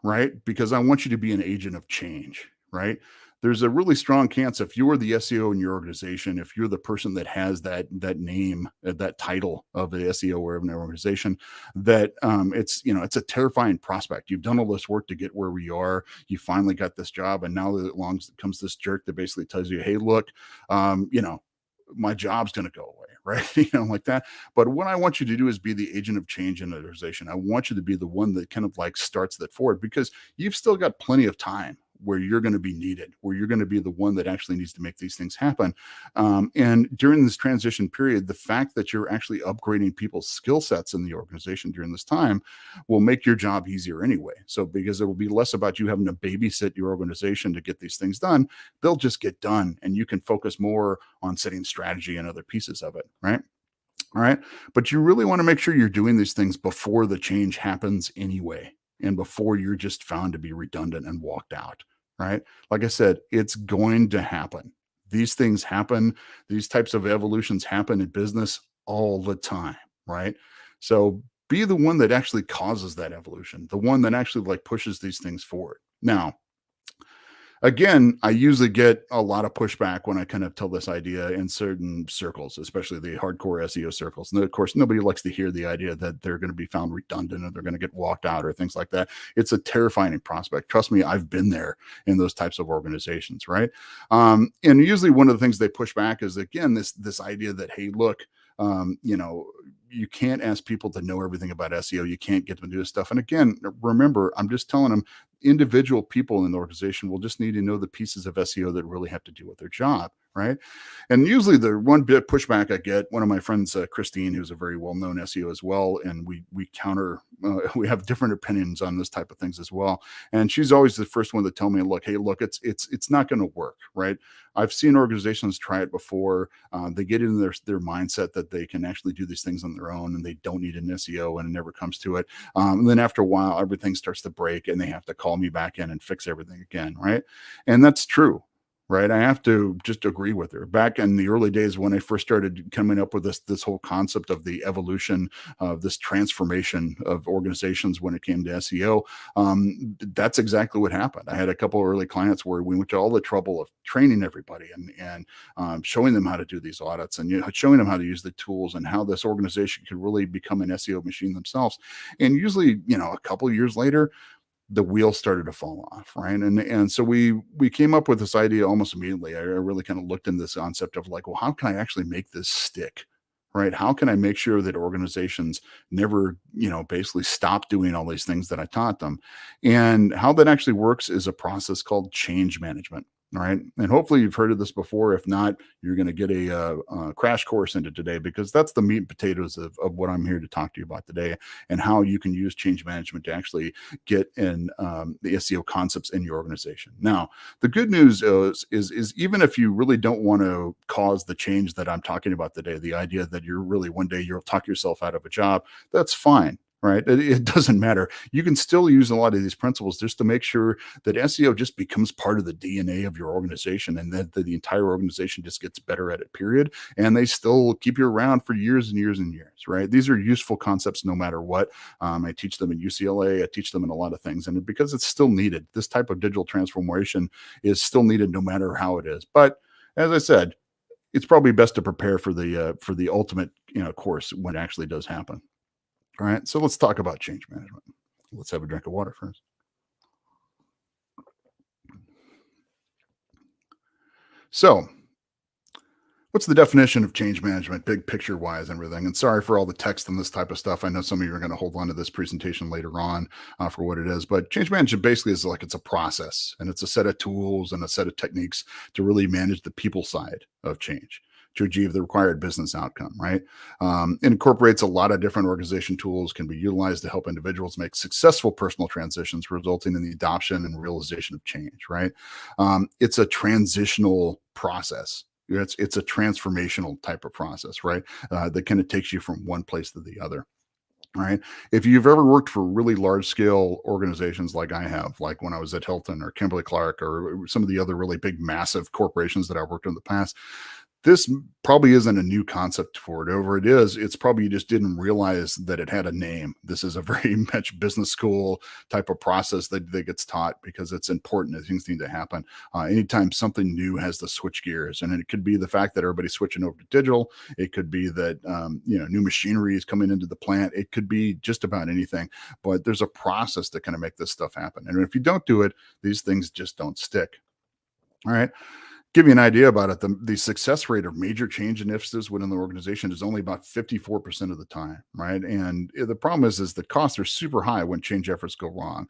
right? Because I want you to be an agent of change, right? There's a really strong chance if you are the SEO in your organization, if you're the person that has that name, that title of the SEO or of an organization, that it's a terrifying prospect. You've done all this work to get where we are. You finally got this job, and now along comes this jerk that basically tells you, hey, look, my job's going to go away. right? Like that. But what I want you to do is be the agent of change in an organization. I want you to be the one that kind of like starts that forward, because you've still got plenty of time where you're going to be needed, where you're going to be the one that actually needs to make these things happen. And during this transition period, the fact that you're actually upgrading people's skill sets in the organization during this time will make your job easier anyway. So because it will be less about you having to babysit your organization to get these things done, they'll just get done, and you can focus more on setting strategy and other pieces of it, right? All right. But you really want to make sure you're doing these things before the change happens anyway, and before you're just found to be redundant and walked out, right? Like I said, it's going to happen. These things happen. These types of evolutions happen in business all the time, right? So be the one that actually causes that evolution, the one that actually like pushes these things forward. Now, again, I usually get a lot of pushback when I kind of tell this idea in certain circles, especially the hardcore SEO circles. And of course, nobody likes to hear the idea that they're going to be found redundant or they're going to get walked out or things like that. It's a terrifying prospect. Trust me, I've been there in those types of organizations, right? And usually one of the things they push back is, again, this idea that, hey, look, you can't ask people to know everything about SEO. You can't get them to do this stuff. And again, remember, I'm just telling them individual people in the organization will just need to know the pieces of SEO that really have to do with their job, right? And usually the one bit pushback I get, one of my friends, Christine, who's a very well-known SEO as well, and we have different opinions on this type of things as well. And she's always the first one to tell me, look, hey, look, it's not going to work, right? I've seen organizations try it before. They get in their mindset that they can actually do these things on their own and they don't need an SEO, and it never comes to it. And then after a while, everything starts to break and they have to call me back in and fix everything again, right? And that's true. Right. I have to just agree with her. Back in the early days when I first started coming up with this whole concept of the evolution of this transformation of organizations when it came to SEO, that's exactly what happened. I had a couple of early clients where we went to all the trouble of training everybody and showing them how to do these audits and showing them how to use the tools and how this organization could really become an SEO machine themselves. And usually, a couple of years later, the wheels started to fall off, right? And so we came up with this idea almost immediately. I really kind of looked into this concept of like, well, how can I actually make this stick, right? How can I make sure that organizations never, basically stop doing all these things that I taught them? And how that actually works is a process called change management. All right. And hopefully you've heard of this before. If not, you're going to get a crash course into today, because that's the meat and potatoes of what I'm here to talk to you about today, and how you can use change management to actually get in the SEO concepts in your organization. Now, the good news is even if you really don't want to cause the change that I'm talking about today, the idea that you're really one day you'll talk yourself out of a job, that's fine. Right. It doesn't matter. You can still use a lot of these principles just to make sure that SEO just becomes part of the DNA of your organization, and that the entire organization just gets better at it, period. And they still keep you around for years and years and years. Right. These are useful concepts no matter what. I teach them at UCLA. I teach them in a lot of things. And because it's still needed, this type of digital transformation is still needed no matter how it is. But as I said, it's probably best to prepare for the ultimate course when it actually does happen. All right, so let's talk about change management. Let's have a drink of water first. So, what's the definition of change management, big picture wise and everything? And sorry for all the text and this type of stuff. I know some of you are going to hold on to this presentation later on for what it is, but change management basically is like, it's a process, and it's a set of tools and a set of techniques to really manage the people side of change to achieve the required business outcome, right? It incorporates a lot of different organization tools, can be utilized to help individuals make successful personal transitions, resulting in the adoption and realization of change, right? It's a transitional process. It's a transformational type of process, right? That kind of takes you from one place to the other. All right. If you've ever worked for really large scale organizations like I have, like when I was at Hilton or Kimberly-Clark or some of the other really big, massive corporations that I've worked in the past, this probably isn't a new concept for it. Over it is, it's probably you just didn't realize that it had a name. This is a very much business school type of process that gets taught, because it's important that things need to happen. Anytime something new has to switch gears, and it could be the fact that everybody's switching over to digital. It could be that new machinery is coming into the plant. It could be just about anything, but there's a process to kind of make this stuff happen. And if you don't do it, these things just don't stick. All right. give you an idea about it, the success rate of major change initiatives within the organization is only about 54% of the time, right? And the problem is the costs are super high when change efforts go wrong.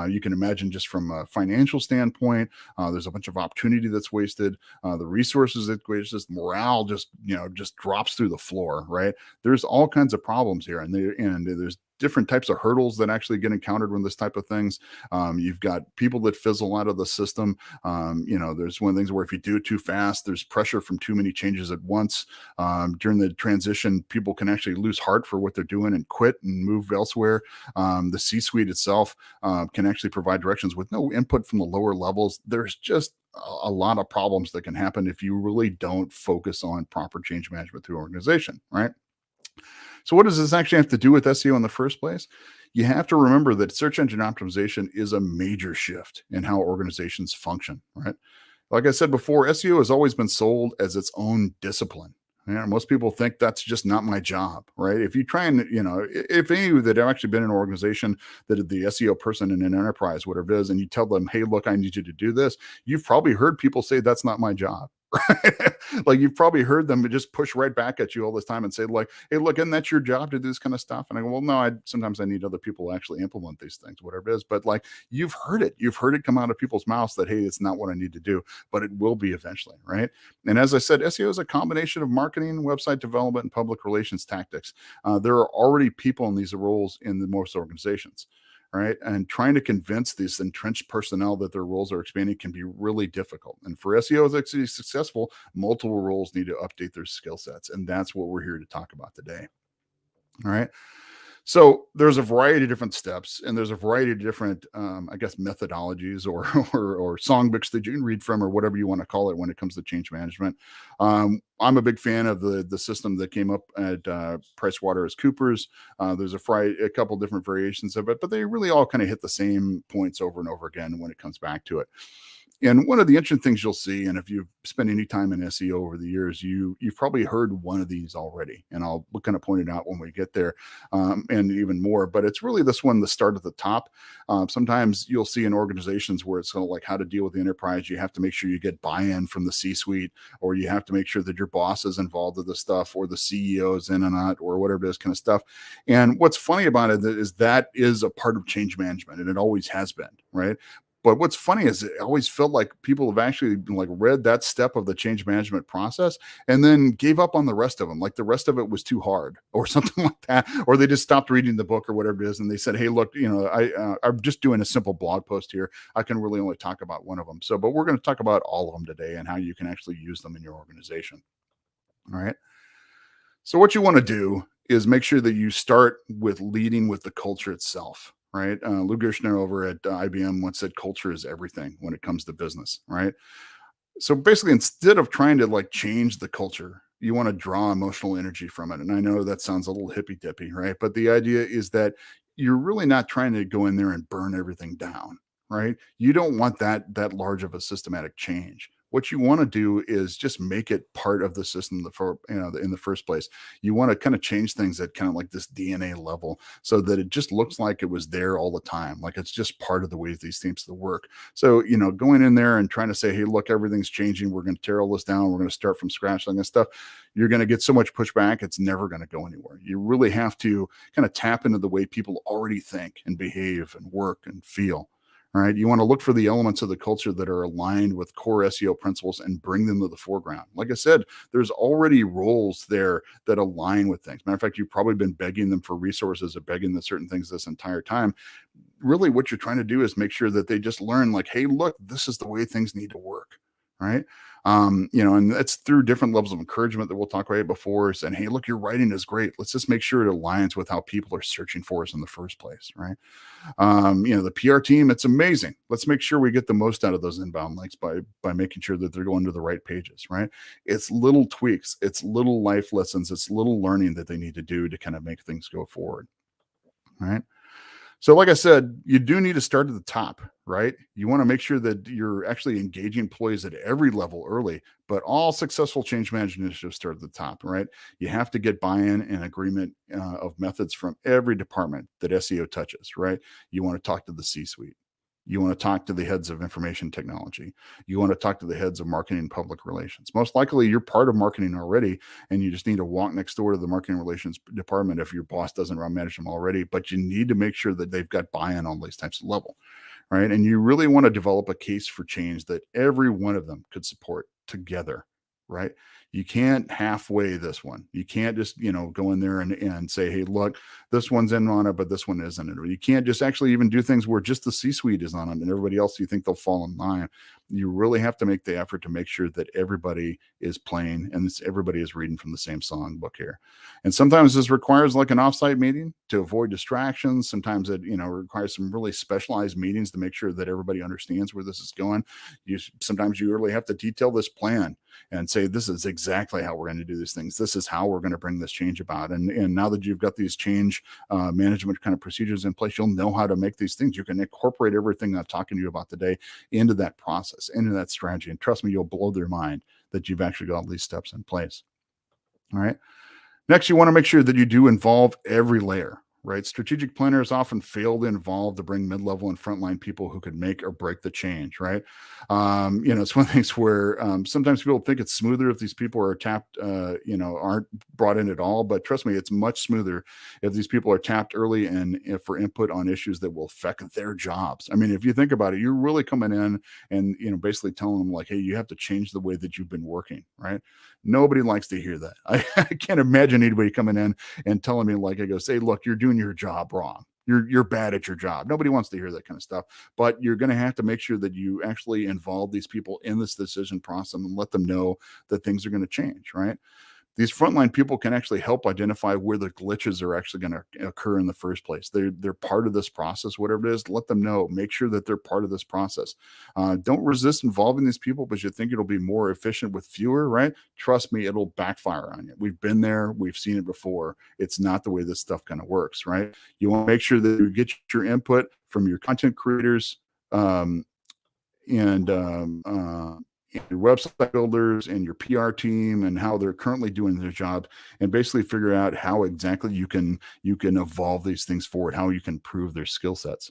You can imagine just from a financial standpoint, there's a bunch of opportunity that's wasted, the resources that wasted, morale just drops through the floor, right? There's all kinds of problems here, and there's different types of hurdles that actually get encountered when this type of things. You've got people that fizzle out of the system. There's one of the things where if you do it too fast, there's pressure from too many changes at once. During the transition, people can actually lose heart for what they're doing and quit and move elsewhere. The C-suite itself can actually provide directions with no input from the lower levels. There's just a lot of problems that can happen if you really don't focus on proper change management through organization, right? So what does this actually have to do with SEO in the first place? You have to remember that search engine optimization is a major shift in how organizations function, right? Like I said before, SEO has always been sold as its own discipline. Most people think that's just not my job, right? If you try and, if any of you that have actually been in an organization that the SEO person in an enterprise, whatever it is, and you tell them, hey, look, I need you to do this, you've probably heard people say that's not my job. Right? Like you've probably heard them just push right back at you all this time and say like, hey, look, isn't that your job to do this kind of stuff? And I go, well, no, sometimes I need other people to actually implement these things, whatever it is. But like you've heard it come out of people's mouths that, hey, it's not what I need to do, but it will be eventually, right? And as I said, SEO is a combination of marketing, website development, and public relations tactics. There are already people in these roles in most organizations. Right. And trying to convince these entrenched personnel that their roles are expanding can be really difficult. And for SEOs to be successful, multiple roles need to update their skill sets. And that's what we're here to talk about today. All right. So there's a variety of different steps, and there's a variety of different, methodologies or songbooks that you can read from, or whatever you want to call it when it comes to change management. I'm a big fan of the system that came up at PricewaterhouseCoopers. There's a couple different variations of it, but they really all kind of hit the same points over and over again when it comes back to it. And one of the interesting things you'll see, and if you've spent any time in SEO over the years, you've probably heard one of these already, and I'll kind of point it out when we get there, and even more. But it's really this one, the start at the top. Sometimes you'll see in organizations where it's kind of like how to deal with the enterprise. You have to make sure you get buy-in from the C-suite, or you have to make sure that your boss is involved with the stuff, or the CEO is in on it, or whatever it is kind of stuff. And what's funny about it is that is a part of change management, and it always has been, right? But what's funny is it always felt like people have actually read that step of the change management process and then gave up on the rest of them. Like the rest of it was too hard or something like that, or they just stopped reading the book or whatever it is. And they said, hey, look, I'm just doing a simple blog post here. I can really only talk about one of them. But we're going to talk about all of them today and how you can actually use them in your organization. All right. So what you want to do is make sure that you start with leading with the culture itself. Right. Lou Gerstner over at IBM once said culture is everything when it comes to business. Right. So basically, instead of trying to change the culture, you want to draw emotional energy from it. And I know that sounds a little hippy dippy. Right. But the idea is that you're really not trying to go in there and burn everything down. Right. You don't want that large of a systematic change. What you want to do is just make it part of the system in the first place. You want to kind of change things at kind of like this DNA level so that it just looks like it was there all the time. Like it's just part of the way these seems to work. So, going in there and trying to say, hey, look, everything's changing. We're going to tear all this down. We're going to start from scratch, like that stuff. You're going to get so much pushback. It's never going to go anywhere. You really have to kind of tap into the way people already think and behave and work and feel. All right. You want to look for the elements of the culture that are aligned with core SEO principles and bring them to the foreground. Like I said, there's already roles there that align with things. Matter of fact, you've probably been begging them for resources or begging them certain things this entire time. Really, what you're trying to do is make sure that they just learn hey, look, this is the way things need to work. Right. And that's through different levels of encouragement that we'll talk about before, saying, hey, look, your writing is great. Let's just make sure it aligns with how people are searching for us in the first place. Right. The PR team, it's amazing. Let's make sure we get the most out of those inbound links by making sure that they're going to the right pages. Right. It's little tweaks. It's little life lessons. It's little learning that they need to do to kind of make things go forward. Right. So like I said, you do need to start at the top, right? You want to make sure that you're actually engaging employees at every level early, but all successful change management initiatives start at the top, right? You have to get buy-in and agreement of methods from every department that SEO touches, right? You want to talk to the C-suite. You want to talk to the heads of information technology. You want to talk to the heads of marketing and public relations. Most likely you're part of marketing already, and you just need to walk next door to the marketing relations department if your boss doesn't manage them already, but you need to make sure that they've got buy-in on these types of level, right? And you really want to develop a case for change that every one of them could support together, right? You can't halfway this one. You can't just, go in there and say, hey, look, this one's in on it, but this one isn't. Or you can't just actually even do things where just the C-suite is on it and everybody else, you think they'll fall in line. You really have to make the effort to make sure that everybody is playing and everybody is reading from the same songbook here. And sometimes this requires like an offsite meeting to avoid distractions. Sometimes it, requires some really specialized meetings to make sure that everybody understands where this is going. Sometimes you really have to detail this plan and say, this is exactly how we're going to do these things. This is how we're going to bring this change about. And now that you've got these change management kind of procedures in place, you'll know how to make these things. You can incorporate everything I'm talking to you about today into that process, into that strategy. And trust me, you'll blow their mind that you've actually got all these steps in place. All right. Next, you want to make sure that you do involve every layer. Right? Strategic planners often fail to involve to bring mid-level and frontline people who could make or break the change, right? It's one of the things where sometimes people think it's smoother if these people are tapped, aren't brought in at all. But trust me, it's much smoother if these people are tapped early and for input on issues that will affect their jobs. I mean, if you think about it, you're really coming in and, basically telling them like, hey, you have to change the way that you've been working, right? Nobody likes to hear that. I can't imagine anybody coming in and telling me like, I go, say, look, you're doing your job wrong. You're bad at your job. Nobody wants to hear that kind of stuff, but you're going to have to make sure that you actually involve these people in this decision process and let them know that things are going to change, right? These frontline people can actually help identify where the glitches are actually going to occur in the first place. They're part of this process, whatever it is, let them know, make sure that they're part of this process. Don't resist involving these people because you think it'll be more efficient with fewer, right? Trust me, it'll backfire on you. We've been there. We've seen it before. It's not the way this stuff kind of works, right? You want to make sure that you get your input from your content creators, your website builders and your PR team and how they're currently doing their job, and basically figure out how exactly you can evolve these things forward, how you can improve their skill sets.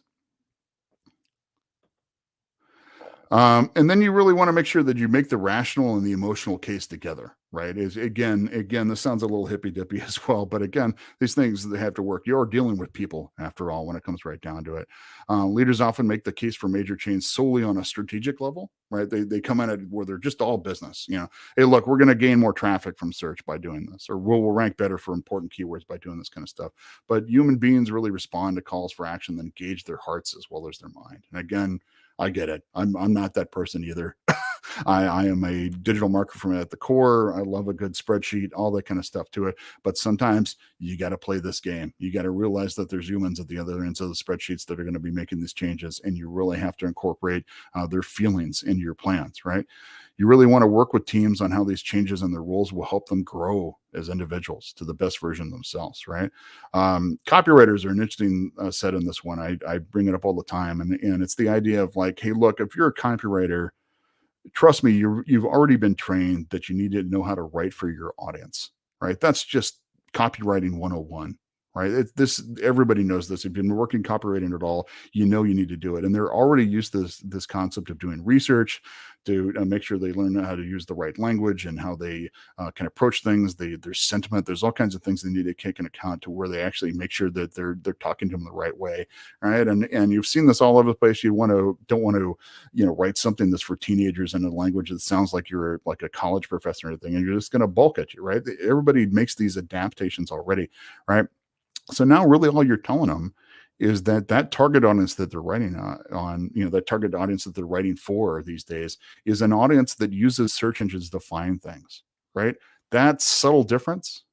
And then you really want to make sure that you make the rational and the emotional case together, right? Again, this sounds a little hippy dippy as well, but again, these things, they have to work. You're dealing with people after all, when it comes right down to it. Leaders often make the case for major change solely on a strategic level, right? They come at it where they're just all business, hey, look, we're going to gain more traffic from search by doing this, or we'll rank better for important keywords by doing this kind of stuff. But human beings really respond to calls for action that engage their hearts as well as their mind. And again, I get it. I'm not that person either. I am a digital marketer from at the core. I love a good spreadsheet, all that kind of stuff to it. But sometimes you got to play this game. You got to realize that there's humans at the other ends of the spreadsheets that are going to be making these changes, and you really have to incorporate their feelings into your plans, right? You really want to work with teams on how these changes and their roles will help them grow as individuals to the best version of themselves, right? Copywriters are an interesting set in this one. I bring it up all the time, and it's the idea of like, hey, look, if you're a copywriter, trust me, you've already been trained that you need to know how to write for your audience, right? That's just copywriting 101. Right. Everybody knows this. If you've been working copywriting at all, you need to do it. And they're already used to this concept of doing research to make sure they learn how to use the right language and how they can approach things. There's sentiment. There's all kinds of things they need to take into account to where they actually make sure that they're talking to them the right way. Right. And you've seen this all over the place. You don't want to write something that's for teenagers in a language that sounds like you're like a college professor or anything, and you're just going to bulk at you. Right. Everybody makes these adaptations already. Right. So now really all you're telling them is that target audience that they're writing on, that target audience that they're writing for these days is an audience that uses search engines to find things, right? That subtle difference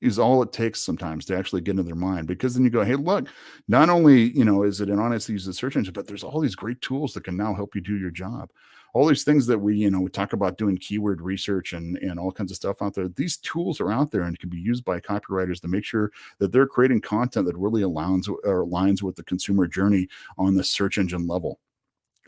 is all it takes sometimes to actually get into their mind, because then you go, hey, look, not only, is it an audience that uses search engine, but there's all these great tools that can now help you do your job. All these things that we talk about doing keyword research and all kinds of stuff out there. These tools are out there and can be used by copywriters to make sure that they're creating content that really aligns with the consumer journey on the search engine level.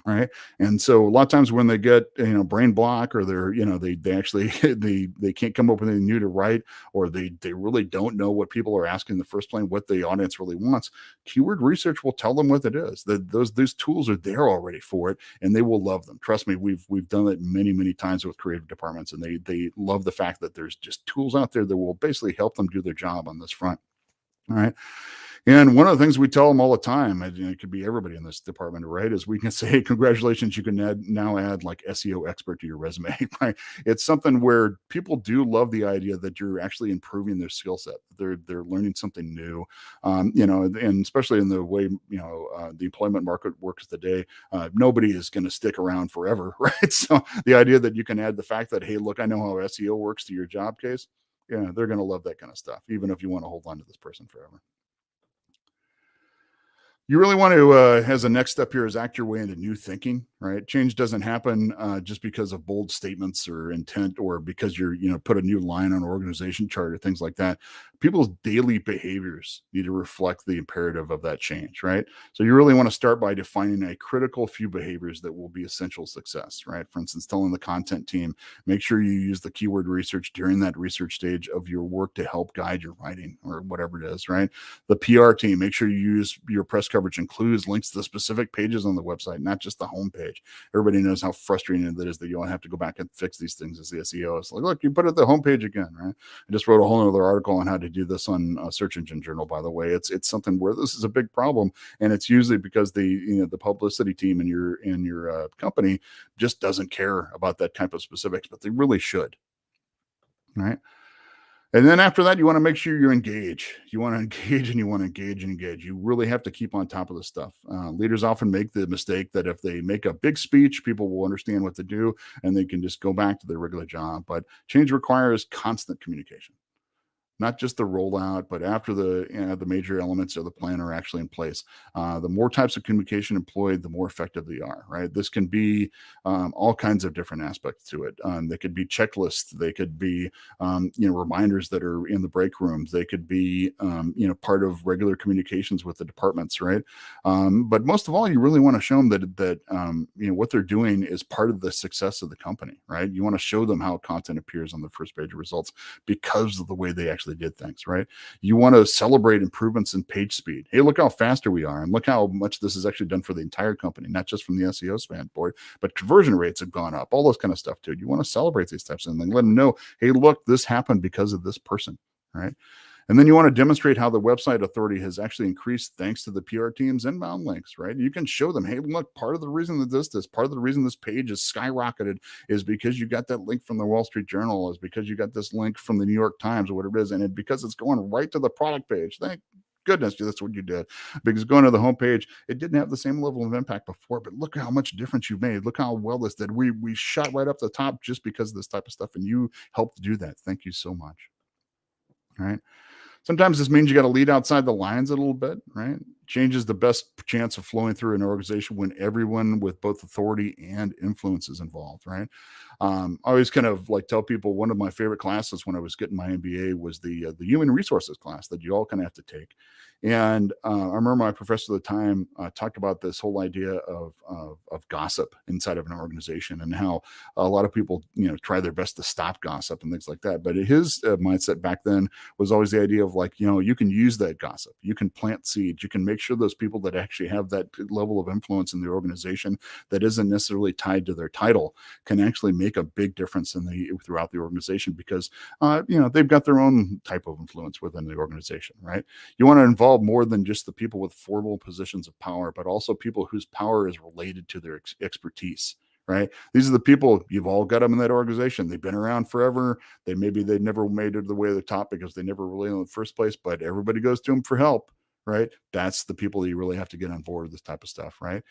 Right. And so a lot of times when they get, brain block, or they're, they actually, they can't come up with anything new to write, or they really don't know what people are asking in the first place, what the audience really wants. Keyword research will tell them what it is. That those tools are there already for it, and they will love them. Trust me, we've done it many, many times with creative departments, and they love the fact that there's just tools out there that will basically help them do their job on this front. All right. And one of the things we tell them all the time, and it could be everybody in this department, right, is we can say, hey, congratulations, you can now add like SEO expert to your resume, right? It's something where people do love the idea that you're actually improving their skill set. They're learning something new, and especially in the way, the employment market works today, nobody is going to stick around forever, right? So the idea that you can add the fact that, hey, look, I know how SEO works to your job case. Yeah, they're going to love that kind of stuff, even if you want to hold on to this person forever. You really want to, as a next step here, is act your way into new thinking, right? Change doesn't happen just because of bold statements or intent, or because you're, put a new line on an organization chart or things like that. People's daily behaviors need to reflect the imperative of that change, right? So you really want to start by defining a critical few behaviors that will be essential success, right? For instance, telling the content team, make sure you use the keyword research during that research stage of your work to help guide your writing or whatever it is, right? The PR team, make sure you use your press coverage includes links to the specific pages on the website, not just the home page. Everybody knows how frustrating it is that you all have to go back and fix these things as the SEO. It's like, look, you put it at the home page again, right? I just wrote a whole other article on how to do this on Search Engine Journal, by the way. It's something where this is a big problem, and it's usually because the publicity team in your company just doesn't care about that type of specifics, but they really should, right? And then after that, you want to make sure you engage. You want to engage, and you want to engage and engage. You really have to keep on top of this stuff. Leaders often make the mistake that if they make a big speech, people will understand what to do, and they can just go back to their regular job. But change requires constant communication. Not just the rollout, but after the major elements of the plan are actually in place. The more types of communication employed, the more effective they are, right? This can be all kinds of different aspects to it. They could be checklists. They could be, reminders that are in the break rooms. They could be, part of regular communications with the departments, right? But most of all, you really want to show them that what they're doing is part of the success of the company, right? You want to show them how content appears on the first page of results because of the way they actually did things, right? You want to celebrate improvements in page speed. Hey, look how faster we are, and look how much this is actually done for the entire company, not just from the SEO standpoint, but conversion rates have gone up, all those kind of stuff too. You want to celebrate these types of things, let them know, hey, look, this happened because of this person, right? And then you want to demonstrate how the website authority has actually increased thanks to the PR team's inbound links, right? You can show them, hey, look, part of the reason that part of the reason this page is skyrocketed is because you got that link from the Wall Street Journal, is because you got this link from the New York Times or whatever it is, and because it's going right to the product page. Thank goodness that's what you did, because going to the homepage, it didn't have the same level of impact before, but look how much difference you've made. Look how well this did. We shot right up the top just because of this type of stuff, and you helped do that. Thank you so much. All right. Sometimes this means you got to lead outside the lines a little bit, right? Change is the best chance of flowing through an organization when everyone with both authority and influence is involved, right? I always kind of like tell people one of my favorite classes when I was getting my MBA was the human resources class that you all kind of have to take. And I remember my professor at the time talked about this whole idea of gossip inside of an organization, and how a lot of people, try their best to stop gossip and things like that. But his mindset back then was always the idea of like, you can use that gossip. You can plant seeds. You can make sure those people that actually have that level of influence in the organization that isn't necessarily tied to their title can actually make a big difference throughout the organization, because, they've got their own type of influence within the organization, right? You want to involve more than just the people with formal positions of power, but also people whose power is related to their expertise, right? These are the people, you've all got them in that organization. They've been around forever. They never made it to the way of the top because they never really in the first place, but everybody goes to them for help, right? That's the people that you really have to get on board with this type of stuff, right?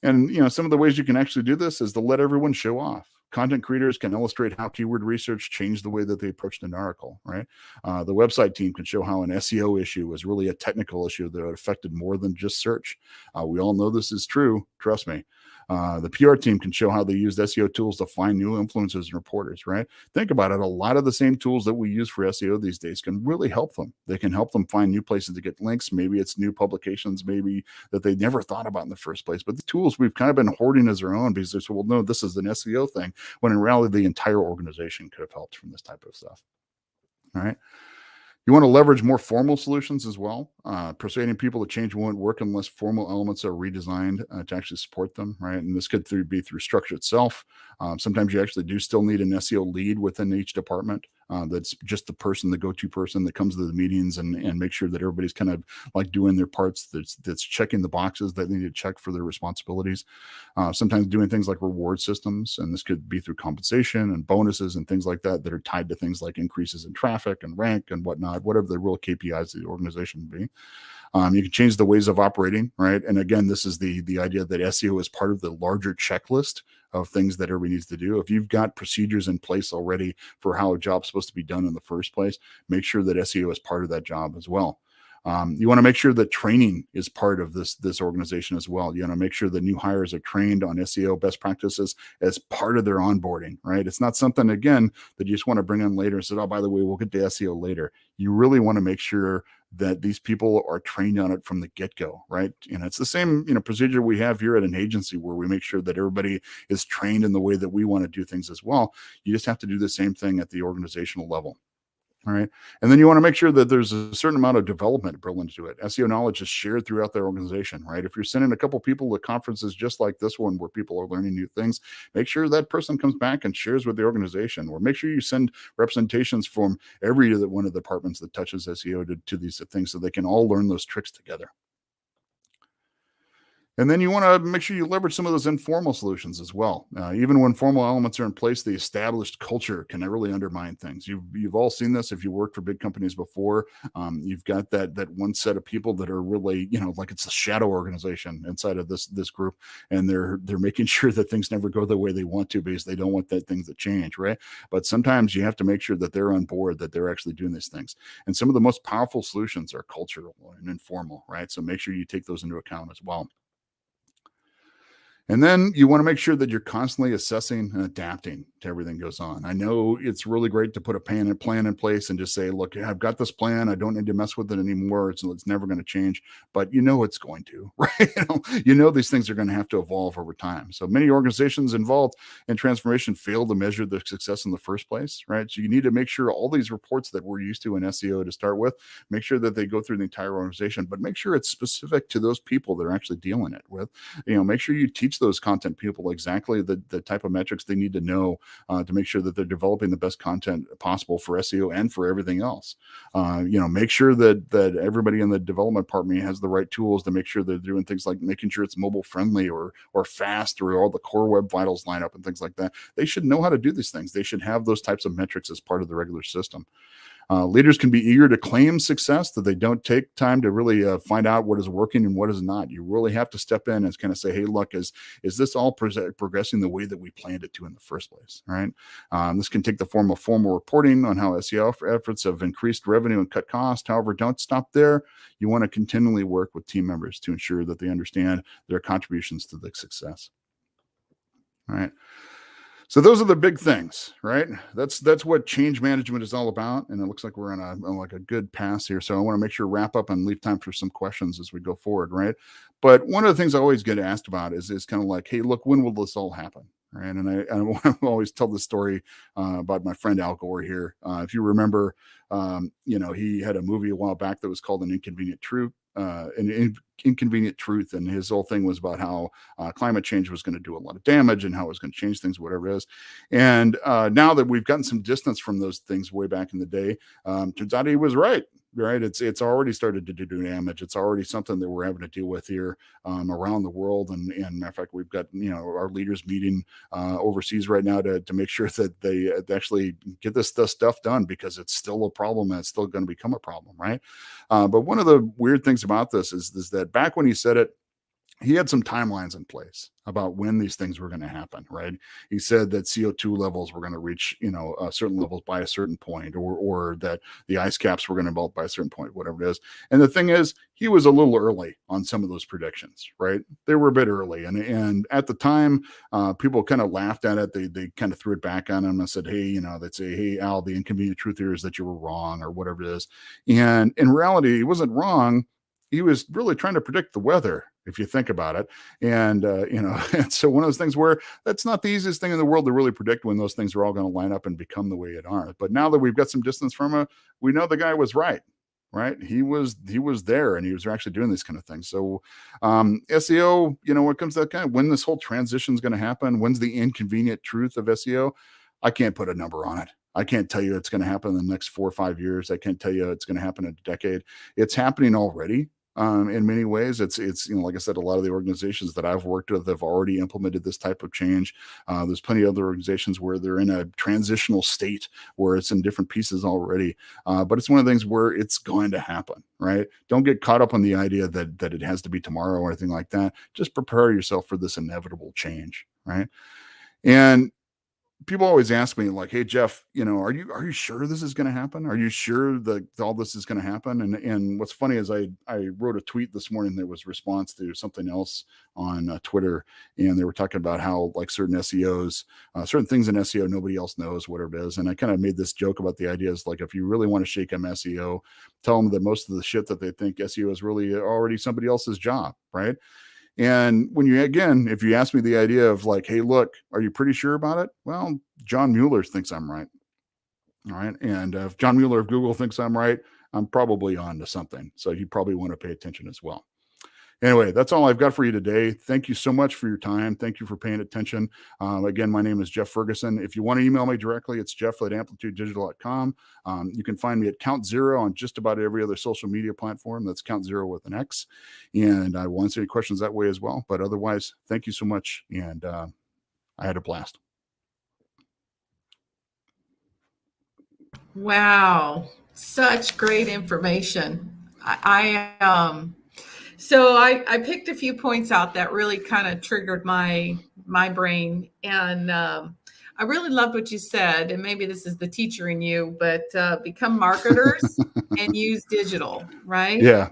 And, some of the ways you can actually do this is to let everyone show off. Content creators can illustrate how keyword research changed the way that they approached an article, right? The website team can show how an SEO issue was really a technical issue that affected more than just search. We all know this is true. Trust me. The PR team can show how they used SEO tools to find new influencers and reporters, right? Think about it. A lot of the same tools that we use for SEO these days can really help them. They can help them find new places to get links. Maybe it's new publications, maybe that they never thought about in the first place. But the tools we've kind of been hoarding as our own because they say, well, no, this is an SEO thing, when in reality, the entire organization could have helped from this type of stuff. All right. You want to leverage more formal solutions as well. Persuading people to change won't work unless formal elements are redesigned to actually support them, right? And this could be through structure itself. Sometimes you actually do still need an SEO lead within each department. That's just the person, the go-to person that comes to the meetings and make sure that everybody's kind of like doing their parts, that's checking the boxes that they need to check for their responsibilities. Sometimes doing things like reward systems, and this could be through compensation and bonuses and things like that are tied to things like increases in traffic and rank and whatnot, whatever the real KPIs of the organization would be. You can change the ways of operating, right? And again, this is the idea that SEO is part of the larger checklist of things that everybody needs to do. If you've got procedures in place already for how a job's supposed to be done in the first place, make sure that SEO is part of that job as well. You want to make sure that training is part of this organization as well. You want to make sure that new hires are trained on SEO best practices as part of their onboarding, right? It's not something, again, that you just want to bring in later and say, oh, by the way, we'll get to SEO later. You really want to make sure that these people are trained on it from the get-go, right? And it's the same, procedure we have here at an agency where we make sure that everybody is trained in the way that we want to do things as well. You just have to do the same thing at the organizational level. All right. And then you want to make sure that there's a certain amount of development built into it. SEO knowledge is shared throughout the organization, right? If you're sending a couple people to conferences just like this one where people are learning new things, make sure that person comes back and shares with the organization, or make sure you send representations from every one of the departments that touches SEO to these things so they can all learn those tricks together. And then you want to make sure you leverage some of those informal solutions as well. Even when formal elements are in place, the established culture can really undermine things. You've all seen this if you worked for big companies before. You've got that one set of people that are really, like it's a shadow organization inside of this group, and they're making sure that things never go the way they want to because they don't want that things to change, right? But sometimes you have to make sure that they're on board, that they're actually doing these things. And some of the most powerful solutions are cultural and informal, right? So make sure you take those into account as well. And then you want to make sure that you're constantly assessing and adapting to everything goes on. I know it's really great to put a plan in place and just say, look, I've got this plan. I don't need to mess with it anymore. It's never going to change, but it's going to, right? These things are going to have to evolve over time. So many organizations involved in transformation fail to measure their success in the first place, right? So you need to make sure all these reports that we're used to in SEO to start with, make sure that they go through the entire organization, but make sure it's specific to those people that are actually dealing it with. Make sure you teach those content people exactly the type of metrics they need to know to make sure that they're developing the best content possible for SEO and for everything else. Make sure that everybody in the development department has the right tools to make sure they're doing things like making sure it's mobile friendly or fast, or all the core web vitals line up and things like that. They should know how to do these things. They should have those types of metrics as part of the regular system. Leaders can be eager to claim success, that they don't take time to really find out what is working and what is not. You really have to step in and kind of say, hey, look, is this all progressing the way that we planned it to in the first place, right? This can take the form of formal reporting on how SEO efforts have increased revenue and cut costs. However, don't stop there. You want to continually work with team members to ensure that they understand their contributions to the success. All right. So those are the big things, right? That's what change management is all about. And it looks like we're on a good pass here. So I want to make sure wrap up and leave time for some questions as we go forward, right? But one of the things I always get asked about is kind of like, hey, look, when will this all happen? Right. And I always tell the story about my friend Al Gore here. If you remember, he had a movie a while back that was called An Inconvenient Truth. Inconvenient Truth, and his whole thing was about how climate change was going to do a lot of damage and how it was going to change things, whatever it is. And now that we've gotten some distance from those things way back in the day, turns out he was right. It's already started to do damage. It's already something that we're having to deal with here around the world. And matter of fact, we've got our leaders meeting overseas right now to make sure that they actually get this stuff done, because it's still a problem and it's still going to become a problem, right? But one of the weird things about this is that back when he said it, he had some timelines in place about when these things were going to happen, right? He said that CO2 levels were going to reach, certain levels by a certain point, or that the ice caps were going to melt by a certain point, whatever it is. And the thing is, he was a little early on some of those predictions, right? They were a bit early. And at the time, people kind of laughed at it. They kind of threw it back on him and said, hey, they'd say, hey, Al, the inconvenient truth here is that you were wrong, or whatever it is. And in reality, he wasn't wrong. He was really trying to predict the weather, if you think about it. And, and so one of those things where that's not the easiest thing in the world to really predict when those things are all going to line up and become the way it are. But now that we've got some distance from him, we know the guy was right. He was there, and he was actually doing these kind of things. So SEO, when it comes to that kind of, when this whole transition is going to happen, when's the inconvenient truth of SEO? I can't put a number on it. I can't tell you it's going to happen in the next 4 or 5 years. I can't tell you it's going to happen in a decade. It's happening already. In many ways, it's like I said, a lot of the organizations that I've worked with have already implemented this type of change. There's plenty of other organizations where they're in a transitional state where it's in different pieces already. But it's one of the things where it's going to happen, right? Don't get caught up on the idea that it has to be tomorrow or anything like that. Just prepare yourself for this inevitable change, right? And people always ask me, like, hey, Jeff, are you sure this is going to happen? Are you sure that all this is going to happen? And what's funny is I wrote a tweet this morning that was response to something else on Twitter. And they were talking about how, like, certain SEOs, certain things in SEO, nobody else knows, whatever it is. And I kind of made this joke about the idea is, like, if you really want to shake them SEO, tell them that most of the shit that they think SEO is really already somebody else's job, right? And if you ask me the idea of, like, hey, look, are you pretty sure about it? Well, John Mueller thinks I'm right. All right. And if John Mueller of Google thinks I'm right, I'm probably on to something. So you probably want to pay attention as well. Anyway, that's all I've got for you today. Thank you so much for your time. Thank you for paying attention. Again, my name is Jeff Ferguson. If you want to email me directly, it's jeff@amplitudedigital.com. You can find me at Count Zero on just about every other social media platform. That's Count Zero with an X. And I will answer any questions that way as well. But otherwise, thank you so much. And I had a blast.
Wow, such great information. So I picked a few points out that really kind of triggered my brain, and I really loved what you said. And maybe this is the teacher in you, but become marketers and use digital, right?
Yeah.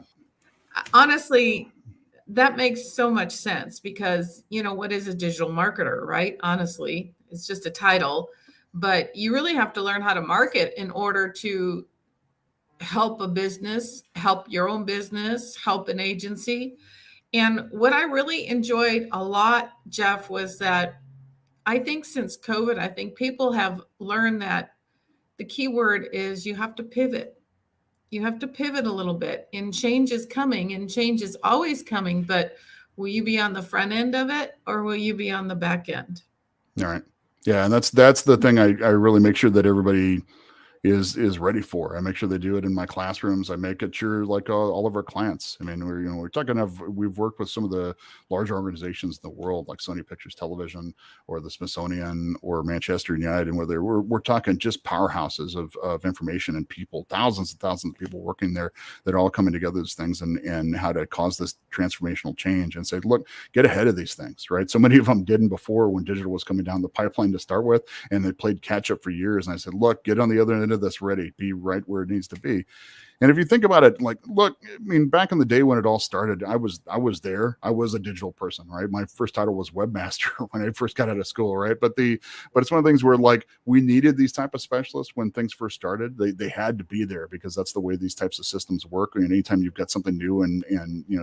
Honestly, that makes so much sense because what is a digital marketer, right? Honestly, it's just a title, but you really have to learn how to market in order to help a business, help your own business, help an agency. And what I really enjoyed a lot, Jeff, was that I think since COVID, I think people have learned that the key word is you have to pivot. You have to pivot a little bit, and change is coming, and change is always coming, but will you be on the front end of it or will you be on the back end?
All right. Yeah. And that's the thing I really make sure that everybody is ready for. I make sure they do it in my classrooms. I make it sure, like all of our clients. I mean, we've worked with some of the larger organizations in the world, like Sony Pictures Television or the Smithsonian or Manchester United, and whether we're talking just powerhouses of information and people, thousands and thousands of people working there that are all coming together as things and how to cause this transformational change and say, look, get ahead of these things, right? So many of them didn't before when digital was coming down the pipeline to start with, and they played catch up for years. And I said, look, get on the other end of this ready, be right where it needs to be. And if you think about it, like, look, I mean, back in the day when it all started, I was there. I was a digital person, right? My first title was webmaster when I first got out of school, right? But it's one of the things where, like, we needed these type of specialists when things first started. They had to be there because that's the way these types of systems work. And anytime you've got something new and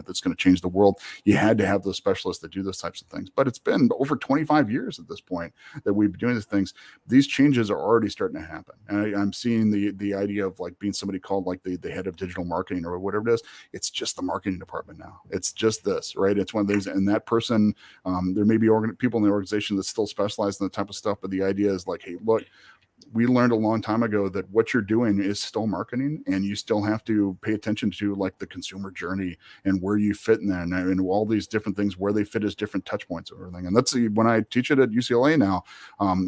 that's going to change the world, you had to have those specialists that do those types of things. But it's been over 25 years at this point that we've been doing these things. These changes are already starting to happen. And I'm seeing the idea of, like, being somebody called, like, the head of digital marketing or whatever it is. It's just the marketing department now. It's just this, right? It's one of these, and that person, there may be people in the organization that still specialize in the type of stuff, but the idea is, like, hey, look, we learned a long time ago that what you're doing is still marketing, and you still have to pay attention to, like, the consumer journey and where you fit in there, and all these different things where they fit as different touch points and everything. And that's when I teach it at UCLA now,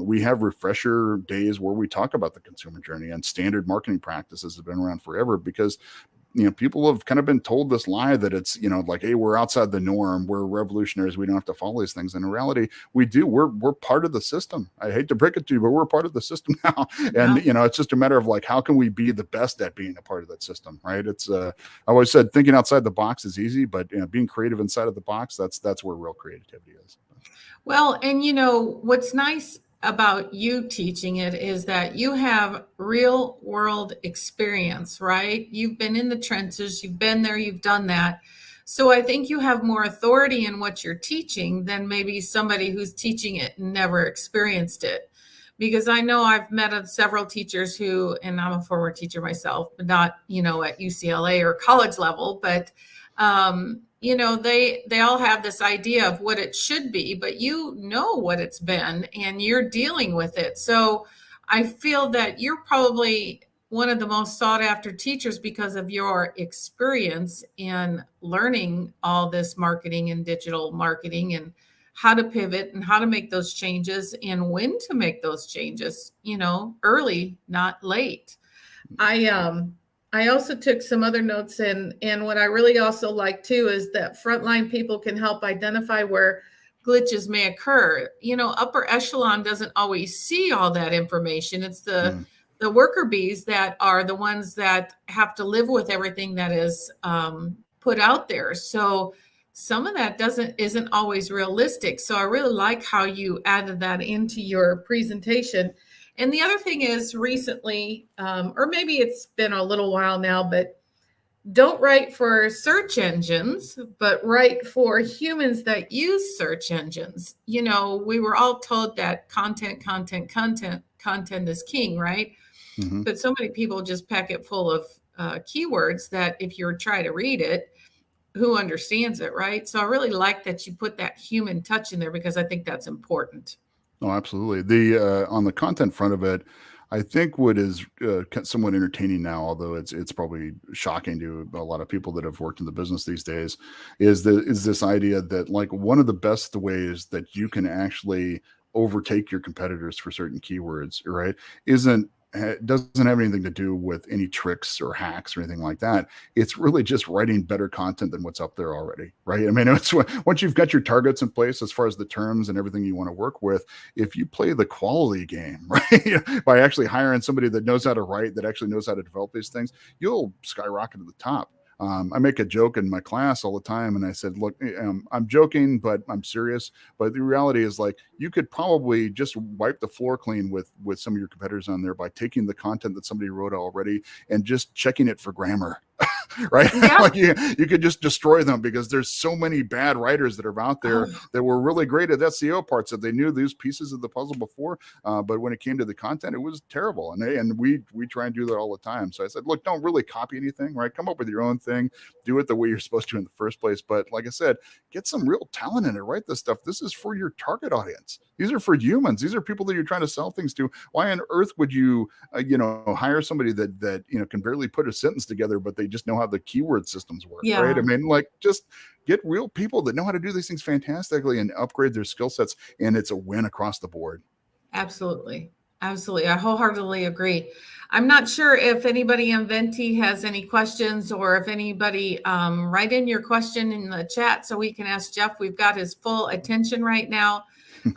we have refresher days where we talk about the consumer journey, and standard marketing practices have been around forever because people have kind of been told this lie that it's, like, hey, we're outside the norm, we're revolutionaries, we don't have to follow these things. And in reality, we're part of the system. I hate to break it to you, but we're part of the system now. And it's just a matter of like, how can we be the best at being a part of that system, right? It's I always said thinking outside the box is easy, but being creative inside of the box, that's where real creativity is.
Well, and what's nice about you teaching it is that you have real world experience, right? You've been in the trenches, you've been there, you've done that. So I think you have more authority in what you're teaching than maybe somebody who's teaching it and never experienced it. Because I know I've met several teachers who, and I'm a former teacher myself, but not, at UCLA or college level, but they all have this idea of what it should be, but what it's been and you're dealing with it. So I feel that you're probably one of the most sought after teachers because of your experience in learning all this marketing and digital marketing and how to pivot and how to make those changes and when to make those changes, early, not late. I also took some other notes, and what I really also like too is that frontline people can help identify where glitches may occur. Upper echelon doesn't always see all that information. It's the worker bees that are the ones that have to live with everything that is put out there. So some of that isn't always realistic. So I really like how you added that into your presentation. And the other thing is recently, or maybe it's been a little while now, but don't write for search engines, but write for humans that use search engines. We were all told that content is king, right?
Mm-hmm.
But so many people just pack it full of keywords that if you try to read it, who understands it, right? So I really like that you put that human touch in there because I think that's important.
Oh, absolutely. The on the content front of it, I think what is somewhat entertaining now, although it's probably shocking to a lot of people that have worked in the business these days, is this idea that like one of the best ways that you can actually overtake your competitors for certain keywords, right, doesn't have anything to do with any tricks or hacks or anything like that. It's really just writing better content than what's up there already, right? I mean, it's once you've got your targets in place as far as the terms and everything you want to work with, if you play the quality game, right, by actually hiring somebody that knows how to write, that actually knows how to develop these things, you'll skyrocket to the top. I make a joke in my class all the time, and I said, look, I'm joking, but I'm serious. But the reality is, like, you could probably just wipe the floor clean with some of your competitors on there by taking the content that somebody wrote already and just checking it for grammar. Right?
Yeah.
Like you could just destroy them because there's so many bad writers that are out there that were really great at SEO parts that they knew these pieces of the puzzle before. But when it came to the content, it was terrible. And we try and do that all the time. So I said, look, don't really copy anything, right? Come up with your own thing, do it the way you're supposed to in the first place. But like I said, get some real talent in it, write this stuff. This is for your target audience. These are for humans. These are people that you're trying to sell things to. Why on earth would you, hire somebody that can barely put a sentence together, but they just know how the keyword systems work,
Yeah.
right? I mean, like, just get real people that know how to do these things fantastically and upgrade their skill sets, and it's a win across the board.
Absolutely. Absolutely. I wholeheartedly agree. I'm not sure if anybody in Venti has any questions or if anybody write in your question in the chat so we can ask Jeff. We've got his full attention right now.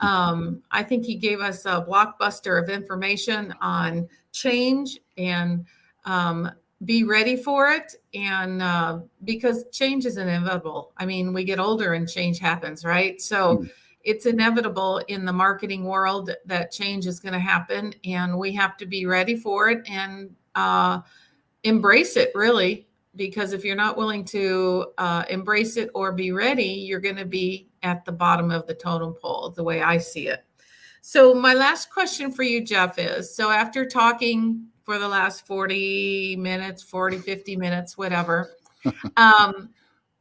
I think he gave us a blockbuster of information on change and be ready for it. And because change is inevitable. I mean, we get older and change happens, right? So it's inevitable in the marketing world that change is going to happen, and we have to be ready for it and embrace it, really, because if you're not willing to embrace it or be ready, you're going to be at the bottom of the totem pole, the way I see it. So my last question for you, Jeff, is, so after talking for the last 40 minutes, 50 minutes, whatever,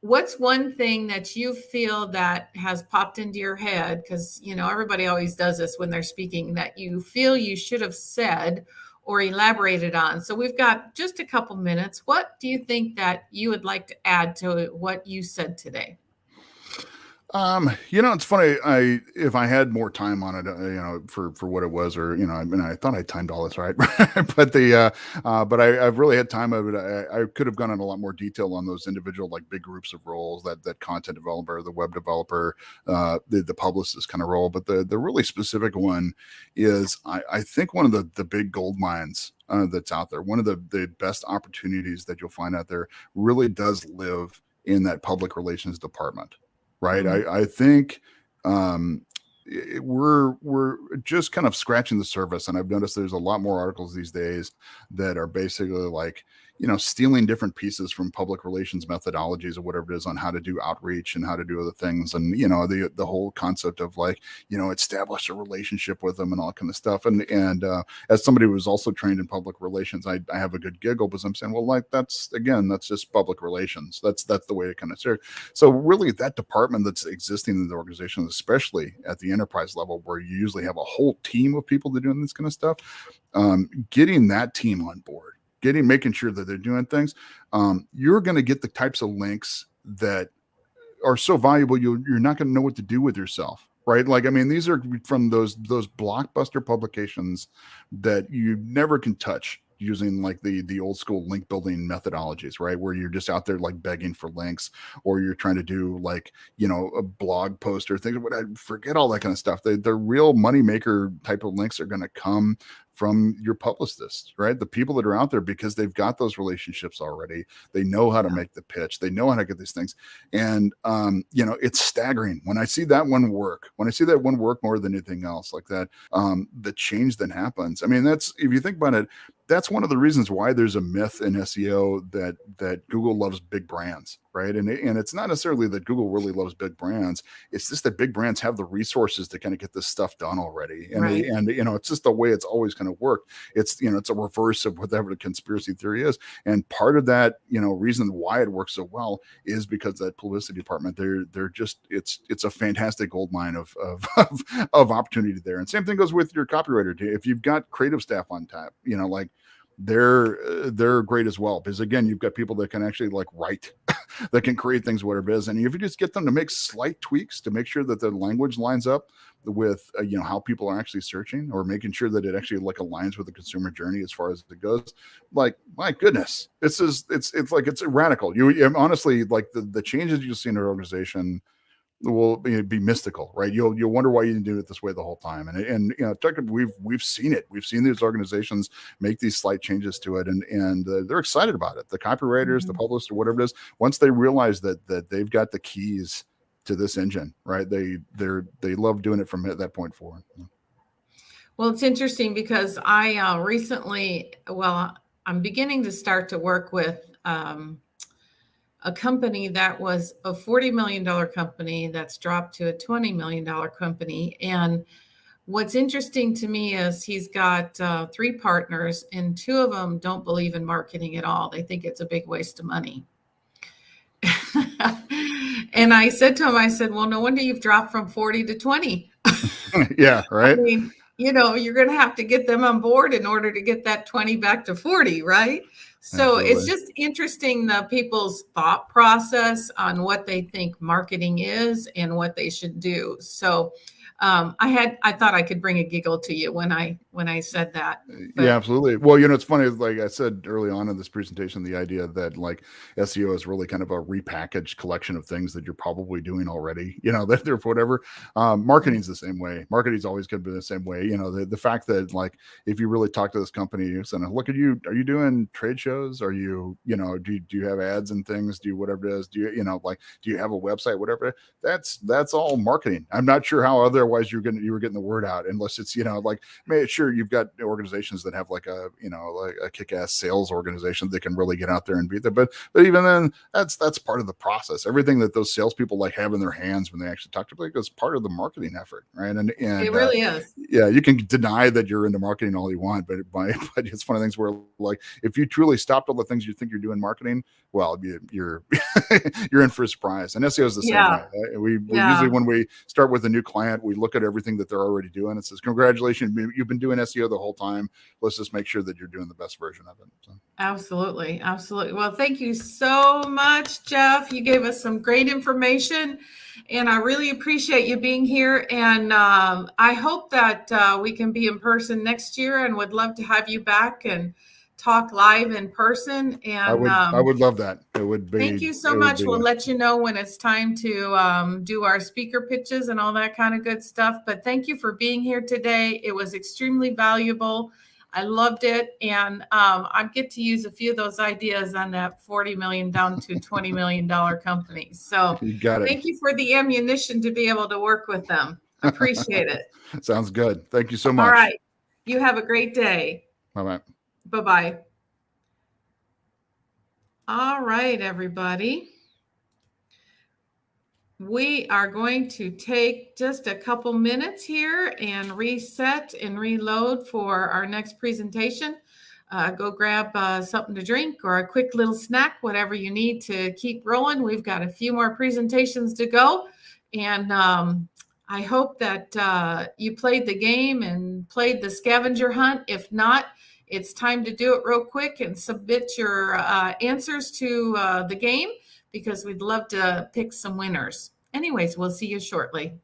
what's one thing that you feel that has popped into your head? Because, everybody always does this when they're speaking, that you feel you should have said or elaborated on. So we've got just a couple minutes. What do you think that you would like to add to what you said today?
It's funny. If I had more time on it, for what it was, or I mean, I thought I timed all this right, but I've really had time of it. I could have gone into a lot more detail on those individual like big groups of roles, that content developer, the web developer, the publicist kind of role. But the really specific one is I think one of the big gold mines that's out there. One of the best opportunities that you'll find out there really does live in that public relations department. Right.
Mhm.
I think we're just kind of scratching the surface. And I've noticed there's a lot more articles these days that are basically like, stealing different pieces from public relations methodologies or whatever it is on how to do outreach and how to do other things. And, the whole concept of like, establish a relationship with them and all kind of stuff. And as somebody who was also trained in public relations, I have a good giggle because I'm saying, well, like that's just public relations. That's the way it kind of serves. So really that department that's existing in the organization, especially at the enterprise level, where you usually have a whole team of people that are doing this kind of stuff, getting that team on board, making sure that they're doing things, you're going to get the types of links that are so valuable. You're not going to know what to do with yourself. Right. Like, I mean, these are from those blockbuster publications that you never can touch using like the old school link building methodologies, right? Where you're just out there like begging for links, or you're trying to do like, a blog post or things. I forget all that kind of stuff. The real moneymaker type of links are going to come from your publicists, right? The people that are out there, because they've got those relationships already. They know how to make the pitch. They know how to get these things. And, it's staggering when I see that one work, more than anything else like that, the change that happens. I mean, if you think about it, that's one of the reasons why there's a myth in SEO that Google loves big brands, right? And it's not necessarily that Google really loves big brands. It's just that big brands have the resources to kind of get this stuff done already. And,
Right.
it's just the way it's always kind of worked. It's, it's a reverse of whatever the conspiracy theory is. And part of that, reason why it works so well is because that publicity department, they're just, it's a fantastic gold mine of opportunity there. And same thing goes with your copywriter. If you've got creative staff on tap, like, they're great as well, because again, you've got people that can actually like write, that can create things, whatever it is. And if you just get them to make slight tweaks to make sure that the language lines up with how people are actually searching, or making sure that it actually like aligns with the consumer journey as far as it goes, like, my goodness, it's radical. You honestly, like the changes you'll see in our organization will be mystical, right? You'll wonder why you didn't do it this way the whole time. And technically we've seen it. We've seen these organizations make these slight changes to it, and they're excited about it. The copywriters, the publicists, or whatever it is, once they realize that they've got the keys to this engine, right? They love doing it from that point forward.
Well, it's interesting because I recently, I'm beginning to start to work with a company that was a $40 million company that's dropped to a $20 million company. And what's interesting to me is he's got 3 partners, and 2 of them don't believe in marketing at all. They think it's a big waste of money. And I said to him, well, no wonder you've dropped from 40 to 20.
Yeah, right.
I mean, you're going to have to get them on board in order to get that 20 back to 40, right? So
Absolutely.
It's just interesting, the people's thought process on what they think marketing is and what they should do. So I thought I could bring a giggle to you when I said that. But
Yeah, absolutely. Well, it's funny, like I said early on in this presentation, the idea that like SEO is really kind of a repackaged collection of things that you're probably doing already, that they're whatever. Marketing's the same way. Marketing's always going to be the same way. The fact that like, if you really talk to this company, you say, look at you, are you doing trade shows? Are you, do you have ads and things? Do you, whatever it is, do you, do you have a website, whatever? That's all marketing. I'm not sure how otherwise you were getting the word out, unless it's, like, sure, you've got organizations that have like a kick-ass sales organization that can really get out there and beat them, but even then, that's part of the process. Everything that those salespeople like have in their hands when they actually talk to people is part of the marketing effort, right? And
it really is.
Yeah, you can deny that you're into marketing all you want, but it's one of the things where, like, if you truly stopped all the things you think you're doing marketing, well, you're you're in for a surprise. And SEO is the same way. Right? We usually, when we start with a new client, we look at everything that they're already doing. It says, congratulations, you've been doing doing SEO the whole time. Let's just make sure that you're doing the best version of it. So.
Absolutely. Absolutely. Well, thank you so much, Jeff. You gave us some great information, and I really appreciate you being here. And I hope that we can be in person next year, and would love to have you back and talk live in person. And
I would love that. It would be.
thank you so much. We'll let you know when it's time to do our speaker pitches and all that kind of good stuff. But thank you for being here today. It was extremely valuable. I loved it. And I get to use a few of those ideas on that 40 million down to $20 million company. So
You got it.
thank you for the ammunition to be able to work with them. Appreciate it.
Sounds good. Thank you so much.
All right. You have a great day.
Bye-bye.
Bye-bye. All right, everybody. We are going to take just a couple minutes here and reset and reload for our next presentation. Go grab something to drink or a quick little snack, whatever you need to keep rolling. We've got a few more presentations to go. And I hope that you played the game and played the scavenger hunt. If not, it's time to do it real quick and submit your answers to the game, because we'd love to pick some winners. Anyways, we'll see you shortly.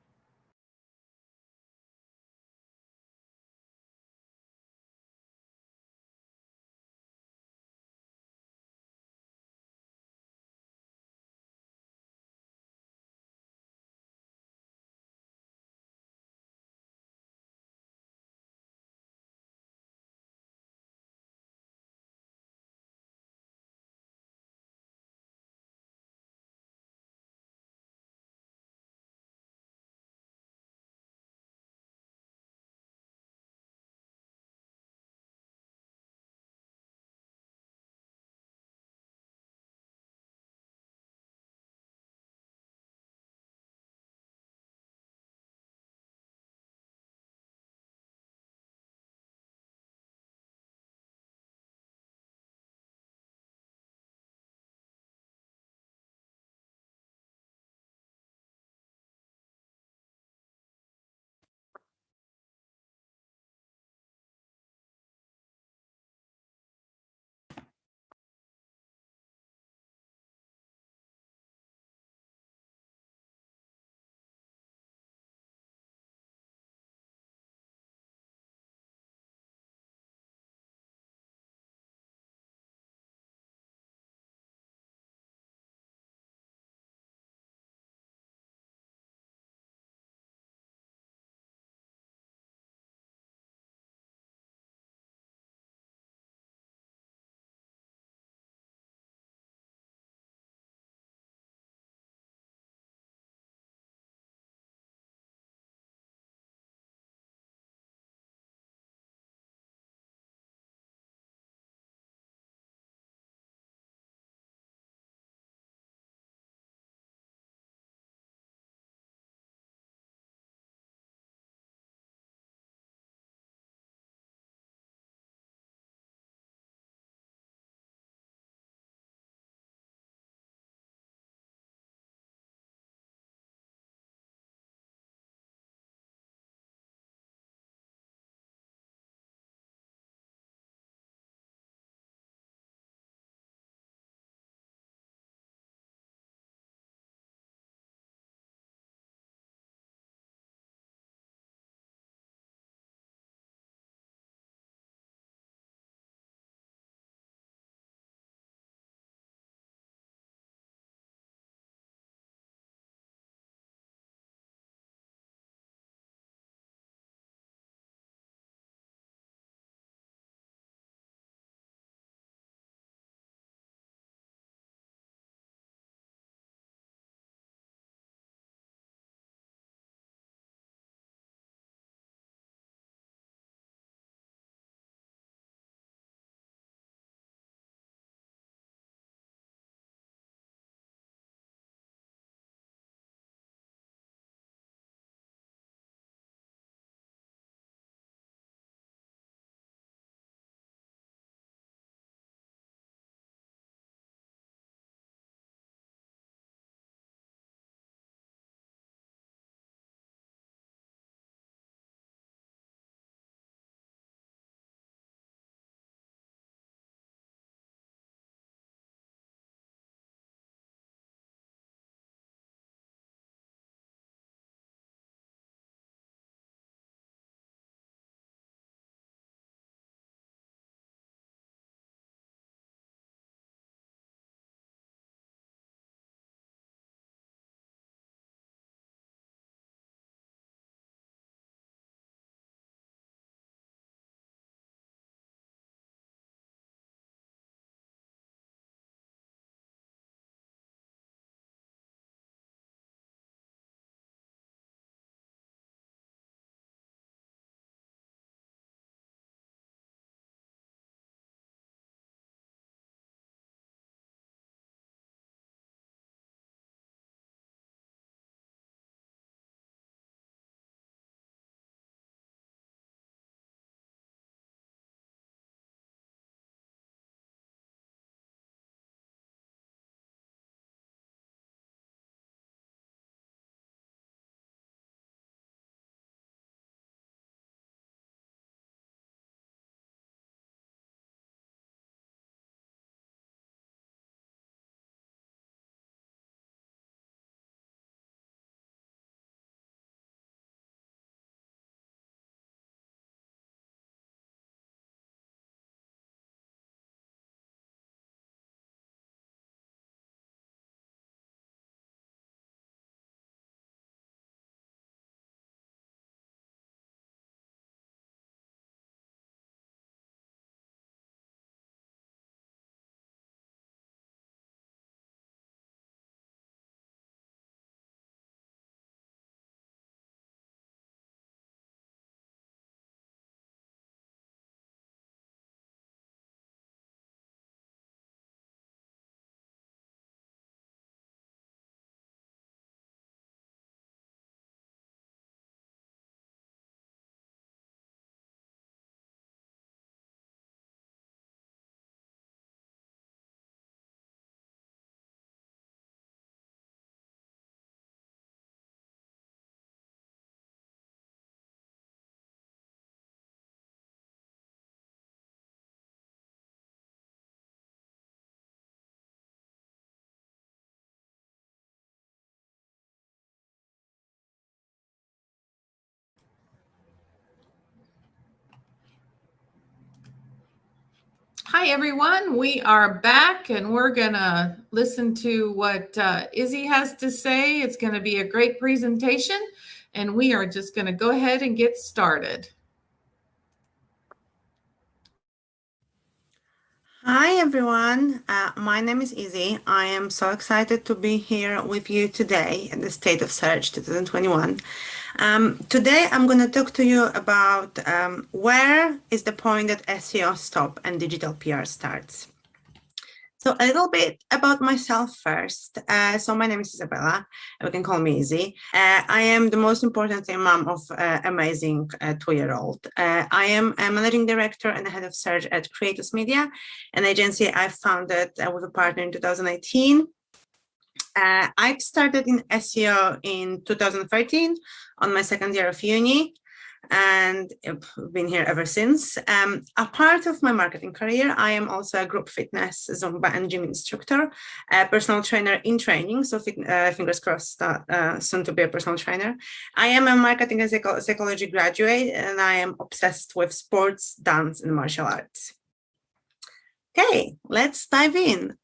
Hi, everyone. We are back and we're going to listen to what Izzy has to say. It's going to be a great presentation and we are just going to go ahead and get started.
Hi everyone, my name is Izzy. I am so excited to be here with you today in the State of Search 2021. Today I'm going to talk to you about where is the point that SEO stops and digital PR starts. So a little bit about myself first. So my name is Isabella. You can call me Izzy. I am the most importantly mom of amazing 2-year-old. I am a managing director and head of search at Creators Media, an agency I founded with a partner in 2018. I started in SEO in 2013 on my second year of uni, and I've been here ever since. A part of my marketing career, I am also a group fitness, Zumba and gym instructor, a personal trainer in training, so fingers crossed soon to be a personal trainer. I am a marketing and psychology graduate, and I am obsessed with sports, dance, and martial arts. Okay, let's dive in.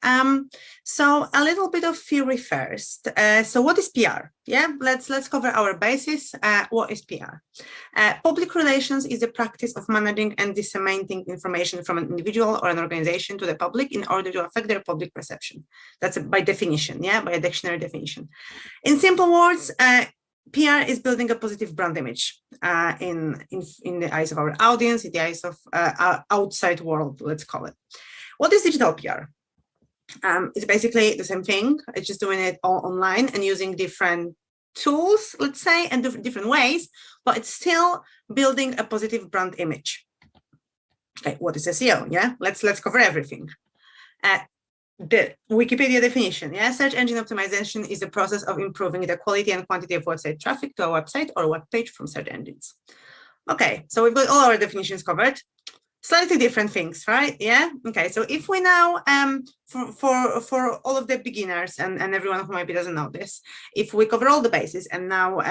So a little bit of theory first. So what is PR? Yeah, let's cover our basis. What is PR? Public relations is the practice of managing and disseminating information from an individual or an organization to the public in order to affect their public perception. That's by definition, yeah, by a dictionary definition. In simple words, PR is building a positive brand image in the eyes of our audience, in the eyes of our outside world, let's call it. What is digital PR? It's basically the same thing. It's just doing it all online and using different tools, let's say, and different ways, but it's still building a positive brand image. Okay, what is SEO? Yeah, let's cover everything. The Wikipedia definition, yeah, search engine optimization is the process of improving the quality and quantity of website traffic to a website or web page from search engines. Okay, so we've got all our definitions covered. Slightly different things, right? Yeah. Okay. So if we now, for all of the beginners and everyone who maybe doesn't know this, if we cover all the bases and now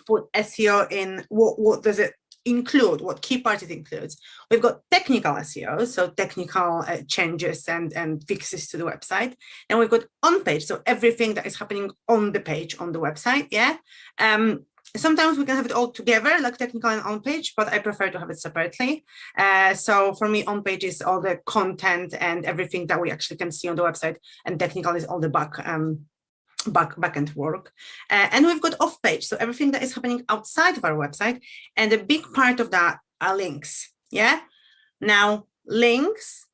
put SEO in, what does it include? What key part it includes? We've got technical SEO, so technical changes and fixes to the website, and we've got on page, so everything that is happening on the page on the website. Yeah. Sometimes we can have it all together, like technical and on page, but I prefer to have it separately. So for me, on page is all the content and everything that we actually can see on the website, and technical is all the back-end work. And we've got off page, so everything that is happening outside of our website, and a big part of that are links. Yeah. Now, links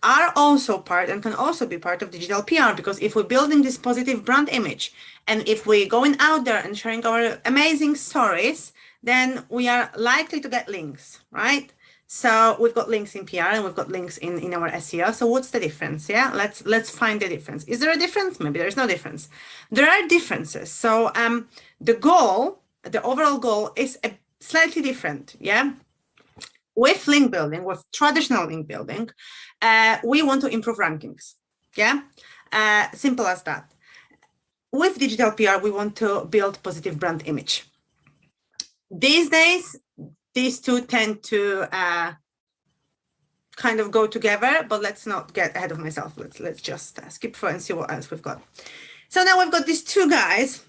are also part and can also be part of digital PR, because if we're building this positive brand image and if we're going out there and sharing our amazing stories, then we are likely to get links, right? So we've got links in PR and we've got links in our SEO. So what's the difference? Yeah, let's find the difference. Is there a difference? Maybe there's no difference. There are differences. So the overall goal is slightly different. Yeah. With link building, with traditional link building, we want to improve rankings. Yeah, simple as that. With digital PR, we want to build positive brand image. These days, these two tend to kind of go together, but let's not get ahead of myself. Let's just skip through and see what else we've got. So now we've got these two guys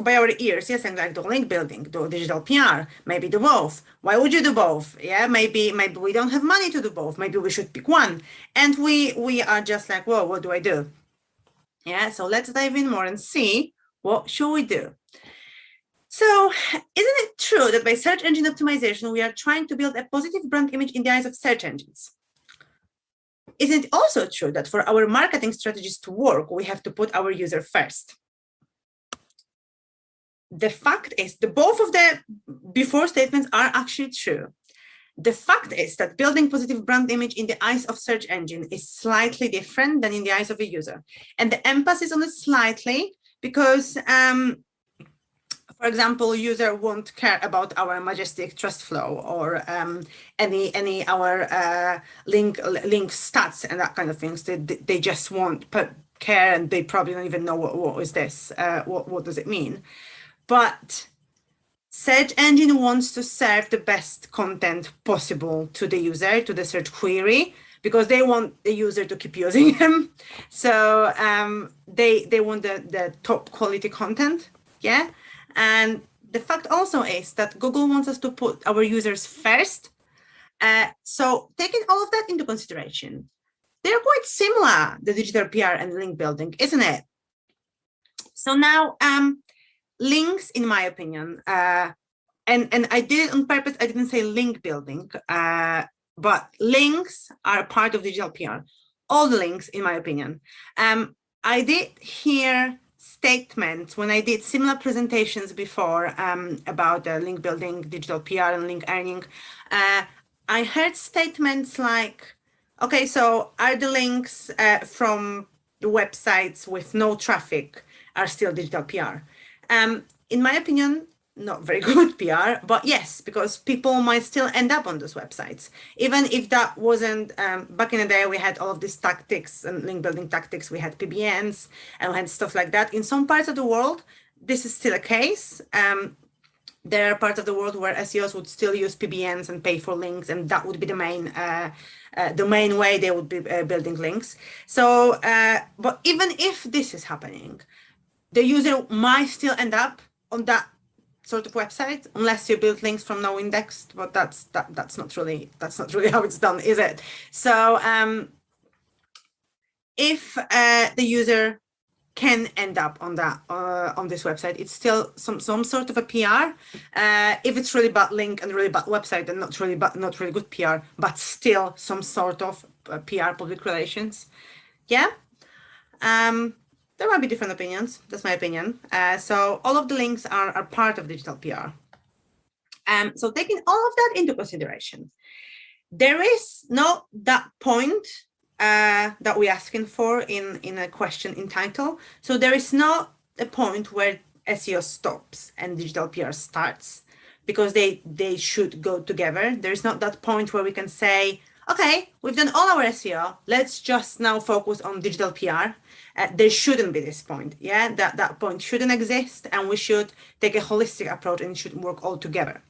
by our ears, yes, and like do link building, do digital PR, maybe do both. Why would you do both? Yeah, maybe we don't have money to do both. Maybe we should pick one. And we are just like, whoa, what do I do? Yeah, so let's dive in more and see what should we do. So isn't it true that by search engine optimization, we are trying to build a positive brand image in the eyes of search engines? Isn't it also true that for our marketing strategies to work, we have to put our user first? The fact is that both of the before statements are actually true. The fact is that building positive brand image in the eyes of search engine is slightly different than in the eyes of a user. And the emphasis on the slightly, because for example, user won't care about our majestic trust flow or any our link stats and that kind of things. They just won't care, and they probably don't even know what is this. What does it mean? But search engine wants to serve the best content possible to the user, to the search query, because they want the user to keep using them. So they want the top quality content, yeah? And the fact also is that Google wants us to put our users first. So taking all of that into consideration, they're quite similar, the digital PR and link building, isn't it? So now, links, in my opinion, and I did it on purpose, I didn't say link building, but links are part of digital PR. All the links, in my opinion. I did hear statements when I did similar presentations before about link building, digital PR, and link earning. I heard statements like, okay, so are the links from the websites with no traffic are still digital PR? In my opinion, not very good PR, but yes, because people might still end up on those websites. Even if that wasn't, back in the day, we had all of these tactics and link building tactics, we had PBNs and we had stuff like that. In some parts of the world, this is still a case. There are parts of the world where SEOs would still use PBNs and pay for links, and that would be the main way they would be building links. So, but even if this is happening, the user might still end up on that sort of website unless you build links from no indexed. But that's not really how it's done, is it? So, if the user can end up on that on this website, it's still some sort of a PR. If it's really bad link and really bad website, then not really good PR, but still some sort of PR, public relations. Yeah. There might be different opinions. That's my opinion. So all of the links are part of digital PR. So taking all of that into consideration, there is not that point that we're asking for in a question in title. So there is not a point where SEO stops and digital PR starts, because they should go together. There is not that point where we can say, okay, we've done all our SEO, let's just now focus on digital PR. There shouldn't be this point, yeah? That point shouldn't exist, and we should take a holistic approach and it should work all together.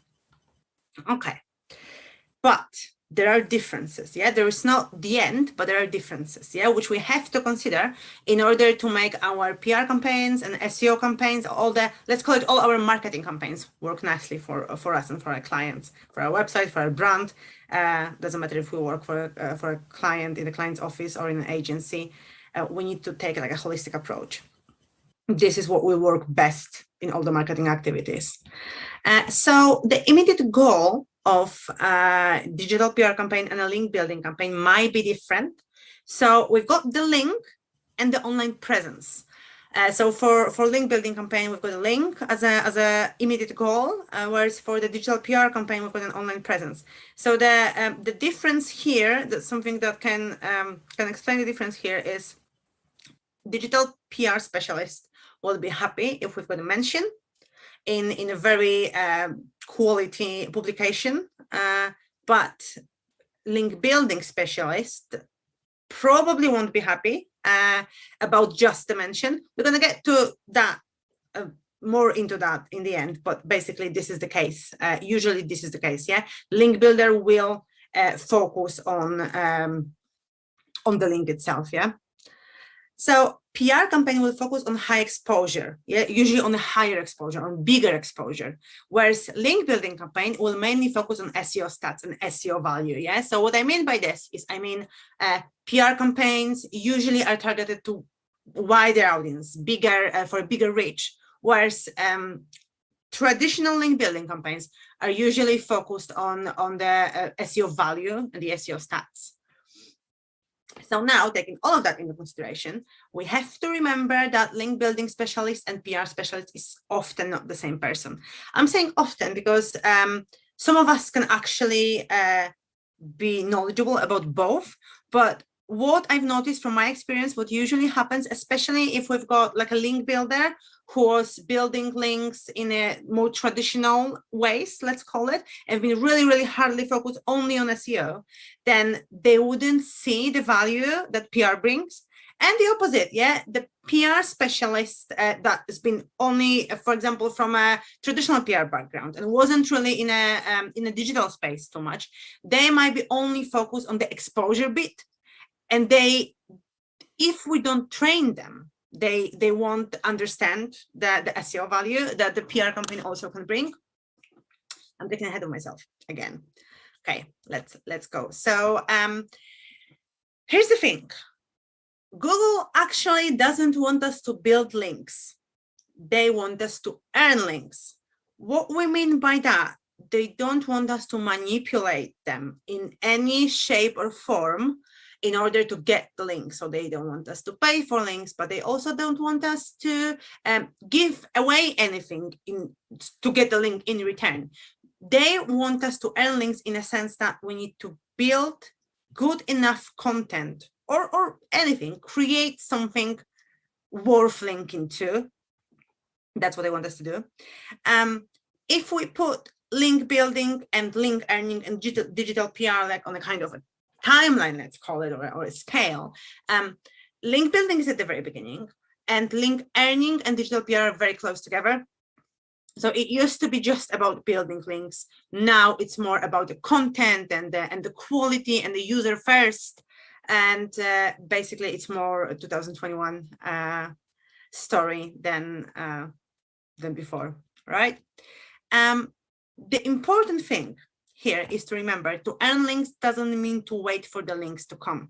Okay, but there are differences, yeah? There is not the end, but there are differences, yeah? Which we have to consider in order to make our PR campaigns and SEO campaigns, all the, let's call it all our marketing campaigns, work nicely for us and for our clients, for our website, for our brand. Doesn't matter if we work for a client in the client's office or in an agency. We need to take like a holistic approach. This is what will work best in all the marketing activities. So the immediate goal of digital PR campaign and a link building campaign might be different. So we've got the link and the online presence. So for link building campaign, we've got a link as a immediate goal, whereas for the digital PR campaign, we've got an online presence. So the difference here, that's something that can explain the difference here, is digital PR specialist will be happy if we've got a mention in a very quality publication, but link building specialist probably won't be happy about just the mention. We're going to get to that more into that in the end, but basically this is the case. Usually this is the case, yeah. Link builder will focus on the link itself, yeah. So PR campaign will focus on high exposure, yeah, usually on a higher exposure, on bigger exposure, whereas link building campaign will mainly focus on SEO stats and SEO value, yeah. So what I mean by this is, I mean, PR campaigns usually are targeted to wider audience, for bigger reach, whereas traditional link building campaigns are usually focused on the SEO value and the SEO stats. So now, taking all of that into consideration, we have to remember that link building specialist and PR specialist is often not the same person. I'm saying often because some of us can actually be knowledgeable about both, but what I've noticed from my experience, what usually happens, especially if we've got like a link builder who was building links in a more traditional ways, let's call it, and been really, really hardly focused only on SEO, then they wouldn't see the value that PR brings. And the opposite, yeah, the PR specialist that has been only, for example, from a traditional PR background and wasn't really in a digital space too much, they might be only focused on the exposure bit. And if we don't train them, they won't understand the SEO value that the PR campaign also can bring. I'm getting ahead of myself again. Okay, let's go. So here's the thing. Google actually doesn't want us to build links. They want us to earn links. What we mean by that, they don't want us to manipulate them in any shape or form in order to get the link. So they don't want us to pay for links, but they also don't want us to give away anything to get the link in return. They want us to earn links in a sense that we need to build good enough content or anything, create something worth linking to. That's what they want us to do. If we put link building and link earning and digital PR like on a kind of a timeline, let's call it, or a scale, link building is at the very beginning, and link earning and digital PR are very close together. So it used to be just about building links. Now it's more about the content and the quality and the user first. And basically, it's more 2021 story than before, right? The important thing here is to remember to earn links doesn't mean to wait for the links to come.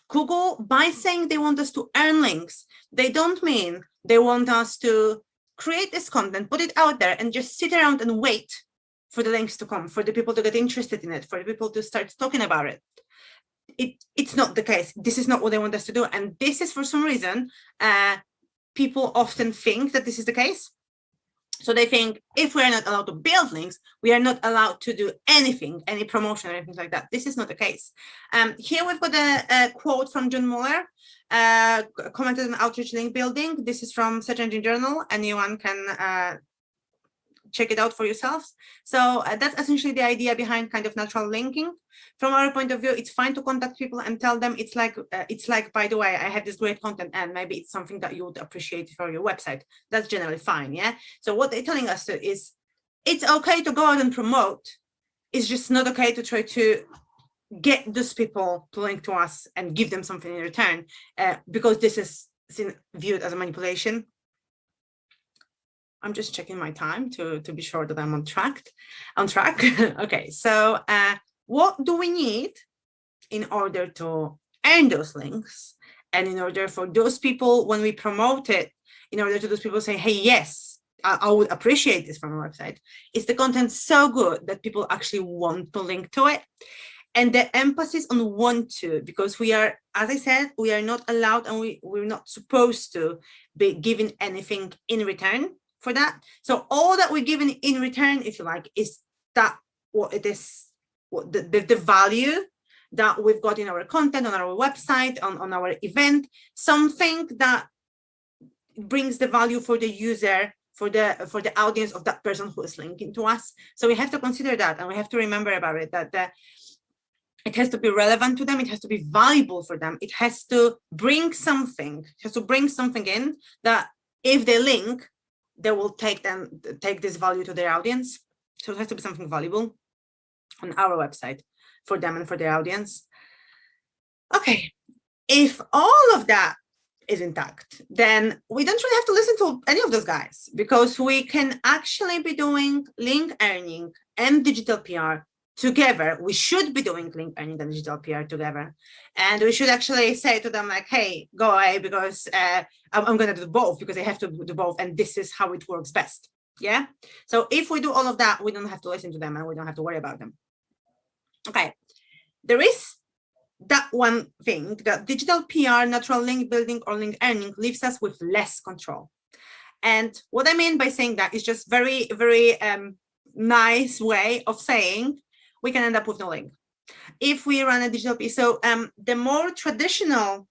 Google, by saying they want us to earn links, they don't mean they want us to create this content, put it out there, and just sit around and wait for the links to come, for the people to get interested in it, for the people to start talking about it. It's not the case. This is not what they want us to do. And this is, for some reason, people often think that this is the case. So they think if we are not allowed to build links, we are not allowed to do anything, any promotion or anything like that. This is not the case. Here we've got a quote from John Mueller, commented on outreach link building. This is from Search Engine Journal. Anyone can check it out for yourselves. So that's essentially the idea behind kind of natural linking. From our point of view, it's fine to contact people and tell them it's like, by the way, I have this great content and maybe it's something that you would appreciate for your website. That's generally fine, yeah? So what they're telling us is it's okay to go out and promote. It's just not okay to try to get those people to link to us and give them something in return because this is viewed as a manipulation. I'm just checking my time to be sure that I'm on track. Okay, so what do we need in order to earn those links? And in order for those people, when we promote it, in order to those people say, hey, yes, I would appreciate this from a website, is the content so good that people actually want to link to it? And the emphasis on want to, because we are, as I said, we are not allowed and we're not supposed to be given anything in return for that. So all that we're given in return, if you like, is that what it is, what the value that we've got in our content, on our website, on our event, something that brings the value for the user, for the audience of that person who is linking to us. So we have to consider that, and we have to remember about it, that it has to be relevant to them, it has to be valuable for them, it has to bring something, in that if they link, they will take this value to their audience. So it has to be something valuable on our website for them and for their audience. Okay, if all of that is intact, then we don't really have to listen to any of those guys, because we can actually be doing link earning and digital PR together. We should be doing link earning and digital PR together. And we should actually say to them like, hey, go away, because I'm going to do both, because I have to do both. And this is how it works best. Yeah. So if we do all of that, we don't have to listen to them and we don't have to worry about them. Okay. There is that one thing, that digital PR, natural link building or link earning leaves us with less control. And what I mean by saying that is just very, very nice way of saying we can end up with no link if we run a digital PR. So the more traditional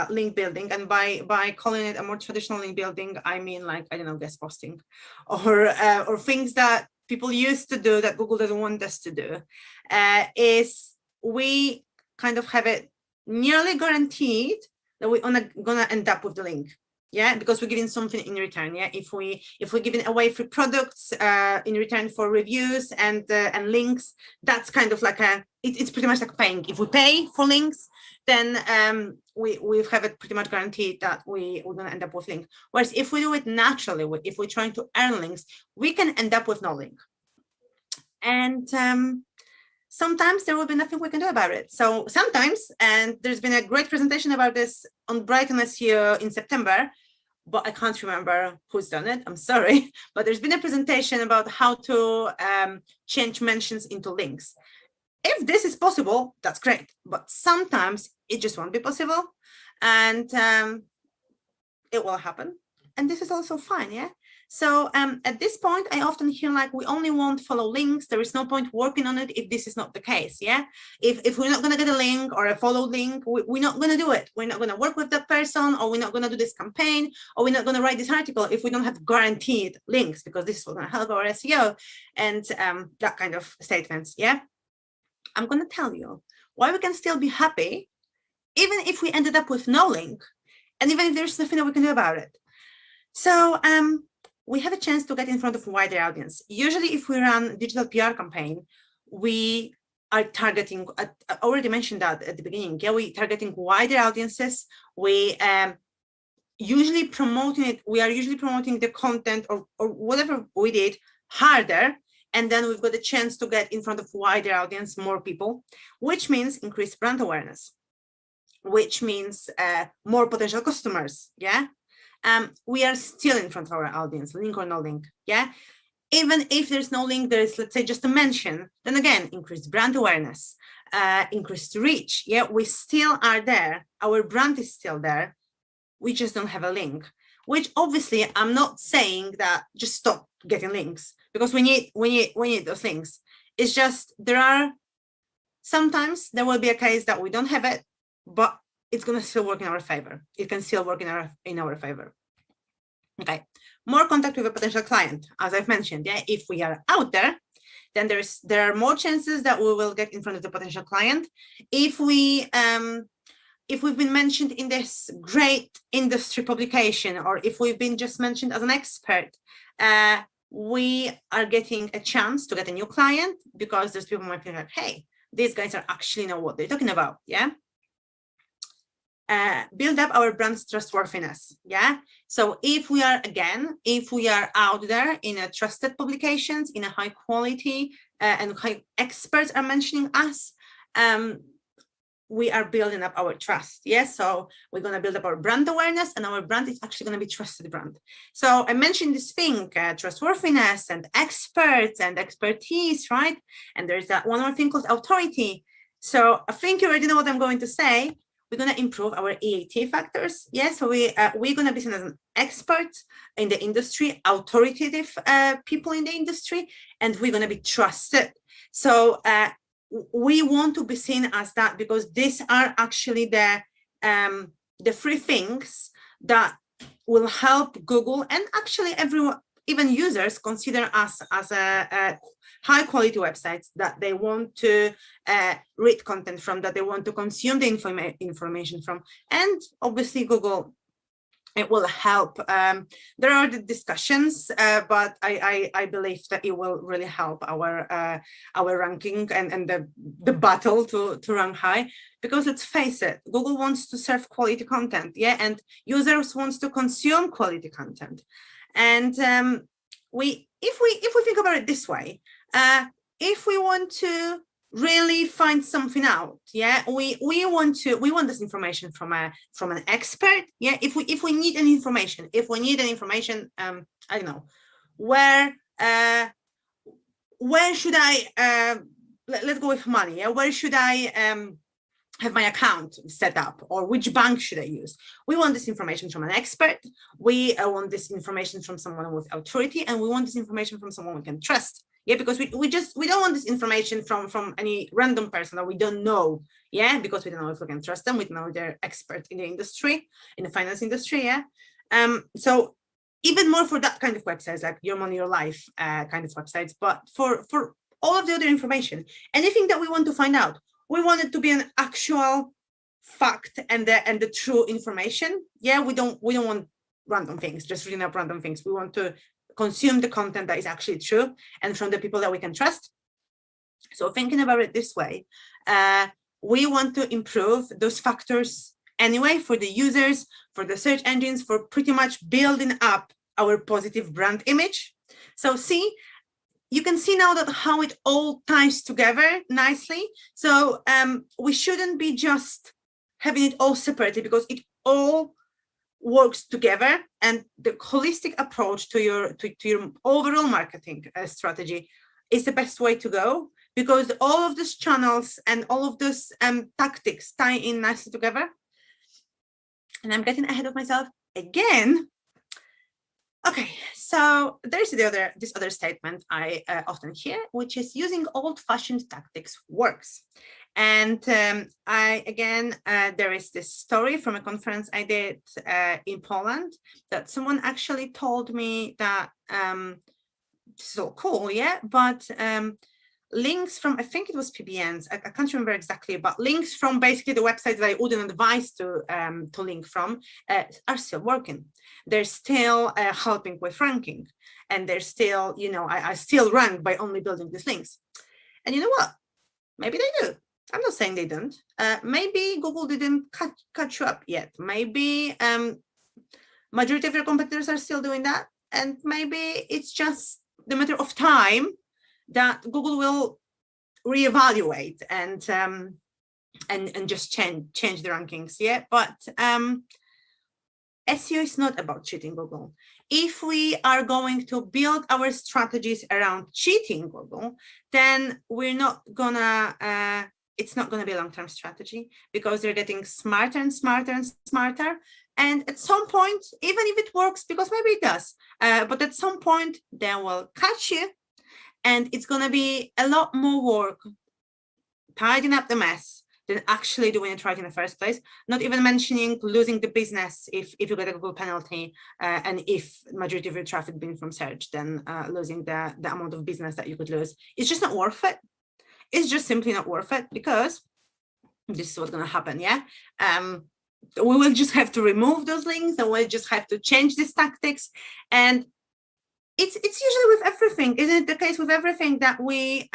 link building, and by calling it a more traditional link building, I mean, like, I don't know, guest posting or things that people used to do that Google doesn't want us to do, is we kind of have it nearly guaranteed that we're gonna end up with the link. Yeah, because we're giving something in return. Yeah, if we're giving away free products in return for reviews and links, that's kind of like it's pretty much like paying. If we pay for links, then we have it pretty much guaranteed that we're gonna end up with link. Whereas if we do it naturally, if we're trying to earn links, we can end up with no link. And sometimes there will be nothing we can do about it. So sometimes, and there's been a great presentation about this on Brighton SEO in September, but I can't remember who's done it. I'm sorry, but there's been a presentation about how to change mentions into links. If this is possible, that's great, but sometimes it just won't be possible, and it will happen. And this is also fine, yeah? So at this point, I often hear like, we only want follow links. There is no point working on it if this is not the case, yeah? If we're not gonna get a link or a follow link, we're not gonna do it. We're not gonna work with that person, or we're not gonna do this campaign, or we're not gonna write this article if we don't have guaranteed links, because this is what's gonna help our SEO and that kind of statements, yeah? I'm gonna tell you why we can still be happy, even if we ended up with no link, and even if there's nothing that we can do about it. So we have a chance to get in front of a wider audience. Usually if we run digital PR campaign, we are targeting, I already mentioned that at the beginning, yeah, we targeting wider audiences. We usually promoting it, we are usually promoting the content or whatever we did harder, and then we've got a chance to get in front of wider audience, more people, which means increased brand awareness, which means more potential customers, yeah? We are still in front of our audience, link or no link, yeah? Even if there's no link, there's, let's say, just a mention, then again, increased brand awareness, increased reach, yeah? We still are there, our brand is still there, we just don't have a link, which obviously I'm not saying that just stop getting links, because we need those links. It's just, sometimes there will be a case that we don't have it, but it's going to still work in our favor. It can still work in our favor. Okay, more contact with a potential client, as I've mentioned. Yeah, if we are out there, then there are more chances that we will get in front of the potential client. If we've been mentioned in this great industry publication, or if we've been just mentioned as an expert, we are getting a chance to get a new client, because there's people who might be like, hey, these guys are actually know what they're talking about. Yeah. Build up our brand's trustworthiness. Yeah. So if we are out there in a trusted publications, in a high quality and high experts are mentioning us, we are building up our trust. Yeah. So we're going to build up our brand awareness, and our brand is actually going to be trusted brand. So I mentioned this thing, trustworthiness and experts and expertise, right? And there's that one more thing called authority. So I think you already know what I'm going to say. We're going to improve our EAT factors. Yeah, so we're going to be seen as an expert in the industry, authoritative people in the industry, and we're going to be trusted. So we want to be seen as that, because these are actually the 3 things that will help Google and actually everyone, even users, consider us as a high quality websites that they want to read content from, that they want to consume the information from. And obviously Google, it will help. There are the discussions, but I believe that it will really help our ranking and the battle to rank high, because let's face it, Google wants to serve quality content, yeah, and users wants to consume quality content. And if we think about it this way, if we want to really find something out, yeah, we want this information from an expert, yeah. If we need an information, I don't know, where should I let's go with money, yeah, where should I have my account set up, or which bank should I use? We want this information from an expert. We want this information from someone with authority, and we want this information from someone we can trust. Yeah, because we don't want this information from any random person that we don't know. Yeah, because we don't know if we can trust them. We don't know if they're expert in the industry, in the finance industry. Yeah. So even more for that kind of websites, like Your Money, Your Life kind of websites, but for all of the other information, anything that we want to find out, we want it to be an actual fact and the true information. Yeah, we don't want random things, just reading up random things. We want to consume the content that is actually true and from the people that we can trust. So thinking about it this way, we want to improve those factors anyway for the users, for the search engines, for pretty much building up our positive brand image. So see, you can see now that how it all ties together nicely. So we shouldn't be just having it all separately, because it all works together, and the holistic approach to your overall marketing strategy is the best way to go, because all of these channels and all of those tactics tie in nicely together. And I'm getting ahead of myself again. Okay, so there's this other statement I often hear, which is using old-fashioned tactics works. And there is this story from a conference I did in Poland that someone actually told me that this is all cool, yeah, but links from, I think it was PBNs, I can't remember exactly, but links from basically the websites that I wouldn't advise to link from are still working. They're still helping with ranking, and they're still, I still rank by only building these links. And you know what? Maybe they do. I'm not saying they don't. Maybe Google didn't catch you up yet. Maybe majority of your competitors are still doing that, and maybe it's just the matter of time that Google will reevaluate and just change the rankings. Yeah, but SEO is not about cheating Google. If we are going to build our strategies around cheating Google, then we're not gonna. It's not going to be a long-term strategy, because they're getting smarter and smarter and smarter. And at some point, even if it works, because maybe it does, but at some point they will catch you, and it's going to be a lot more work tidying up the mess than actually doing it right in the first place. Not even mentioning losing the business if you get a Google penalty, and if majority of your traffic being from search, then losing the amount of business that you could lose. It's just not worth it. It's just simply not worth it, because this is what's going to happen. Yeah, we will just have to remove those links, and we'll just have to change these tactics. And it's usually with everything, isn't it the case with everything that we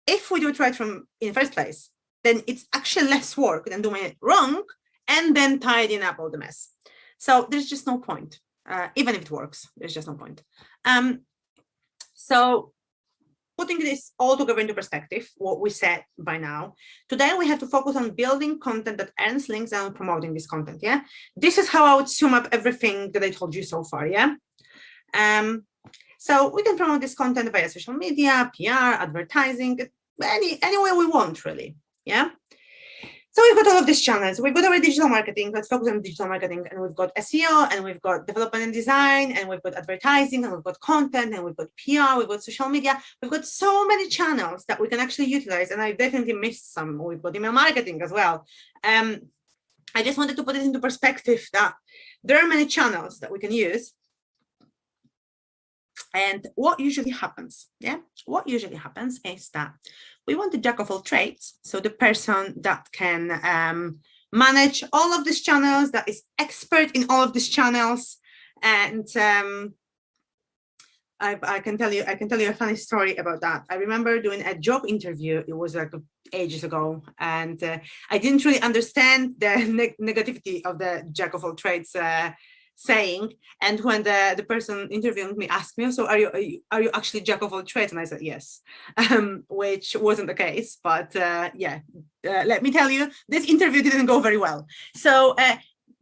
if we do it right from in the first place, then it's actually less work than doing it wrong and then tidying up all the mess. So there's just no point. Even if it works, there's just no point. So putting this all together into perspective, what we said by now, today we have to focus on building content that earns links and promoting this content. Yeah, this is how I would sum up everything that I told you so far. Yeah, so we can promote this content via social media, PR, advertising, any way we want, really. Yeah. So we've got all of these channels. We've got our digital marketing. Let's focus on digital marketing. And we've got SEO, and we've got development and design, and we've got advertising, and we've got content, and we've got PR, we've got social media. We've got so many channels that we can actually utilize. And I definitely missed some. We've got email marketing as well. I just wanted to put it into perspective that there are many channels that we can use. And what usually happens, what usually happens is that we want the jack of all trades. So the person that can manage all of these channels, that is expert in all of these channels. And I can tell you a funny story about that. I remember doing a job interview. It was like ages ago, and I didn't really understand the negativity of the jack of all trades saying. And when the person interviewing me asked me, so are you actually jack of all trades? And I said yes, which wasn't the case. But let me tell you, this interview didn't go very well. So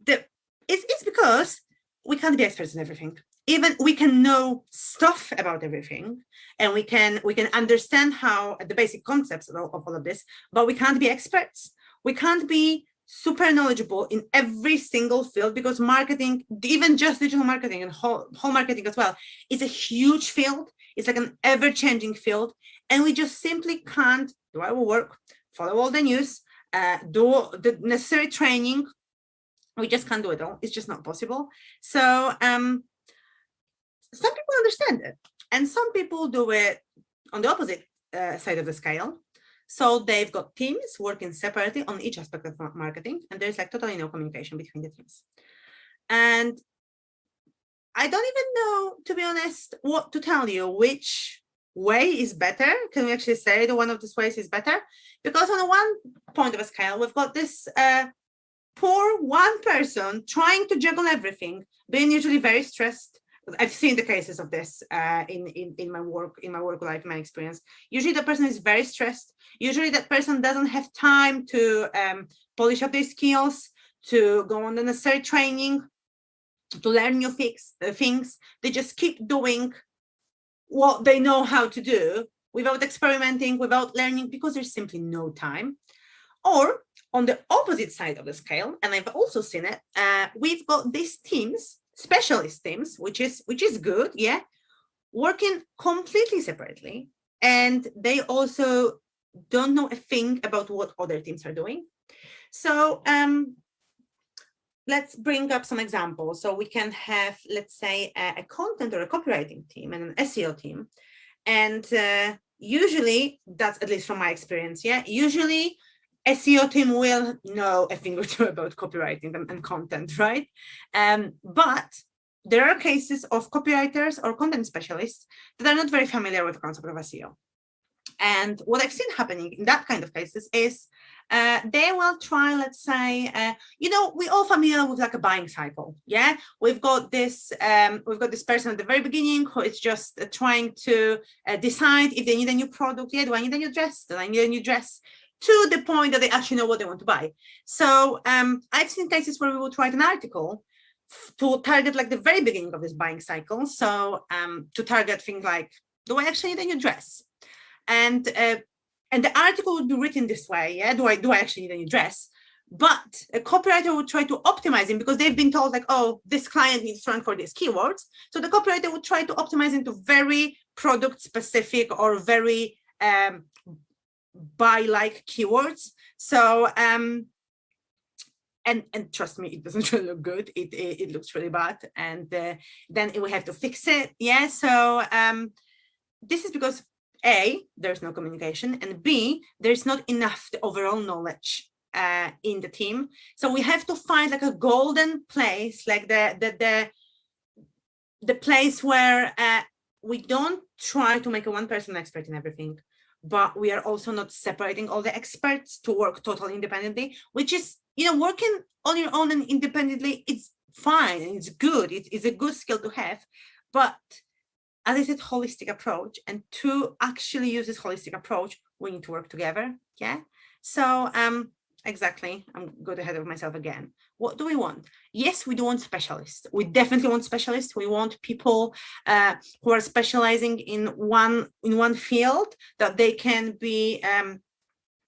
it's because we can't be experts in everything. Even we can know stuff about everything, and we can understand how the basic concepts of all of this, but we can't be experts. We can't be super knowledgeable in every single field, because marketing, even just digital marketing and whole marketing as well, is a huge field. It's like an ever-changing field, and we just simply can't do our work, follow all the news, do the necessary training. We just can't do it all. It's just not possible. So some people understand it, and some people do it on the opposite side of the scale. So they've got teams working separately on each aspect of marketing, and there's like totally no communication between the teams. And I don't even know, to be honest, what to tell you, which way is better. Can we actually say that one of these ways is better? Because on one point of a scale, we've got this poor one person trying to juggle everything, being usually very stressed. I've seen the cases of this in my work life, my experience. Usually the person is very stressed. Usually that person doesn't have time to polish up their skills, to go on the necessary training, to learn new things. They just keep doing what they know how to do without experimenting, without learning, because there's simply no time. Or on the opposite side of the scale, and I've also seen it, we've got these teams, specialist teams, which is good, yeah, working completely separately, and they also don't know a thing about what other teams are doing. So let's bring up some examples. So we can have, let's say, a content or a copywriting team and an SEO team. And usually, that's at least from my experience, yeah, usually SEO team will know a thing or two about copywriting and content, right? But there are cases of copywriters or content specialists that are not very familiar with the concept of SEO. And what I've seen happening in that kind of cases is they will try, let's say, we're all familiar with like a buying cycle. Yeah, we've got this person at the very beginning who is just trying to decide if they need a new product. Yeah, do I need a new dress? Do I need a new dress? To the point that they actually know what they want to buy. So I've seen cases where we would write an article to target like the very beginning of this buying cycle. So to target things like, do I actually need a new dress? And the article would be written this way, yeah, do I actually need a new dress? But a copywriter would try to optimize it because they've been told like, oh, this client needs to rank for these keywords. So the copywriter would try to optimize into very product specific or very buy-like keywords. So and trust me, it doesn't really look good. It looks really bad, and then we have to fix it. Yeah. So this is because A, there's no communication, and B, there's not enough overall knowledge in the team. So we have to find like a golden place, like the place where we don't try to make a one person expert in everything, but we are also not separating all the experts to work totally independently, which is, working on your own and independently, it's fine and it's good. It's a good skill to have. But as I said, holistic approach. And to actually use this holistic approach, we need to work together. Yeah. So exactly, I'm going ahead of myself again. What do we want? Yes, we do want specialists. We definitely want specialists. We want people who are specializing in one field that they can be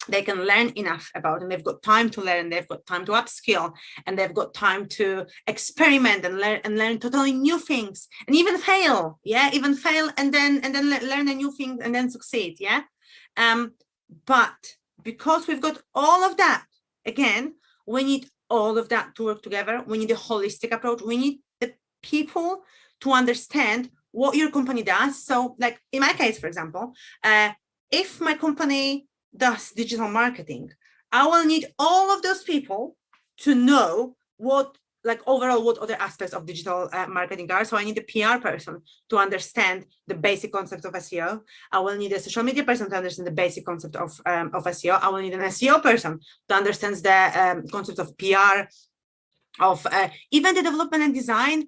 they can learn enough about, and they've got time to learn, they've got time to upskill, and they've got time to experiment and learn totally new things, and even fail, and then learn a new thing and then succeed. Yeah. But because we've got all of that, again, we need all of that to work together. We need a holistic approach. We need the people to understand what your company does. So like in my case, for example, if my company does digital marketing, I will need all of those people to know what other aspects of digital marketing are. So I need a PR person to understand the basic concept of SEO. I will need a social media person to understand the basic concept of SEO. I will need an SEO person to understand the concept of PR, of even the development and design.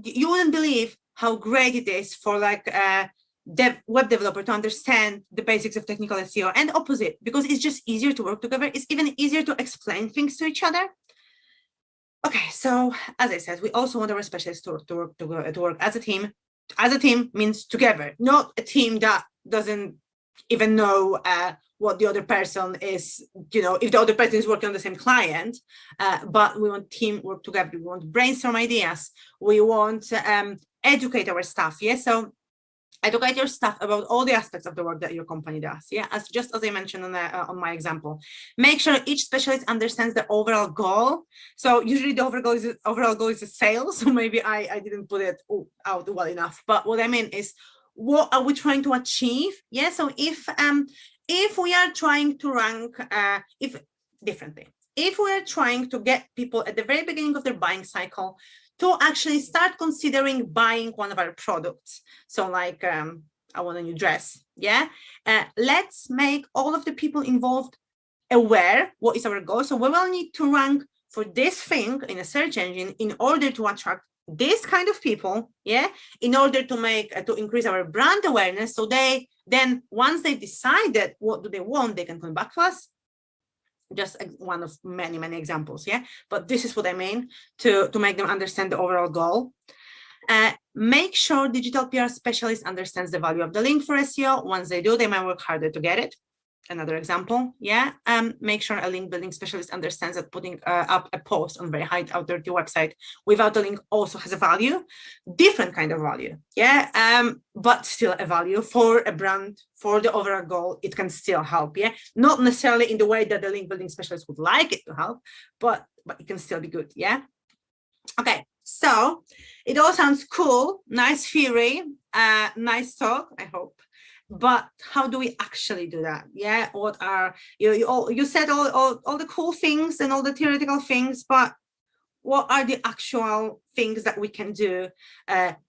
You wouldn't believe how great it is for web developer to understand the basics of technical SEO, and opposite, because it's just easier to work together. It's even easier to explain things to each other. Okay, so as I said, we also want our specialists to work as a team. As a team means together, not a team that doesn't even know what the other person is, if the other person is working on the same client, but we want team work together. We want brainstorm ideas. We want to educate our staff. Yeah, so educate your staff about all the aspects of the work that your company does. Yeah, as I mentioned on my example, make sure each specialist understands the overall goal. So usually the overall goal is the sales. So maybe I didn't put it out well enough. But what I mean is, what are we trying to achieve? Yeah. So if if we are trying to rank, if we are trying to get people at the very beginning of their buying cycle to actually start considering buying one of our products. So like, I want a new dress, yeah? Let's make all of the people involved aware what is our goal. So we will need to rank for this thing in a search engine in order to attract this kind of people, yeah, in order to make to increase our brand awareness. So they then, once they decided what do they want, they can come back to us. Just one of many examples, yeah. But this is what I mean to make them understand the overall goal. Make sure digital PR specialist understands the value of the link for SEO. Once they do, they might work harder to get it. Another example, yeah. Make sure a link building specialist understands that putting up a post on very high authority website without a link also has a value, different kind of value, yeah. But still a value for a brand, for the overall goal. It can still help, yeah. Not necessarily in the way that the link building specialist would like it to help, but it can still be good, yeah. Okay, so it all sounds cool, nice theory, nice talk, I hope. But how do we actually do that? Yeah, what are you said all the cool things and all the theoretical things, but what are the actual things that we can do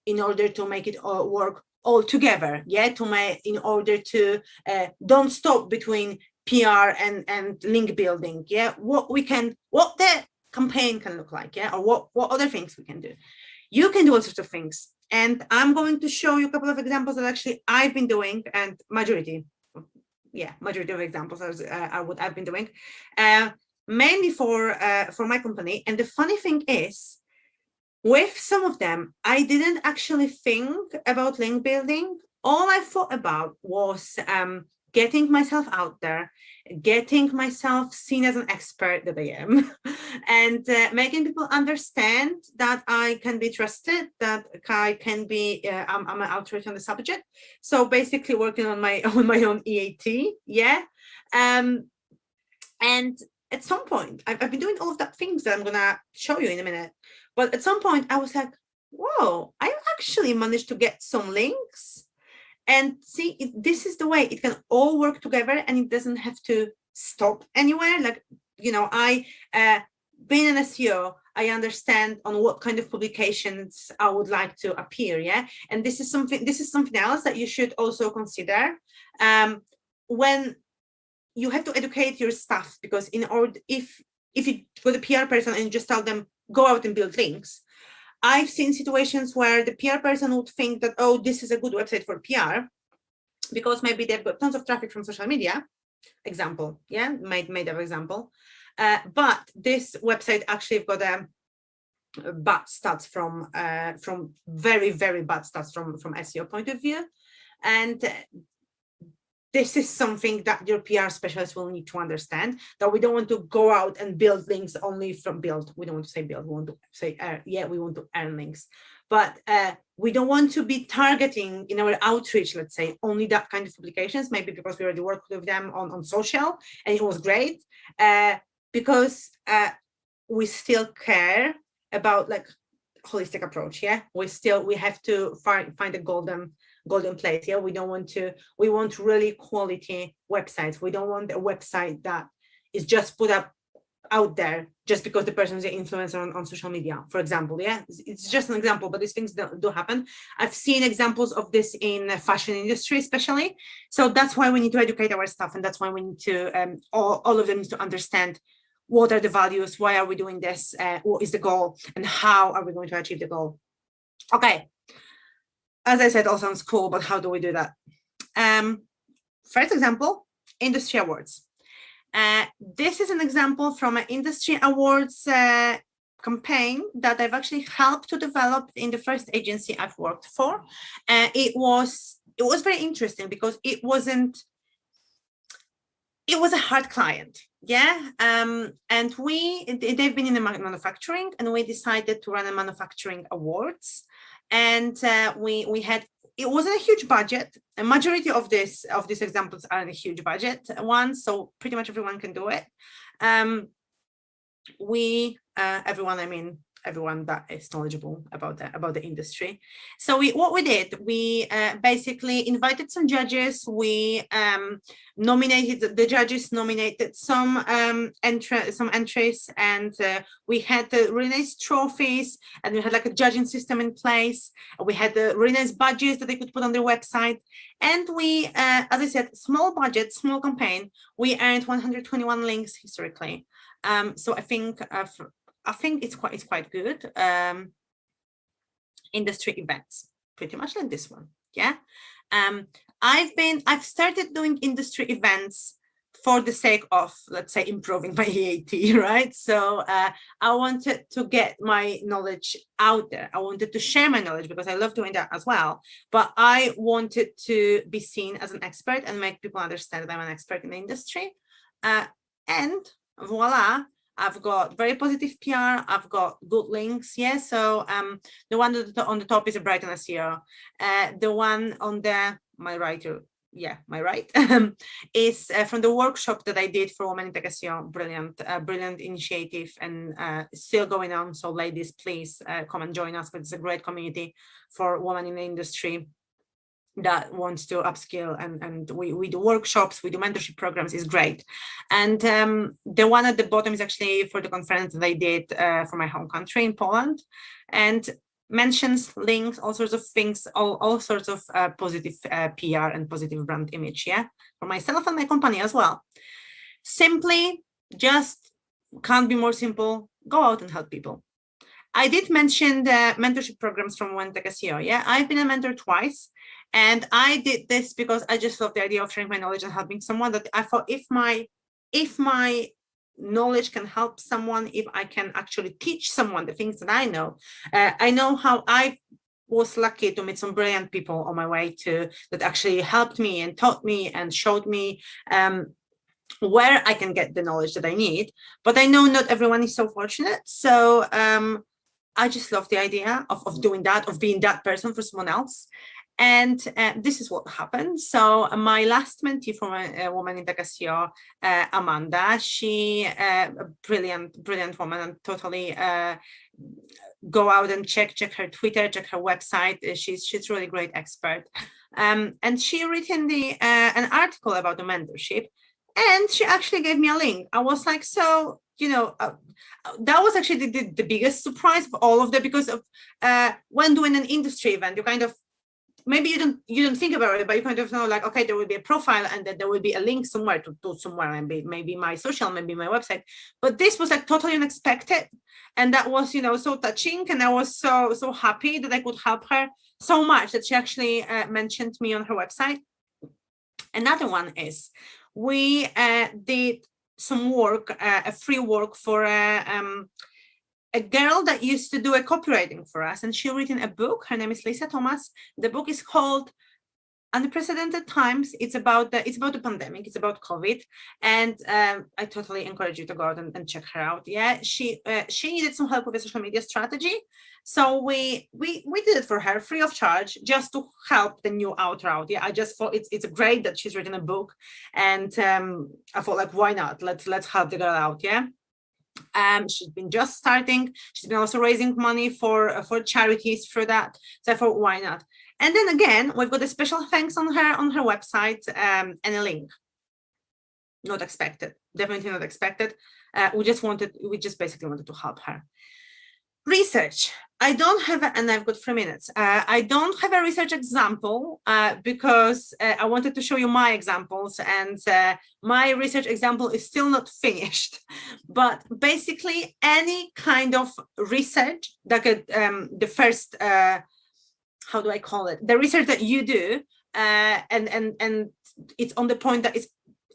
in order to make it all work all together? Yeah, in order to don't stop between PR and link building. Yeah, what the campaign can look like. Yeah, or what other things we can do. You can do all sorts of things. And I'm going to show you a couple of examples that actually I've been doing, and majority of examples are what I've been doing, mainly for my company. And the funny thing is, with some of them, I didn't actually think about link building. All I thought about was getting myself out there, getting myself seen as an expert that I am, and making people understand that I can be trusted, that I can be, I'm an authority on the subject. So basically working on my own EAT, yeah. And at some point, I've been doing all of that things that I'm gonna show you in a minute. But at some point I was like, whoa, I actually managed to get some links. And see, this is the way it can all work together, and it doesn't have to stop anywhere. Like, you know, being an SEO, I understand on what kind of publications I would like to appear. Yeah, and this is something else that you should also consider when you have to educate your staff, because in order, if you go to the PR person and just tell them go out and build links. I've seen situations where the PR person would think that, oh, this is a good website for PR because maybe they've got tons of traffic from social media. Example, yeah, made up example. But this website actually got bad stats from very, very bad stats from SEO point of view. And this is something that your PR specialist will need to understand, that we don't want to go out and build links only from build. We don't want to say build, we want to say, we want to earn links. But we don't want to be targeting in our outreach, let's say, only that kind of publications, maybe because we already worked with them on social and it was great, because we still care about like holistic approach, yeah? We have to find a golden place, yeah? We want really quality websites. We don't want a website that is just put up out there just because the person is an influencer on social media, for example, yeah? It's just an example, but these things do happen. I've seen examples of this in the fashion industry, especially. So that's why we need to educate our staff, and that's why we need to, all of them need to understand what are the values, why are we doing this, what is the goal, and how are we going to achieve the goal. Okay, as I said, all sounds cool, but how do we do that? First example, industry awards. This is an example from an industry awards campaign that I've actually helped to develop in the first agency I've worked for. It was very interesting because it was a hard client, yeah. And they've been in the manufacturing, and we decided to run a manufacturing awards. And we had, it wasn't a huge budget. A majority of these examples are in a huge budget ones, so pretty much everyone can do it. Everyone, I mean everyone that is knowledgeable about the industry. So what we did, we basically invited some judges. We nominated, the judges nominated some entries, and we had the really nice trophies, and we had like a judging system in place. We had the really nice badges that they could put on their website, and we, as I said, small budget, small campaign. We earned 121 links historically. So I think it's quite good. Industry events, pretty much like this one. Yeah. I've started doing industry events for the sake of, let's say, improving my EAT, right? So I wanted to get my knowledge out there. I wanted to share my knowledge because I love doing that as well. But I wanted to be seen as an expert and make people understand that I'm an expert in the industry. And voila, I've got very positive PR. I've got good links. Yeah. So the one on the top is a Brighton SEO. The one on my right is from the workshop that I did for Women in Tech SEO. Brilliant initiative, and still going on. So ladies, please come and join us, because it's a great community for women in the industry that wants to upskill, and we do workshops, we do mentorship programs. Is great. And the one at the bottom is actually for the conference that I did for my home country in Poland, and mentions, links, all sorts of things, all sorts of positive PR and positive brand image, yeah, for myself and my company as well. Simply, just can't be more simple. Go out and help people. I did mention the mentorship programs from Women in Tech SEO. Yeah, I've been a mentor twice. And I did this because I just love the idea of sharing my knowledge and helping someone. That I thought, if my knowledge can help someone, if I can actually teach someone the things that I know how I was lucky to meet some brilliant people on my way to that actually helped me and taught me and showed me where I can get the knowledge that I need. But I know not everyone is so fortunate. So I just love the idea of doing that, of being that person for someone else. And this is what happened. So my last mentee from a Woman in Tech SEO, Amanda, she a brilliant woman, and totally go out and check her Twitter, check her website. She's really great expert. And she written an article about the mentorship, and she actually gave me a link. I was like, so, that was actually the biggest surprise of all of that, because of when doing an industry event, you kind of, maybe you don't think about it, but you kind of know, like, okay, there will be a profile, and then there will be a link somewhere to somewhere, and maybe my social, maybe my website. But this was like totally unexpected, and that was, so touching, and I was so happy that I could help her so much that she actually mentioned me on her website. Another one is we did some work, a free work for a girl that used to do a copywriting for us, and she written a book. Her name is Lisa Thomas. The book is called Unprecedented Times. It's about the pandemic. It's about COVID, and I totally encourage you to go out and check her out. Yeah, she needed some help with a social media strategy, so we did it for her free of charge, just to help the new author out. Yeah, I just thought it's great that she's written a book, and I thought, like, why not? Let's help the girl out. Yeah. She's been just starting. She's been also raising money for charities for that. So I thought, why not? And then again, we've got a special thanks on her website, and a link. Not expected, definitely not expected. We just basically wanted to help her. Research. I don't have, and I've got 3 minutes. I don't have a research example because I wanted to show you my examples, and my research example is still not finished. But basically, any kind of research that could, the first, how do I call it? The research that you do, and it's on the point that it's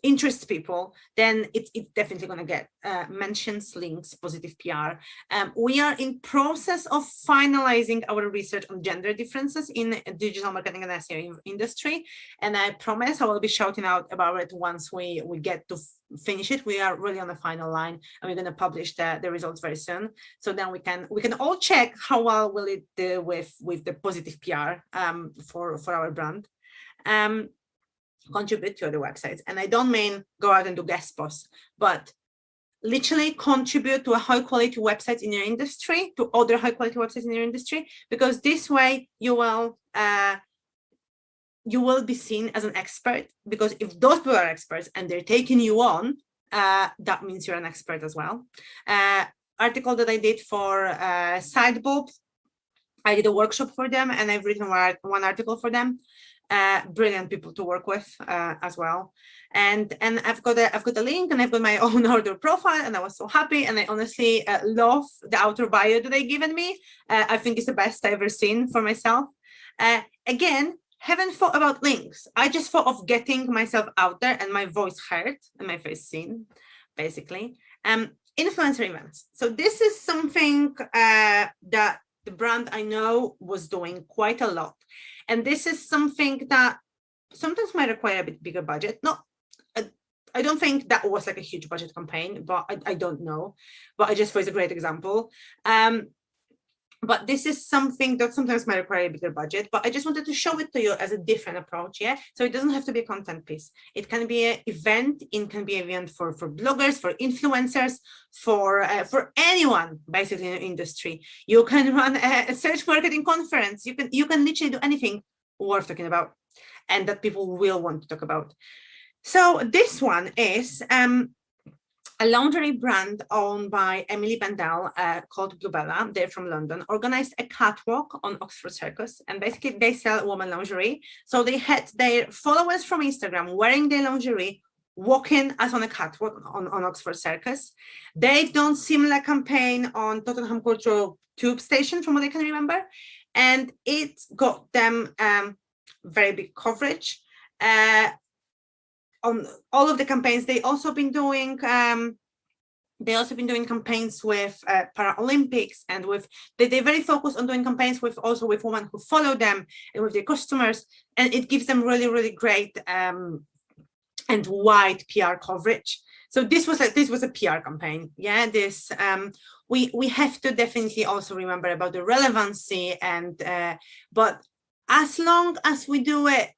interests people, then it's definitely going to get mentions, links, positive PR. We are in process of finalizing our research on gender differences in digital marketing and SEO industry, and I promise I will be shouting out about it once we get to finish it. We are really on the final line, and we're going to publish the results very soon. So then we can all check how well will it do with the positive PR for our brand. Contribute to other websites. And I don't mean go out and do guest posts, but literally contribute to a high quality website in your industry, to other high quality websites in your industry, because this way you will be seen as an expert, because if those people are experts and they're taking you on, that means you're an expert as well. Article that I did for Sidebulb, I did a workshop for them and I've written one article for them. Brilliant people to work with as well. And I've got a link and I've got my own order profile, and I was so happy. And I honestly love the outer bio that they've given me. I think it's the best I've ever seen for myself. Again, haven't thought about links. I just thought of getting myself out there and my voice heard and my face seen, basically. Influencer events. So this is something that the brand I know was doing quite a lot. And this is something that sometimes might require a bit bigger budget. I don't think that was like a huge budget campaign, but I don't know. But I just thought it's a great example. But this is something that sometimes might require a bigger budget, but I just wanted to show it to you as a different approach, yeah? So it doesn't have to be a content piece. It can be an event. It can be an event for bloggers, for influencers, for anyone basically in the industry. You can run a search marketing conference. You can literally do anything worth talking about and that people will want to talk about. So this one is a lingerie brand owned by Emily Bendel called Bluebella. They're from London, organized a catwalk on Oxford Circus, and basically they sell women lingerie. So they had their followers from Instagram wearing their lingerie, walking as on a catwalk on Oxford Circus. They've done similar campaign on Tottenham Court Road Tube Station, from what I can remember, and it got them very big coverage. On all of the campaigns, they also been doing campaigns with Paralympics, and with they're very focused on doing campaigns with women who follow them and with their customers, and it gives them really, really great and wide PR coverage. So this was a PR campaign. Yeah, this we have to definitely also remember about the relevancy, and but as long as we do it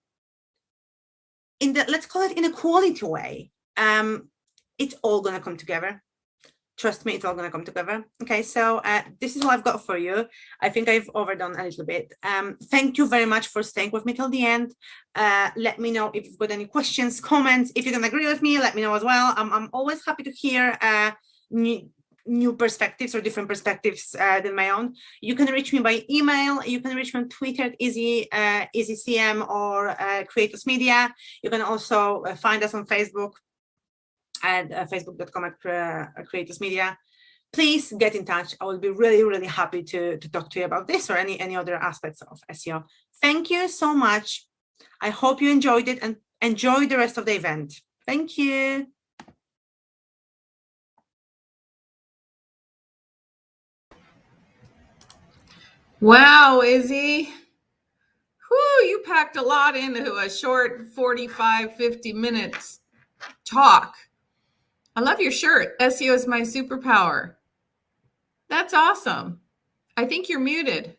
in the, let's call it in a quality way, it's all going to come together. Trust me, it's all going to come together. Okay, so this is what I've got for you. I think I've overdone a little bit. Thank you very much for staying with me till the end. Let me know if you've got any questions, comments. If you don't agree with me, let me know as well. I'm always happy to hear new perspectives or different perspectives than my own. You can reach me by email. You can reach me on Twitter at EasyCM or Creators Media. You can also find us on Facebook at facebook.com/Creators Media. Please get in touch. I will be really, really happy to talk to you about this or any other aspects of SEO. Thank you so much. I hope you enjoyed it and enjoy the rest of the event. Thank you.
Wow, Izzy. Whew, you packed a lot into a short 45, 50 minutes talk. I love your shirt. SEO is my superpower. That's awesome. I think you're muted.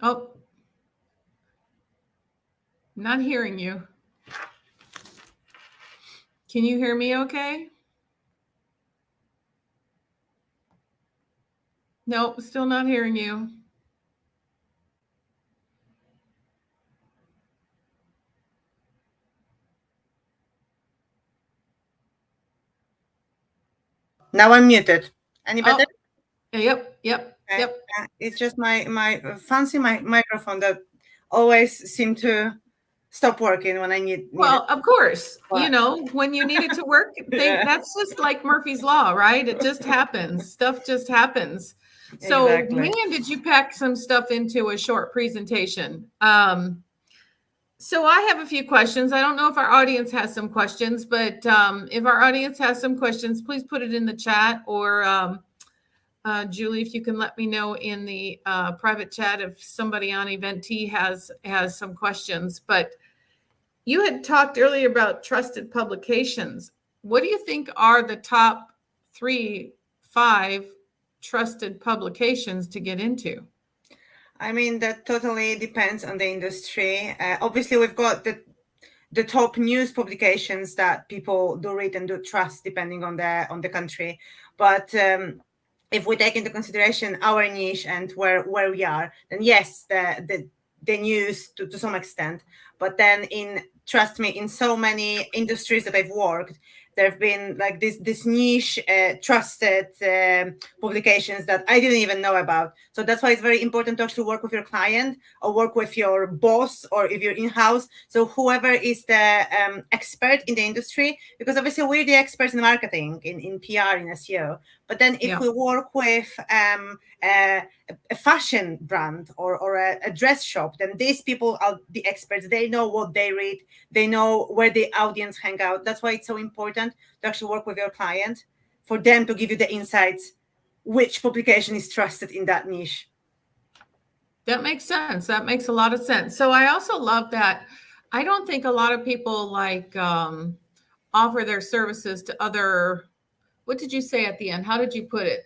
Oh, I'm not hearing you. Can you hear me okay? Nope, still not hearing you.
Now I'm muted. Any better?
Yep.
Okay. Yep. It's just my fancy microphone that always seem to stop working when I need
well,
it.
Of course,
But
you know, when you need it to work, that's just like Murphy's Law, right? It just happens. Stuff just happens. So,
Exactly.
man, did you pack some stuff into a short presentation? So I have a few questions. I don't know if our audience has some questions, but if our audience has some questions, please put it in the chat, or Julie, if you can let me know in the private chat if somebody on Eventy has some questions. But you had talked earlier about trusted publications. What do you think are the top 3, 5 trusted publications to get into?
I mean, that totally depends on the industry. Obviously, we've got the top news publications that people do read and do trust, depending on the country. But if we take into consideration our niche and where we are, then yes, the news to some extent. But then trust me, in so many industries that I've worked, there have been like this niche trusted publications that I didn't even know about. So that's why it's very important to actually work with your client or work with your boss, or if you're in-house, so whoever is the expert in the industry, because obviously we're the experts in marketing, in PR, in SEO. But then if we work with a fashion brand or a dress shop, then these people are the experts. They know what they read. They know where the audience hang out. That's why it's so important to actually work with your client, for them to give you the insights, which publication is trusted in that niche.
That makes sense. That makes a lot of sense. So I also love that. I don't think a lot of people offer their services to other, what did you say at the end? How did you put it?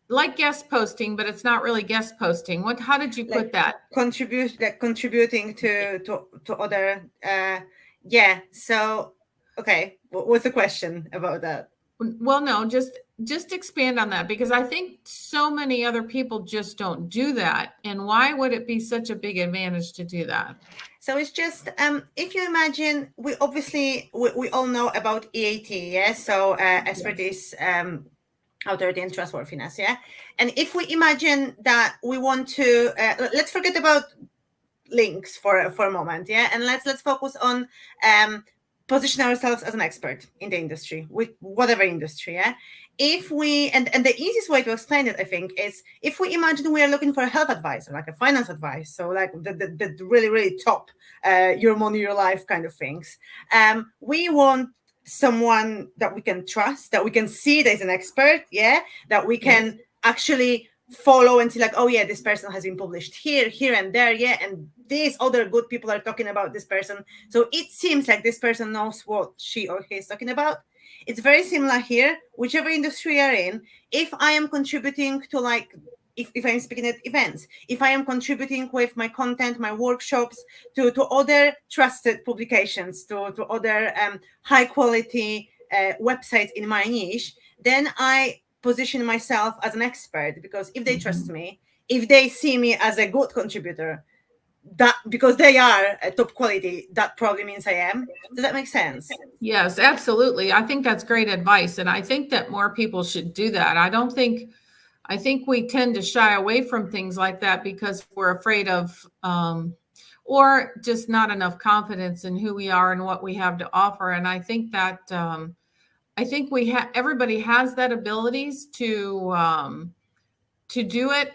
Like guest posting, but it's not really guest posting. How did you put that?
Contributing to other. Yeah. So, okay. What's the question about that?
Well, no, just expand on that, because I think so many other people just don't do that. And why would it be such a big advantage to do that?
So it's just, if you imagine, we all know about EAT, yeah? So expertise, authority, and trustworthiness, yeah? And if we imagine that we want to, let's forget about links for a moment, yeah? And let's focus on position ourselves as an expert in the industry, with whatever industry, yeah? If we, and the easiest way to explain it, I think, is if we imagine we are looking for a health advisor, like a finance advice, so like the really, really top, your money, your life kind of things. We want someone that we can trust, that we can see there's an expert, yeah, that we can actually follow and see like, oh yeah, this person has been published here and there, yeah, and these other good people are talking about this person. So it seems like this person knows what she or he is talking about. It's very similar here, whichever industry you're in. If I am contributing to, like, if I'm speaking at events, if I am contributing with my content, my workshops to other trusted publications, to other high quality websites in my niche, then I position myself as an expert, because if they trust me, if they see me as a good contributor, that because they are top quality, that probably means I am. Does that make sense?
Yes, absolutely. I think that's great advice. And I think that more people should do that. I think we tend to shy away from things like that because we're afraid of, or just not enough confidence in who we are and what we have to offer. And I think that, everybody has that abilities to do it,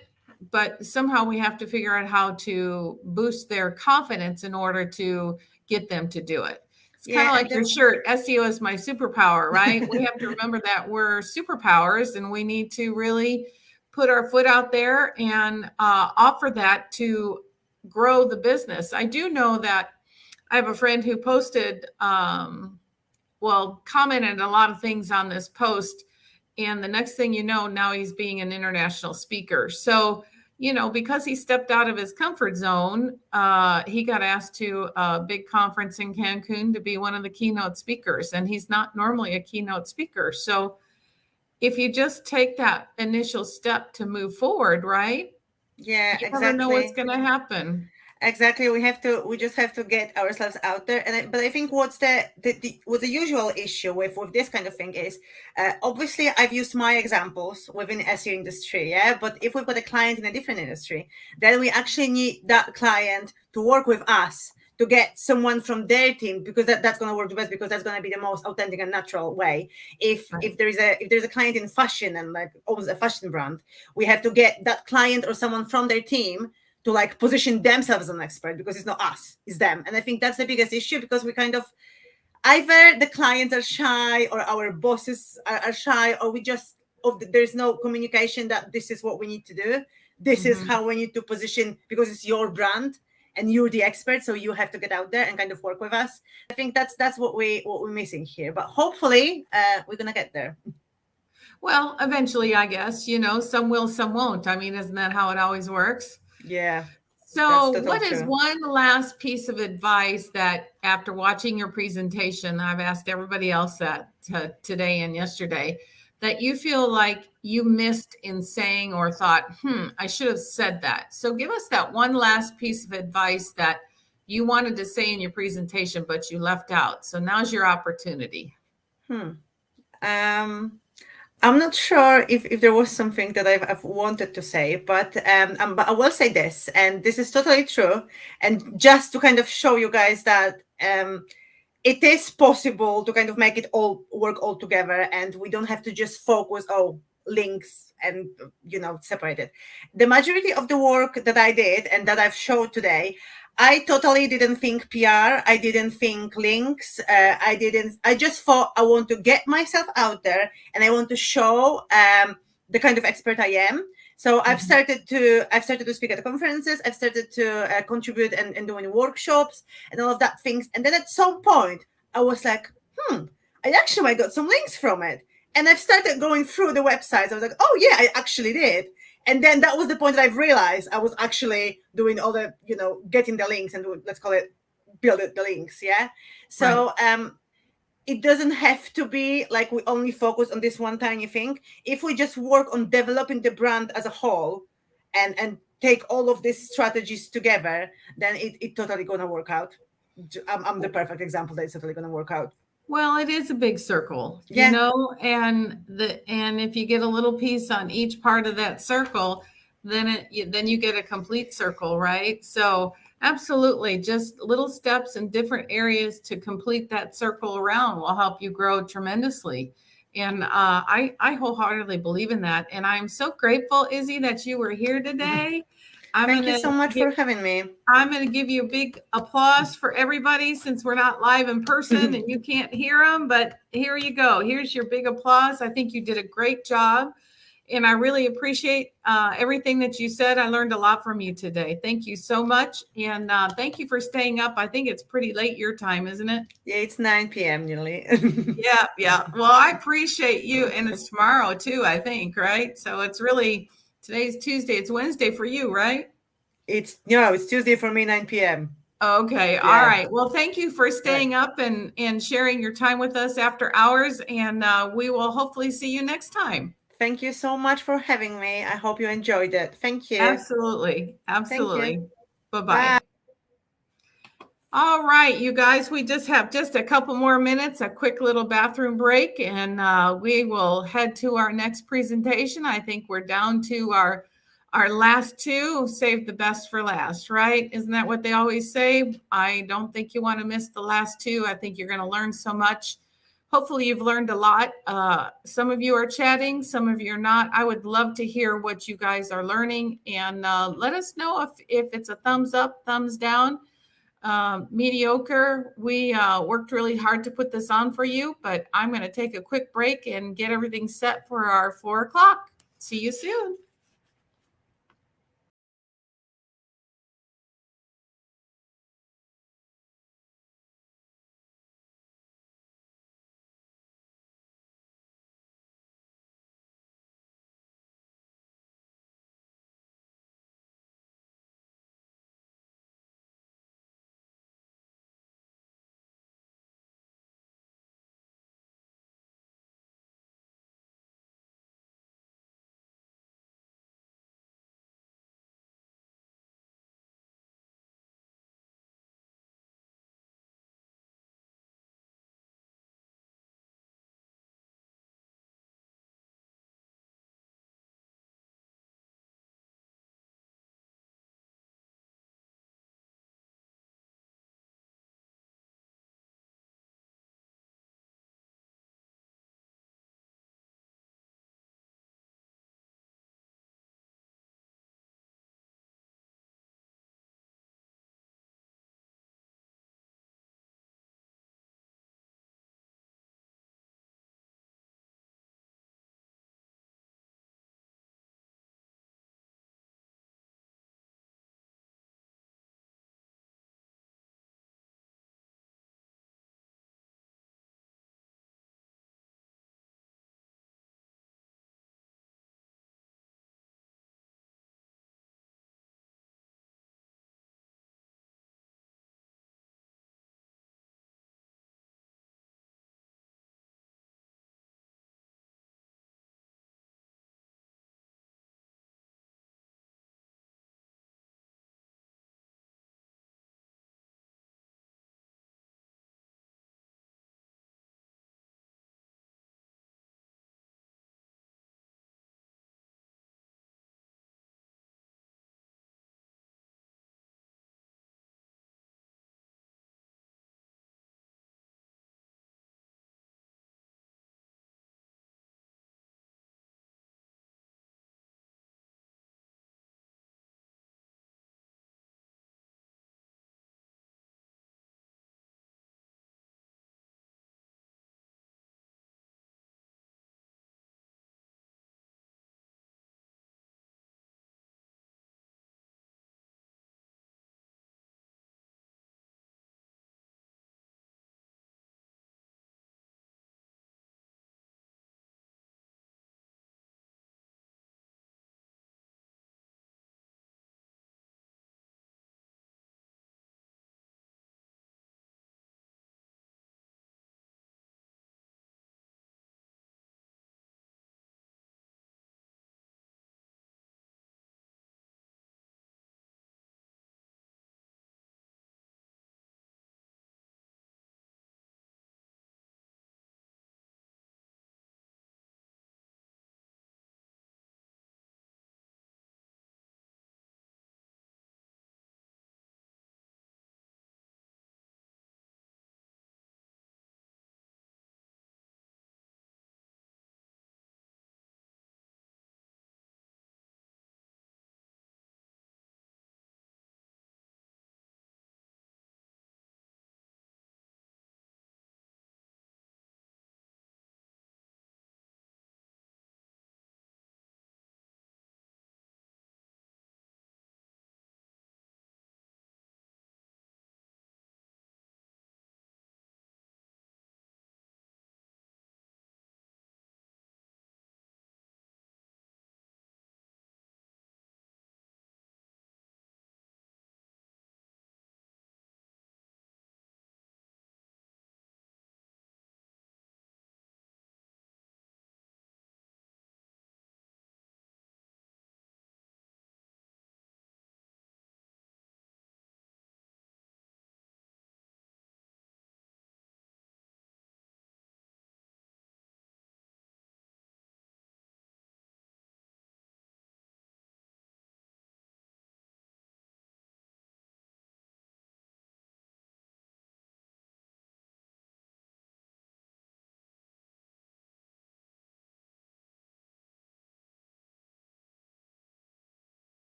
but somehow we have to figure out how to boost their confidence in order to get them to do it. It's kind of like your shirt, SEO is my superpower, right? We have to remember that we're superpowers, and we need to really put our foot out there and offer that to grow the business. I do know that I have a friend who posted, commented a lot of things on this post. And the next thing you know, now he's being an international speaker. So, because he stepped out of his comfort zone, he got asked to a big conference in Cancun to be one of the keynote speakers. And he's not normally a keynote speaker. So if you just take that initial step to move forward, right?
Yeah,
you never know what's going to happen.
Exactly. We just have to get ourselves out there. But I think what's the usual issue with this kind of thing is, obviously I've used my examples within SEO industry. Yeah. But if we've got a client in a different industry, then we actually need that client to work with us to get someone from their team, because that's going to work the best, because that's going to be the most authentic and natural way. If there's a client in fashion and like almost a fashion brand, we have to get that client or someone from their team to like position themselves as an expert, because it's not us, it's them. And I think that's the biggest issue, because we kind of, either the clients are shy or our bosses are shy, or there's no communication that this is what we need to do. This is how we need to position, because it's your brand and you're the expert. So you have to get out there and kind of work with us. I think that's what we're missing here, but hopefully we're going to get there.
Well, eventually, I guess, some will, some won't. I mean, isn't that how it always works?
Yeah.
So,
totally
what is
true.
one last piece of advice that, after watching your presentation, I've asked everybody else that today and yesterday, that you feel like you missed in saying or thought, I should have said that? So, give us that one last piece of advice that you wanted to say in your presentation, but you left out. So, now's your opportunity.
I'm not sure if there was something that I've wanted to say, but I will say this, and this is totally true. And just to kind of show you guys that it is possible to kind of make it all work all together, and we don't have to just focus links and separate it. The majority of the work that I did and that I've showed today, I totally didn't think PR. I didn't think links. I just thought I want to get myself out there and I want to show the kind of expert I am. So I've started to speak at conferences. I've started to contribute and doing workshops and all of that things. And then at some point I was like, I actually might got some links from it. And I've started going through the websites. I was like, oh yeah, I actually did. And then that was the point that I've realized I was actually doing all the, getting the links and let's call it build the links. Yeah. So it doesn't have to be like we only focus on this one tiny thing. If we just work on developing the brand as a whole and take all of these strategies together, then it totally gonna work out. I'm the perfect example that it's totally gonna work out.
Well, it is a big circle,
Yeah.
and if you get a little piece on each part of that circle, then you get a complete circle, right? So absolutely, just little steps in different areas to complete that circle around will help you grow tremendously. And I wholeheartedly believe in that. And I'm so grateful, Izzy, that you were here today.
Thank you so much for having me.
I'm going to give you a big applause for everybody since we're not live in person and you can't hear them, but here you go. Here's your big applause. I think you did a great job. And I really appreciate everything that you said. I learned a lot from you today. Thank you so much. And thank you for staying up. I think it's pretty late your time, isn't it?
Yeah, it's 9 p.m. nearly.
Yeah. Well, I appreciate you. And it's tomorrow too, I think, right? So it's really, today's Tuesday. It's Wednesday for you, right?
It's Tuesday for me, 9 p.m.
Okay.
Yeah.
All right. Well, thank you for staying up and sharing your time with us after hours. And we will hopefully see you next time.
Thank you so much for having me. I hope you enjoyed it. Thank you.
Absolutely.
Thank you.
Bye-bye.
Bye.
All right, you guys, we just have a couple more minutes, a quick little bathroom break, and we will head to our next presentation. I think we're down to our last two. Save the best for last, right? Isn't that what they always say? I don't think you want to miss the last two. I think you're going to learn so much. Hopefully you've learned a lot. Some of you are chatting, some of you are not. I would love to hear what you guys are learning, and let us know if it's a thumbs up, thumbs down. Mediocre. We worked really hard to put this on for you, but I'm going to take a quick break and get everything set for our 4 o'clock. See you soon.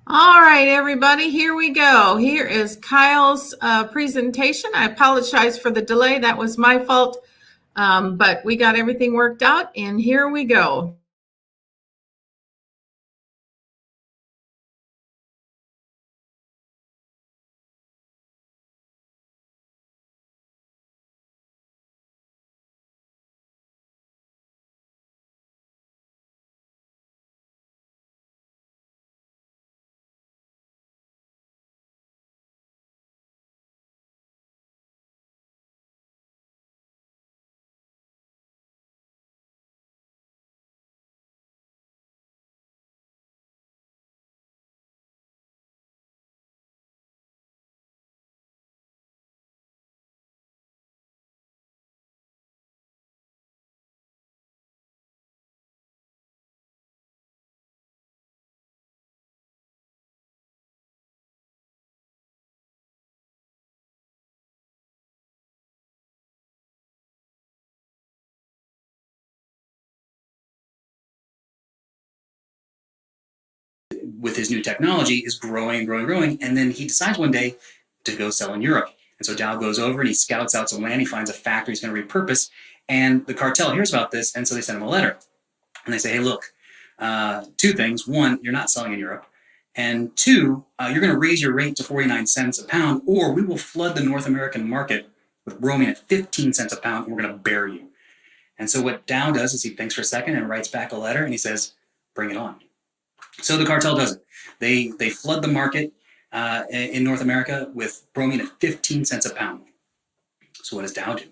All right, everybody, here we go. Here is Kyle's presentation. I apologize for the delay. That was my fault, but we got everything worked out, and here we go.
With his new technology is growing and growing and growing. And then he decides one day to go sell in Europe. And so Dow goes over and he scouts out some land. He finds a factory he's going to repurpose. And the cartel hears about this. And so they send him a letter. And they say, hey, look, two things. One, you're not selling in Europe. And two, you're going to raise your rate to 49 cents a pound, or we will flood the North American market with bromine at 15 cents a pound, and we're going to bury you. And so what Dow does is he thinks for a second and writes back a letter, and he says, bring it on. So the cartel does it. They flood the market in North America with bromine at 15 cents a pound. So what does Dow do?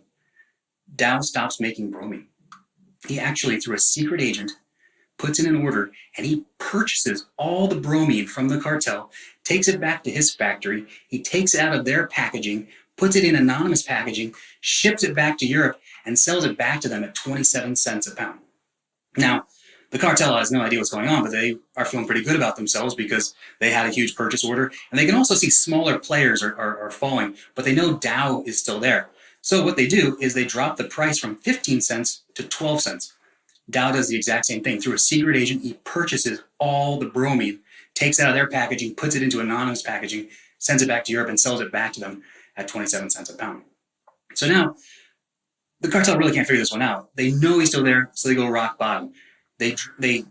Dow stops making bromine. He actually, through a secret agent, puts in an order, and he purchases all the bromine from the cartel, takes it back to his factory. He takes it out of their packaging, puts it in anonymous packaging, ships it back to Europe, and sells it back to them at 27 cents a pound. Now, the cartel has no idea what's going on, but they are feeling pretty good about themselves because they had a huge purchase order. And they can also see smaller players are falling, but they know Dow is still there. So what they do is they drop the price from 15 cents to 12 cents. Dow does the exact same thing. Through a secret agent, he purchases all the bromine, takes it out of their packaging, puts it into anonymous packaging, sends it back to Europe, and sells it back to them at 27 cents a pound. So now, the cartel really can't figure this one out. They know he's still there, so they go rock bottom. They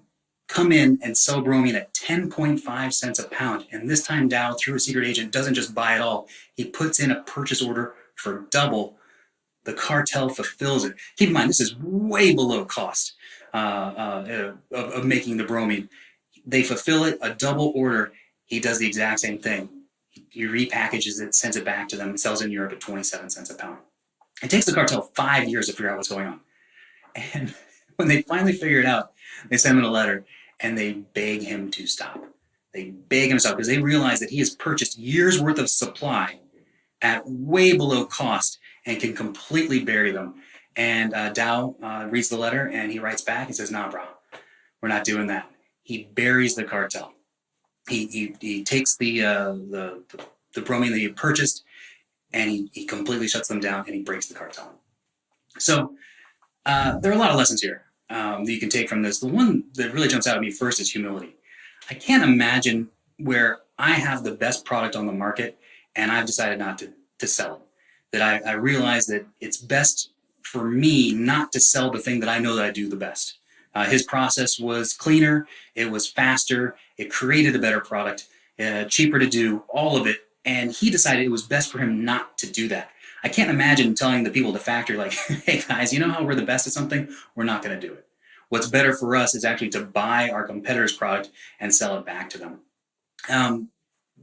come in and sell bromine at 10.5 cents a pound. And this time Dow, through a secret agent, doesn't just buy it all. He puts in a purchase order for double. The cartel fulfills it. Keep in mind, this is way below cost of making the bromine. They fulfill it, a double order. He does the exact same thing. He repackages it, sends it back to them, and sells it in Europe at 27 cents a pound. It takes the cartel 5 years to figure out what's going on. And when they finally figure it out, they send him a letter and they beg him to stop. They beg him to stop because they realize that he has purchased years worth of supply at way below cost and can completely bury them. And Dow reads the letter and he writes back and says, nah, bro, we're not doing that. He buries the cartel. He takes the bromine that he purchased and he completely shuts them down and he breaks the cartel. So there are a lot of lessons here that you can take from this. The one that really jumps out at me first is humility. I can't imagine where I have the best product on the market and I've decided not to sell it. That I realize that it's best for me not to sell the thing that I know that I do the best. His process was cleaner, it was faster, it created a better product, cheaper to do, all of it. And he decided it was best for him not to do that. I can't imagine telling the people at the factory, like, hey guys, you know how we're the best at something? We're not going to do it. What's better for us is actually to buy our competitor's product and sell it back to them.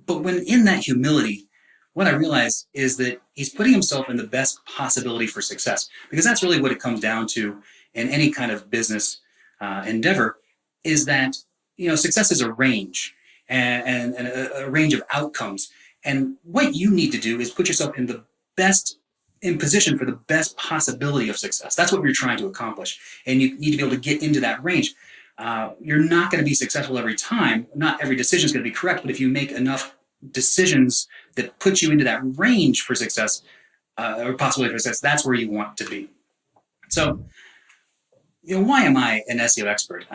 But when in that humility, what I realized is that he's putting himself in the best possibility for success, because that's really what it comes down to in any kind of business endeavor, is that, you know, success is a range and a range of outcomes. And what you need to do is put yourself in the best in position for the best possibility of success. That's what you're trying to accomplish. And you need to be able to get into that range. You're not going to be successful every time. Not every decision is going to be correct, but if you make enough decisions that put you into that range for success, or possibility for success, that's where you want to be. So, you know, why am I an SEO expert?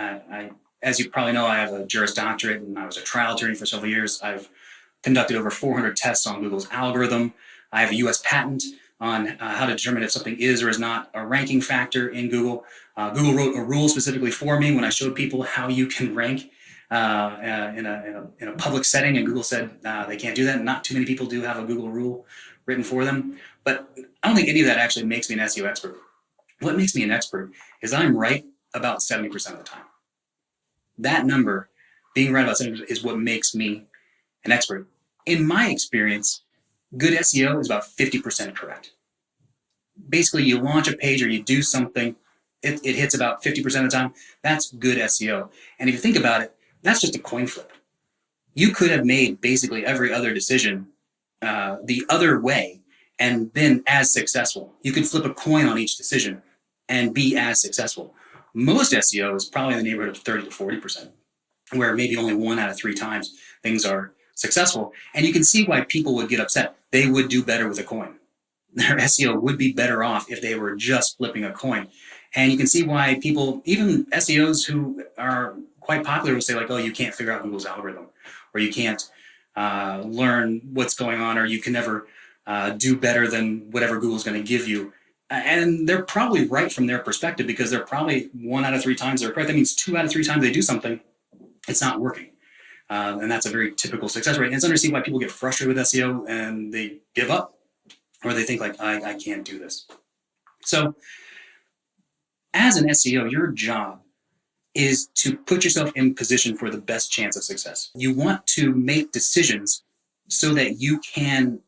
as you probably know, I have a Juris Doctorate and I was a trial attorney for several years. I've conducted over 400 tests on Google's algorithm. I have a US patent on how to determine if something is or is not a ranking factor in Google. Google wrote a rule specifically for me when I showed people how you can rank in a public setting, and Google said they can't do that. Not too many people do have a Google rule written for them, but I don't think any of that actually makes me an SEO expert. What makes me an expert is I'm right about 70% of the time. That number, being right about 70%, is what makes me an expert. In my experience, good SEO is about 50% correct. Basically, you launch a page or you do something, it hits about 50% of the time. That's good SEO. And if you think about it, that's just a coin flip. You could have made basically every other decision the other way and been as successful. You could flip a coin on each decision and be as successful. Most SEO is probably in the neighborhood of 30 to 40%, where maybe only 1 out of 3 times things are successful. And you can see why people would get upset. They would do better with a coin. Their SEO would be better off if they were just flipping a coin. And you can see why people, even SEOs who are quite popular, will say like, oh, you can't figure out Google's algorithm, or you can't learn what's going on, or you can never do better than whatever Google's going to give you. And they're probably right from their perspective, because they're probably 1 out of 3 times they're correct. That means 2 out of 3 times they do something, it's not working. And that's a very typical success rate. And it's understandable why people get frustrated with SEO and they give up, or they think like, I can't do this. So as an SEO, your job is to put yourself in position for the best chance of success. You want to make decisions so that you can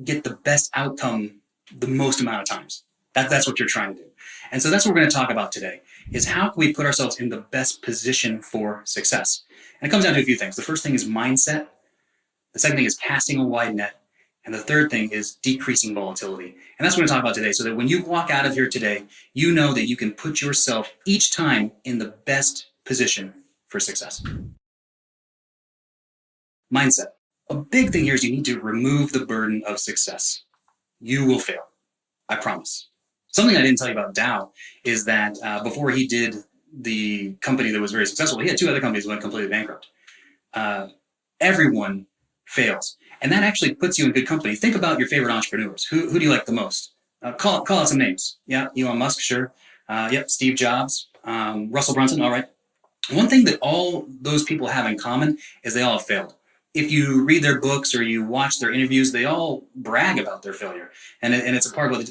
get the best outcome the most amount of times. That's what you're trying to do. And so that's what we're going to talk about today, is how can we put ourselves in the best position for success? And it comes down to a few things. The first thing is mindset. The second thing is casting a wide net. And the third thing is decreasing volatility. And that's what we're going to talk about today, so that when you walk out of here today, you know that you can put yourself each time in the best position for success. Mindset. A big thing here is you need to remove the burden of success. You will fail. I promise. Something I didn't tell you about Dow is that before he did the company that was very successful, he had 2 other companies that went completely bankrupt. Everyone fails. And that actually puts you in good company. Think about your favorite entrepreneurs. Who do you like the most? Call out some names. Yeah, Elon Musk, sure. Yep, Steve Jobs, Russell Brunson, all right. One thing that all those people have in common is they all have failed. If you read their books or you watch their interviews, they all brag about their failure. And it's a part of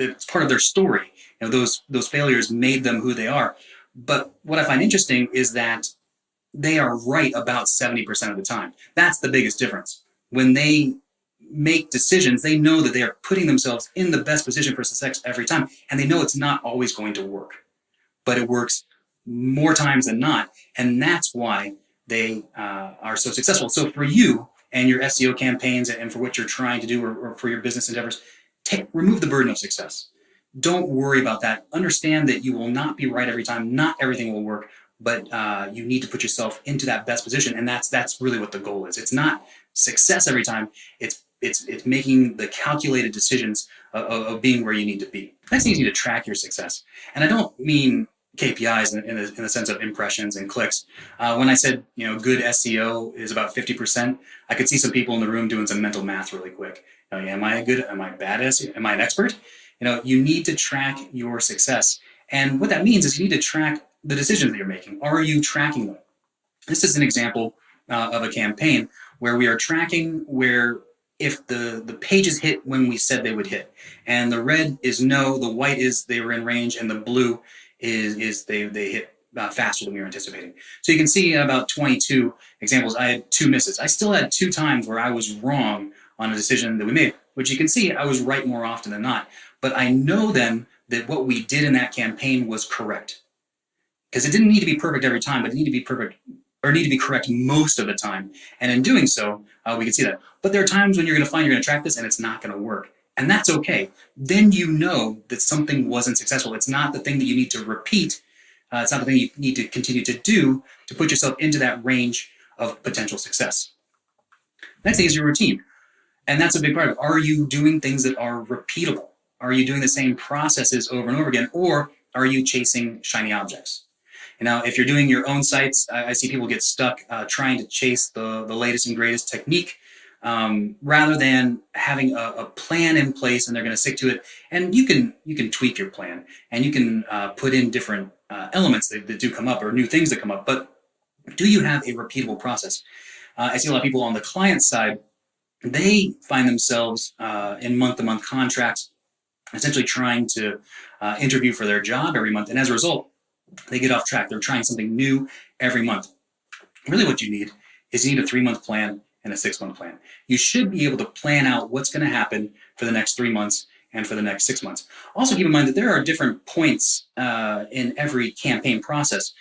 it's part of their story. You know, those failures made them who they are. But what I find interesting is that they are right about 70% of the time. That's the biggest difference. When they make decisions, they know that they are putting themselves in the best position for success every time. And they know it's not always going to work, but it works more times than not. And that's why they are so successful. So for you and your SEO campaigns and for what you're trying to do, or for your business endeavors, remove the burden of success. Don't worry about that. Understand that you will not be right every time. Not everything will work, but you need to put yourself into that best position. And that's really what the goal is. It's not success every time. It's making the calculated decisions of being where you need to be. Next thing is you need to track your success. And I don't mean KPIs in the sense of impressions and clicks. When I said, good SEO is about 50%, I could see some people in the room doing some mental math really quick. Am I good? Am I bad SEO? Am I an expert? You need to track your success. And what that means is you need to track the decisions that you're making. Are you tracking them? This is an example of a campaign where we are tracking where if the pages hit when we said they would hit, and the red is no, the white is they were in range, and the blue is they hit faster than we were anticipating. So you can see about 22 examples, I had 2 misses. I still had 2 times where I was wrong on a decision that we made, which you can see I was right more often than not. But I know then that what we did in that campaign was correct, because it didn't need to be perfect every time, but it needed to be perfect, or need to be correct most of the time. And in doing so, we can see that. But there are times when you're going to track this and it's not going to work. And that's okay. Then you know that something wasn't successful. It's not the thing that you need to repeat. It's not the thing you need to continue to do to put yourself into that range of potential success. Next thing is your routine. And that's a big part of it. Are you doing things that are repeatable? Are you doing the same processes over and over again? Or are you chasing shiny objects? Now, if you're doing your own sites, I see people get stuck trying to chase the latest and greatest technique rather than having a plan in place and they're going to stick to it. And you can tweak your plan and you can put in different elements that do come up or new things that come up. But do you have a repeatable process? I see a lot of people on the client side, they find themselves in month-to-month contracts, essentially trying to interview for their job every month. And as a result, they get off track. They're trying something new every month. Really what you need is you need a 3-month plan and a 6-month plan. You should be able to plan out what's going to happen for the next 3 months and for the next 6 months. Also keep in mind that there are different points in every campaign process.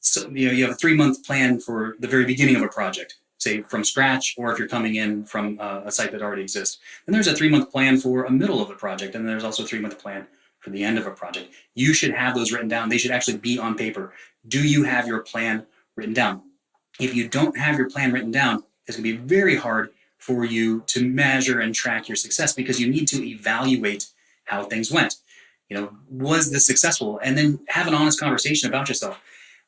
So you have a 3-month plan for the very beginning of a project, say from scratch, or if you're coming in from a site that already exists. Then there's a 3-month plan for a middle of the project, and there's also a 3-month plan for the end of a project. You should have those written down. They should actually be on paper. Do you have your plan written down? If you don't have your plan written down, it's going to be very hard for you to measure and track your success because you need to evaluate how things went. Was this successful? And then have an honest conversation about yourself.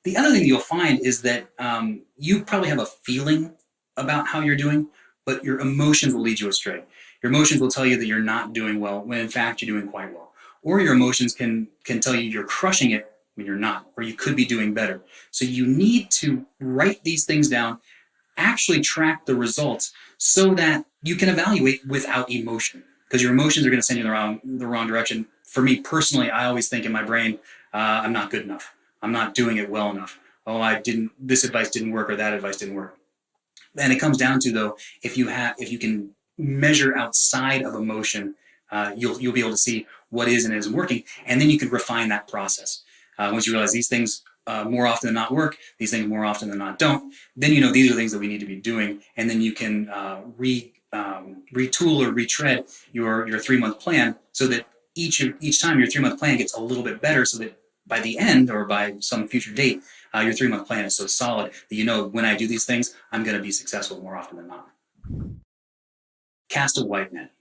The other thing you'll find is that you probably have a feeling about how you're doing, but your emotions will lead you astray. Your emotions will tell you that you're not doing well when in fact you're doing quite well. Or your emotions can tell you you're crushing it when you're not, or you could be doing better. So you need to write these things down, actually track the results so that you can evaluate without emotion, because your emotions are going to send you in the wrong direction. For me personally, I always think in my brain, I'm not good enough. I'm not doing it well enough. Oh, this advice didn't work or that advice didn't work. And it comes down to, though, if you can measure outside of emotion, you'll be able to see what is and isn't working, and then you can refine that process. Once you realize these things more often than not work, these things more often than not don't, then these are things that we need to be doing, and then you can retool or retread your 3-month plan so that each time your 3-month plan gets a little bit better, so that by the end or by some future date, your 3-month plan is so solid that when I do these things, I'm going to be successful more often than not. Cast a wide net.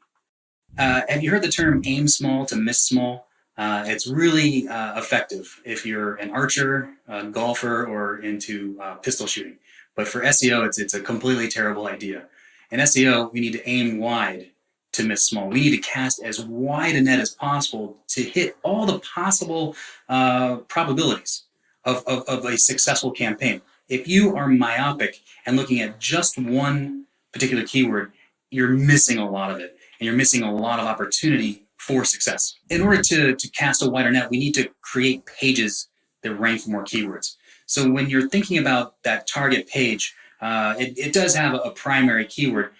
Have you heard the term aim small to miss small? It's really effective if you're an archer, a golfer, or into pistol shooting. But for SEO, it's a completely terrible idea. In SEO, we need to aim wide to miss small. We need to cast as wide a net as possible to hit all the possible probabilities of a successful campaign. If you are myopic and looking at just one particular keyword, you're missing a lot of it, and you're missing a lot of opportunity for success. In order to cast a wider net, we need to create pages that rank for more keywords. So when you're thinking about that target page, it does have a primary keyword,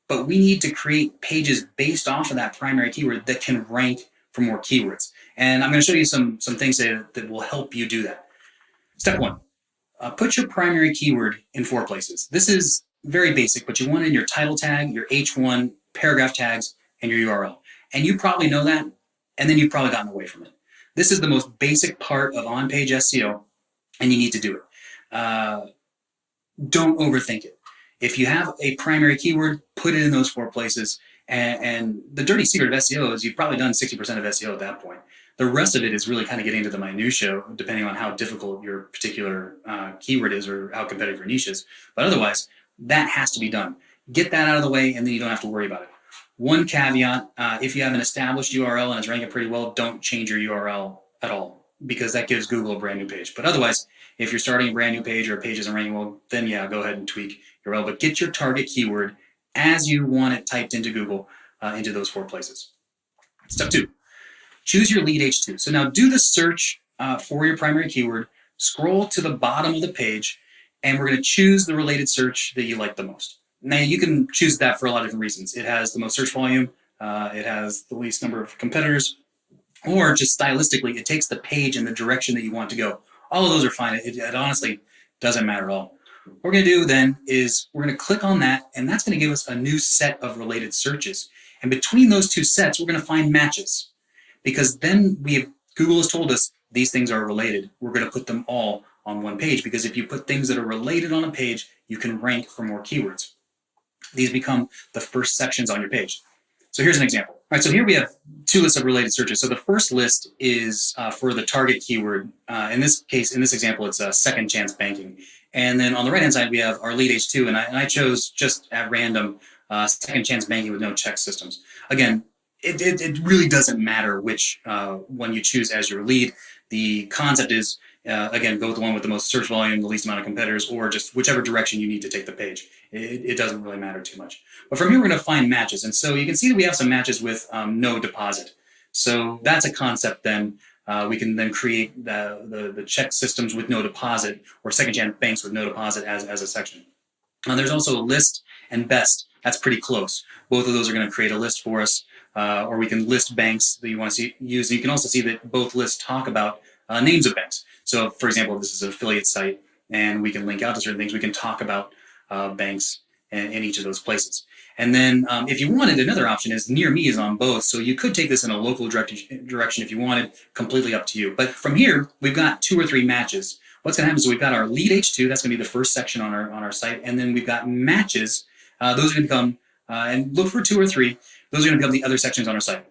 but we need to create pages based off of that primary keyword that can rank for more keywords. And I'm going to show you some things that will help you do that. Step 1, put your primary keyword in 4 places. This is very basic, but you want it in your title tag, your H1, paragraph tags, and your URL. And you probably know that, and then you've probably gotten away from it. This is the most basic part of on-page SEO, and you need to do it. Don't overthink it. If you have a primary keyword, put it in those 4 places. And the dirty secret of SEO is you've probably done 60% of SEO at that point. The rest of it is really kind of getting into the minutia, depending on how difficult your particular keyword is or how competitive your niche is. But otherwise, that has to be done. Get that out of the way, and then you don't have to worry about it. One caveat, if you have an established URL and it's ranking pretty well, don't change your URL at all, because that gives Google a brand new page. But otherwise, if you're starting a brand new page or a page isn't ranking well, then yeah, go ahead and tweak your URL. But get your target keyword as you want it typed into Google into those 4 places. Step 2, choose your lead H2. So now do the search for your primary keyword, scroll to the bottom of the page, and we're going to choose the related search that you like the most. Now, you can choose that for a lot of different reasons. It has the most search volume, it has the least number of competitors, or just stylistically, it takes the page in the direction that you want to go. All of those are fine. It honestly doesn't matter at all. What we're going to do then is we're going to click on that, and that's going to give us a new set of related searches. And between those 2 sets, we're going to find matches, because then Google has told us these things are related. We're going to put them all on one page, because if you put things that are related on a page, you can rank for more keywords. These become the first sections on your page. So here's an example. All right, so here we have two lists of related searches. So the first list is for the target keyword. In this case, in this example, it's second chance banking. And then on the right-hand side, we have our lead H2, and I chose just at random second chance banking with no check systems. Again, it really doesn't matter which one you choose as your lead. The concept is, again, go with the one with the most search volume, the least amount of competitors, or just whichever direction you need to take the page. It doesn't really matter too much. But from here, we're going to find matches. And so you can see that we have some matches with no deposit. So that's a concept then. We can then create the check systems with no deposit, or second chance banks with no deposit as a section. There's also list and best. That's pretty close. Both of those are going to create a list for us, or we can list banks that you want to use. You can also see that both lists talk about names of banks. So for example, if this is an affiliate site and we can link out to certain things, we can talk about banks in each of those places. And then if you wanted, another option is near me is on both. So you could take this in a local direction if you wanted, completely up to you. But from here, we've got 2 or 3 matches. What's going to happen is we've got our lead H2, that's going to be the first section on our site. And then we've got matches. Those are going to become, and look for 2 or 3, those are going to become the other sections on our site.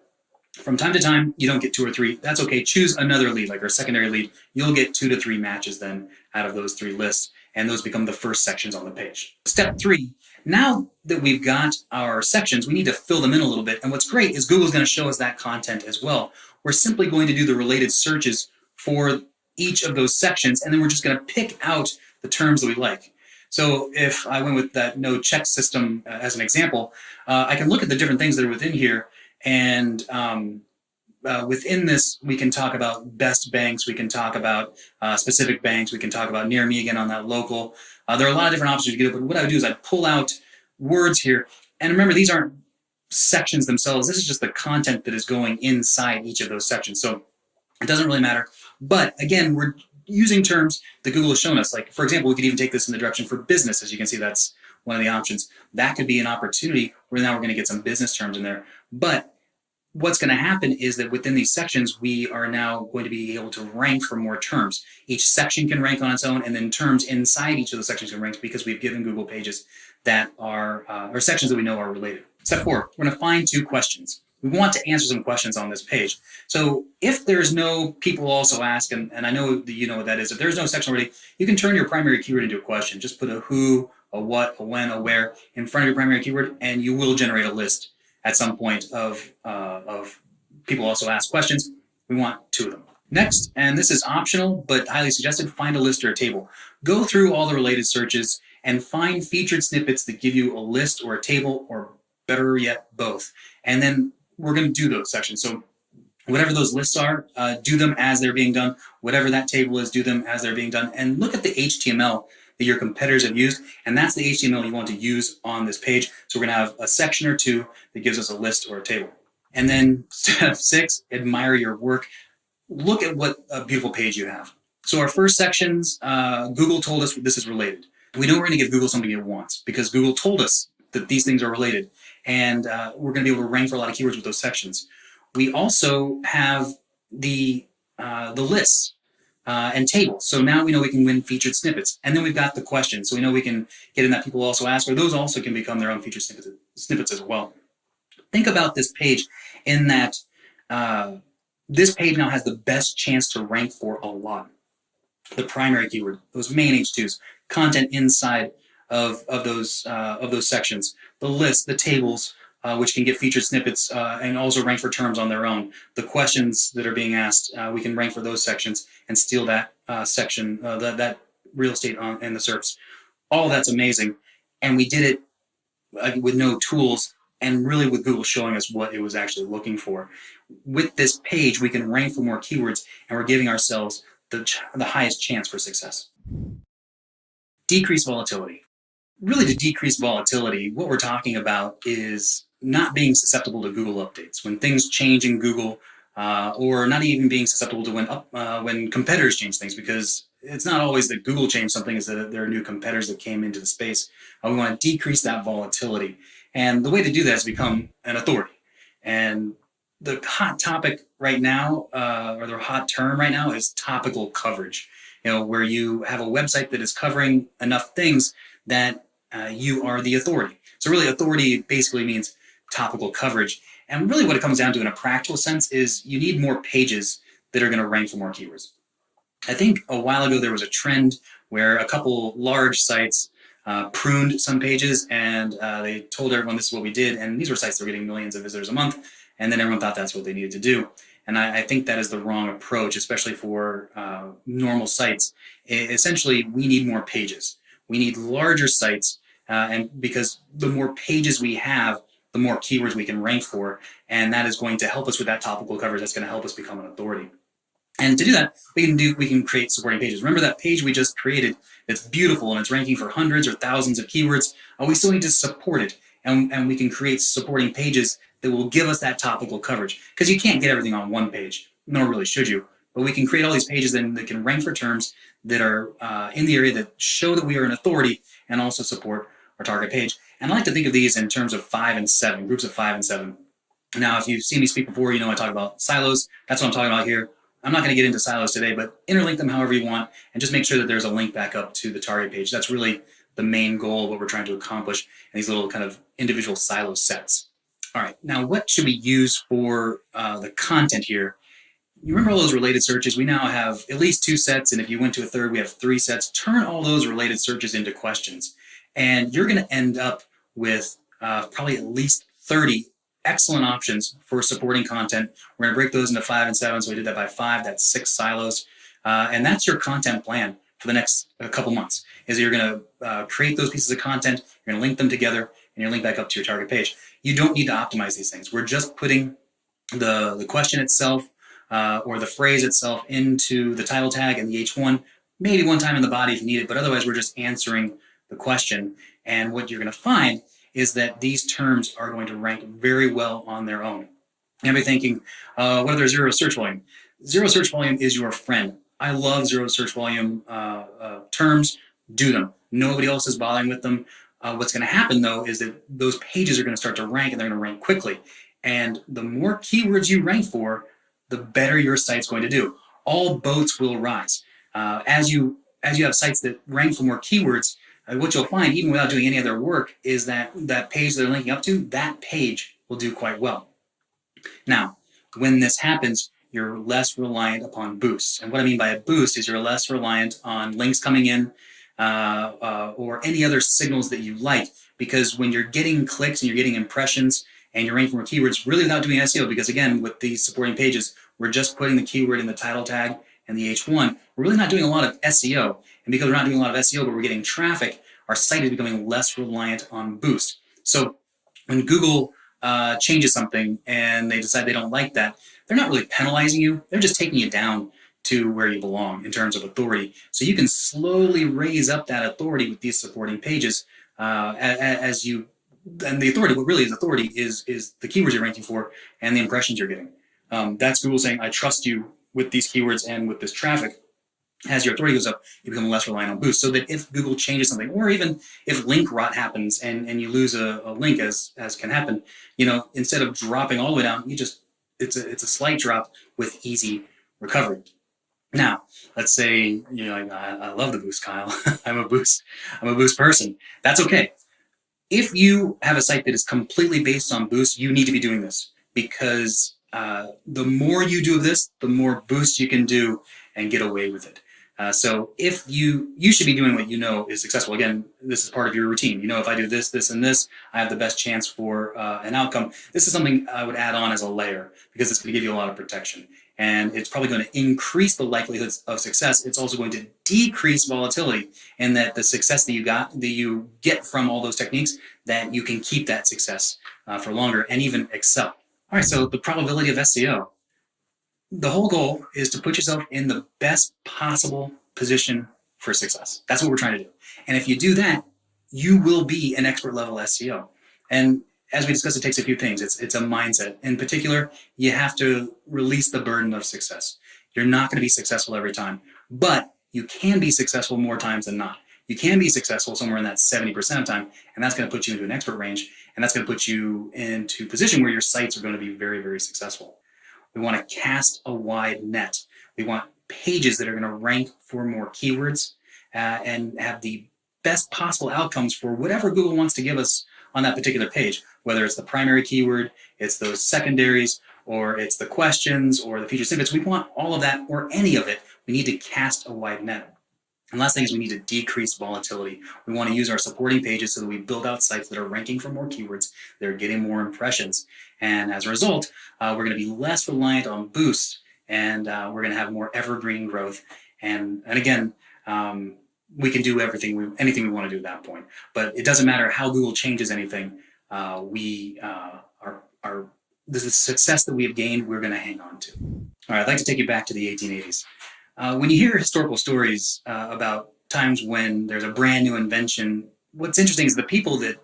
From time to time, you don't get 2 or 3. That's okay. Choose another lead, like our secondary lead. You'll get 2 to 3 matches then out of those 3 lists. And those become the first sections on the page. Step 3, now that we've got our sections, we need to fill them in a little bit. And what's great is Google's going to show us that content as well. We're simply going to do the related searches for each of those sections, and then we're just going to pick out the terms that we like. So if I went with that no check system as an example, I can look at the different things that are within here, and within this, we can talk about best banks, we can talk about specific banks, we can talk about near me again on that local. There are a lot of different options you get, but what I would do is I'd pull out words here. And remember, these aren't sections themselves. This is just the content that is going inside each of those sections. So it doesn't really matter. But again, we're using terms that Google has shown us. Like, for example, we could even take this in the direction for business. As you can see, that's one of the options. That could be an opportunity where now we're going to get some business terms in there. But what's going to happen is that within these sections, we are now going to be able to rank for more terms. Each section can rank on its own, and then terms inside each of those sections can rank because we've given Google pages that are, or sections that we know are related. Step 4, we're going to find 2 questions. We want to answer some questions on this page. So if there's no people also ask, and I know that you know what that is, if there's no section already, you can turn your primary keyword into a question. Just put a who, a what, a when, a where in front of your primary keyword, and you will generate a list at some point of people also ask questions. We want 2 of them. Next, and this is optional but highly suggested, find a list or a table. Go through all the related searches and find featured snippets that give you a list or a table, or better yet, both. And then we're going to do those sections. So whatever those lists are, do them as they're being done. Whatever that table is, do them as they're being done. And look at the HTML that your competitors have used, and that's the HTML you want to use on this page. So we're going to have a section or 2 that gives us a list or a table. And then step 6, admire your work. Look at what a beautiful page you have. So our first sections, Google told us this is related. We know we're going to give Google something it wants because Google told us that these things are related, and we're going to be able to rank for a lot of keywords with those sections. We also have the lists and tables. So now we know we can win featured snippets. And then we've got the questions. So we know we can get in that people also ask, or those also can become their own featured snippets as well. Think about this page in that this page now has the best chance to rank for a lot. The primary keyword, those main H2s, content inside of those sections, the lists, the tables, which can get featured snippets and also rank for terms on their own. The questions that are being asked, we can rank for those sections and steal that section, that real estate in the SERPs. All that's amazing. And we did it with no tools and really with Google showing us what it was actually looking for. With this page, we can rank for more keywords, and we're giving ourselves the highest chance for success. Decrease volatility. Really, to decrease volatility, what we're talking about is not being susceptible to Google updates. When things change in Google, or not even being susceptible to when competitors change things, because it's not always that Google changed something, it's that there are new competitors that came into the space. We want to decrease that volatility. And the way to do that is become an authority. And the hot topic right now, or the hot term right now, is topical coverage. You know, where you have a website that is covering enough things that you are the authority. So really, authority basically means topical coverage. And really what it comes down to in a practical sense is you need more pages that are going to rank for more keywords. I think a while ago there was a trend where a couple large sites pruned some pages, and they told everyone this is what we did. And these were sites that were getting millions of visitors a month. And then everyone thought that's what they needed to do. And I think that is the wrong approach, especially for normal sites. Essentially, we need more pages. We need larger sites, and because the more pages we have, the more keywords we can rank for. And that is going to help us with that topical coverage. That's going to help us become an authority. And to do that, we can create supporting pages. Remember that page we just created that's beautiful and it's ranking for hundreds or thousands of keywords. We still need to support it. And we can create supporting pages that will give us that topical coverage, because you can't get everything on one page, nor really should you. But we can create all these pages that can rank for terms that are in the area that show that we are an authority and also support our target page. And I like to think of these in terms of 5 and 7, groups of 5 and 7. Now, if you've seen me speak before, you know I talk about silos. That's what I'm talking about here. I'm not going to get into silos today, but interlink them however you want, and just make sure that there's a link back up to the target page. That's really the main goal of what we're trying to accomplish in these little kind of individual silo sets. All right, now what should we use for the content here? You remember all those related searches? We now have at least 2 sets, and if you went to a third, we have 3 sets. Turn all those related searches into questions, and you're going to end up with probably at least 30 excellent options for supporting content. We're going to break those into 5 and 7, so we did that by 5. That's 6 silos, and that's your content plan for the next couple months. Is you're going to create those pieces of content, you're going to link them together, and you're link back up to your target page. You don't need to optimize these things. We're just putting the question itself or the phrase itself into the title tag and the H1, maybe one time in the body if you need it, but otherwise we're just answering the question. And what you're going to find is that these terms are going to rank very well on their own. You may be thinking, what are their zero search volume? Zero search volume is your friend. I love zero search volume terms. Do them. Nobody else is bothering with them. What's going to happen, though, is that those pages are going to start to rank, and they're going to rank quickly. And the more keywords you rank for, the better your site's going to do. All boats will rise. As you have sites that rank for more keywords, what you'll find, even without doing any other work, is that that page they're linking up to, that page will do quite well. Now, when this happens, you're less reliant upon boosts. And what I mean by a boost is you're less reliant on links coming in or any other signals that you like, because when you're getting clicks and you're getting impressions and you're ranking for keywords really without doing SEO, because again, with these supporting pages, we're just putting the keyword in the title tag and the H1. We're really not doing a lot of SEO. And because we're not doing a lot of SEO, but we're getting traffic, our site is becoming less reliant on boost. So when Google changes something and they decide they don't like that, they're not really penalizing you. They're just taking you down to where you belong in terms of authority. So you can slowly raise up that authority with these supporting pages as you, and the authority, what really is authority is the keywords you're ranking for and the impressions you're getting. That's Google saying, I trust you with these keywords and with this traffic. As your authority goes up, you become less reliant on boost. So that if Google changes something, or even if link rot happens and you lose a link, as can happen, instead of dropping all the way down, it's a slight drop with easy recovery. Now, let's say I love the boost, Kyle. I'm a boost person. That's okay. If you have a site that is completely based on boost, you need to be doing this, because the more you do this, the more boost you can do and get away with it. So if you should be doing what you know is successful. Again, this is part of your routine. If I do this, this, and this, I have the best chance for an outcome. This is something I would add on as a layer, because it's going to give you a lot of protection. And it's probably going to increase the likelihoods of success. It's also going to decrease volatility, and that the success that you get from all those techniques, that you can keep that success for longer and even excel. All right, so the probability of SEO. The whole goal is to put yourself in the best possible position for success. That's what we're trying to do. And if you do that, you will be an expert level SEO. And as we discussed, it takes a few things. It's a mindset. In particular, you have to release the burden of success. You're not going to be successful every time, but you can be successful more times than not. You can be successful somewhere in that 70% of time, and that's going to put you into an expert range, and that's going to put you into a position where your sites are going to be very, very successful. We want to cast a wide net. We want pages that are going to rank for more keywords and have the best possible outcomes for whatever Google wants to give us on that particular page, whether it's the primary keyword, it's those secondaries, or it's the questions or the feature snippets. We want all of that or any of it. We need to cast a wide net. And last thing is we need to decrease volatility. We want to use our supporting pages so that we build out sites that are ranking for more keywords, that are getting more impressions. And as a result, we're going to be less reliant on boosts, and we're going to have more evergreen growth. And again, we can do anything we want to do at that point. But it doesn't matter how Google changes anything. The success that we have gained, we're going to hang on to. All right, I'd like to take you back to the 1880s. When you hear historical stories about times when there's a brand new invention, what's interesting is the people that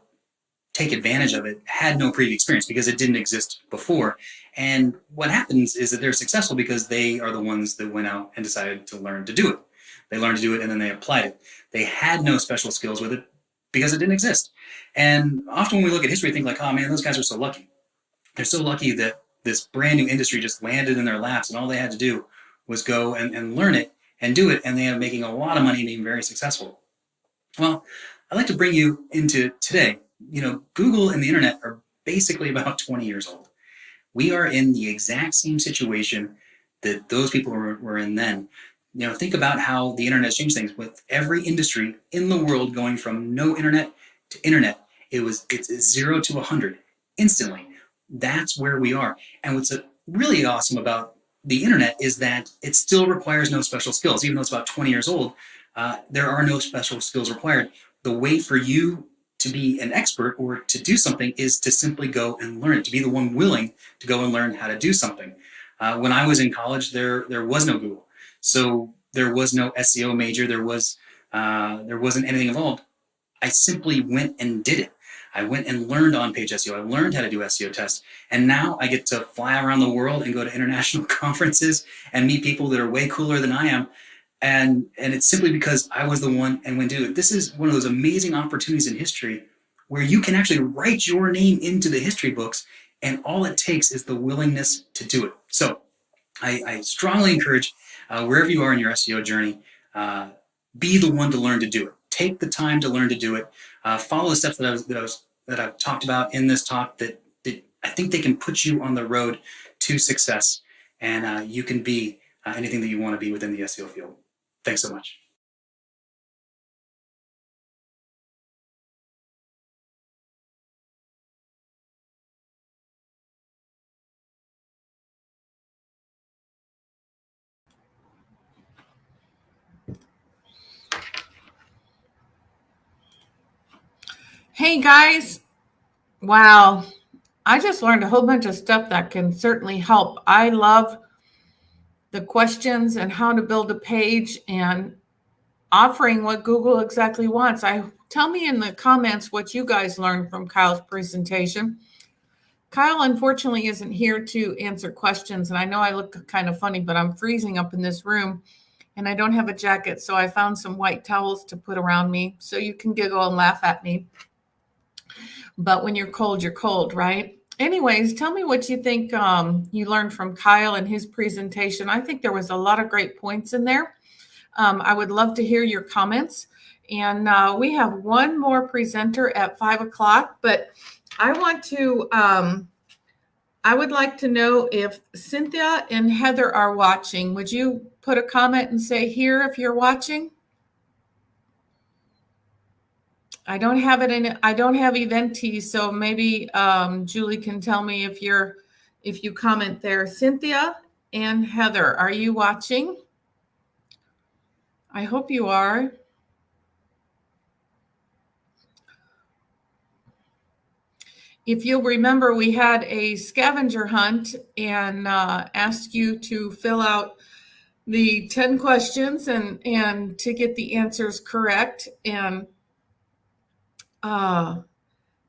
take advantage of it had no previous experience because it didn't exist before. And what happens is that they're successful because they are the ones that went out and decided to learn to do it. They learned to do it and then they applied it. They had no special skills with it because it didn't exist. And often when we look at history, we think like, oh man, those guys are so lucky. They're so lucky that this brand new industry just landed in their laps and all they had to do was go and learn it and do it, and they ended up making a lot of money and being very successful. Well, I'd like to bring you into today. Google and the internet are basically about 20 years old. We are in the exact same situation that those people were in then. Think about how the internet has changed things with every industry in the world going from no internet to internet. It's 0 to 100 instantly. That's where we are. And what's really awesome about the internet is that it still requires no special skills. Even though it's about 20 years old, there are no special skills required. The way for you to be an expert or to do something is to simply go and learn it, to be the one willing to go and learn how to do something. When I was in college, there was no Google. So there was no SEO major. There wasn't anything involved. I simply went and did it. I went and learned on-page SEO. I learned how to do SEO tests. And now I get to fly around the world and go to international conferences and meet people that are way cooler than I am. And it's simply because I was the one and went to do it. This is one of those amazing opportunities in history where you can actually write your name into the history books, and all it takes is the willingness to do it. So I strongly encourage wherever you are in your SEO journey, be the one to learn to do it. Take the time to learn to do it. Follow the steps that I've talked about in this talk that I think they can put you on the road to success, and you can be anything that you want to be within the SEO field. Thanks so much.
Hey guys, wow. I just learned a whole bunch of stuff that can certainly help. I love the questions and how to build a page and offering what Google exactly wants. Tell me in the comments what you guys learned from Kyle's presentation. Kyle, unfortunately, isn't here to answer questions. And I know I look kind of funny, but I'm freezing up in this room and I don't have a jacket. So I found some white towels to put around me so you can giggle and laugh at me. But when you're cold, right? Anyways, tell me what you think you learned from Kyle and his presentation. I think there was a lot of great points in there. I would love to hear your comments. And we have one more presenter at 5 o'clock, but I would like to know if Cynthia and Heather are watching. Would you put a comment and say here if you're watching? I don't have Eventee, so maybe Julie can tell me if you comment there. Cynthia and Heather, are you watching? I hope you are. If you'll remember, we had a scavenger hunt and asked you to fill out the 10 questions and to get the answers correct. And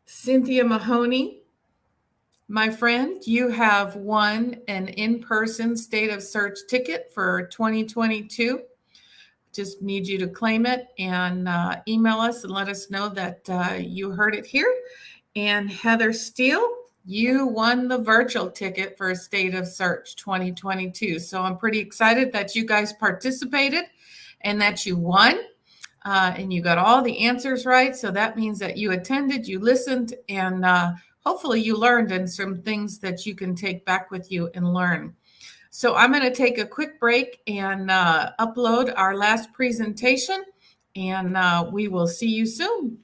Cynthia Mahoney, my friend, you have won an in-person State of Search ticket for 2022. Just need you to claim it and email us and let us know that you heard it here. And Heather Steele, you won the virtual ticket for State of Search 2022. So I'm pretty excited that you guys participated and that you won. and you got all the answers right. So that means that you attended, you listened, and hopefully you learned and some things that you can take back with you and learn. So I'm going to take a quick break and upload our last presentation, and we will see you soon.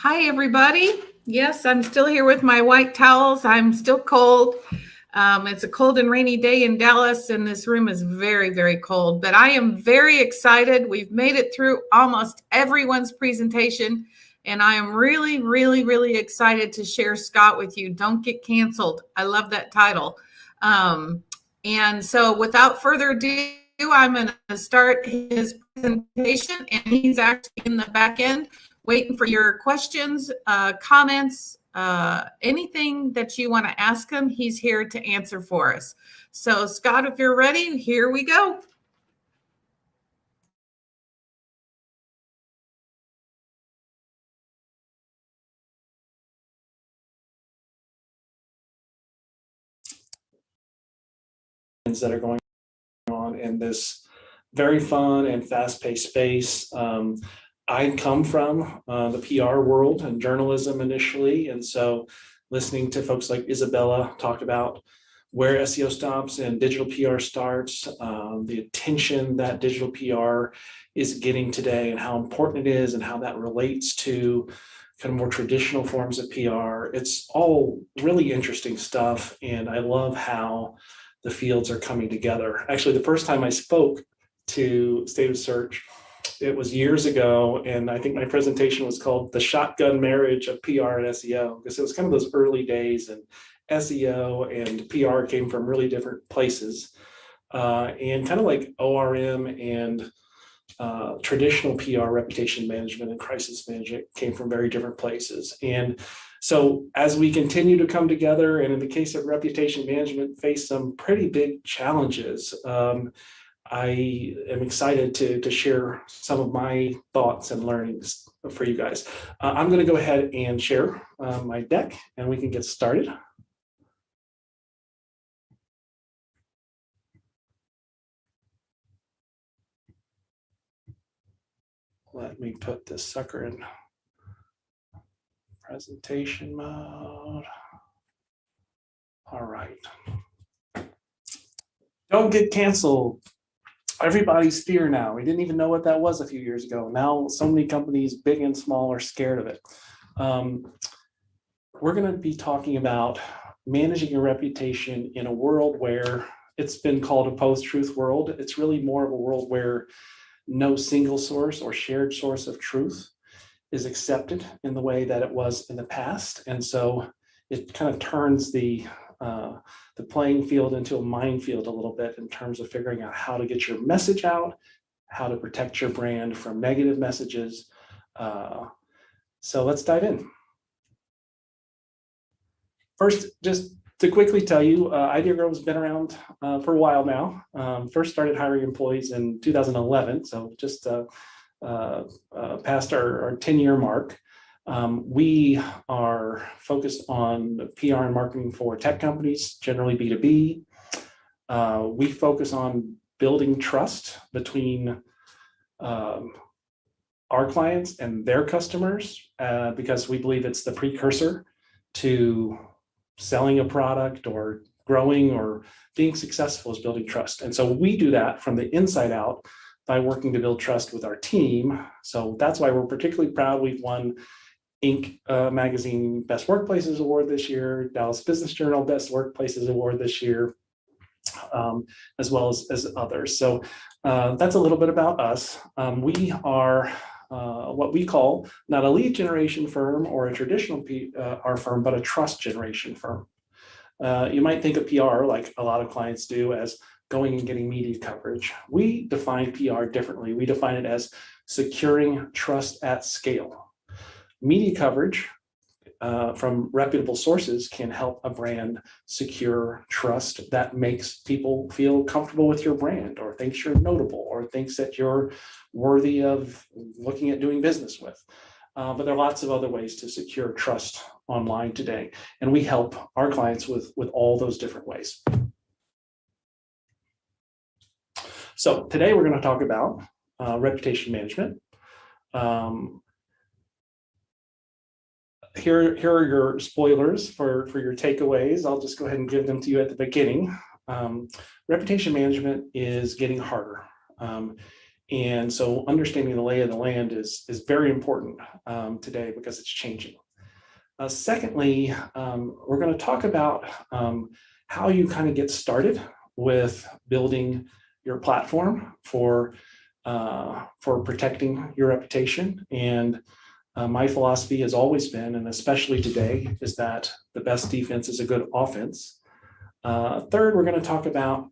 Hi, everybody. Yes, I'm still here with my white towels. I'm still cold. It's a cold and rainy day in Dallas, and this room is very, very cold. But I am very excited. We've made it through almost everyone's presentation, and I am really, really, really excited to share Scott with you. Don't get canceled. I love that title. And so without further ado, I'm going to start his presentation, and he's actually in the back end waiting for your questions, comments, anything that you want to ask him. He's here to answer for us. So Scott, if you're ready, here we go.
That are going on in this very fun and fast-paced space. I come from the PR world and journalism initially, and so listening to folks like Isabella talk about where SEO stops and digital PR starts, the attention that digital PR is getting today and how important it is and how that relates to kind of more traditional forms of PR. It's all really interesting stuff, and I love how the fields are coming together. Actually, the first time I spoke to State of Search, it was years ago, and I think my presentation was called The Shotgun Marriage of PR and SEO, because it was kind of those early days, and SEO and PR came from really different places. And kind of like ORM and traditional PR, reputation management and crisis management, came from very different places. And so as we continue to come together, and in the case of reputation management, face some pretty big challenges, I am excited to share some of my thoughts and learnings for you guys. I'm going to go ahead and share my deck, and we can get started. Let me put this sucker in presentation mode. All right. Don't get canceled. Everybody's fear now. We didn't even know what that was a few years ago. Now so many companies, big and small, are scared of it. We're going to be talking about managing your reputation in a world where it's been called a post-truth world. It's really more of a world where no single source or shared source of truth is accepted in the way that it was in the past. And so it kind of turns the playing field into a minefield a little bit in terms of figuring out how to get your message out, how to protect your brand from negative messages. So let's dive in. First, just to quickly tell you, IdeaGrow has been around for a while now. First started hiring employees in 2011, so just past our 10-year mark. We are focused on PR and marketing for tech companies, generally B2B. We focus on building trust between our clients and their customers because we believe it's the precursor to selling a product or growing or being successful, is building trust. And so we do that from the inside out by working to build trust with our team. So that's why we're particularly proud. We've won Inc. Magazine Best Workplaces Award this year, Dallas Business Journal Best Workplaces Award this year, as well as others. So that's a little bit about us. We are what we call not a lead generation firm or a traditional PR firm, but a trust generation firm. You might think of PR, like a lot of clients do, as going and getting media coverage. We define PR differently. We define it as securing trust at scale. Media coverage from reputable sources can help a brand secure trust that makes people feel comfortable with your brand, or thinks you're notable, or thinks that you're worthy of looking at doing business with. But there are lots of other ways to secure trust online today, and we help our clients with all those different ways. So today we're going to talk about reputation management. Here are your spoilers for your takeaways. I'll just go ahead and give them to you at the beginning. Reputation management is getting harder. And so understanding the lay of the land is very important today because it's changing. Secondly, we're going to talk about how you kind of get started with building your platform for protecting your reputation. And my philosophy has always been, and especially today, is that the best defense is a good offense. Third, we're going to talk about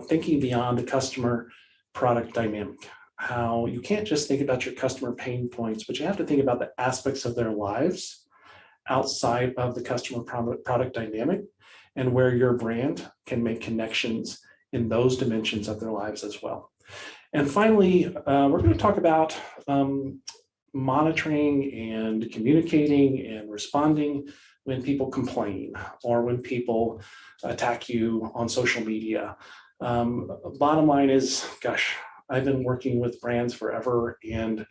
thinking beyond the customer product dynamic. How you can't just think about your customer pain points, but you have to think about the aspects of their lives outside of the customer product dynamic, and where your brand can make connections in those dimensions of their lives as well. And finally, we're going to talk about monitoring and communicating and responding when people complain or when people attack you on social media. Bottom line is, gosh, I've been working with brands forever, and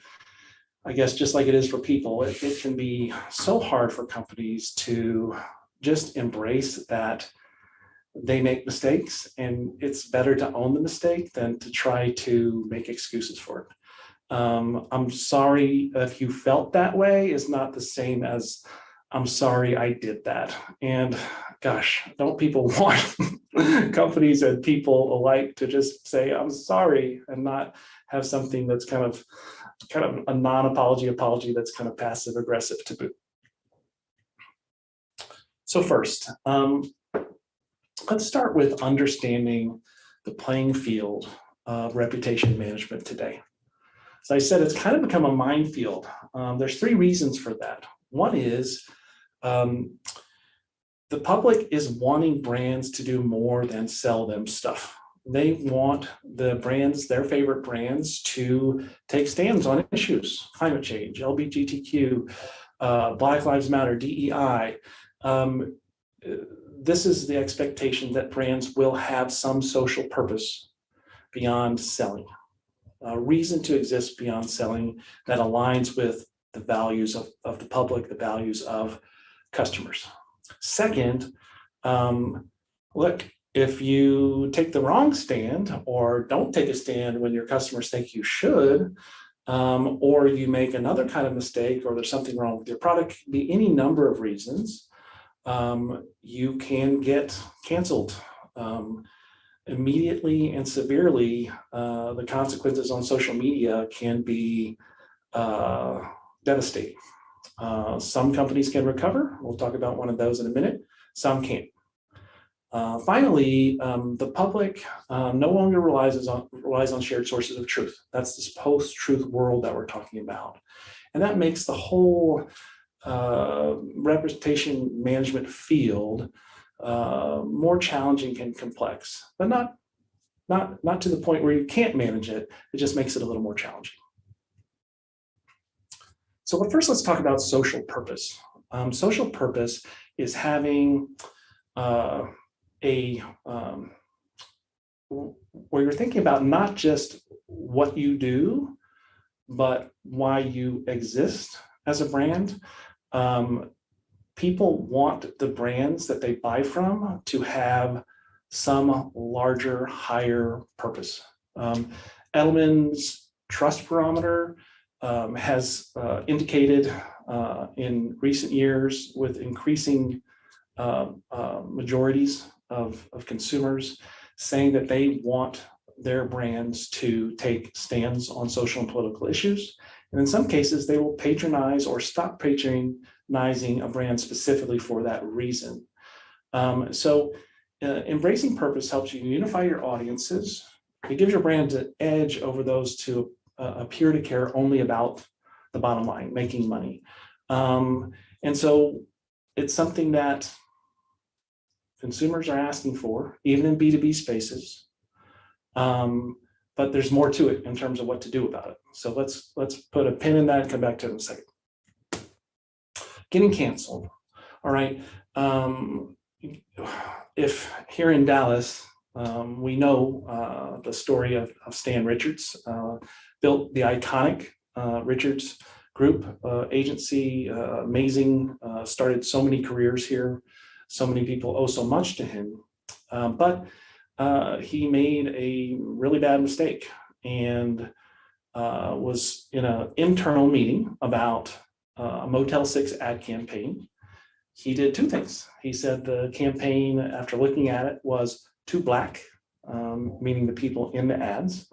I guess just like it is for people, it can be so hard for companies to just embrace that they make mistakes, and it's better to own the mistake than to try to make excuses for it. I'm sorry if you felt that way is not the same as I'm sorry I did that. And gosh, don't people want companies and people alike to just say, I'm sorry, and not have something that's kind of a non-apology apology that's kind of passive aggressive to boot. So first, let's start with understanding the playing field of reputation management today. So I said it's kind of become a minefield. There's three reasons for that. One is the public is wanting brands to do more than sell them stuff. They want the brands, their favorite brands, to take stands on issues: climate change, LGBTQ, Black Lives Matter, DEI. This is the expectation that brands will have some social purpose beyond selling, a reason to exist beyond selling that aligns with the values of the public, the values of customers. Second, look, if you take the wrong stand or don't take a stand when your customers think you should, or you make another kind of mistake, or there's something wrong with your product, be any number of reasons, you can get canceled immediately and severely. The consequences on social media can be devastating. Some companies can recover. We'll talk about one of those in a minute. Some can't. Finally, the public no longer relies on shared sources of truth. That's this post-truth world that we're talking about. And that makes the whole reputation management field more challenging and complex, but not to the point where you can't manage it. It just makes it a little more challenging. So first, let's talk about social purpose. Social purpose is having where you're thinking about not just what you do, but why you exist as a brand. People want the brands that they buy from to have some larger, higher purpose. Edelman's Trust Barometer has indicated in recent years, with increasing majorities of consumers saying that they want their brands to take stands on social and political issues. And in some cases, they will patronize or stop patronizing a brand specifically for that reason. Embracing purpose helps you unify your audiences. It gives your brand an edge over those to appear to care only about the bottom line, making money. And so it's something that consumers are asking for, even in B2B spaces. But there's more to it in terms of what to do about it. So let's put a pin in that and come back to it in a second. Getting canceled. All right. If here in Dallas, we know the story of Stan Richards, built the iconic Richards Group agency, amazing, started so many careers here. So many people owe so much to him, but he made a really bad mistake, and was in an internal meeting about a Motel 6 ad campaign. He did two things. He said the campaign, after looking at it, was too black, meaning the people in the ads.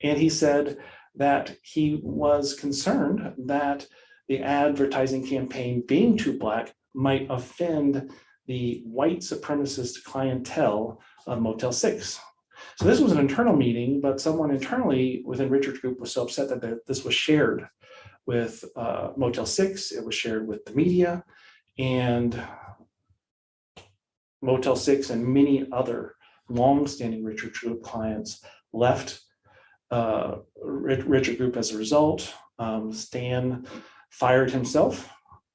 And he said that he was concerned that the advertising campaign being too black might offend the white supremacist clientele of Motel 6. So this was an internal meeting, but someone internally within Richard Group was so upset that this was shared with Motel 6. It was shared with the media, and Motel 6 and many other long-standing Richard Group clients left Richard Group as a result. Stan fired himself,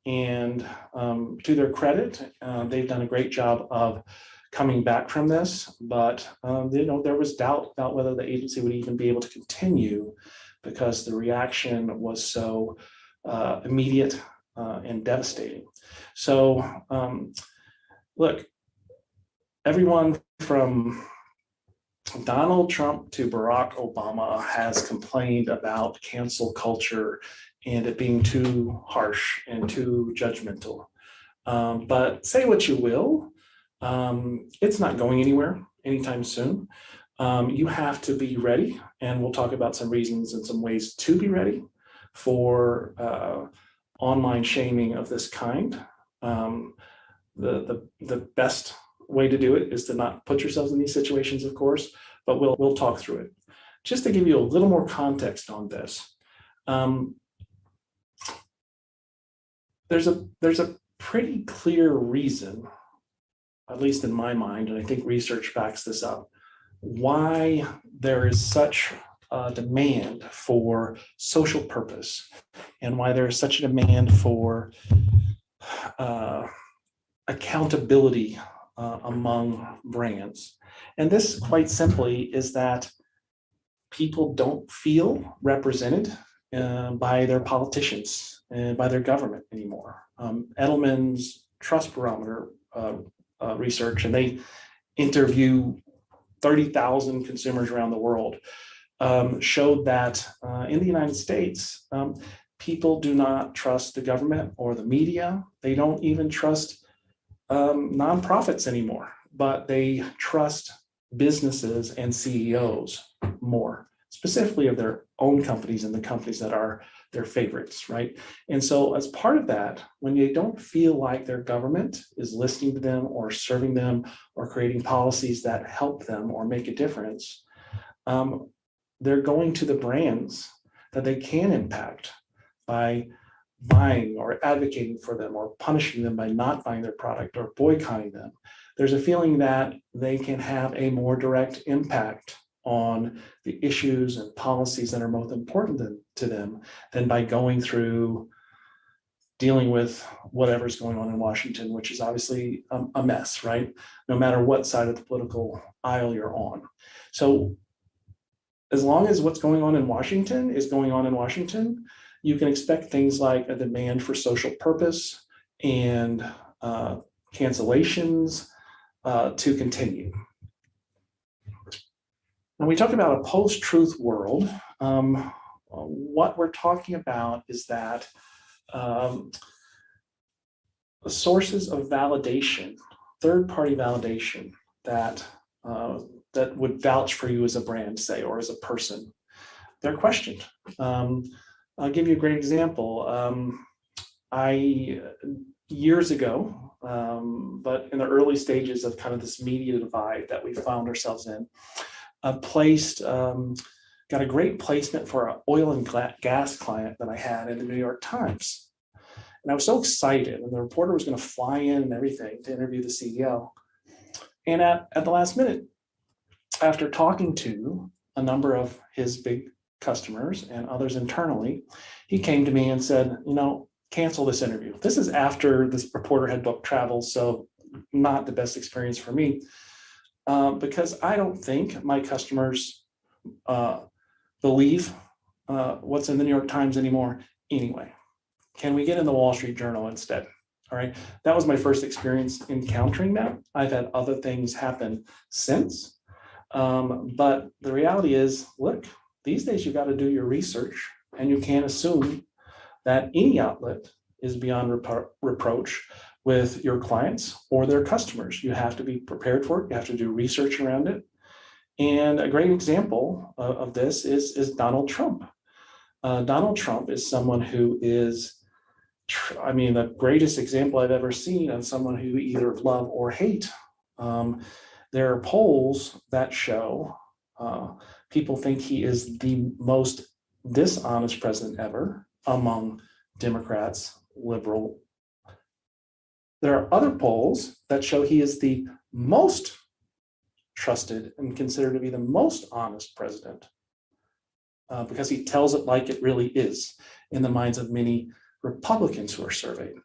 and to their credit, they've done a great job of coming back from this, but there was doubt about whether the agency would even be able to continue because the reaction was so immediate and devastating. So look, everyone from Donald Trump to Barack Obama has complained about cancel culture and it being too harsh and too judgmental. But say what you will, it's not going anywhere anytime soon. You have to be ready, and we'll talk about some reasons and some ways to be ready for online shaming of this kind. The best way to do it is to not put yourselves in these situations, of course, but we'll talk through it. Just to give you a little more context on this, there's a pretty clear reason, at least in my mind, and I think research backs this up, why there is such a demand for social purpose and why there is such a demand for accountability among brands. And this, quite simply, is that people don't feel represented by their politicians and by their government anymore. Edelman's Trust Barometer research, and they interview 30,000 consumers around the world, showed that in the United States, people do not trust the government or the media. They don't even trust nonprofits anymore, but they trust businesses and CEOs more, specifically of their own companies and the companies that are their favorites, right? And so as part of that, when they don't feel like their government is listening to them or serving them or creating policies that help them or make a difference, they're going to the brands that they can impact by buying or advocating for them or punishing them by not buying their product or boycotting them. There's a feeling that they can have a more direct impact on the issues and policies that are most important to them than by going through dealing with whatever's going on in Washington, which is obviously a mess, right? No matter what side of the political aisle you're on. So as long as what's going on in Washington is going on in Washington, you can expect things like a demand for social purpose and cancellations to continue. When we talk about a post-truth world, what we're talking about is that sources of validation, third-party validation that would vouch for you as a brand, say, or as a person, they're questioned. I'll give you a great example. Years ago, but in the early stages of kind of this media divide that we found ourselves in, got a great placement for an oil and gas client that I had in the New York Times. And I was so excited, and the reporter was going to fly in and everything to interview the CEO. And at the last minute, after talking to a number of his big customers and others internally, he came to me and said, cancel this interview. This is after this reporter had booked travel, so not the best experience for me, because I don't think my customers believe what's in the New York Times anymore anyway. Can we get in the Wall Street Journal instead? All right, that was my first experience encountering that. I've had other things happen since, but the reality is, look, these days you got to do your research, and you can't assume that any outlet is beyond reproach with your clients or their customers. You have to be prepared for it. You have to do research around it. And a great example of this is Donald Trump. Donald Trump is someone who is, I mean, the greatest example I've ever seen of someone who either love or hate. There are polls that show people think he is the most dishonest president ever among Democrats, liberal. There are other polls that show he is the most trusted and considered to be the most honest president because he tells it like it really is in the minds of many Republicans who are surveyed.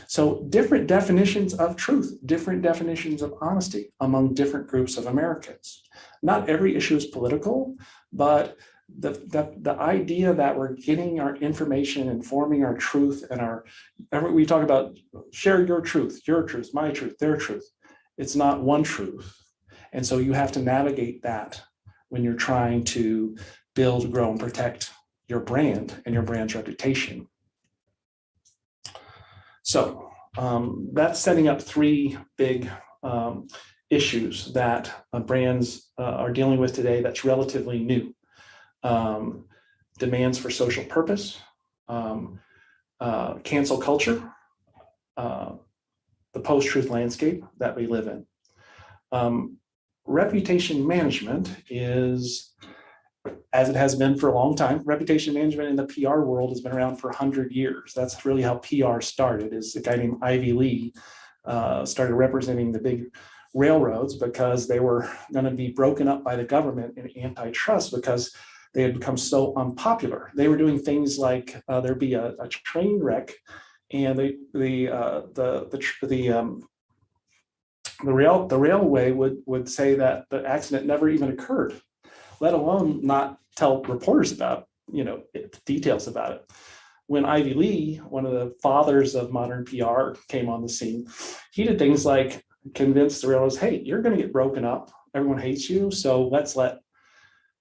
So different definitions of truth, different definitions of honesty among different groups of Americans. Not every issue is political, but the idea that we're getting our information and forming our truth and we talk about share your truth, my truth, their truth. It's not one truth. And so you have to navigate that when you're trying to build, grow, and protect your brand and your brand's reputation. So that's setting up three big issues that brands are dealing with today that's relatively new. Demands for social purpose, cancel culture, the post-truth landscape that we live in. Reputation management is, as it has been for a long time, reputation management in the PR world has been around for 100 years. That's really how PR started, is a guy named Ivy Lee started representing the big railroads because they were going to be broken up by the government in antitrust because they had become so unpopular. They were doing things like there'd be a train wreck, and the railway would say that the accident never even occurred, let alone not tell reporters about details about it. When Ivy Lee, one of the fathers of modern PR, came on the scene, he did things like convince the railroads, hey, you're going to get broken up. Everyone hates you, so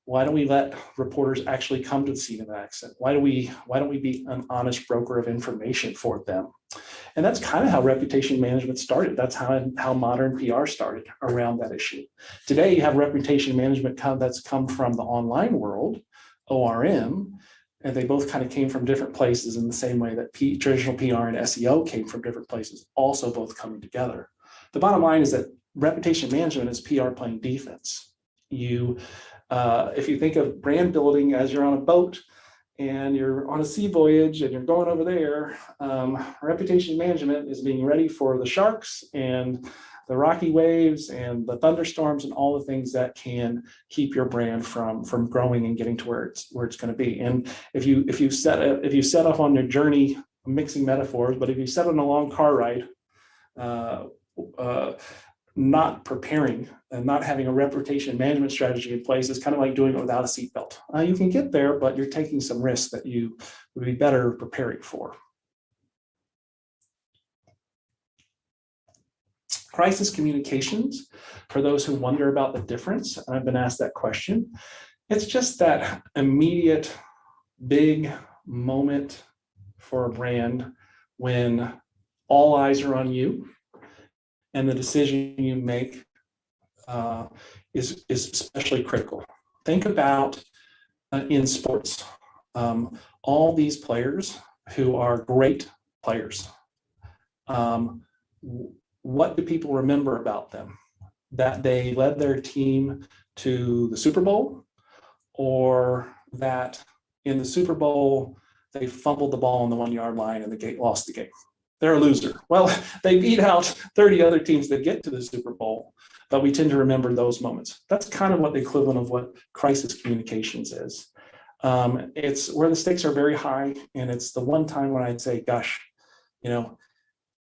why don't we let reporters actually come to the scene of the accident? Why don't we be an honest broker of information for them? And that's kind of how reputation management started. That's how modern PR started around that issue. Today, you have reputation management that's come from the online world, ORM, and they both kind of came from different places in the same way that traditional PR and SEO came from different places, also both coming together. The bottom line is that reputation management is PR playing defense. If you think of brand building as you're on a boat and you're on a sea voyage and you're going over there, reputation management is being ready for the sharks and the rocky waves and the thunderstorms and all the things that can keep your brand from growing and getting to where it's going to be. And if you set off on your journey, I'm mixing metaphors, but if you set on a long car ride, not preparing and not having a reputation management strategy in place is kind of like doing it without a seatbelt. You can get there, but you're taking some risks that you would be better preparing for. Crisis communications, for those who wonder about the difference, and I've been asked that question, it's just that immediate big moment for a brand when all eyes are on you and the decision you make is especially critical. Think about in sports, all these players who are great players. What do people remember about them? That they led their team to the Super Bowl, or that in the Super Bowl, they fumbled the ball on the 1-yard line and lost the game? They're a loser. Well, they beat out 30 other teams that get to the Super Bowl, but we tend to remember those moments. That's kind of what the equivalent of what crisis communications is. It's where the stakes are very high, and it's the one time when I'd say, gosh,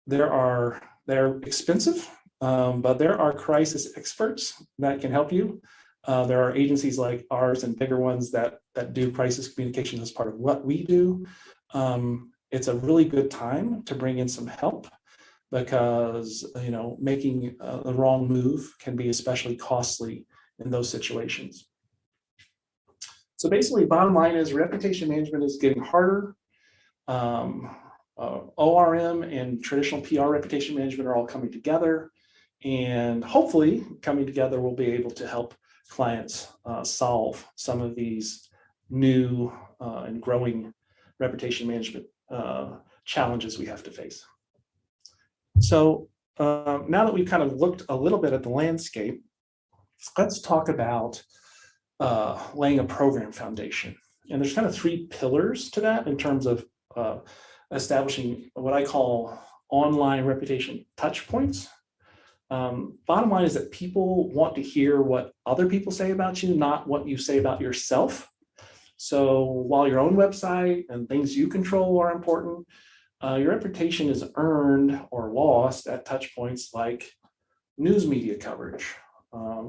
they're expensive, but there are crisis experts that can help you. There are agencies like ours and bigger ones that do crisis communication as part of what we do. It's a really good time to bring in some help because making the wrong move can be especially costly in those situations. So basically, bottom line is reputation management is getting harder. ORM and traditional PR reputation management are all coming together, and hopefully coming together we'll be able to help clients solve some of these new and growing reputation management challenges we have to face. So now that we've kind of looked a little bit at the landscape, let's talk about laying a program foundation. And there's kind of 3 pillars to that in terms of establishing what I call online reputation touch points. Bottom line is that people want to hear what other people say about you, not what you say about yourself. So while your own website and things you control are important, your reputation is earned or lost at touch points like news media coverage,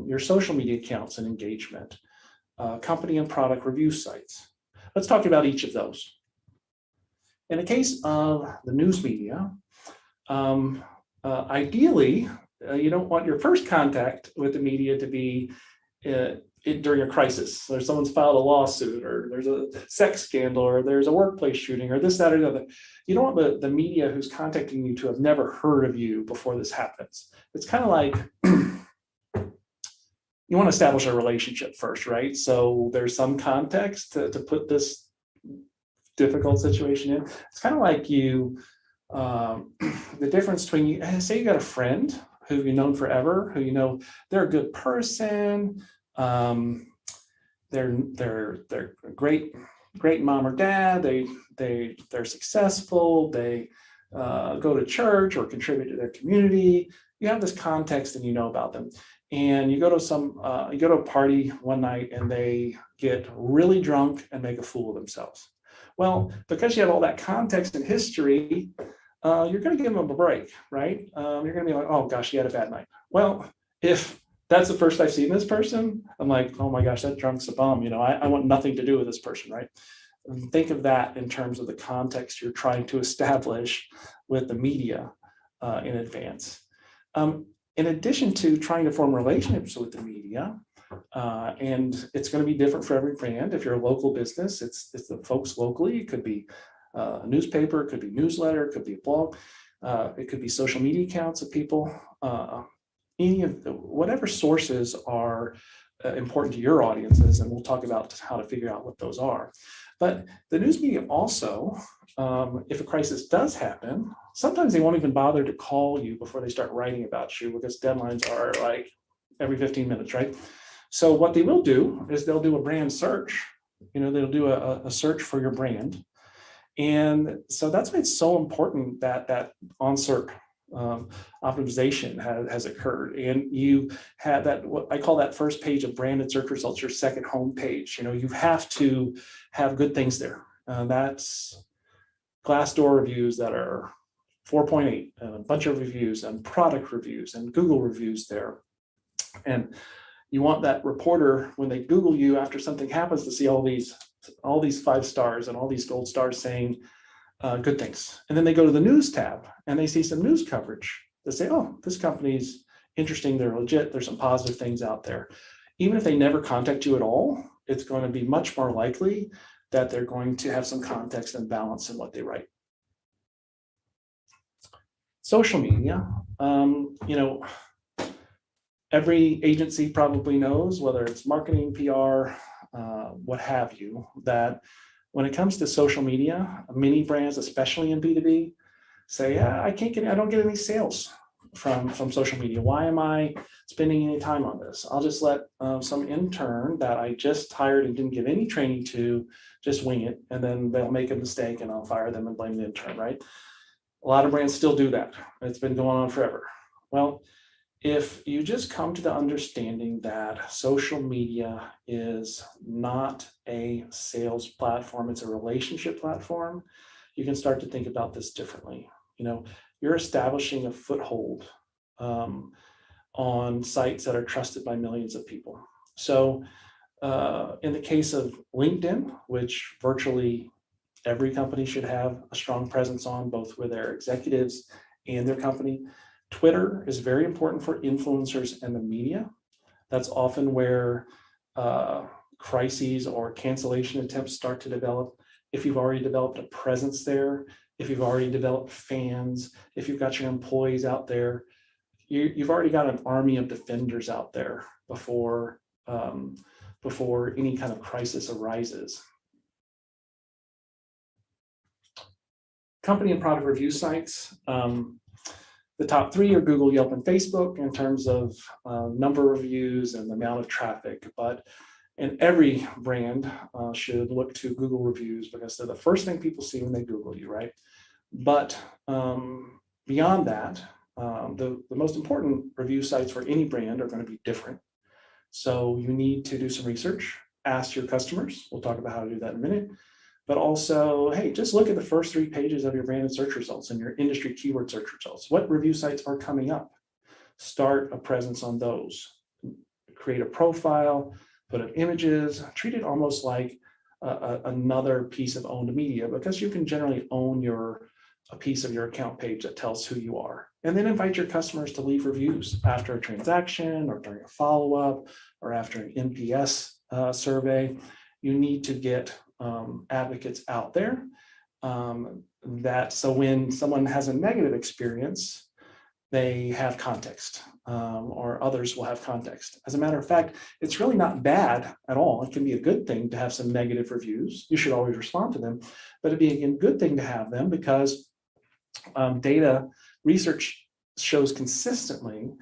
your social media accounts and engagement, company and product review sites. Let's talk about each of those. In the case of the news media, ideally, you don't want your first contact with the media to be during a crisis, or someone's filed a lawsuit, or there's a sex scandal, or there's a workplace shooting, or this, that, or the other. You don't want the media who's contacting you to have never heard of you before this happens. It's kind of like you want to establish a relationship first, right? So there's some context to put this difficult situation in. It's kind of like you, the difference between you, say you got a friend who you've known forever, who you know they're a good person, they're great mom or dad, they're successful, they go to church or contribute to their community. You have this context and you know about them. And you go to a party one night and they get really drunk and make a fool of themselves. Well, because you have all that context and history, you're going to give them a break, right? You're going to be like, oh gosh, you had a bad night. Well, if that's the first I've seen this person, I'm like, oh my gosh, that drunk's a bum. You know, I want nothing to do with this person, right? And think of that in terms of the context you're trying to establish with the media in advance. In addition to trying to form relationships with the media, and it's going to be different for every brand. If you're a local business, it's the folks locally. It could be a newspaper, it could be newsletter, it could be a blog, it could be social media accounts of people. Whatever sources are important to your audiences, and we'll talk about how to figure out what those are. But the news media also, if a crisis does happen, sometimes they won't even bother to call you before they start writing about you, because deadlines are like every 15 minutes, right? So what they will do is they'll do a brand search. You know, they'll do a search for your brand. And so that's why it's so important that on-SERP optimization has occurred. And you have that, what I call that first page of branded search results, your second home page. You know, you have to have good things there. That's Glassdoor reviews that are 4.8, and a bunch of reviews and product reviews and Google reviews there. And you want that reporter, when they Google you after something happens, to see all these 5 stars and all these gold stars saying good things. And then they go to the news tab and they see some news coverage. They say, oh, this company's interesting, they're legit, there's some positive things out there. Even if they never contact you at all, it's going to be much more likely that they're going to have some context and balance in what they write. Social media, you know, every agency probably knows, whether it's marketing, PR, what have you, that when it comes to social media, many brands, especially in B2B, say, I don't get any sales from social media. Why am I spending any time on this? I'll just let some intern that I just hired and didn't give any training to just wing it, and then they'll make a mistake and I'll fire them and blame the intern, right? A lot of brands still do that. It's been going on forever. Well, if you just come to the understanding that social media is not a sales platform, it's a relationship platform, you can start to think about this differently. You know, you're establishing a foothold on sites that are trusted by millions of people. So in the case of LinkedIn, which virtually every company should have a strong presence on, both with their executives and their company. Twitter is very important for influencers and the media. That's often where crises or cancellation attempts start to develop, if you've already developed a presence there, if you've already developed fans, if you've got your employees out there, you've already got an army of defenders out there before any kind of crisis arises. Company and product review sites. The top 3 are Google, Yelp, and Facebook in terms of number of reviews and the amount of traffic. And every brand should look to Google reviews because they're the first thing people see when they Google you, right? But beyond that, the most important review sites for any brand are going to be different. So you need to do some research, ask your customers. We'll talk about how to do that in a minute. But also, hey, just look at the first 3 pages of your branded search results and your industry keyword search results. What review sites are coming up? Start a presence on those. Create a profile, put up images, treat it almost like another piece of owned media, because you can generally own a piece of your account page that tells who you are. And then invite your customers to leave reviews after a transaction or during a follow-up or after an NPS survey. You need to get advocates out there so when someone has a negative experience, they have context, or others will have context. As a matter of fact, it's really not bad at all. It can be a good thing to have some negative reviews. You should always respond to them, but it'd be a good thing to have them because data research shows consistently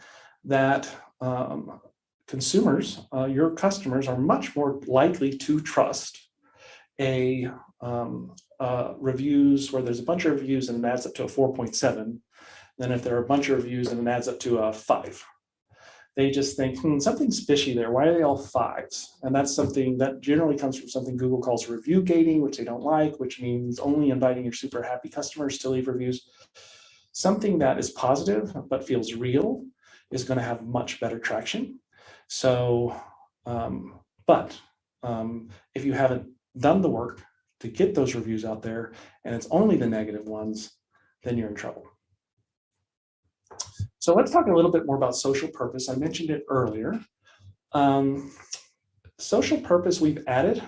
that consumers, your customers, are much more likely to trust reviews where there's a bunch of reviews and it adds up to a 4.7 than if there are a bunch of reviews and it adds up to a 5. They just think, something's fishy there. Why are they all 5s? And that's something that generally comes from something Google calls review gating, which they don't like, which means only inviting your super happy customers to leave reviews. Something that is positive but feels real is going to have much better traction. So, if you haven't done the work to get those reviews out there and it's only the negative ones, then you're in trouble. So let's talk a little bit more about social purpose. I mentioned it earlier. Social purpose we've added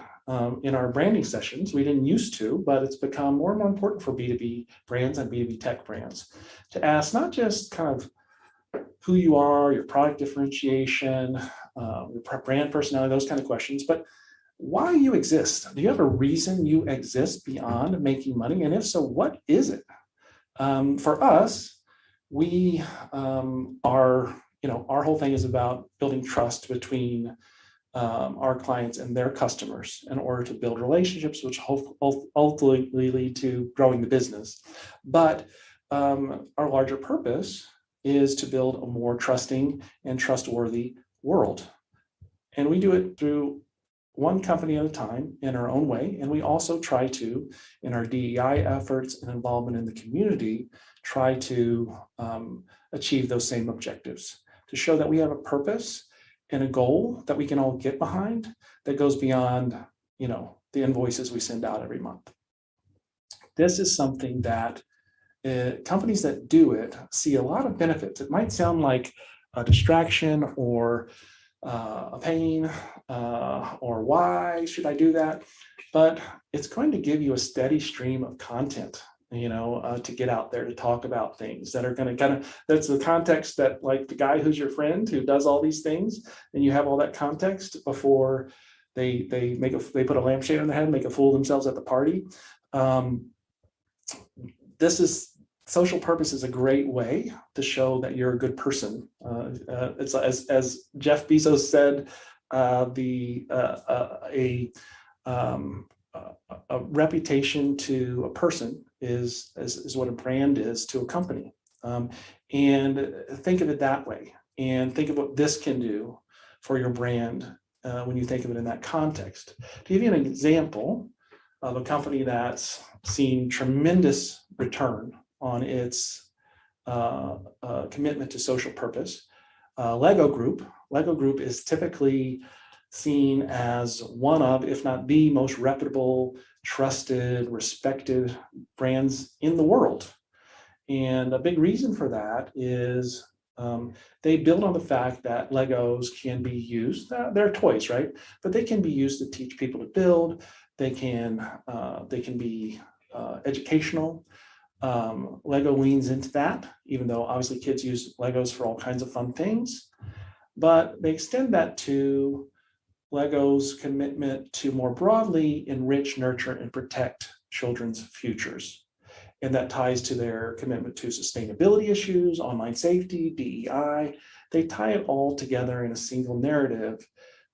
in our branding sessions. We didn't used to, but it's become more and more important for B2B brands and B2B tech brands to ask not just kind of who you are, your product differentiation, your brand personality, those kind of questions, but why you exist. Do you have a reason you exist beyond making money? And if so, what is it? For us, we our whole thing is about building trust between our clients and their customers in order to build relationships, which ultimately lead to growing the business. But our larger purpose is to build a more trusting and trustworthy world. And we do it through one company at a time in our own way. And we also try to, in our DEI efforts and involvement in the community, try to achieve those same objectives, to show that we have a purpose and a goal that we can all get behind that goes beyond, the invoices we send out every month. This is something that companies that do it see a lot of benefits. It might sound like a distraction or a pain, or why should I do that? But it's going to give you a steady stream of content, to get out there to talk about things that are going to that's the context that, like, the guy who's your friend who does all these things, and you have all that context before they put a lampshade on their head and make a fool of themselves at the party. Social purpose is a great way to show that you're a good person. It's as Jeff Bezos said, a reputation to a person is what a brand is to a company. And think of it that way, and think of what this can do for your brand when you think of it in that context. To give you an example of a company that's seen tremendous return on its commitment to social purpose, Lego Group. Lego Group is typically seen as one of, if not the most reputable, trusted, respected brands in the world. And a big reason for that is They build on the fact that Legos can be used. They're toys, right? But they can be used to teach people to build. They can be educational. Lego leans into that, even though obviously kids use Legos for all kinds of fun things. But they extend that to Lego's commitment to more broadly enrich, nurture, and protect children's futures. And that ties to their commitment to sustainability issues, online safety, DEI. They tie it all together in a single narrative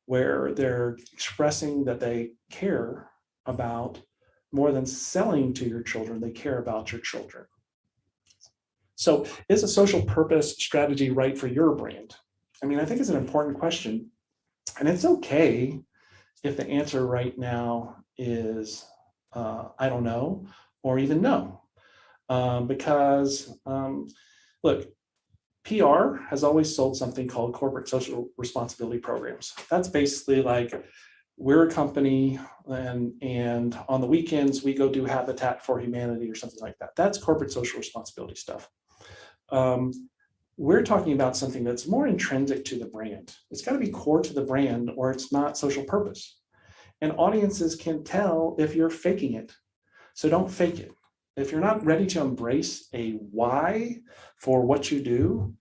where they're expressing that they care about more than selling to your children, they care about your children. So is a social purpose strategy right for your brand? I mean, I think it's an important question. And it's okay if the answer right now is, I don't know, or even no. Because look, PR has always sold something called corporate social responsibility programs. That's basically like, we're a company and on the weekends we go do Habitat for Humanity or something like that. That's corporate social responsibility stuff. We're talking about something that's more intrinsic to the brand. It's got to be core to the brand or it's not social purpose. And audiences can tell if you're faking it. So don't fake it. If you're not ready to embrace a why for what you do,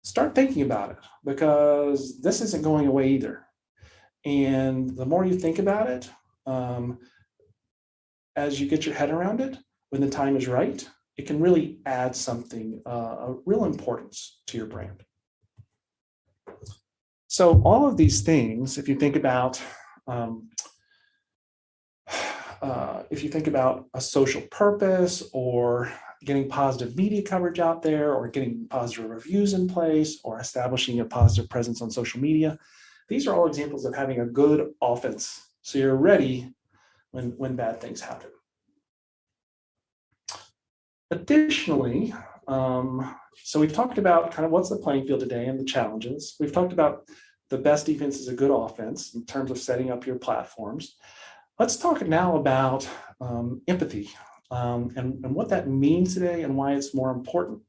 start thinking about it, because this isn't going away either. And the more you think about it, as you get your head around it, when the time is right, it can really add something, a real importance to your brand. So all of these things, if you think about a social purpose or getting positive media coverage out there or getting positive reviews in place or establishing a positive presence on social media, these are all examples of having a good offense. So you're ready when bad things happen. Additionally, so we've talked about kind of what's the playing field today and the challenges. We've talked about the best defense is a good offense in terms of setting up your platforms. Let's talk now about empathy and what that means today and why it's more important.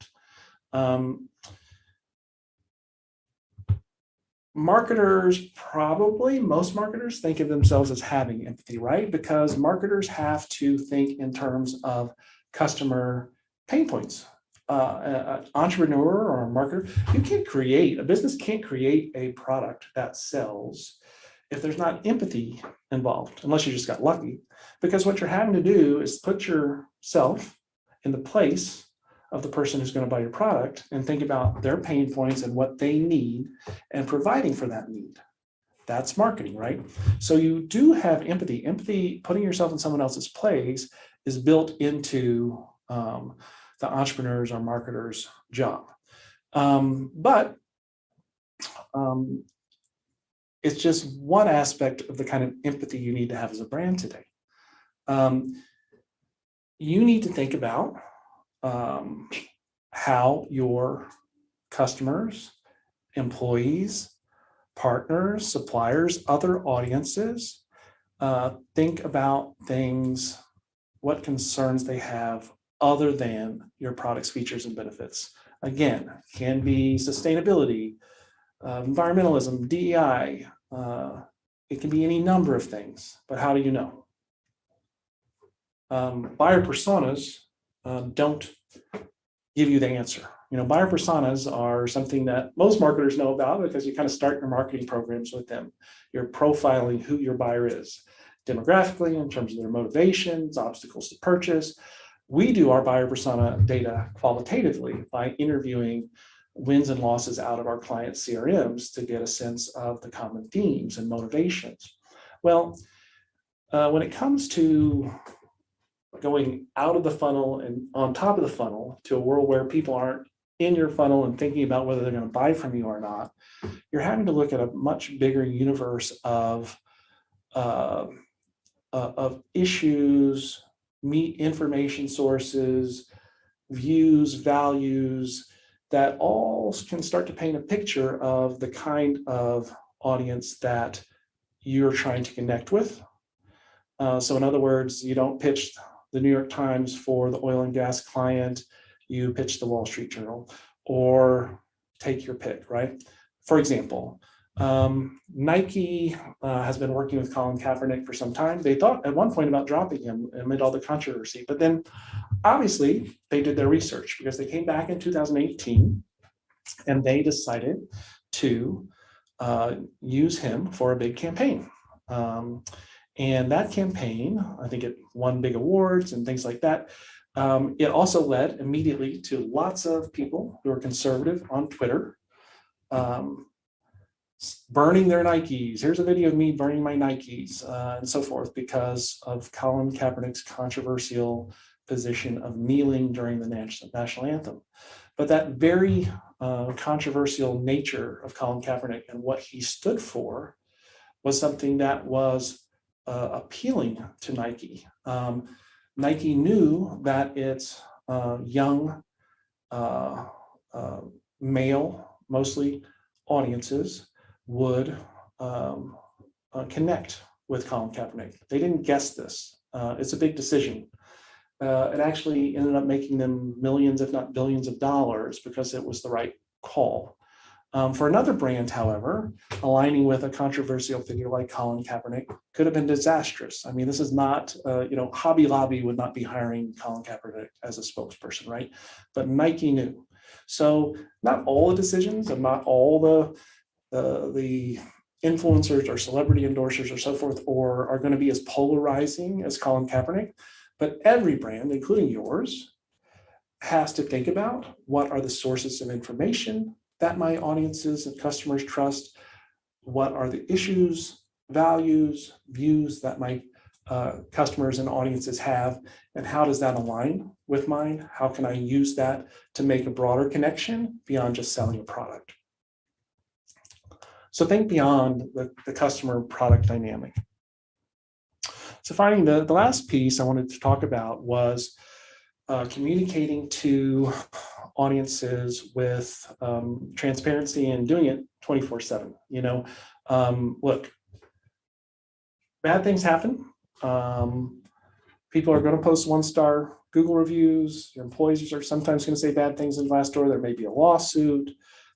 Marketers, most marketers think of themselves as having empathy, right? Because marketers have to think in terms of customer pain points. An entrepreneur or a marketer, a business can't create a product that sells if there's not empathy involved, unless you just got lucky. Because what you're having to do is put yourself in the place of the person who's going to buy your product and think about their pain points and what they need and providing for that need. That's marketing, right? So you do have empathy. Empathy, putting yourself in someone else's place, is built into the entrepreneur's or marketer's job. But it's just one aspect of the kind of empathy you need to have as a brand today. You need to think about how your customers, employees, partners, suppliers, other audiences think about things, what concerns they have other than your product's features and benefits. Again, can be sustainability, environmentalism, DEI. It can be any number of things, but how do you know? Buyer personas don't give you the answer. Buyer personas are something that most marketers know about because you kind of start your marketing programs with them. You're profiling who your buyer is demographically in terms of their motivations, obstacles to purchase. We do our buyer persona data qualitatively by interviewing wins and losses out of our client CRMs to get a sense of the common themes and motivations. Well, when it comes to going out of the funnel and on top of the funnel to a world where people aren't in your funnel and thinking about whether they're going to buy from you or not, you're having to look at a much bigger universe of issues, information sources, views, values, that all can start to paint a picture of the kind of audience that you're trying to connect with. So in other words, you don't pitch the New York Times for the oil and gas client, you pitch the Wall Street Journal. or take your pick, right? For example, Nike has been working with Colin Kaepernick for some time. They thought at one point about dropping him amid all the controversy, but then obviously they did their research because they came back in 2018 and they decided to use him for a big campaign. And that campaign, I think it won big awards and things like that. It also led immediately to lots of people who are conservative on Twitter burning their Nikes. Here's a video of me burning my Nikes and so forth because of Colin Kaepernick's controversial position of kneeling during the national anthem. But that very controversial nature of Colin Kaepernick and what he stood for was something that was appealing to Nike. Nike knew that its young, male, mostly audiences would connect with Colin Kaepernick. They didn't guess this. It's a big decision. It actually ended up making them millions, if not billions of dollars because it was the right call. For another brand, however, aligning with a controversial figure like Colin Kaepernick could have been disastrous. I mean, this is not, Hobby Lobby would not be hiring Colin Kaepernick as a spokesperson, right? But Nike knew. So not all the decisions and not all the influencers or celebrity endorsers or so forth are going to be as polarizing as Colin Kaepernick, but every brand, including yours, has to think about what are the sources of information that my audiences and customers trust, what are the issues, values, views that my customers and audiences have, and how does that align with mine? How can I use that to make a broader connection beyond just selling a product? So think beyond the customer product dynamic. So finding the last piece I wanted to talk about was communicating to audiences with transparency and doing it 24/7. Look, bad things happen. People are going to post 1-star Google reviews. Your employees are sometimes going to say bad things in Glassdoor. There may be a lawsuit.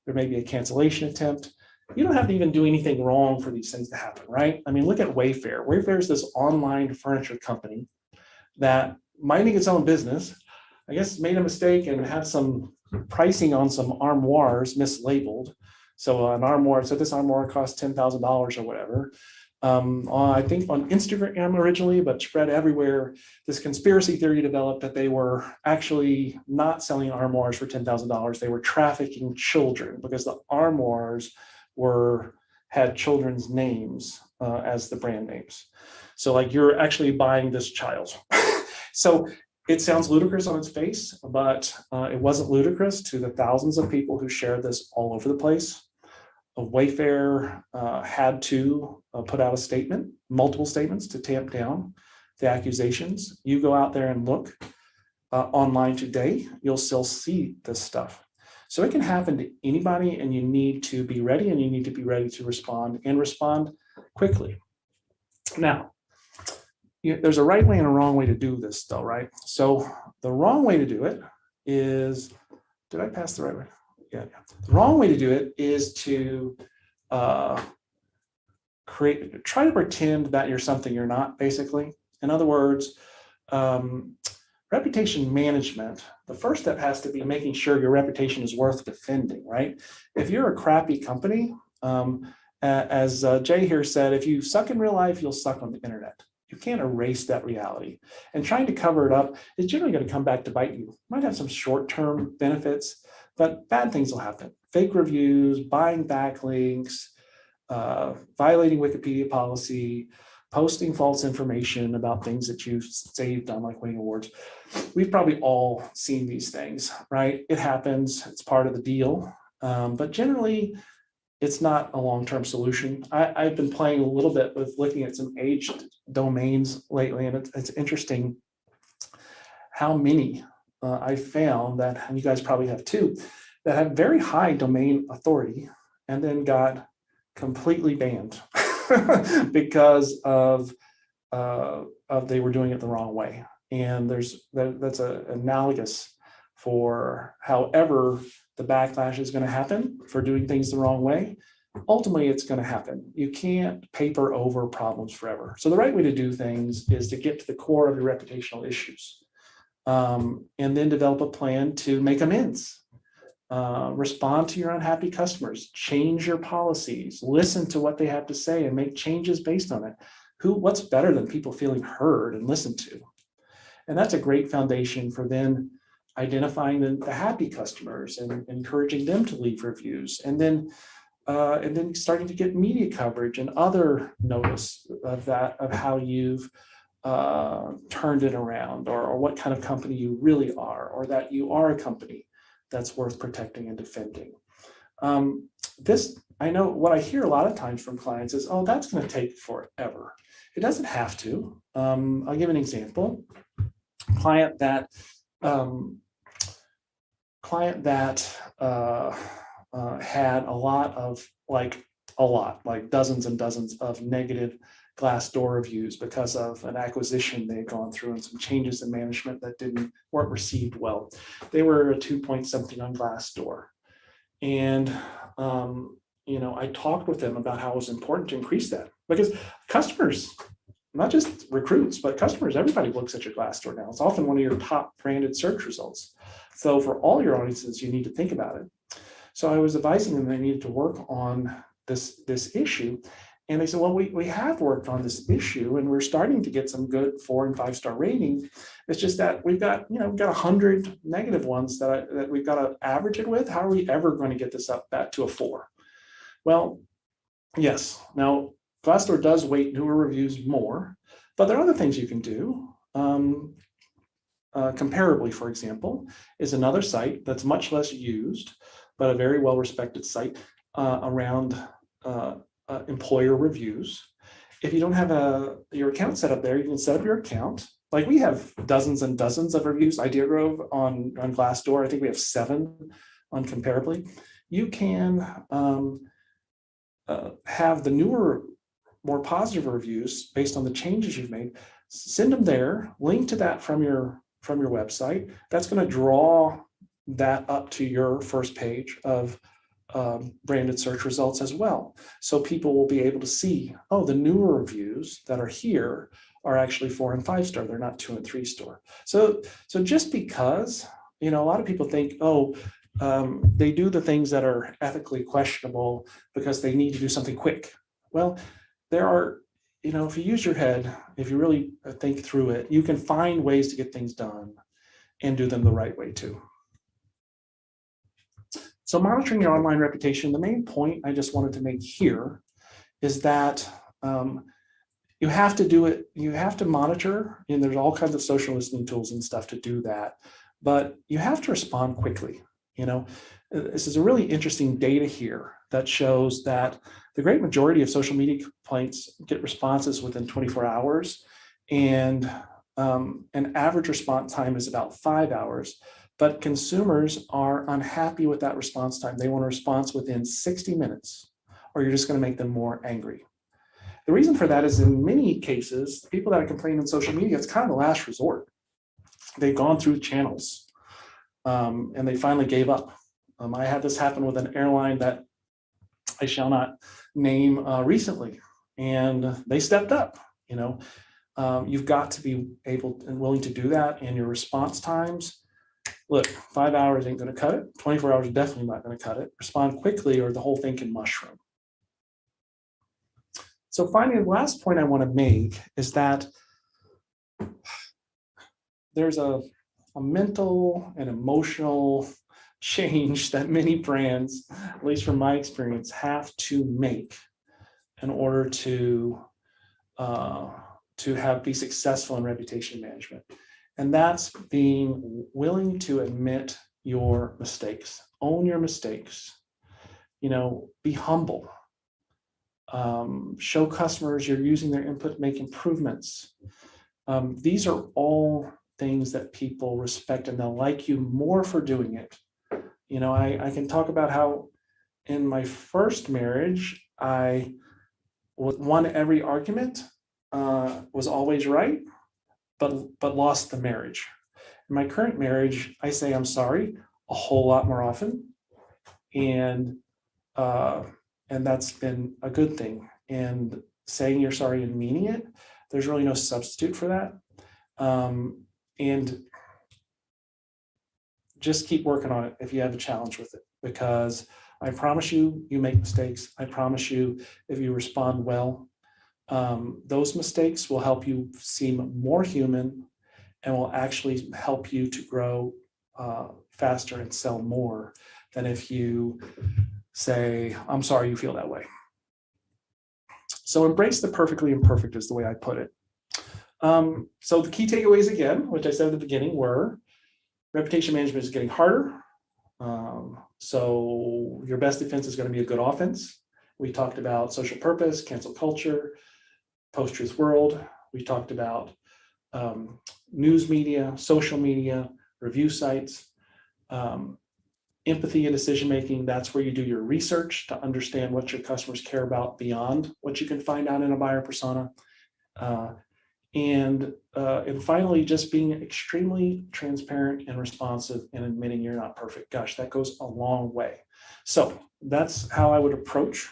There may be a cancellation attempt. You don't have to even do anything wrong for these things to happen, right? I mean, look at Wayfair. Wayfair is this online furniture company that, minding its own business, I guess made a mistake and had some pricing on some armoires mislabeled. So an armoire, so this armoire costs $10,000 or whatever. I think on Instagram originally, but spread everywhere, this conspiracy theory developed that they were actually not selling armoires for $10,000. They were trafficking children because the armoires had children's names as the brand names. So like you're actually buying this child. So it sounds ludicrous on its face, but it wasn't ludicrous to the thousands of people who shared this all over the place. Wayfair had to put out a statement, multiple statements to tamp down the accusations. You go out there and look online today, you'll still see this stuff. So it can happen to anybody, and you need to be ready, and you need to be ready to respond and respond quickly. Now, there's a right way and a wrong way to do this though, right? So the wrong way to do it is, did I pass the right way? Yeah. The wrong way to do it is to try to pretend that you're something you're not, basically. In other words, reputation management, the first step has to be making sure your reputation is worth defending, right? If you're a crappy company, as Jay here said, if you suck in real life, you'll suck on the internet. You can't erase that reality. And trying to cover it up is generally going to come back to bite you. You might have some short-term benefits, but bad things will happen. Fake reviews, buying backlinks, violating Wikipedia policy, posting false information about things that you've saved on like winning awards. We've probably all seen these things, right? It happens, it's part of the deal. But generally, it's not a long-term solution. I've been playing a little bit with looking at some aged domains lately, and it's interesting how many I found that, and you guys probably have too, that have very high domain authority and then got completely banned because of they were doing it the wrong way. And that's analogous for however the backlash is going to happen for doing things the wrong way. Ultimately, it's going to happen. You can't paper over problems forever. So the right way to do things is to get to the core of your reputational issues, and then develop a plan to make amends. Respond to your unhappy customers, change your policies, listen to what they have to say and make changes based on it. What's better than people feeling heard and listened to? And that's a great foundation for then identifying the happy customers and encouraging them to leave reviews, and then starting to get media coverage and other notice of how you've turned it around, or what kind of company you really are, or that you are a company that's worth protecting and defending. I know what I hear a lot of times from clients is, oh, that's going to take forever. It doesn't have to. I'll give an example. Client that had a lot, like dozens and dozens of negative Glassdoor reviews because of an acquisition they had gone through and some changes in management that weren't received well. They were a 2 something on Glassdoor. And, I talked with them about how it was important to increase that, because customers, not just recruits, but customers, everybody looks at your Glassdoor now. It's often one of your top branded search results. So for all your audiences, you need to think about it. So I was advising them they needed to work on this issue. And they said, well, we have worked on this issue and we're starting to get some good 4 and 5 star ratings. It's just that we've got 100 negative ones that we've got to average it with. How are we ever going to get this up back to a 4? Well, yes. Now, Glassdoor does weight newer reviews more, but there are other things you can do. Comparably, for example, is another site that's much less used, but a very well-respected site around employer reviews. If you don't have your account set up there, you can set up your account. Like we have dozens and dozens of reviews, Ideagrove on Glassdoor. I think we have 7 on Comparably. You can have the newer, more positive reviews based on the changes you've made. Send them there, link to that from your website. That's going to draw that up to your first page of branded search results as well. So people will be able to see, oh, the newer reviews that are here are actually 4 and 5 star. They're not 2 and 3 star. So just because, a lot of people think, they do the things that are ethically questionable because they need to do something quick. Well, there are, if you use your head, if you really think through it, you can find ways to get things done and do them the right way too. So monitoring your online reputation, the main point I just wanted to make here is that you have to do it, you have to monitor, and there's all kinds of social listening tools and stuff to do that, but you have to respond quickly. This is a really interesting data here that shows that the great majority of social media complaints get responses within 24 hours, and an average response time is about 5 hours. But consumers are unhappy with that response time. They want a response within 60 minutes, or you're just going to make them more angry. The reason for that is in many cases, people that are complaining on social media, it's kind of the last resort. They've gone through channels and they finally gave up. I had this happen with an airline that I shall not name recently, and they stepped up. You've got to be able and willing to do that, and your response times. Look, 5 hours ain't going to cut it. 24 hours is definitely not going to cut it. Respond quickly or the whole thing can mushroom. So finally, the last point I want to make is that there's a mental and emotional change that many brands, at least from my experience, have to make in order to be successful in reputation management. And that's being willing to admit your mistakes, own your mistakes, be humble, show customers you're using their input to make improvements. These are all things that people respect, and they'll like you more for doing it. I can talk about how in my first marriage, I won every argument, was always right, but lost the marriage. In my current marriage, I say I'm sorry a whole lot more often, and that's been a good thing. And saying you're sorry and meaning it, there's really no substitute for that. And just keep working on it if you have a challenge with it, because I promise you, you make mistakes. I promise you, if you respond well, those mistakes will help you seem more human and will actually help you to grow faster and sell more than if you say, I'm sorry you feel that way. So embrace the perfectly imperfect is the way I put it. So the key takeaways again, which I said at the beginning, were reputation management is getting harder. So your best defense is going to be a good offense. We talked about social purpose, cancel culture, post-truth world. We talked about news media, social media, review sites, empathy and decision-making. That's where you do your research to understand what your customers care about beyond what you can find out in a buyer persona. And finally, just being extremely transparent and responsive and admitting you're not perfect. Gosh, that goes a long way. So that's how I would approach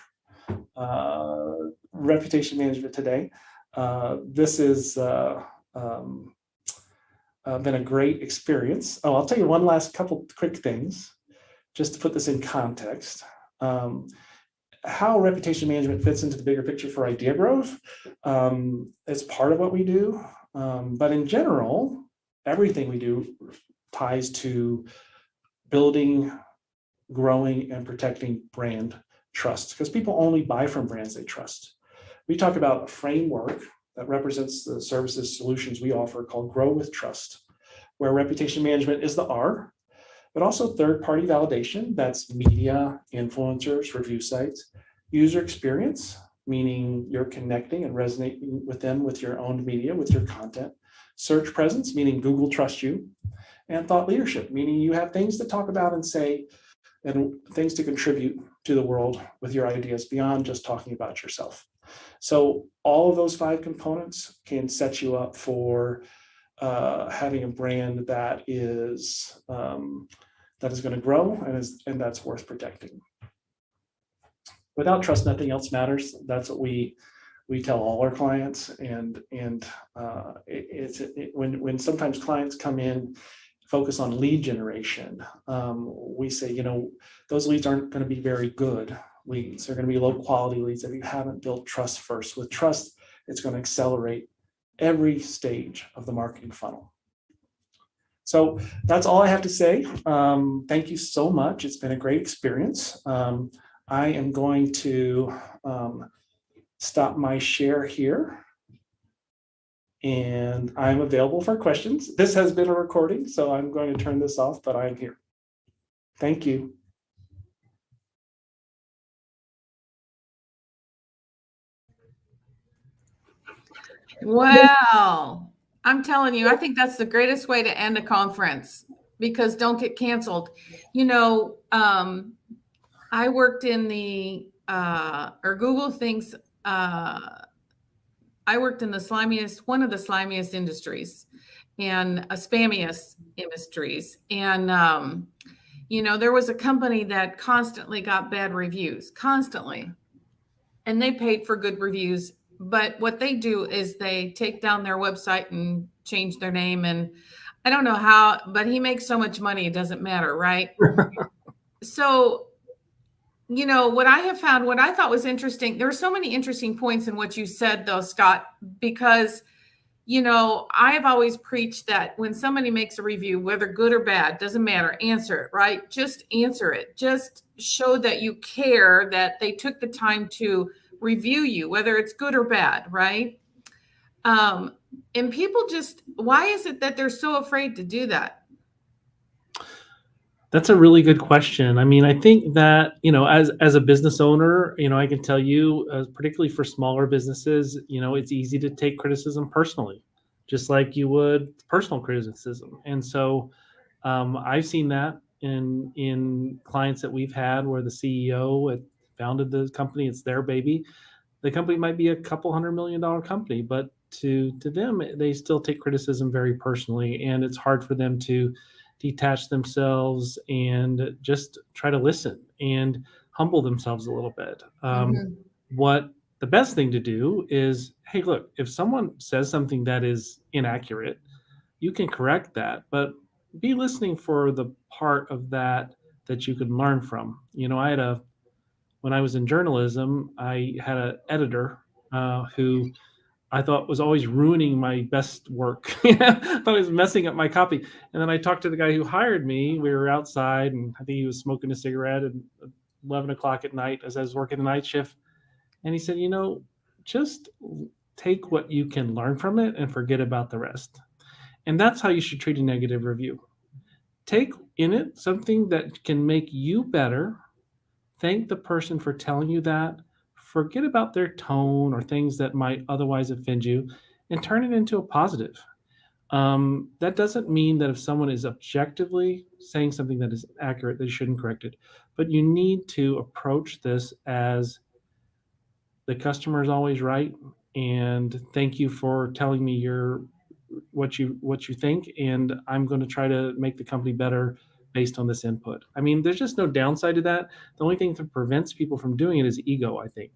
reputation management today. This has been a great experience. Oh, I'll tell you one last couple quick things, just to put this in context. How reputation management fits into the bigger picture for idea growth. It's part of what we do, but in general, everything we do ties to building, growing, and protecting brand trust, because people only buy from brands they trust. We talk about a framework that represents the services, solutions we offer called Grow with Trust, where reputation management is the R, but also third-party validation, that's media, influencers, review sites, user experience, meaning you're connecting and resonating with them with your own media, with your content, search presence, meaning Google trusts you, and thought leadership, meaning you have things to talk about and say, and things to contribute to the world with your ideas beyond just talking about yourself. So all of those 5 components can set you up for having a brand that is going to grow and that's worth protecting. Without trust, nothing else matters. That's what we tell all our clients. And when sometimes clients come in, focus on lead generation, we say, those leads aren't going to be very good leads. They're going to be low quality leads if you haven't built trust first. With trust, it's going to accelerate every stage of the marketing funnel. So that's all I have to say. Thank you so much. It's been a great experience. I am going to stop my share here, and I'm available for questions. This has been a recording, so I'm going to turn this off, but I'm here. Thank you.
Wow. I'm telling you, I think that's the greatest way to end a conference, because don't get canceled. I worked in the, or Google thinks, I worked in the one of the slimiest industries and spammiest industries. And, there was a company that constantly got bad reviews, constantly. And they paid for good reviews. But what they do is they take down their website and change their name. And I don't know how, but he makes so much money, it doesn't matter, right? So, what I have found, what I thought was interesting, there were so many interesting points in what you said, though, Scott, because, I have always preached that when somebody makes a review, whether good or bad, doesn't matter, answer it, right? Just answer it. Just show that you care, that they took the time to review you, whether it's good or bad, right? And people why is it that they're so afraid to do that?
That's a really good question. I mean, I think that, as a business owner, I can tell you, particularly for smaller businesses, it's easy to take criticism personally, just like you would personal criticism. And so I've seen that in clients that we've had where the CEO had founded the company, it's their baby. The company might be a couple $100 million company, but to them, they still take criticism very personally, and it's hard for them to detach themselves and just try to listen. and humble themselves a little bit.
Mhm.
What the best thing to do is, hey, look, if someone says something that is inaccurate, you can correct that, but be listening for the part of that that you can learn from. When I was in journalism, I had an editor who I thought was always ruining my best work. I thought he was messing up my copy. And then I talked to the guy who hired me. We were outside, and I think he was smoking a cigarette at 11 o'clock at night as I was working the night shift. And he said, just take what you can learn from it and forget about the rest. And that's how you should treat a negative review. Take in it something that can make you better. Thank the person for telling you that. Forget about their tone or things that might otherwise offend you, and turn it into a positive. That doesn't mean that if someone is objectively saying something that is accurate, they shouldn't correct it. But you need to approach this as the customer is always right, and thank you for telling me what you think, and I'm going to try to make the company better based on this input. I mean, there's just no downside to that. The only thing that prevents people from doing it is ego, I think.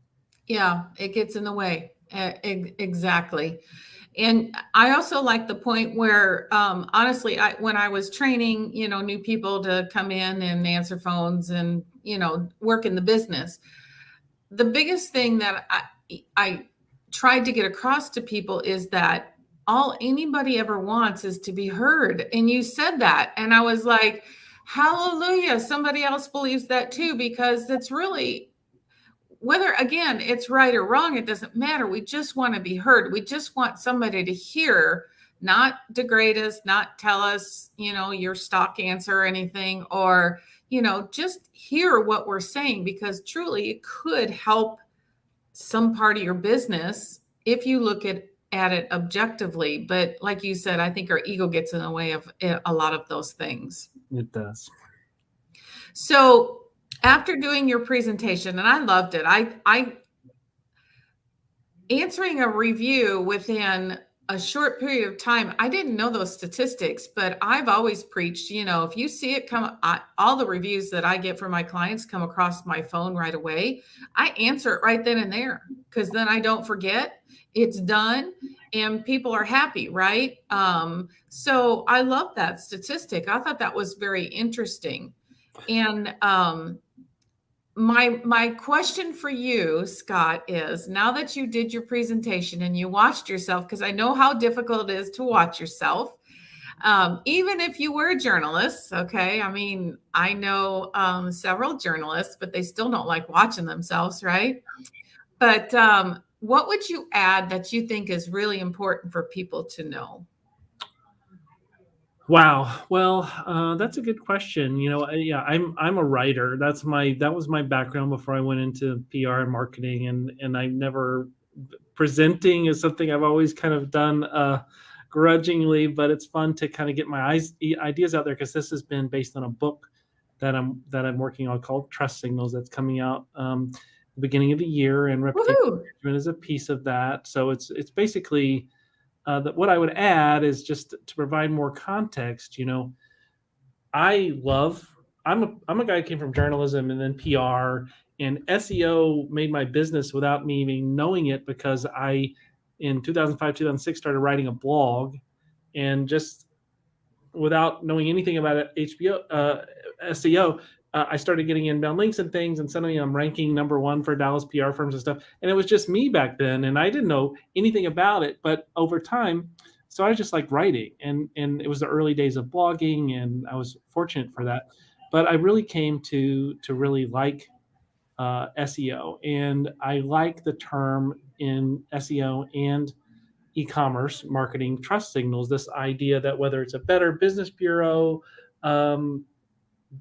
Yeah, it gets in the way. Exactly. And I also like the point where, honestly, when I was training, new people to come in and answer phones and, work in the business, the biggest thing that I tried to get across to people is that all anybody ever wants is to be heard. And you said that. And I was like, hallelujah, somebody else believes that too, because it's really, whether, again, it's right or wrong, it doesn't matter. We just want to be heard. We just want somebody to hear, not degrade us, not tell us, your stock answer or anything, or, just hear what we're saying, because truly it could help some part of your business if you look at it objectively. But like you said, I think our ego gets in the way of a lot of those things.
It does.
So after doing your presentation, and I loved it, I answering a review within a short period of time, I didn't know those statistics, but I've always preached, if you see it come, all the reviews that I get from my clients come across my phone right away. I answer it right then and there, because then I don't forget. It's done and people are happy, right? So I love that statistic. I thought that was very interesting. And my question for you, Scott, is, now that you did your presentation and you watched yourself, because I know how difficult it is to watch yourself, even if you were a journalist, okay? I mean, I know several journalists, but they still don't like watching themselves, right? But what would you add that you think is really important for people to know?
Wow. Well, that's a good question. Yeah, I'm a writer. That was my background before I went into PR and marketing, and I never, presenting is something I've always kind of done grudgingly, but it's fun to kind of get my ideas out there, because this has been based on a book that I'm working on called Trust Signals, that's coming out the beginning of the year, and reputation management is a piece of that. So it's basically what I would add is just to provide more context. I'm a guy who came from journalism and then PR, and SEO made my business without me even knowing it, because I, in 2005, 2006, started writing a blog, and just without knowing anything about SEO, I started getting inbound links and things, and suddenly I'm ranking #1 for Dallas PR firms and stuff. And it was just me back then, and I didn't know anything about it. But over time, so I just like writing, and it was the early days of blogging, and I was fortunate for that. But I really came to really like SEO, and I like the term in SEO and e-commerce marketing, trust signals. This idea that whether it's a Better Business Bureau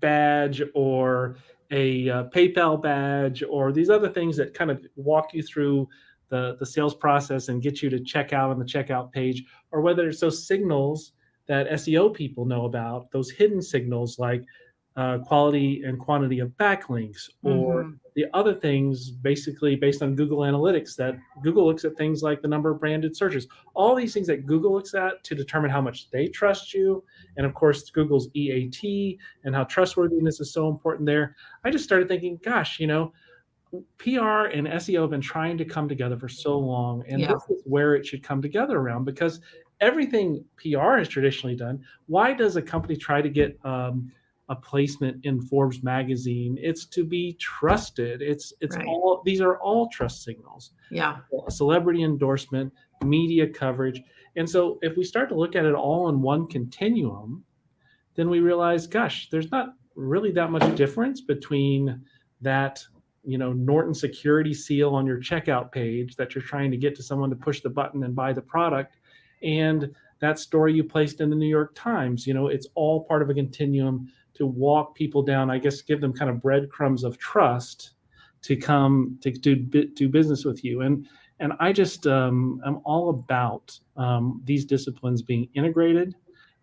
badge, or a PayPal badge, or these other things that kind of walk you through the sales process and get you to check out on the checkout page, or whether it's those signals that SEO people know about, those hidden signals like quality and quantity of backlinks, or the other things basically based on Google Analytics, that Google looks at things like the number of branded searches, all these things that Google looks at to determine how much they trust you. And of course, Google's EAT and how trustworthiness is so important there. I just started thinking, gosh, PR and SEO have been trying to come together for so long, and
Yeah.
this is where it should come together around, because everything PR has traditionally done. Why does a company try to get a placement in Forbes magazine? It's to be trusted. It's
Right.
all, these are all trust signals.
Yeah.
A celebrity endorsement, media coverage. And so if we start to look at it all in one continuum, then we realize, gosh, there's not really that much difference between that, Norton security seal on your checkout page that you're trying to get to someone to push the button and buy the product, and that story you placed in the New York Times. It's all part of a continuum to walk people down, I guess, give them kind of breadcrumbs of trust to come to do business with you. And I just am all about these disciplines being integrated.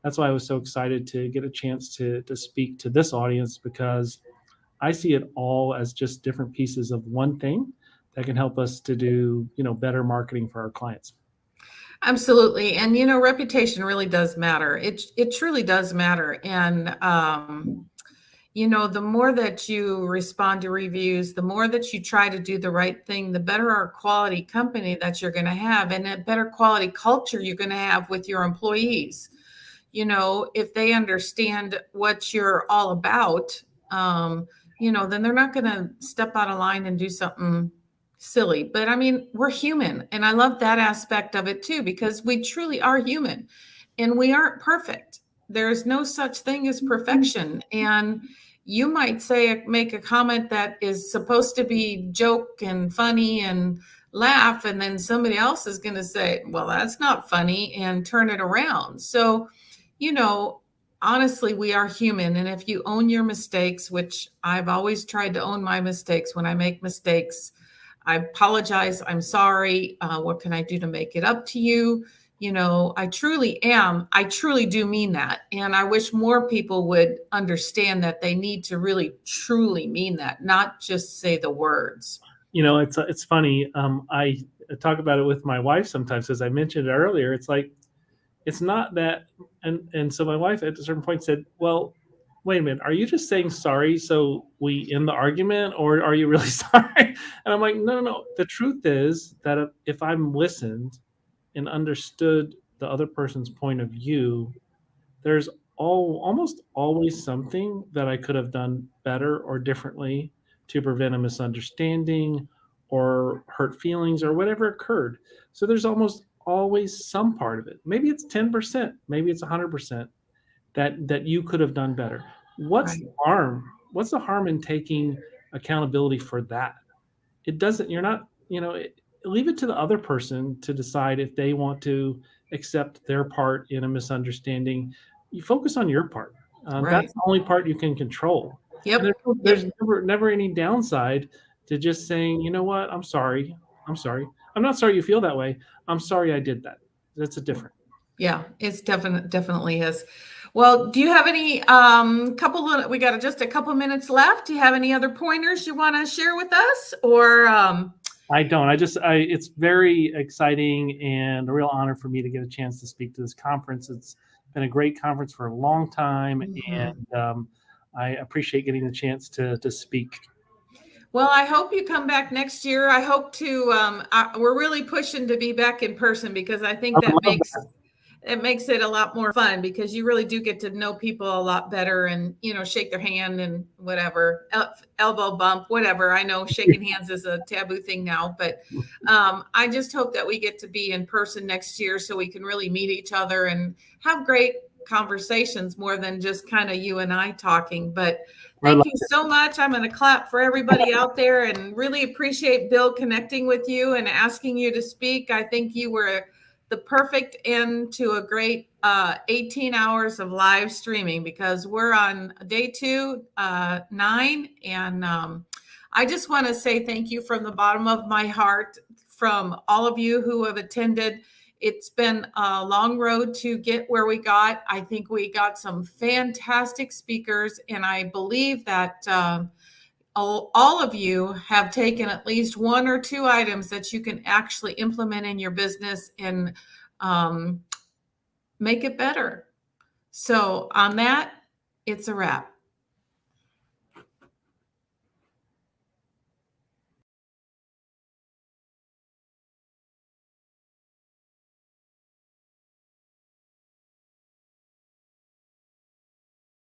That's why I was so excited to get a chance to speak to this audience, because I see it all as just different pieces of one thing that can help us to do, better marketing for our clients.
Absolutely. And, reputation really does matter. It truly does matter. And, the more that you respond to reviews, the more that you try to do the right thing, the better our quality company that you're going to have, and a better quality culture you're going to have with your employees. If they understand what you're all about, then they're not going to step out of line and do something silly. But I mean, we're human. And I love that aspect of it too, because we truly are human and we aren't perfect. There's no such thing as perfection. And you might make a comment that is supposed to be joke and funny and laugh, and then somebody else is going to say, well, that's not funny, and turn it around. So, honestly, we are human. And if you own your mistakes, which I've always tried to own my mistakes, when I make mistakes, I apologize. I'm sorry. What can I do to make it up to you? I truly do mean that. And I wish more people would understand that they need to really, truly mean that, not just say the words.
It's funny. I talk about it with my wife sometimes, as I mentioned earlier. It's like, it's not that. And so my wife at a certain point said, well, wait a minute, are you just saying sorry so we end the argument, or are you really sorry? And I'm like, no. The truth is that if I'm listened and understood the other person's point of view, there's almost always something that I could have done better or differently to prevent a misunderstanding or hurt feelings or whatever occurred. So there's almost always some part of it. Maybe it's 10%, maybe it's 100% that you could have done better. What's the harm? What's the harm in taking accountability for that? It doesn't, you're not, leave it to the other person to decide if they want to accept their part in a misunderstanding. You focus on your part. That's the only part you can control.
Yep.
There's never any downside to just saying, you know what, I'm sorry. I'm not sorry you feel that way. I'm sorry I did that. That's a different.
Yeah, it's definitely is. Well, do you have any we got just a couple minutes left. Do you have any other pointers you want to share with us, or
I don't. It's very exciting and a real honor for me to get a chance to speak to this conference. It's been a great conference for a long time, and I appreciate getting the chance to speak.
Well, I hope you come back next year. I hope to. We're really pushing to be back in person, because I think it makes it a lot more fun, because you really do get to know people a lot better, and shake their hand and whatever, elbow bump, whatever. I know shaking hands is a taboo thing now, but I just hope that we get to be in person next year so we can really meet each other and have great conversations, more than just kind of you and I talking. But thank you so much. I'm going to clap for everybody out there, and really appreciate Bill connecting with you and asking you to speak. I think you were the perfect end to a great 18 hours of live streaming, because we're on day 9. And I just want to say thank you from the bottom of my heart, from all of you who have attended. It's been a long road to get where we got. I think we got some fantastic speakers, and I believe that all of you have taken at least 1 or 2 items that you can actually implement in your business and make it better. So on that, it's a wrap.